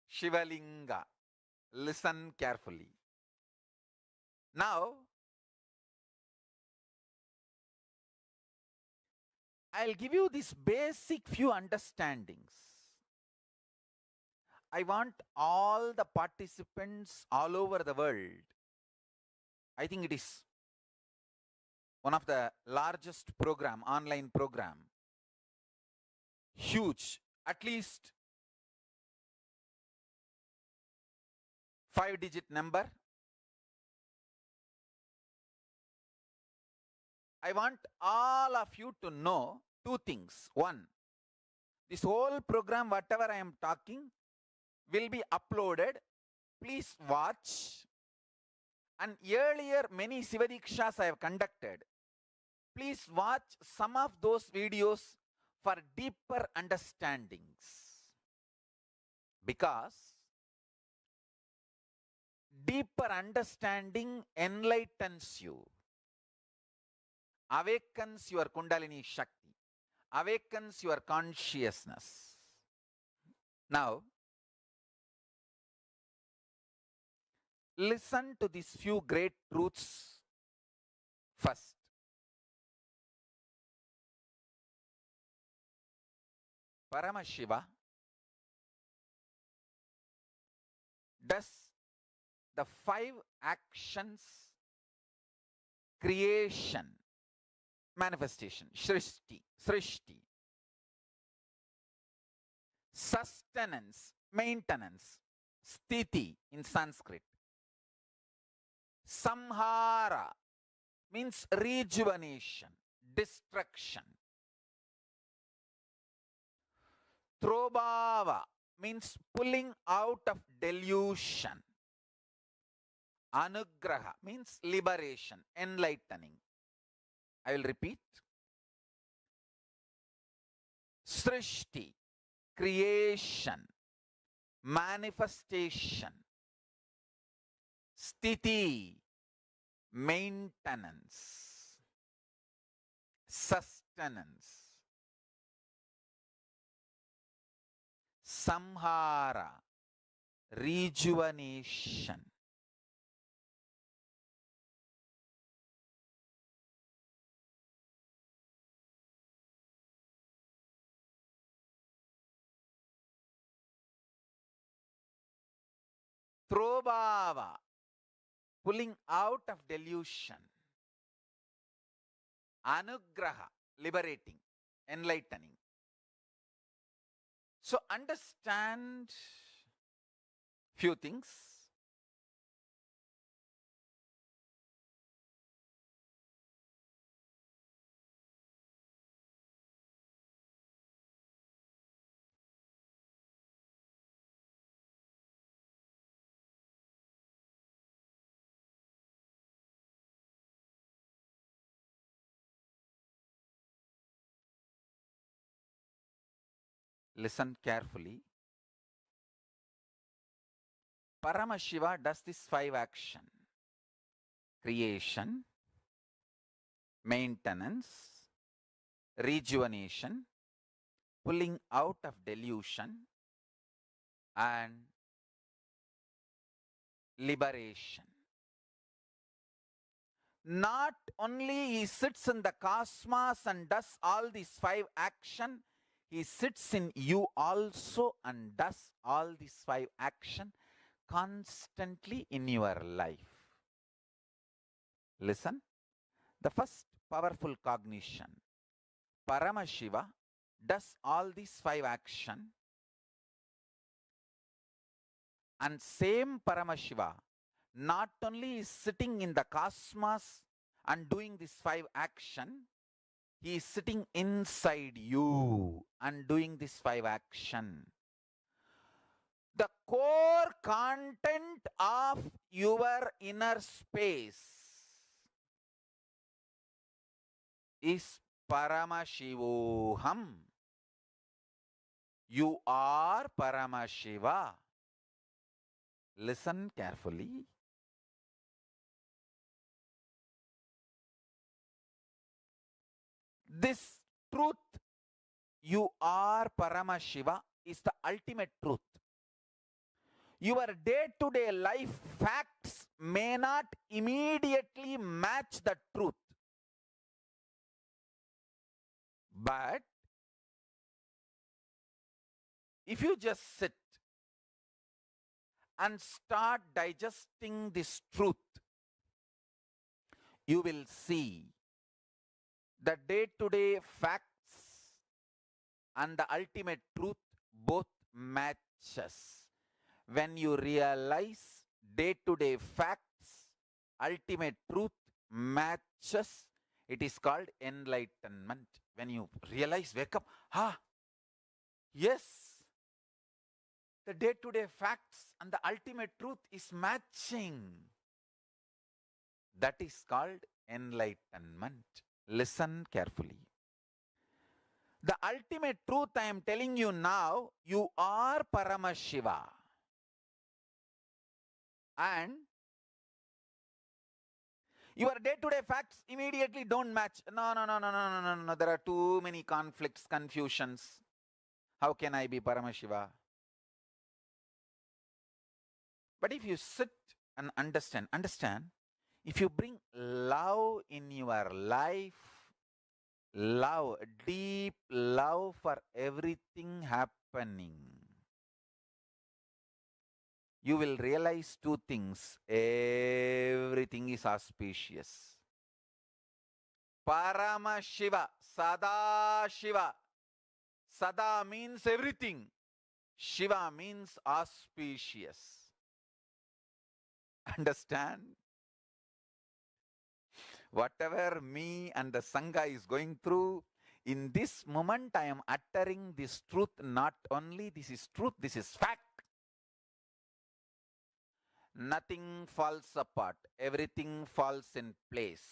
Shiva Linga. Listen carefully. Now, I'll give you these basic few understandings. I want all the participants all over the world. I think it is one of the largest program, online program. Huge, at least 5-digit number. I want all of you to know two things. One, this whole program, whatever I am talking, will be uploaded. Please watch. And earlier, many Shiva Dikshas I have conducted. Please watch some of those videos for deeper understandings. Because deeper understanding enlightens you, awakens your Kundalini Shakti, awakens your consciousness. Now, listen to these few great truths first. Paramashiva does the 5 actions: creation, manifestation, srishti, sustenance, maintenance, sthiti in Sanskrit, samhara means rejuvenation, destruction, throbhava means pulling out of delusion, anugraha means liberation, enlightening. I will repeat. Srishti, creation, manifestation, sthiti, maintenance, sustenance, samhara, rejuvenation, Probhava, pulling out of delusion. Anugraha, liberating, enlightening. So understand few things. Listen carefully. Paramashiva does this 5 action: creation, maintenance, rejuvenation, pulling out of delusion, and liberation. Not only he sits in the cosmos and does all these 5 action, he sits in you also and does all these 5 action constantly in your life. Listen, the first powerful cognition, Paramashiva does all these 5 action, and same Paramashiva not only is sitting in the cosmos and doing this 5 action, he is sitting inside you and doing this 5 action. The core content of your inner space is Paramashivoham. You are Paramashiva. Listen carefully. This truth, you are Paramashiva, is the ultimate truth. Your day-to-day life facts may not immediately match the truth. But if you just sit and start digesting this truth, you will see the day-to-day facts and the ultimate truth both matches. When you realize day-to-day facts, ultimate truth matches, it is called enlightenment. When you realize, wake up, yes, the day-to-day facts and the ultimate truth is matching. That is called enlightenment. Listen carefully. The ultimate truth I am telling you now, you are Paramashiva. And your day-to-day facts immediately don't match. No. There are too many conflicts, confusions. How can I be Paramashiva? But if you sit and understand, if you bring love in your life, love, deep love for everything happening, you will realize 2 things. Everything is auspicious. Paramashiva, Sada Shiva. Sada means everything. Shiva means auspicious. Understand? Whatever me and the Sangha is going through, in this moment I am uttering this truth. Not only this is truth, this is fact. Nothing falls apart. Everything falls in place.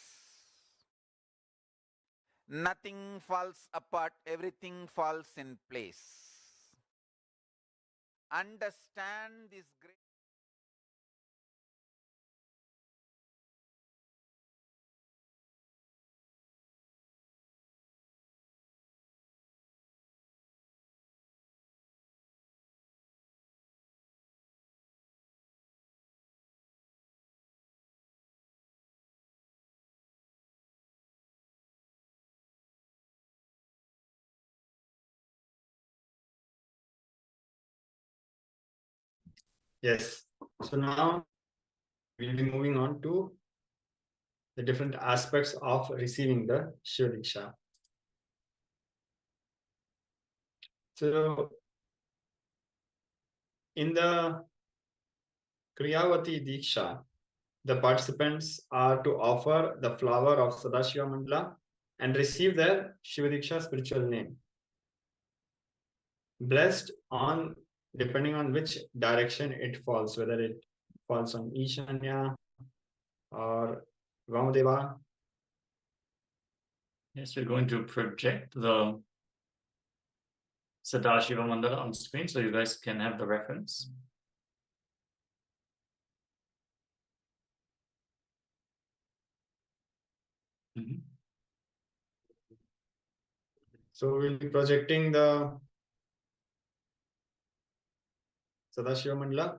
Nothing falls apart. Everything falls in place. Understand this great. Yes. So now we'll be moving on to the different aspects of receiving the Shiva Diksha. So in the Kriyavati Diksha, the participants are to offer the flower of Sadashiva Mandala and receive their Shiva Diksha spiritual name. Blessed on depending on which direction it falls, whether it falls on Ishanya or Vamadeva. Yes, we're going to project the Sadashiva Mandala on screen so you guys can have the reference. So we'll be projecting the Sadashiva Mandala.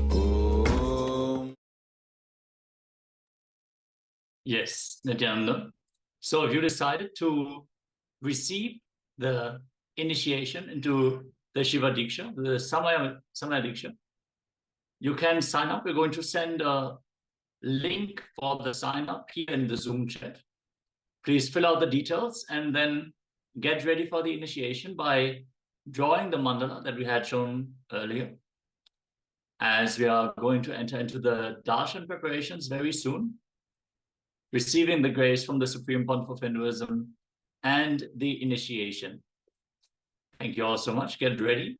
Yes, Nithyananda. So if you decided to receive the initiation into the Shiva Diksha, the Samaya Diksha, you can sign up. We're going to send a link for the sign up here in the Zoom chat. Please fill out the details and then get ready for the initiation by drawing the mandala that we had shown earlier, as we are going to enter into the darshan preparations very soon, receiving the grace from the Supreme Pontiff of Hinduism and the initiation. Thank you all so much. Get ready,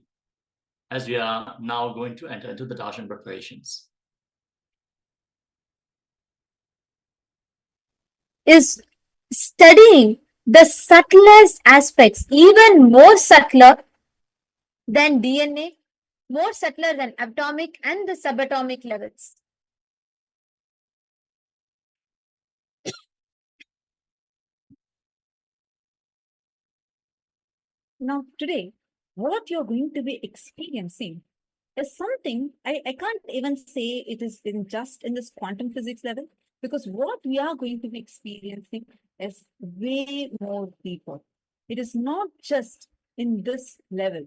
as we are now going to enter into the darshan preparations. Is studying the subtlest aspects, even more subtler than DNA, more subtler than atomic and the subatomic levels. Now today, what you're going to be experiencing is something I can't even say it is just in this quantum physics level, because what we are going to be experiencing is way more deeper. It is not just in this level.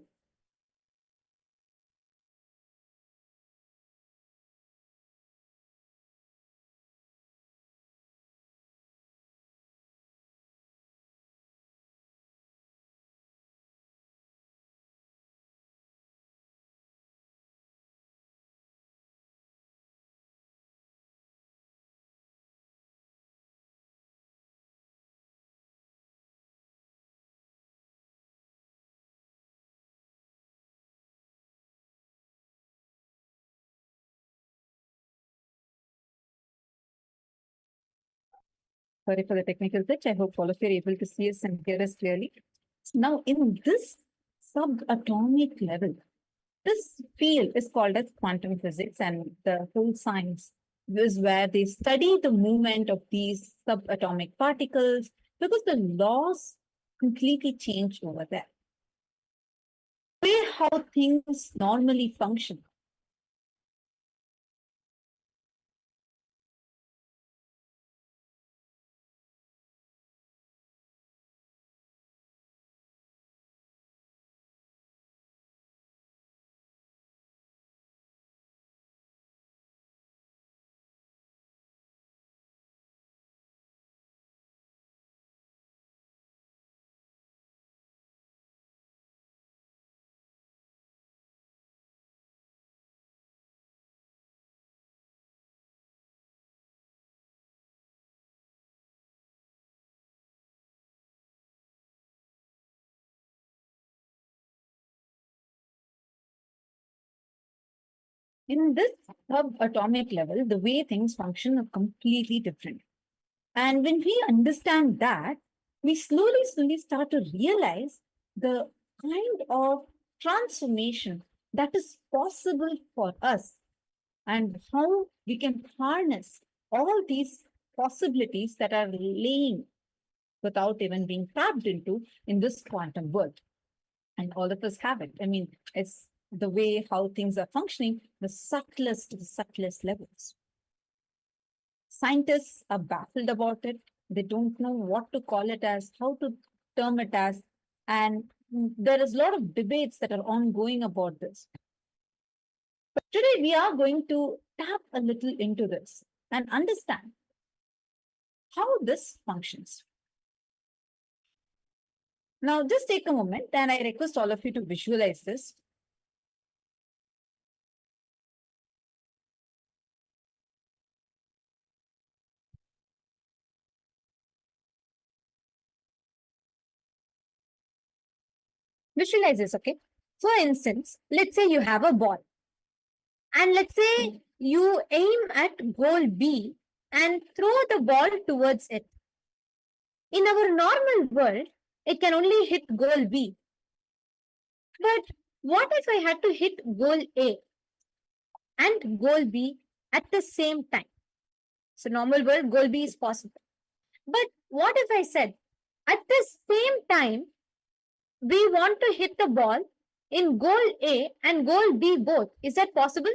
Sorry for the technical glitch. I hope all of you are able to see us and hear us clearly. Now, in this subatomic level, this field is called as quantum physics, and the whole science is where they study the movement of these subatomic particles, because the laws completely change over there. The way how things normally function. In this subatomic level, the way things function are completely different. And when we understand that, we slowly start to realize the kind of transformation that is possible for us, and how we can harness all these possibilities that are laying without even being tapped into in this quantum world. And all of us have it. I mean, it's the way how things are functioning, the subtlest levels. Scientists are baffled about it. They don't know what to call it as, how to term it as, and there is a lot of debates that are ongoing about this. But today we are going to tap a little into this and understand how this functions. Now, just take a moment, and I request all of you to visualize this. Visualize this, okay? For instance, let's say you have a ball, and let's say you aim at goal B and throw the ball towards it. In our normal world, it can only hit goal B. But what if I had to hit goal A and goal B at the same time? So normal world, goal B is possible. But what if I said, at the same time, we want to hit the ball in goal A and goal B both? Is that possible?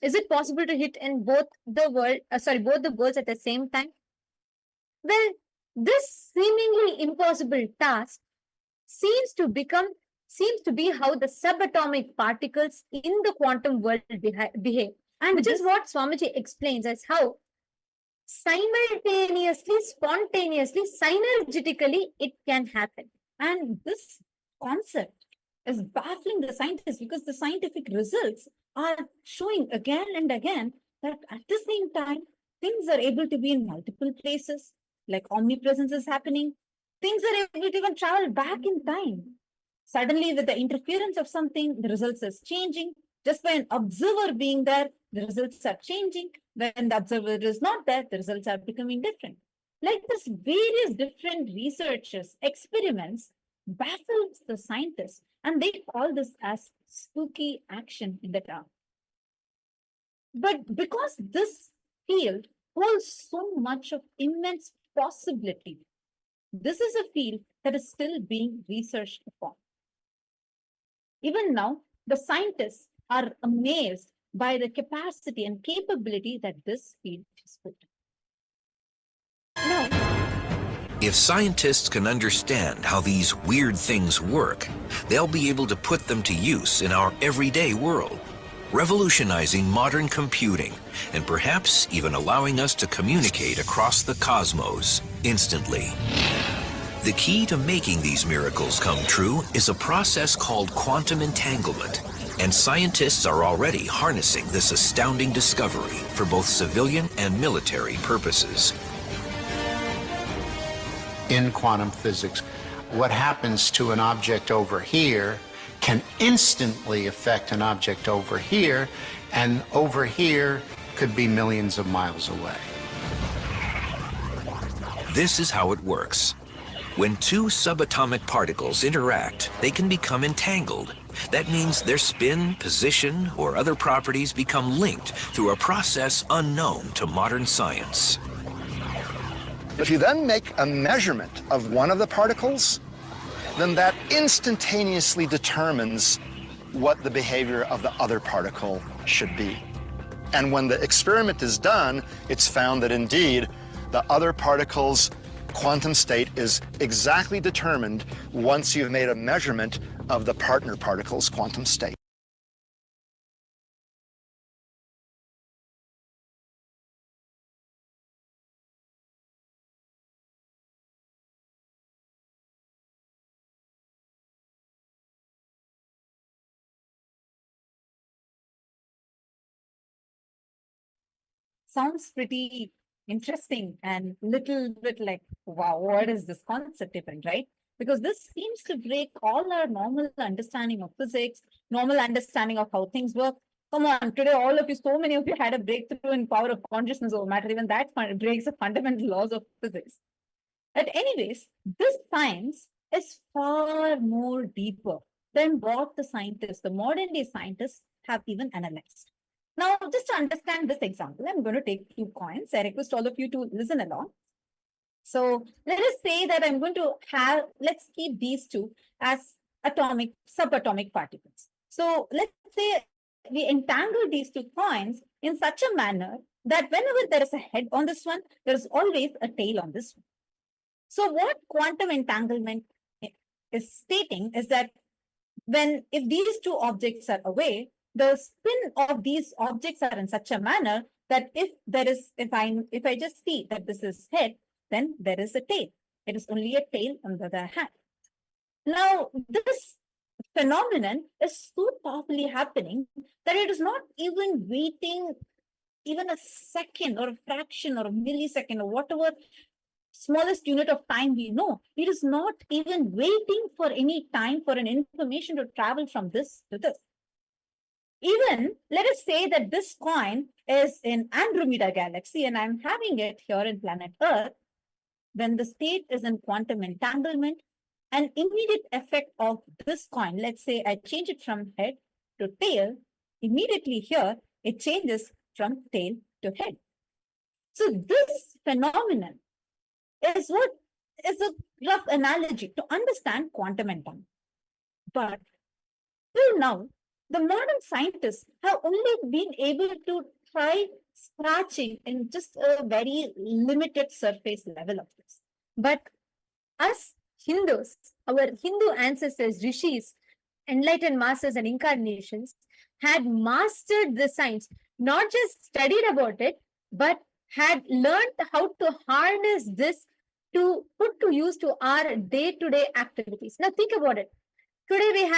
Is it possible to hit in both the goals at the same time? Well, this seemingly impossible task seems to be how the subatomic particles in the quantum world behave. And which is what Swamiji explains as how simultaneously, spontaneously, synergetically it can happen. And this concept is baffling the scientists because the scientific results are showing again and again that at the same time, things are able to be in multiple places, like omnipresence is happening. Things are able to even travel back in time. Suddenly, with the interference of something, the results is changing. Just by an observer being there, the results are changing. When the observer is not there, the results are becoming different. Like this, various different researchers, experiments baffles the scientists, and they call this as spooky action in the dark. But because this field holds so much of immense possibility, this is a field that is still being researched upon. Even now, the scientists are amazed by the capacity and capability that this field has put. If scientists can understand how these weird things work, they'll be able to put them to use in our everyday world, revolutionizing modern computing and perhaps even allowing us to communicate across the cosmos instantly. The key to making these miracles come true is a process called quantum entanglement, and scientists are already harnessing this astounding discovery for both civilian and military purposes. In quantum physics, what happens to an object over here can instantly affect an object over here, and over here could be millions of miles away. This is how it works. When two subatomic particles interact, they can become entangled. That means their spin, position, or other properties become linked through a process unknown to modern science. If you then make a measurement of one of the particles, then that instantaneously determines what the behavior of the other particle should be. And when the experiment is done, it's found that indeed the other particle's quantum state is exactly determined once you've made a measurement of the partner particle's quantum state. Sounds pretty interesting and little bit like, wow, what is this concept even, right? Because this seems to break all our normal understanding of physics, normal understanding of how things work. Come on, today all of you, so many of you had a breakthrough in power of consciousness over matter. Even that breaks the fundamental laws of physics. But anyways, this science is far more deeper than what the scientists, the modern day scientists, have even analyzed. Now, just to understand this example, I'm going to take 2 coins. I request all of you to listen along. So let us say that I'm going to have, let's keep these 2 as atomic, subatomic particles. So let's say we entangle these 2 coins in such a manner that whenever there is a head on this one, there is always a tail on this one. So what quantum entanglement is stating is that if these 2 objects are away, the spin of these objects are in such a manner that if I just see that this is head, then there is a tail. It is only a tail on the other hand. Now, this phenomenon is so powerfully happening that it is not even waiting even a second or a fraction or a millisecond or whatever smallest unit of time we know. It is not even waiting for any time for an information to travel from this to this. Even let us say that this coin is in Andromeda galaxy and I'm having it here in planet Earth. When the state is in quantum entanglement, an immediate effect of this coin, let's say I change it from head to tail, immediately here it changes from tail to head. So this phenomenon is what is a rough analogy to understand quantum entanglement. But till now, the modern scientists have only been able to try scratching in just a very limited surface level of this. But us Hindus, our Hindu ancestors, rishis, enlightened masters and incarnations had mastered the science, not just studied about it, but had learned how to harness this to put to use to our day-to-day activities. Now think about it. Today we have